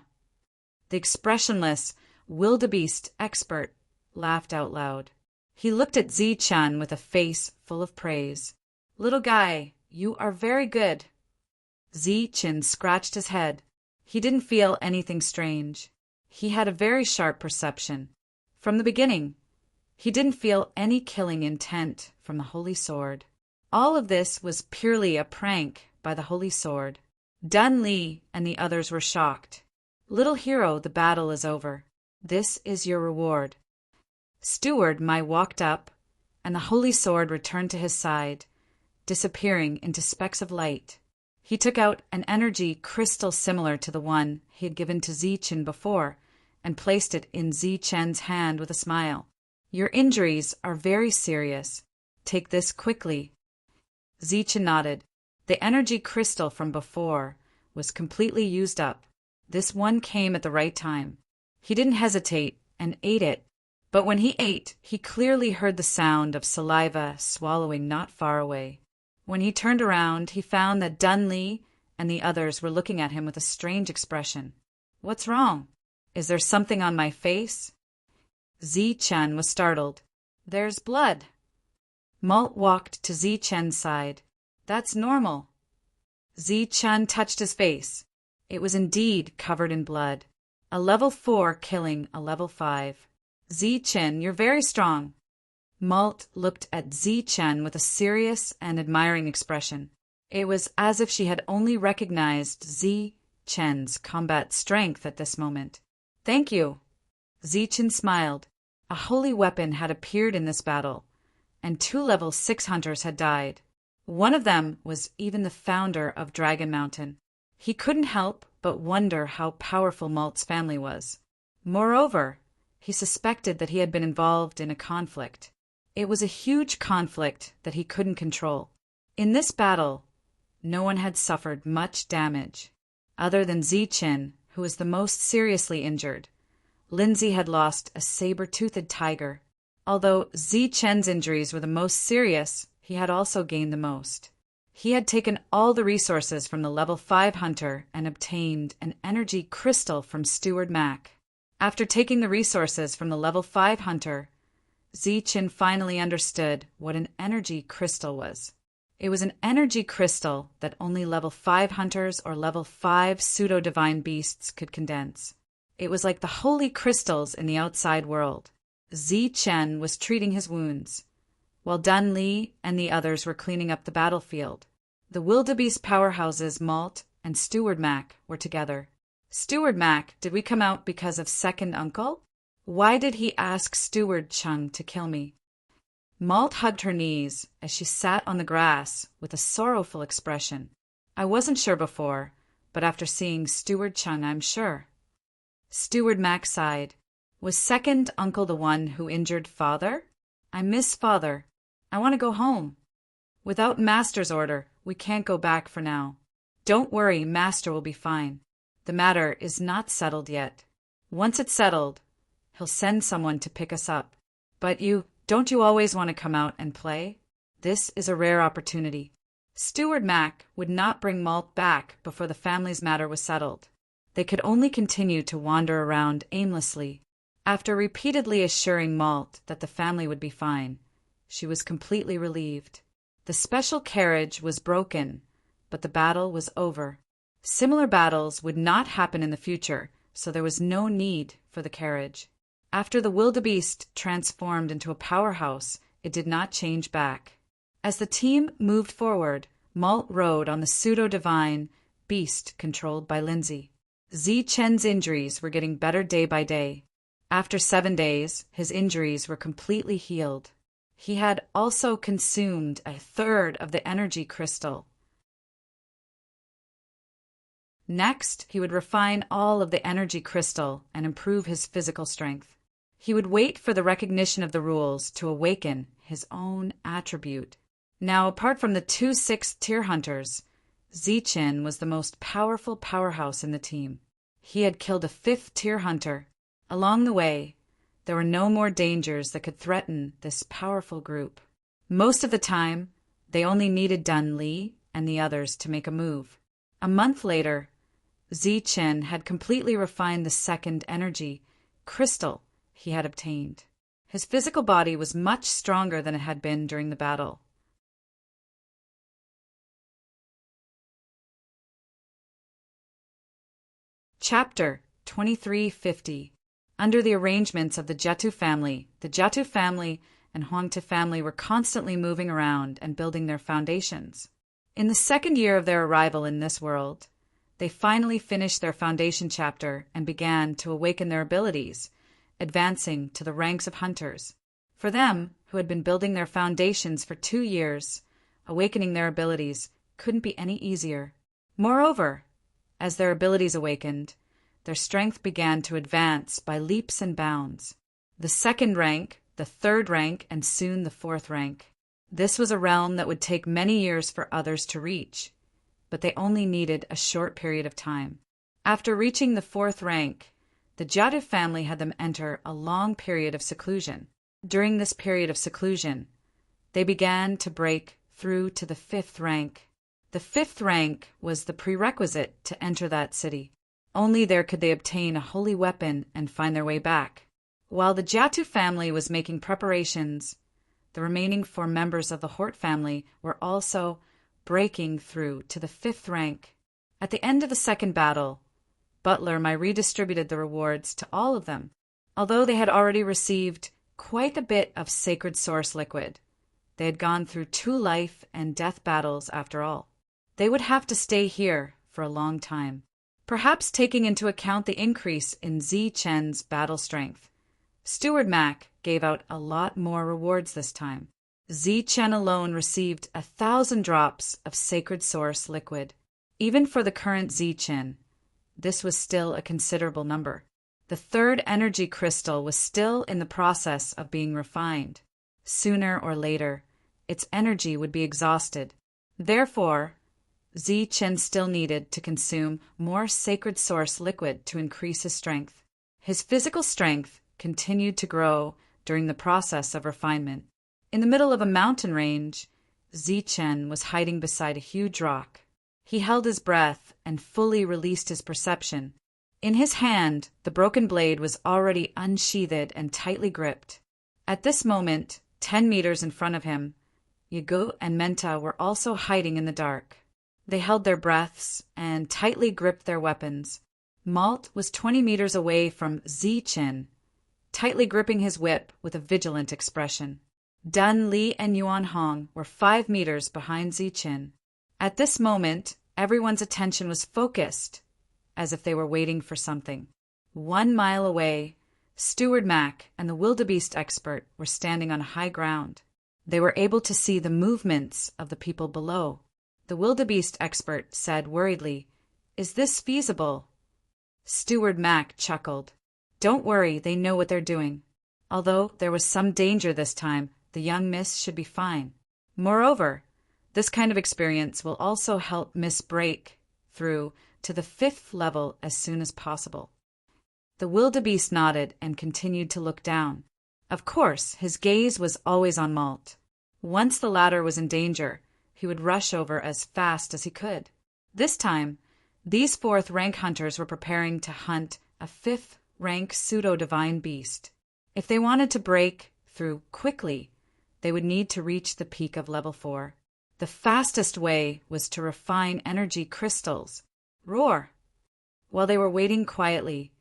The expressionless, wildebeest expert laughed out loud. He looked at Zichen with a face full of praise. Little guy, you are very good. Zichen scratched his head. He didn't feel anything strange. He had a very sharp perception. From the beginning, he didn't feel any killing intent from the holy sword. All of this was purely a prank by the holy sword. Dun Li and the others were shocked. Little hero, the battle is over. This is your reward. Steward Mai walked up, and the holy sword returned to his side, disappearing into specks of light. He took out an energy crystal similar to the one he had given to Zichen before, and placed it in Zichen's hand with a smile. Your injuries are very serious. Take this quickly. Zichen nodded. The energy crystal from before was completely used up. This one came at the right time. He didn't hesitate and ate it, but when he ate, he clearly heard the sound of saliva swallowing not far away. When he turned around, he found that Dun Li and the others were looking at him with a strange expression. What's wrong? Is there something on my face? Zichen was startled. There's blood. Malt walked to Zichen's side. That's normal. Zichen touched his face. It was indeed covered in blood. A level 4 killing a level 5. Zichen, you're very strong. Malt looked at Zichen with a serious and admiring expression. It was as if she had only recognized Zichen's combat strength at this moment. Thank you. Zichen smiled. A holy weapon had appeared in this battle, and 2 level 6 hunters had died. One of them was even the founder of Dragon Mountain. He couldn't help but wonder how powerful Malt's family was. Moreover, he suspected that he had been involved in a conflict. It was a huge conflict that he couldn't control. In this battle, no one had suffered much damage. Other than Zichen, who was the most seriously injured, Lindsay had lost a saber-toothed tiger. Although Zichen's injuries were the most serious, he had also gained the most. He had taken all the resources from the level 5 hunter and obtained an energy crystal from Steward Mac. After taking the resources from the level 5 hunter, Zichen finally understood what an energy crystal was. It was an energy crystal that only level 5 hunters or level 5 pseudo-divine beasts could condense. It was like the holy crystals in the outside world. Zichen was treating his wounds, while Dun Li and the others were cleaning up the battlefield. The wildebeest powerhouses Malt and Steward Mac were together. Steward Mac, did we come out because of second uncle? Why did he ask Steward Chung to kill me? Malt hugged her knees as she sat on the grass with a sorrowful expression. I wasn't sure before, but after seeing Steward Chung, I'm sure. Steward Mac sighed. Was second uncle the one who injured father? I miss father. I want to go home. Without master's order, we can't go back for now. Don't worry, master will be fine. The matter is not settled yet. Once it's settled, he'll send someone to pick us up. But don't you always want to come out and play? This is a rare opportunity. Steward Mac would not bring Malt back before the family's matter was settled. They could only continue to wander around aimlessly. After repeatedly assuring Malt that the family would be fine, she was completely relieved. The special carriage was broken, but the battle was over. Similar battles would not happen in the future, so there was no need for the carriage. After the wildebeest transformed into a powerhouse, it did not change back. As the team moved forward, Malt rode on the pseudo-divine beast controlled by Lindsay. Zi Chen's injuries were getting better day by day. After 7 days, his injuries were completely healed. He had also consumed a third of the energy crystal. Next, he would refine all of the energy crystal and improve his physical strength. He would wait for the recognition of the rules to awaken his own attribute. Now, apart from the 2 6th-tier hunters, Zichen was the most powerful powerhouse in the team. He had killed a 5th-tier hunter. Along the way, there were no more dangers that could threaten this powerful group. Most of the time, they only needed Dun Li and the others to make a move. A month later, Zichen had completely refined the second energy crystal he had obtained. His physical body was much stronger than it had been during the battle. Chapter 2350. Under the arrangements of the Jetu family and Huangte family were constantly moving around and building their foundations. In the second year of their arrival in this world, they finally finished their foundation chapter and began to awaken their abilities, advancing to the ranks of hunters. For them, who had been building their foundations for 2 years, awakening their abilities couldn't be any easier. Moreover, as their abilities awakened, their strength began to advance by leaps and bounds. The 2nd rank, the 3rd rank, and soon the 4th rank. This was a realm that would take many years for others to reach, but they only needed a short period of time. After reaching the 4th rank, the Jadu family had them enter a long period of seclusion. During this period of seclusion, they began to break through to the 5th rank. The 5th rank was the prerequisite to enter that city. Only there could they obtain a holy weapon and find their way back. While the Jatu family was making preparations, the remaining 4 members of the Hort family were also breaking through to the 5th rank. At the end of the 2nd battle, Butler redistributed the rewards to all of them. Although they had already received quite a bit of sacred source liquid, they had gone through 2 life and death battles after all. They would have to stay here for a long time. Perhaps taking into account the increase in Zi Chen's battle strength, Steward Mac gave out a lot more rewards this time. Zi Chen alone received 1,000 drops of sacred source liquid. Even for the current Zi Chen, this was still a considerable number. The 3rd energy crystal was still in the process of being refined. Sooner or later, its energy would be exhausted. Therefore, Zi Chen still needed to consume more sacred source liquid to increase his strength. His physical strength continued to grow during the process of refinement. In the middle of a mountain range, Zi Chen was hiding beside a huge rock. He held his breath and fully released his perception. In his hand, the broken blade was already unsheathed and tightly gripped. At this moment, 10 meters in front of him, Yagu and Menta were also hiding in the dark. They held their breaths and tightly gripped their weapons. Malt was 20 meters away from Zi Chen, tightly gripping his whip with a vigilant expression. Dun Li and Yuan Hong were 5 meters behind Zi Chen. At this moment, everyone's attention was focused, as if they were waiting for something. 1 mile away, Steward Mac and the wildebeest expert were standing on high ground. They were able to see the movements of the people below. The wildebeest expert said worriedly, "Is this feasible?" Steward Mac chuckled. "Don't worry, they know what they're doing. Although there was some danger this time, the young miss should be fine. Moreover, this kind of experience will also help Miss break through to the 5th level as soon as possible." The wildebeest nodded and continued to look down. Of course, his gaze was always on Malt. Once the latter was in danger, he would rush over as fast as he could. This time, these 4th rank hunters were preparing to hunt a 5th rank pseudo-divine beast. If they wanted to break through quickly, they would need to reach the peak of level 4. The fastest way was to refine energy crystals. Roar! While they were waiting quietly,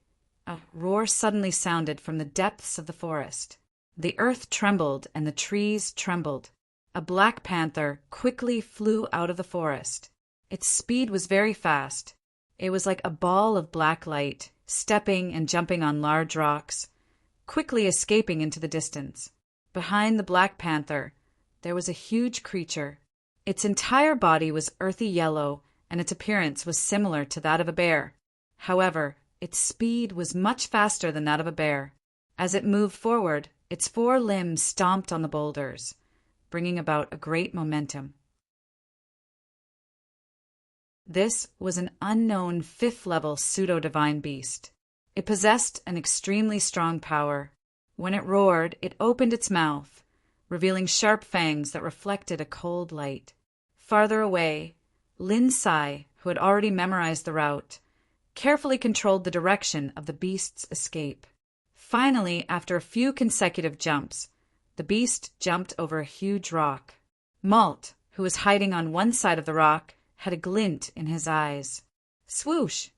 a roar suddenly sounded from the depths of the forest. The earth trembled and the trees trembled. A black panther quickly flew out of the forest. Its speed was very fast. It was like a ball of black light, stepping and jumping on large rocks, quickly escaping into the distance. Behind the black panther, there was a huge creature. Its entire body was earthy yellow, and its appearance was similar to that of a bear. However, its speed was much faster than that of a bear. As it moved forward, its 4 limbs stomped on the boulders, bringing about a great momentum. This was an unknown 5th-level pseudo-divine beast. It possessed an extremely strong power. When it roared, it opened its mouth, revealing sharp fangs that reflected a cold light. Farther away, Lin Sai, who had already memorized the route, carefully controlled the direction of the beast's escape. Finally, after a few consecutive jumps, the beast jumped over a huge rock. Malt, who was hiding on one side of the rock, had a glint in his eyes. Swoosh!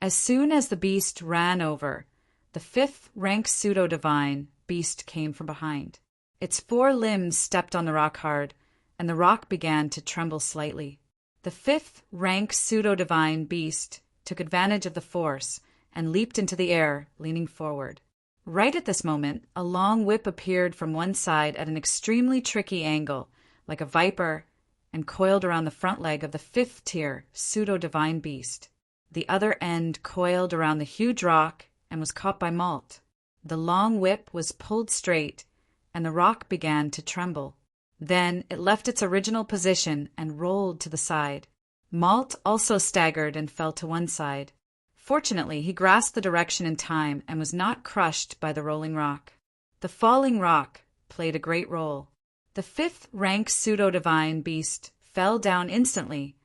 As soon as the beast ran over, the 5th rank pseudo-divine beast came from behind. Its 4 limbs stepped on the rock hard, and the rock began to tremble slightly. The 5th rank pseudo-divine beast took advantage of the force and leaped into the air, leaning forward. Right at this moment, a long whip appeared from one side at an extremely tricky angle, like a viper, and coiled around the front leg of the 5th-tier pseudo-divine beast. The other end coiled around the huge rock and was caught by Malt. The long whip was pulled straight, and the rock began to tremble. Then it left its original position and rolled to the side. Malt also staggered and fell to one side. Fortunately, he grasped the direction in time and was not crushed by the rolling rock. The falling rock played a great role. The 5th rank pseudo-divine beast fell down instantly,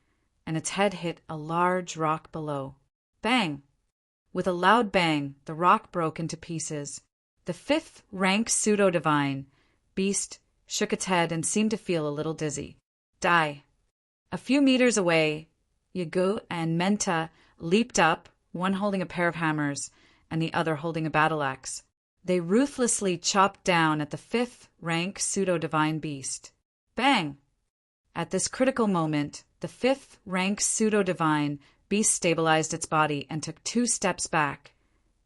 and its head hit a large rock below. Bang! With a loud bang, the rock broke into pieces. The 5th rank pseudo-divine beast shook its head and seemed to feel a little dizzy. Die! A few meters away, Yagu and Menta leaped up, one holding a pair of hammers and the other holding a battle axe. They ruthlessly chopped down at the 5th rank pseudo-divine beast. Bang! At this critical moment, the 5th rank pseudo-divine beast stabilized its body and took 2 steps back,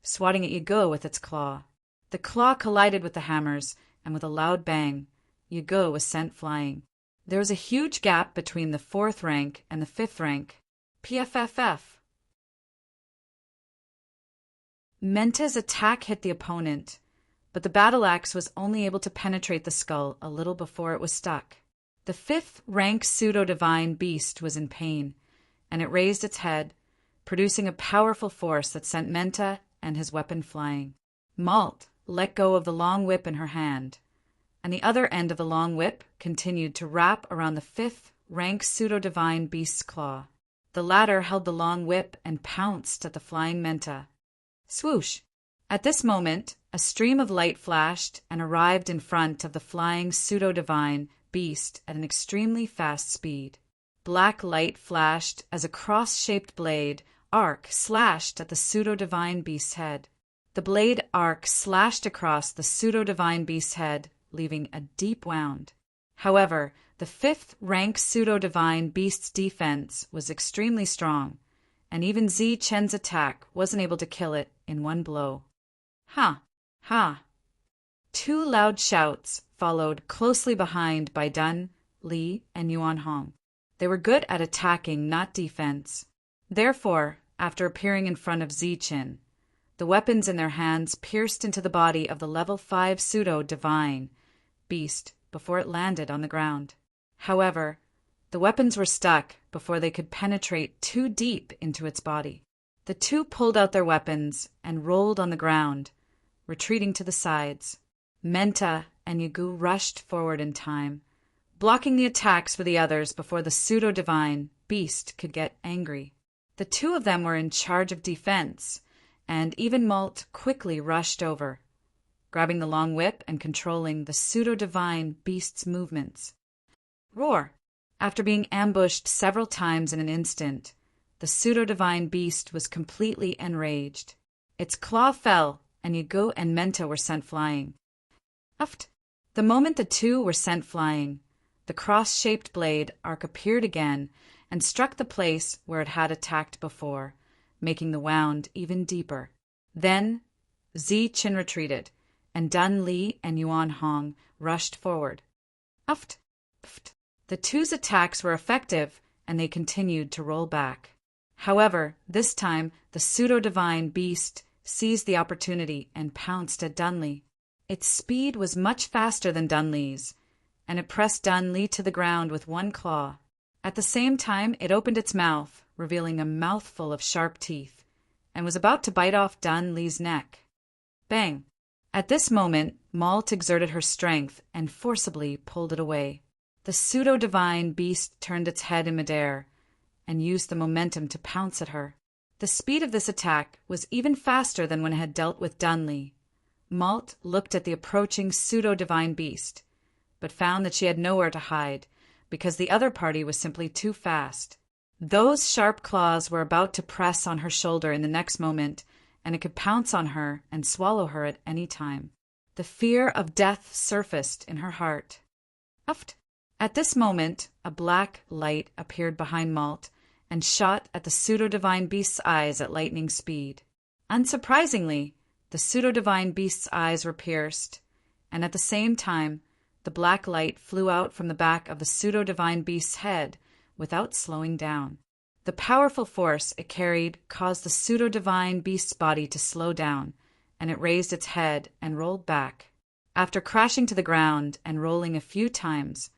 swatting at Yagu with its claw. The claw collided with the hammers, and with a loud bang, Yagu was sent flying. There was a huge gap between the 4th rank and the 5th rank. PFFF. Menta's attack hit the opponent, but the battle axe was only able to penetrate the skull a little before it was stuck. The 5th rank pseudo-divine beast was in pain, and it raised its head, producing a powerful force that sent Menta and his weapon flying. Malt let go of the long whip in her hand, and the other end of the long whip continued to wrap around the 5th rank pseudo-divine beast's claw. The latter held the long whip and pounced at the flying Menta. Swoosh! At this moment, a stream of light flashed and arrived in front of the flying pseudo-divine beast at an extremely fast speed. Black light flashed as a cross-shaped blade arc slashed at the pseudo-divine beast's head. The blade arc slashed across the pseudo-divine beast's head, leaving a deep wound. However, the 5th rank pseudo-divine beast's defense was extremely strong, and even Zi Chen's attack wasn't able to kill it in one blow. Ha! Ha! Two loud shouts followed closely behind by Dun, Li, and Yuan Hong. They were good at attacking, not defense. Therefore, after appearing in front of Ziqin, the weapons in their hands pierced into the body of the level 5 pseudo-divine beast before it landed on the ground. However, the weapons were stuck before they could penetrate too deep into its body. The two pulled out their weapons and rolled on the ground, retreating to the sides. Menta and Yugu rushed forward in time, blocking the attacks for the others before the pseudo-divine beast could get angry. The two of them were in charge of defense, and even Malt quickly rushed over, grabbing the long whip and controlling the pseudo-divine beast's movements. Roar! After being ambushed several times in an instant, the pseudo-divine beast was completely enraged. Its claw fell, and Yugo and Menta were sent flying. Uft! The moment the two were sent flying, the cross-shaped blade arc appeared again and struck the place where it had attacked before, making the wound even deeper. Then Ziqin retreated, and Dun Li and Yuan Hong rushed forward. Uft! Uft! The two's attacks were effective, and they continued to roll back. However, this time the pseudo-divine beast seized the opportunity and pounced at Dun Li. Its speed was much faster than Dun Li's, and it pressed Dun Li to the ground with one claw. At the same time, it opened its mouth, revealing a mouthful of sharp teeth, and was about to bite off Dun Li's neck. Bang! At this moment, Malt exerted her strength and forcibly pulled it away. The pseudo-divine beast turned its head in midair and used the momentum to pounce at her. The speed of this attack was even faster than when it had dealt with Dun Li. Malt looked at the approaching pseudo-divine beast, but found that she had nowhere to hide, because the other party was simply too fast. Those sharp claws were about to press on her shoulder in the next moment, and it could pounce on her and swallow her at any time. The fear of death surfaced in her heart. Uft! At this moment, a black light appeared behind Malt and shot at the pseudo-divine beast's eyes at lightning speed. Unsurprisingly, the pseudo-divine beast's eyes were pierced, and at the same time, the black light flew out from the back of the pseudo-divine beast's head without slowing down. The powerful force it carried caused the pseudo-divine beast's body to slow down, and it raised its head and rolled back. After crashing to the ground and rolling a few times,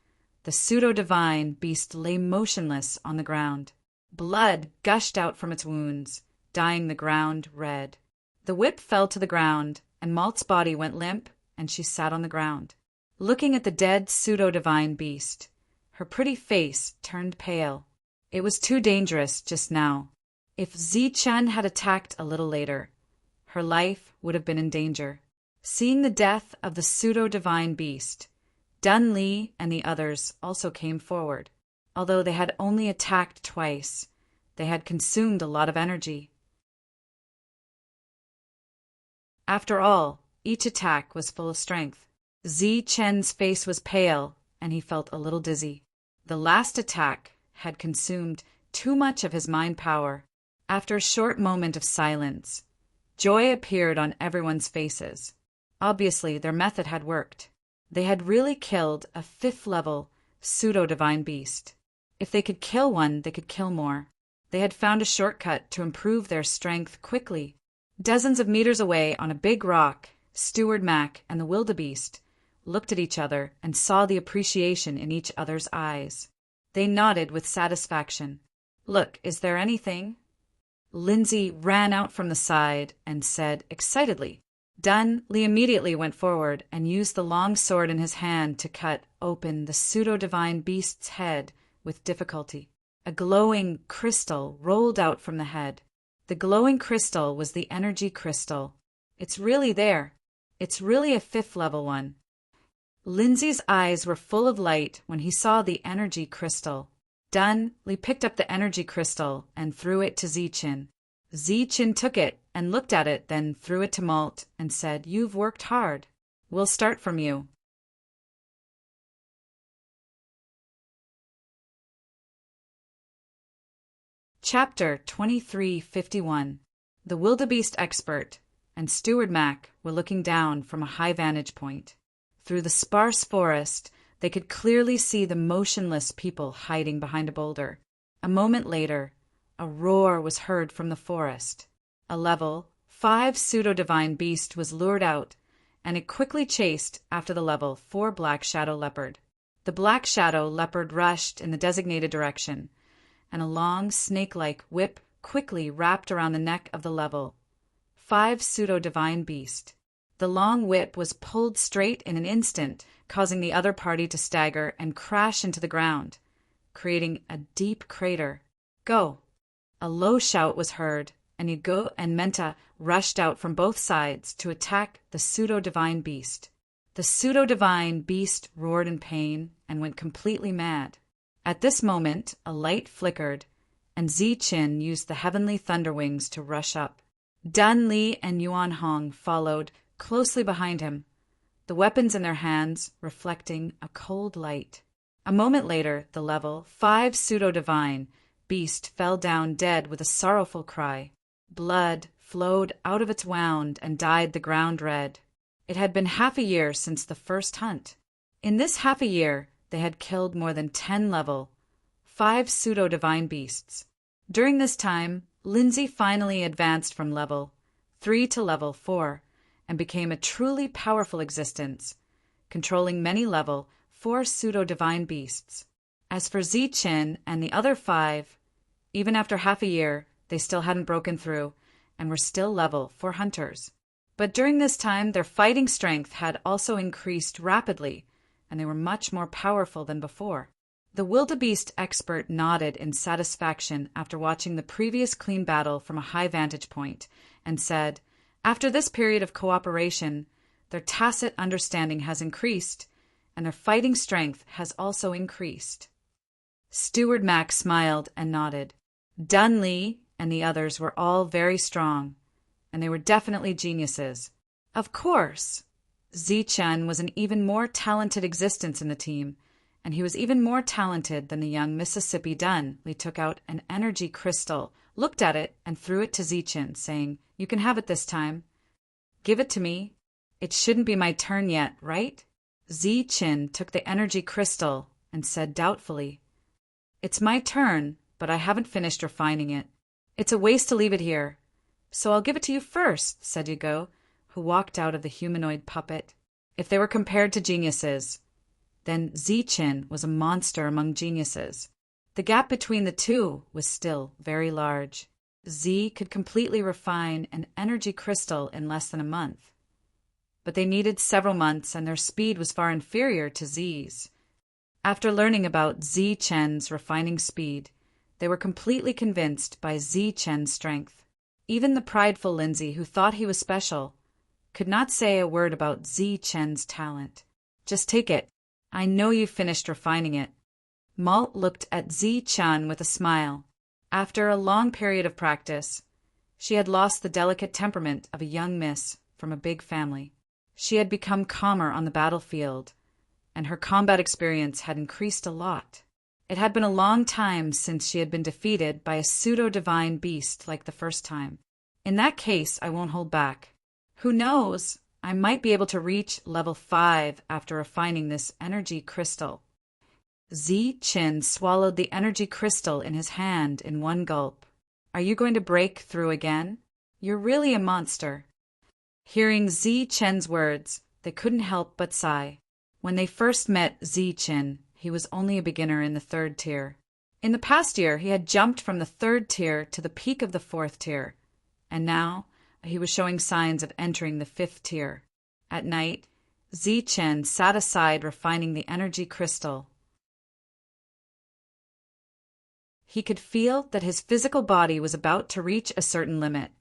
the pseudo-divine beast lay motionless on the ground. Blood gushed out from its wounds, dyeing the ground red. The whip fell to the ground, and Malt's body went limp, and she sat on the ground, looking at the dead pseudo-divine beast. Her pretty face turned pale. It was too dangerous just now. If Ziqin had attacked a little later, her life would have been in danger. Seeing the death of the pseudo-divine beast, Dun Li and the others also came forward. Although they had only attacked twice, they had consumed a lot of energy. After all, each attack was full of strength. Ziqin's face was pale, and he felt a little dizzy. The last attack had consumed too much of his mind power. After a short moment of silence, joy appeared on everyone's faces. Obviously, their method had worked. They had really killed a 5th-level pseudo-divine beast. If they could kill one, they could kill more. They had found a shortcut to improve their strength quickly. Dozens of meters away on a big rock, Steward Mac and the wildebeest looked at each other and saw the appreciation in each other's eyes. They nodded with satisfaction. "Look, is there anything?" Lindsay ran out from the side and said excitedly. Dun Li immediately went forward and used the long sword in his hand to cut open the pseudo-divine beast's head with difficulty. A glowing crystal rolled out from the head. The glowing crystal was the energy crystal. It's really there. It's really a 5th-level one. Lindsay's eyes were full of light when he saw the energy crystal. Dun Li picked up the energy crystal and threw it to Ziqin. Ziqin took it and looked at it, then threw it to Malt and said, "You've worked hard. We'll start from you." Chapter 2351. The Wildebeest Expert, and Steward Mac were looking down from a high vantage point. Through the sparse forest, they could clearly see the motionless people hiding behind a boulder. A moment later, a roar was heard from the forest. A level 5 pseudo-divine beast was lured out, and it quickly chased after the level 4 black shadow leopard. The black shadow leopard rushed in the designated direction, and a long snake-like whip quickly wrapped around the neck of the level 5 pseudo-divine beast. The long whip was pulled straight in an instant, causing the other party to stagger and crash into the ground, creating a deep crater. Go! A low shout was heard, and Igo and Menta rushed out from both sides to attack the pseudo-divine beast. The pseudo-divine beast roared in pain and went completely mad. At this moment, a light flickered, and Zi-Chin used the heavenly thunder wings to rush up. Dun Li and Yuan Hong followed closely behind him, the weapons in their hands reflecting a cold light. A moment later, the level 5 pseudo-divine beast fell down dead with a sorrowful cry. Blood flowed out of its wound and dyed the ground red. It had been half a year since the first hunt. In this half a year, they had killed more than 10 level 5 pseudo-divine beasts. During this time, Lindsay finally advanced from level 3 to level 4 and became a truly powerful existence, controlling many level 4 pseudo-divine beasts. As for Zi-Chin and the other 5, even after half a year, they still hadn't broken through and were still level 4 hunters. But during this time, their fighting strength had also increased rapidly, and they were much more powerful than before. The wildebeest expert nodded in satisfaction after watching the previous clean battle from a high vantage point, and said, "After this period of cooperation, their tacit understanding has increased, and their fighting strength has also increased." Steward Mac smiled and nodded. Dun Li and the others were all very strong, and they were definitely geniuses. Of course, Zi-Chin was an even more talented existence in the team, and he was even more talented than the young Mississippi Dun. Li took out an energy crystal, looked at it, and threw it to Zi-Chin, saying, "You can have it this time. Give it to me. It shouldn't be my turn yet, right?" Zi-Chin took the energy crystal and said doubtfully, "It's my turn, but I haven't finished refining it. It's a waste to leave it here, so I'll give it to you first," said Igo, who walked out of the humanoid puppet. If they were compared to geniuses, then Zi-Chin was a monster among geniuses. The gap between the two was still very large. Z could completely refine an energy crystal in less than a month. But they needed several months, and their speed was far inferior to Z's. After learning about Zi-Chen's refining speed, they were completely convinced by Zi-Chen's strength. Even the prideful Lindsay, who thought he was special, could not say a word about Zi-Chen's talent. "Just take it. I know you've finished refining it." Malt looked at Zi-Chen with a smile. After a long period of practice, she had lost the delicate temperament of a young miss from a big family. She had become calmer on the battlefield, and her combat experience had increased a lot. It had been a long time since she had been defeated by a pseudo-divine beast like the first time. In that case, I won't hold back. Who knows? I might be able to reach level 5 after refining this energy crystal. Zi-Chin swallowed the energy crystal in his hand in one gulp. "Are you going to break through again? You're really a monster." Hearing Zi-Chen's words, they couldn't help but sigh. When they first met Zi-Chin, he was only a beginner in the 3rd tier. In the past year, he had jumped from the 3rd tier to the peak of the 4th tier, and now he was showing signs of entering the 5th tier. At night, Zi-Chen sat aside refining the energy crystal. He could feel that his physical body was about to reach a certain limit,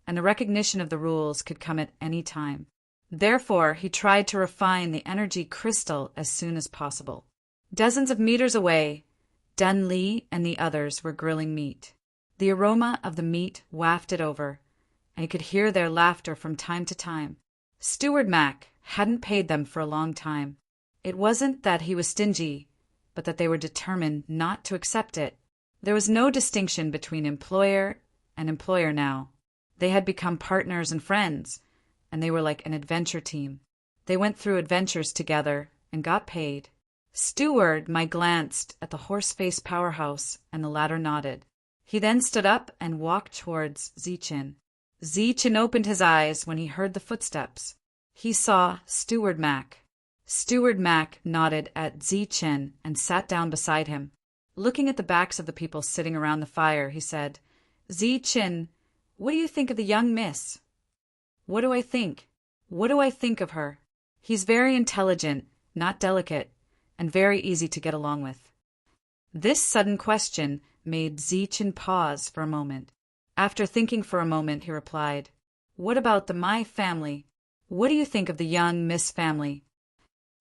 and the recognition of the rules could come at any time. Therefore, he tried to refine the energy crystal as soon as possible. Dozens of meters away, Dun Li and the others were grilling meat. The aroma of the meat wafted over, and he could hear their laughter from time to time. Steward Mac hadn't paid them for a long time. It wasn't that he was stingy, but that they were determined not to accept it. There was no distinction between employer and employer now. They had become partners and friends, and they were like an adventure team. They went through adventures together and got paid. Steward Mike glanced at the horse-faced powerhouse, and the latter nodded. He then stood up and walked towards Zichin. Zichin opened his eyes when he heard the footsteps. He saw Steward Mac. Steward Mac nodded at Zichin and sat down beside him. Looking at the backs of the people sitting around the fire, he said, "Zichin, what do you think of the young miss?" "What do I think? What do I think of her? He's very intelligent, not delicate, and very easy to get along with." This sudden question made Zichin pause for a moment. After thinking for a moment, he replied, "What about the My family? What do you think of the young Miss family?"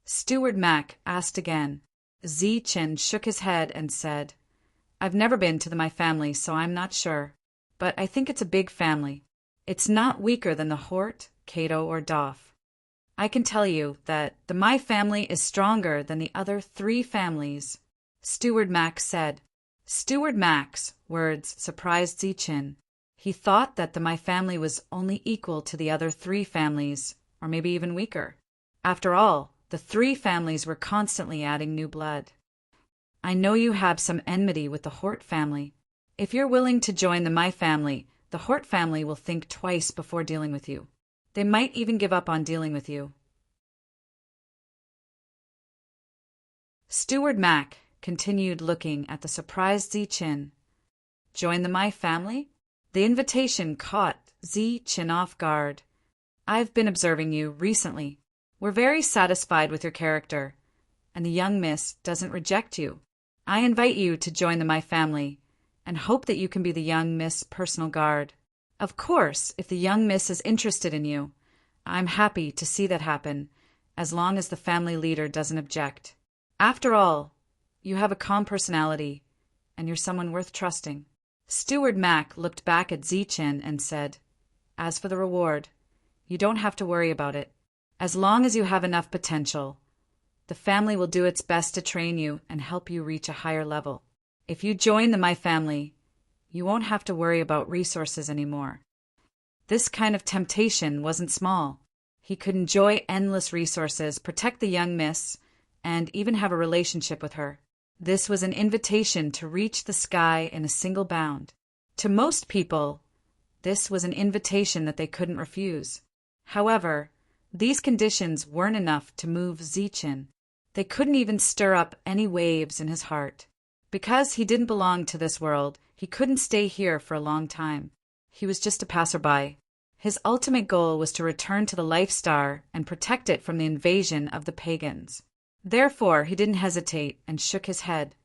Steward Mac asked again. Zichin shook his head and said, "I've never been to the My family, so I'm not sure. But I think it's a big family. It's not weaker than the Hort, Cato, or Doff. I can tell you that the My family is stronger than the other 3 families," Steward Mac said. Steward Mac's words surprised Zichin. He thought that the My family was only equal to the other 3 families, or maybe even weaker. After all, the 3 families were constantly adding new blood. "I know you have some enmity with the Hort family. If you're willing to join the My family, the Hort family will think twice before dealing with you. They might even give up on dealing with you." Steward Mac continued looking at the surprised Zichin. "Join the My family?" The invitation caught Zichin off guard. "I've been observing you recently. We're very satisfied with your character, and the young miss doesn't reject you. I invite you to join the My family, and hope that you can be the young miss' personal guard. Of course, if the young miss is interested in you, I'm happy to see that happen, as long as the family leader doesn't object. After all, you have a calm personality, and you're someone worth trusting." Steward Mac looked back at Zichin and said, "As for the reward, you don't have to worry about it. As long as you have enough potential, the family will do its best to train you and help you reach a higher level. If you join the My family, you won't have to worry about resources anymore." This kind of temptation wasn't small. He could enjoy endless resources, protect the young miss, and even have a relationship with her. This was an invitation to reach the sky in a single bound. To most people, this was an invitation that they couldn't refuse. However, these conditions weren't enough to move Zichin. They couldn't even stir up any waves in his heart. Because he didn't belong to this world, he couldn't stay here for a long time. He was just a passerby. His ultimate goal was to return to the Life Star and protect it from the invasion of the pagans. Therefore, he didn't hesitate and shook his head.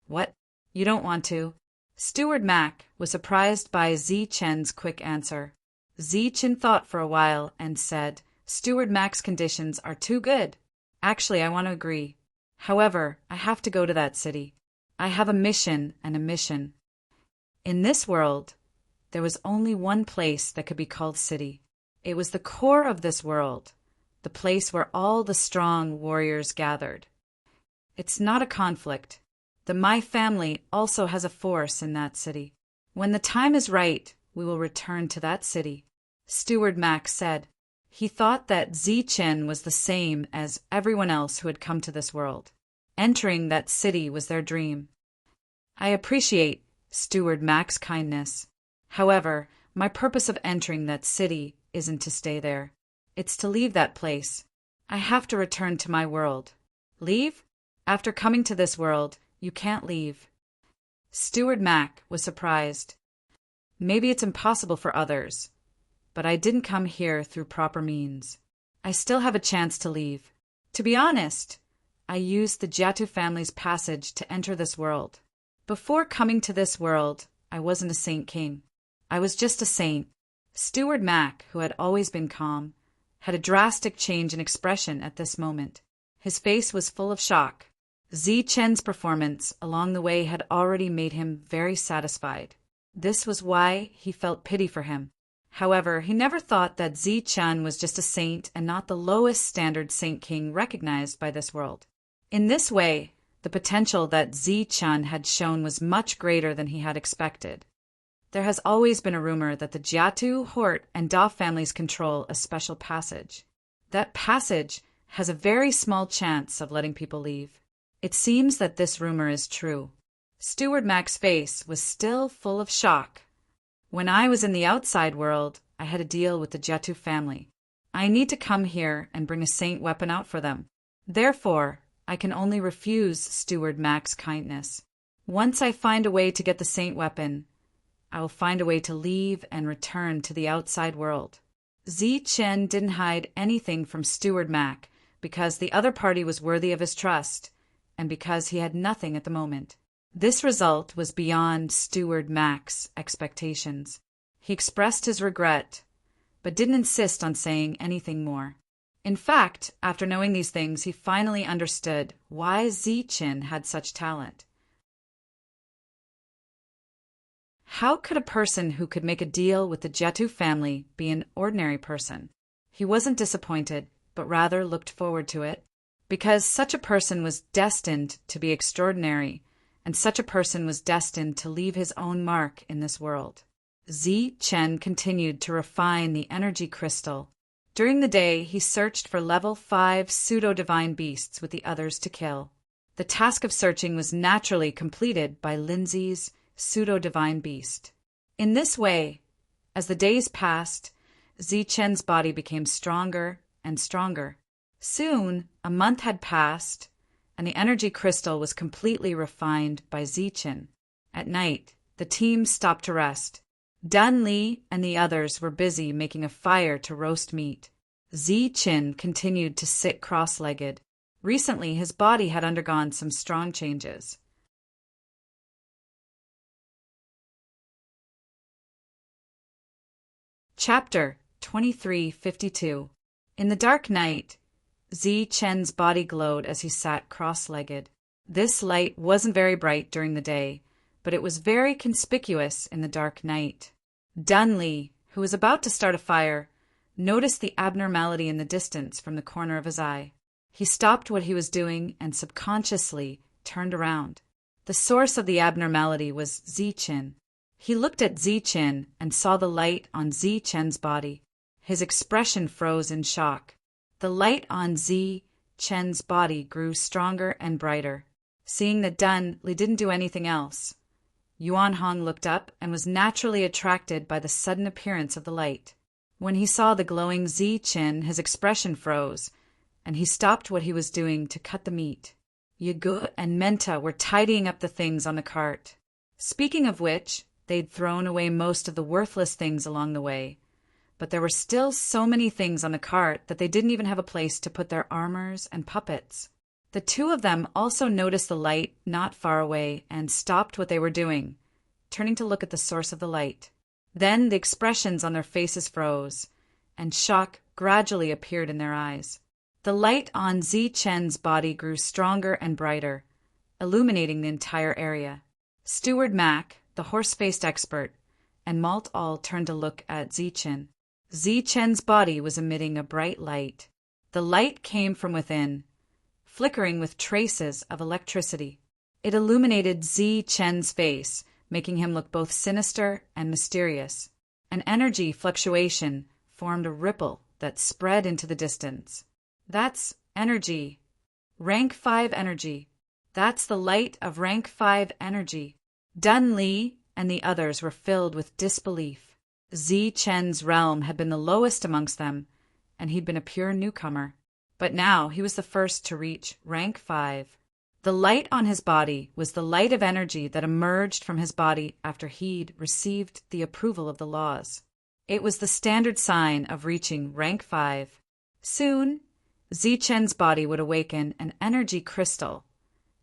"What? You don't want to?" Steward Mac was surprised by Zichin's quick answer. Zichin thought for a while and said, "Steward Mac's conditions are too good. Actually, I want to agree. However, I have to go to that city. I have a mission and a mission." In this world, there was only one place that could be called city. It was the core of this world, the place where all the strong warriors gathered. It's not a conflict. The My family also has a force in that city. When the time is right, we will return to that city, Steward Mac said. He thought that Zichin was the same as everyone else who had come to this world. Entering that city was their dream. "I appreciate Steward Mac's kindness. However, my purpose of entering that city isn't to stay there. It's to leave that place. I have to return to my world." "Leave? After coming to this world, you can't leave." Steward Mac was surprised. "Maybe it's impossible for others, but I didn't come here through proper means. I still have a chance to leave. To be honest, I used the Jatu family's passage to enter this world. Before coming to this world, I wasn't a Saint King. I was just a saint." Steward Mac, who had always been calm, had a drastic change in expression at this moment. His face was full of shock. Zichin's performance along the way had already made him very satisfied. This was why he felt pity for him. However, he never thought that Zichin was just a saint and not the lowest standard Saint King recognized by this world. In this way, the potential that Zichin had shown was much greater than he had expected. There has always been a rumor that the Jiatu, Hort, and Da families control a special passage. That passage has a very small chance of letting people leave. It seems that this rumor is true. Steward Mac's face was still full of shock. When I was in the outside world, I had a deal with the Jiatu family. I need to come here and bring a saint weapon out for them. Therefore, I can only refuse Steward Mac's kindness. Once I find a way to get the saint weapon, I will find a way to leave and return to the outside world. Zichen didn't hide anything from Steward Mac because the other party was worthy of his trust and because he had nothing at the moment. This result was beyond Steward Mac's expectations. He expressed his regret, but didn't insist on saying anything more. In fact, after knowing these things, he finally understood why Zichen had such talent. How could a person who could make a deal with the Jiatu family be an ordinary person? He wasn't disappointed, but rather looked forward to it, because such a person was destined to be extraordinary, and such a person was destined to leave his own mark in this world. Zichen continued to refine the energy crystal. During the day, he searched for level 5 pseudo-divine beasts with the others to kill. The task of searching was naturally completed by Lindsay's pseudo-divine beast. In this way, as the days passed, Zichen's body became stronger and stronger. Soon, a month had passed, and the energy crystal was completely refined by Zichen. At night, the team stopped to rest. Dun Li and the others were busy making a fire to roast meat. Zichen continued to sit cross-legged. Recently, his body had undergone some strong changes. Chapter 2352. In the dark night, Zichen's body glowed as he sat cross-legged. This light wasn't very bright during the day, but it was very conspicuous in the dark night. Dun Li, who was about to start a fire, noticed the abnormality in the distance from the corner of his eye. He stopped what he was doing and subconsciously turned around. The source of the abnormality was Zichen. He looked at Zichen and saw the light on Zichen's body. His expression froze in shock. The light on Zichen's body grew stronger and brighter. Seeing that Dun Li didn't do anything else, Yuan Hong looked up and was naturally attracted by the sudden appearance of the light. When he saw the glowing Zichen, his expression froze, and he stopped what he was doing to cut the meat. Yagu and Menta were tidying up the things on the cart. Speaking of which, they'd thrown away most of the worthless things along the way, but there were still so many things on the cart that they didn't even have a place to put their armors and puppets. The two of them also noticed the light not far away and stopped what they were doing, turning to look at the source of the light. Then the expressions on their faces froze, and shock gradually appeared in their eyes. The light on Zichen's body grew stronger and brighter, illuminating the entire area. Steward Mac, the horse-faced expert, and Malt all turned to look at Zichen. Zichen's body was emitting a bright light. The light came from within, flickering with traces of electricity. It illuminated Zichen's face, making him look both sinister and mysterious. An energy fluctuation formed a ripple that spread into the distance. That's energy. Rank 5 energy. That's the light of rank 5 energy. Dun Li and the others were filled with disbelief. Zichen's realm had been the lowest amongst them, and he'd been a pure newcomer. But now he was the first to reach rank 5. The light on his body was the light of energy that emerged from his body after he'd received the approval of the laws. It was the standard sign of reaching rank 5. Soon, Zichen's body would awaken an energy crystal,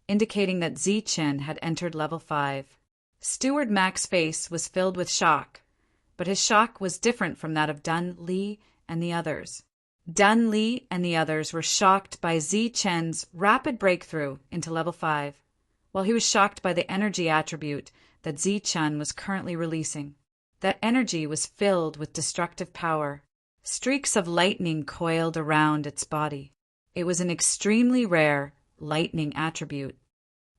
indicating that Zichen had entered level 5. Steward Mac's face was filled with shock, but his shock was different from that of Dun Li and the others. Dun Li and the others were shocked by Zichen's rapid breakthrough into level 5, while he was shocked by the energy attribute that Zichen was currently releasing. That energy was filled with destructive power. Streaks of lightning coiled around its body. It was an extremely rare lightning attribute.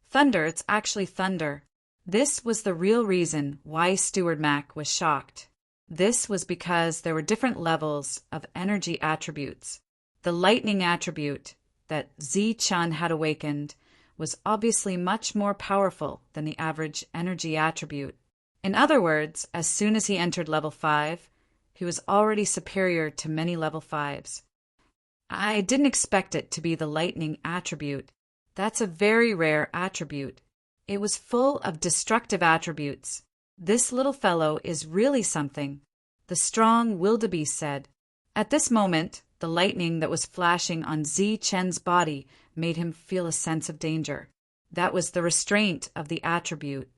Thunder, it's actually thunder. This was the real reason why Steward Mac was shocked. This was because there were different levels of energy attributes. The lightning attribute that Zi-Chun had awakened was obviously much more powerful than the average energy attribute. In other words, as soon as he entered level 5, he was already superior to many level 5s. I didn't expect it to be the lightning attribute. That's a very rare attribute. It was full of destructive attributes. This little fellow is really something, the strong wildebeest said. At this moment, the lightning that was flashing on Zi-Chen's body made him feel a sense of danger. That was the restraint of the attribute.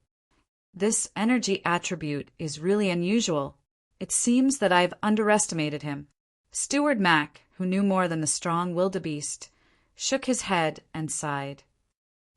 This energy attribute is really unusual. It seems that I've underestimated him. Steward Mac, who knew more than the strong wildebeest, shook his head and sighed.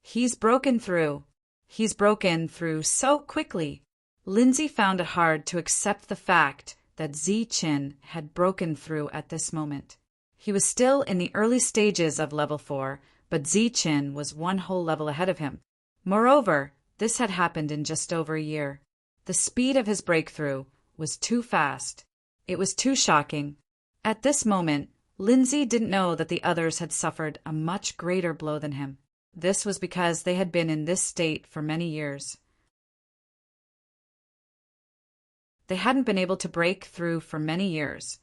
He's broken through. He's broken through so quickly. Lindsay found it hard to accept the fact that Zi-Chin had broken through at this moment. He was still in the early stages of level 4, but Zi-Chin was one whole level ahead of him. Moreover, this had happened in just over a year. The speed of his breakthrough was too fast. It was too shocking. At this moment, Lindsay didn't know that the others had suffered a much greater blow than him. This was because they had been in this state for many years. They hadn't been able to break through for many years.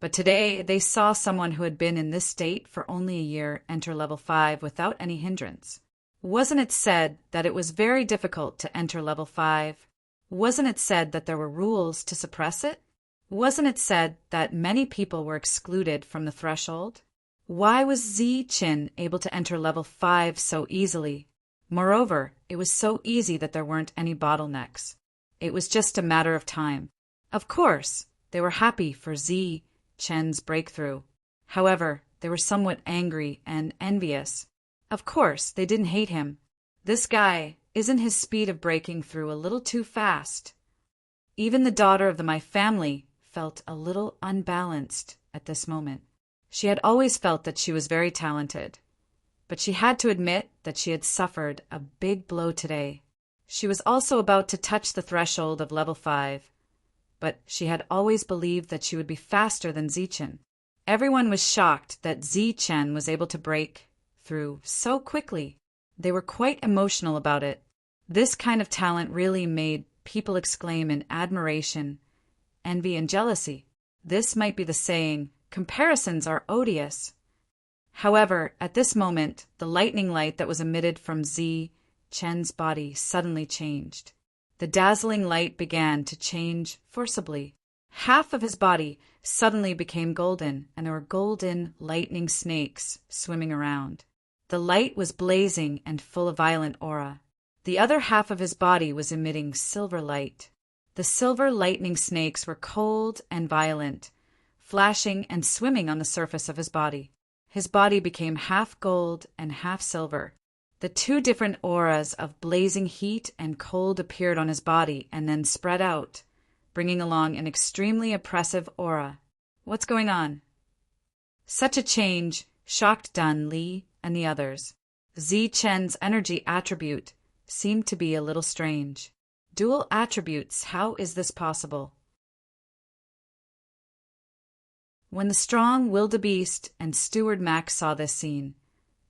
But today they saw someone who had been in this state for only a year enter level 5 without any hindrance. Wasn't it said that it was very difficult to enter level 5? Wasn't it said that there were rules to suppress it? Wasn't it said that many people were excluded from the threshold? Why was Zi-Chin able to enter level 5 so easily? Moreover, it was so easy that there weren't any bottlenecks. It was just a matter of time. Of course, they were happy for Zi-Chen's breakthrough. However, they were somewhat angry and envious. Of course, they didn't hate him. This guy, isn't his speed of breaking through a little too fast? Even the daughter of my family felt a little unbalanced at this moment. She had always felt that she was very talented, but she had to admit that she had suffered a big blow today. She was also about to touch the threshold of level 5, but she had always believed that she would be faster than Zi-Chen. Everyone was shocked that Zi-Chen was able to break through so quickly. They were quite emotional about it. This kind of talent really made people exclaim in admiration, envy, and jealousy. This might be the saying, comparisons are odious. However, at this moment, the lightning light that was emitted from Zi-Chen's body suddenly changed. The dazzling light began to change forcibly. Half of his body suddenly became golden, and there were golden lightning snakes swimming around. The light was blazing and full of violent aura. The other half of his body was emitting silver light. The silver lightning snakes were cold and violent, flashing and swimming on the surface of his body. His body became half gold and half silver. The two different auras of blazing heat and cold appeared on his body and then spread out, bringing along an extremely oppressive aura. What's going on? Such a change shocked Dun Li and the others. Zi-Chen's energy attribute seemed to be a little strange. Dual attributes, how is this possible? When the strong wildebeest and Steward Mac saw this scene,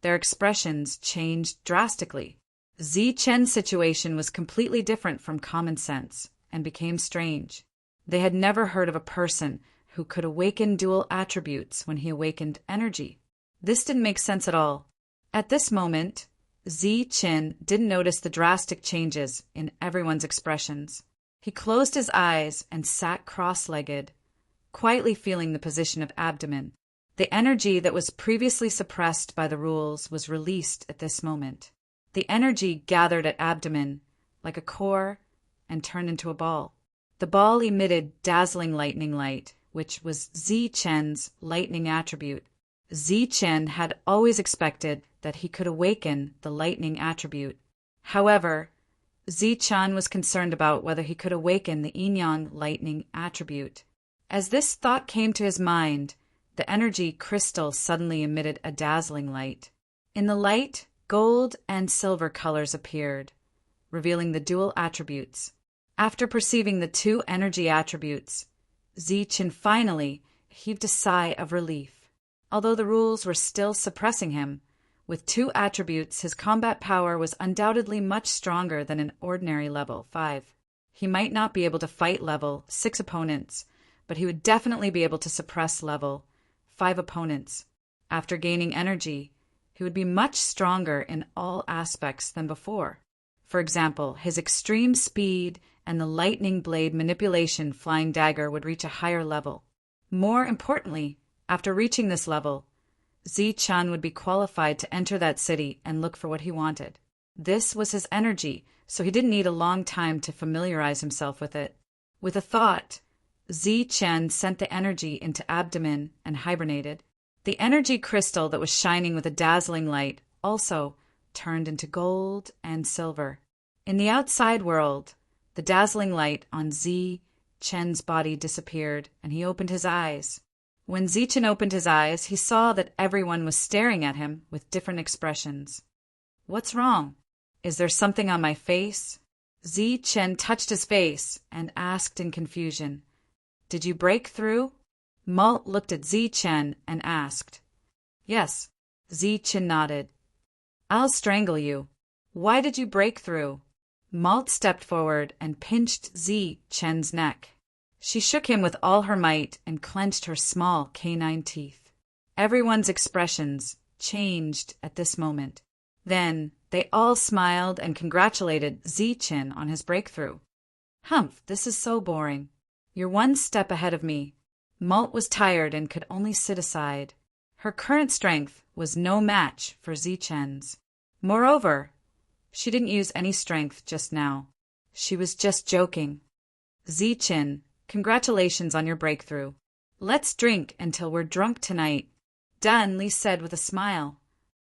their expressions changed drastically. Zi-Chen's situation was completely different from common sense and became strange. They had never heard of a person who could awaken dual attributes when he awakened energy. This didn't make sense at all. At this moment, Zi-Chen didn't notice the drastic changes in everyone's expressions. He closed his eyes and sat cross-legged, quietly feeling the position of abdomen. The energy that was previously suppressed by the rules was released at this moment. The energy gathered at abdomen like a core and turned into a ball. The ball emitted dazzling lightning light, which was Zi-Chen's lightning attribute. Zi-Chen had always expected that he could awaken the lightning attribute. However, Zi-Chen was concerned about whether he could awaken the yin-yang lightning attribute. As this thought came to his mind, the energy crystal suddenly emitted a dazzling light. In the light, gold and silver colors appeared, revealing the dual attributes. After perceiving the two energy attributes, Zichen finally heaved a sigh of relief. Although the rules were still suppressing him, with two attributes, his combat power was undoubtedly much stronger than an ordinary level 5. He might not be able to fight level 6 opponents, but he would definitely be able to suppress level 5 opponents. After gaining energy, he would be much stronger in all aspects than before. For example, his extreme speed and the lightning blade manipulation flying dagger would reach a higher level. More importantly, after reaching this level, Zichen would be qualified to enter that city and look for what he wanted. This was his energy, so he didn't need a long time to familiarize himself with it. With a thought, Zichen sent the energy into abdomen and hibernated. The energy crystal that was shining with a dazzling light also turned into gold and silver. In the outside world, the dazzling light on Zichen's body disappeared, and he opened his eyes. When Zichen opened his eyes, he saw that everyone was staring at him with different expressions. "What's wrong? Is there something on my face?" Zichen touched his face and asked in confusion, "Did you break through?" Malt looked at Zichen and asked. "Yes." Zichen nodded. "I'll strangle you. Why did you break through?" Malt stepped forward and pinched Zichen's neck. She shook him with all her might and clenched her small canine teeth. Everyone's expressions changed at this moment. Then they all smiled and congratulated Zichen on his breakthrough. "Humph, this is so boring. You're one step ahead of me." Malt was tired and could only sit aside. Her current strength was no match for Zichen's. Moreover, she didn't use any strength just now. She was just joking. "Zichen, congratulations on your breakthrough. Let's drink until we're drunk tonight," Danli said with a smile.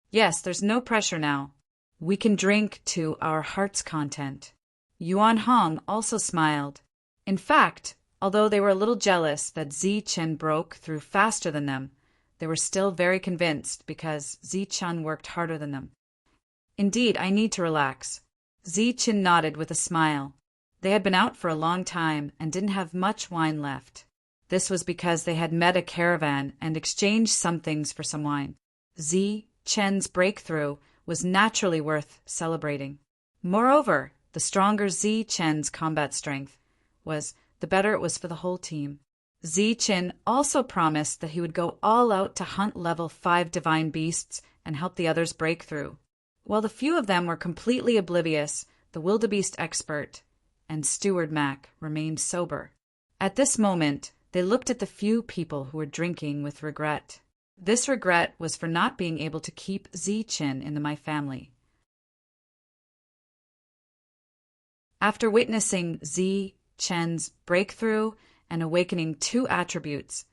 "Yes, there's no pressure now. We can drink to our heart's content." Yuan Hong also smiled. In fact, although they were a little jealous that Zichen broke through faster than them, they were still very convinced because Zichen worked harder than them. "Indeed, I need to relax." Zichen nodded with a smile. They had been out for a long time and didn't have much wine left. This was because they had met a caravan and exchanged some things for some wine. Zichen's breakthrough was naturally worth celebrating. Moreover, the stronger Zichen's combat strength was, the better it was for the whole team. Zichen also promised that he would go all out to hunt level 5 divine beasts and help the others break through. While the few of them were completely oblivious, the wildebeest expert and Steward Mac remained sober. At this moment, they looked at the few people who were drinking with regret. This regret was for not being able to keep Zichen in my family. After witnessing Zichen's breakthrough and awakening 2 attributes,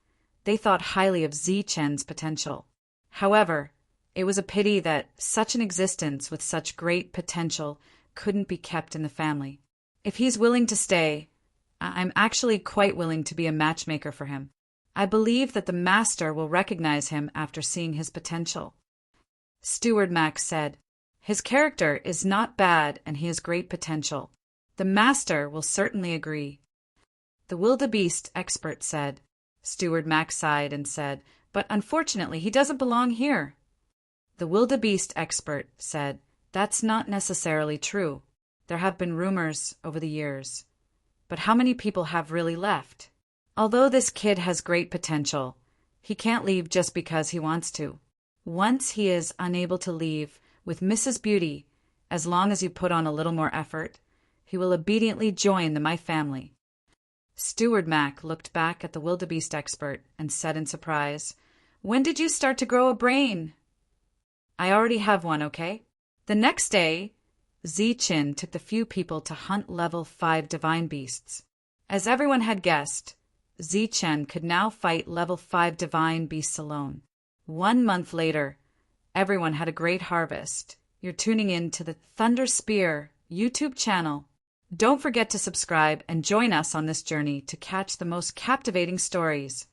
they thought highly of Zichen's potential. However, it was a pity that such an existence with such great potential couldn't be kept in the family. If he's willing to stay, I'm actually quite willing to be a matchmaker for him. I believe that the master will recognize him after seeing his potential. Steward Max said, "His character is not bad and he has great potential. The master will certainly agree." The wildebeest expert said. Steward Max sighed and said, "But unfortunately he doesn't belong here." The wildebeest expert said, "That's not necessarily true. There have been rumors over the years. But how many people have really left? Although this kid has great potential, he can't leave just because he wants to. Once he is unable to leave with Mrs. Beauty, as long as you put on a little more effort, he will obediently join the My Family." Steward Mac looked back at the wildebeest expert and said in surprise, "When did you start to grow a brain?" "I already have one, okay?" The next day, Zichen took the few people to hunt level 5 divine beasts. As everyone had guessed, Zichen could now fight level 5 divine beasts alone. 1 month later, everyone had a great harvest. You're tuning in to the Thunder Spear YouTube channel. Don't forget to subscribe and join us on this journey to catch the most captivating stories.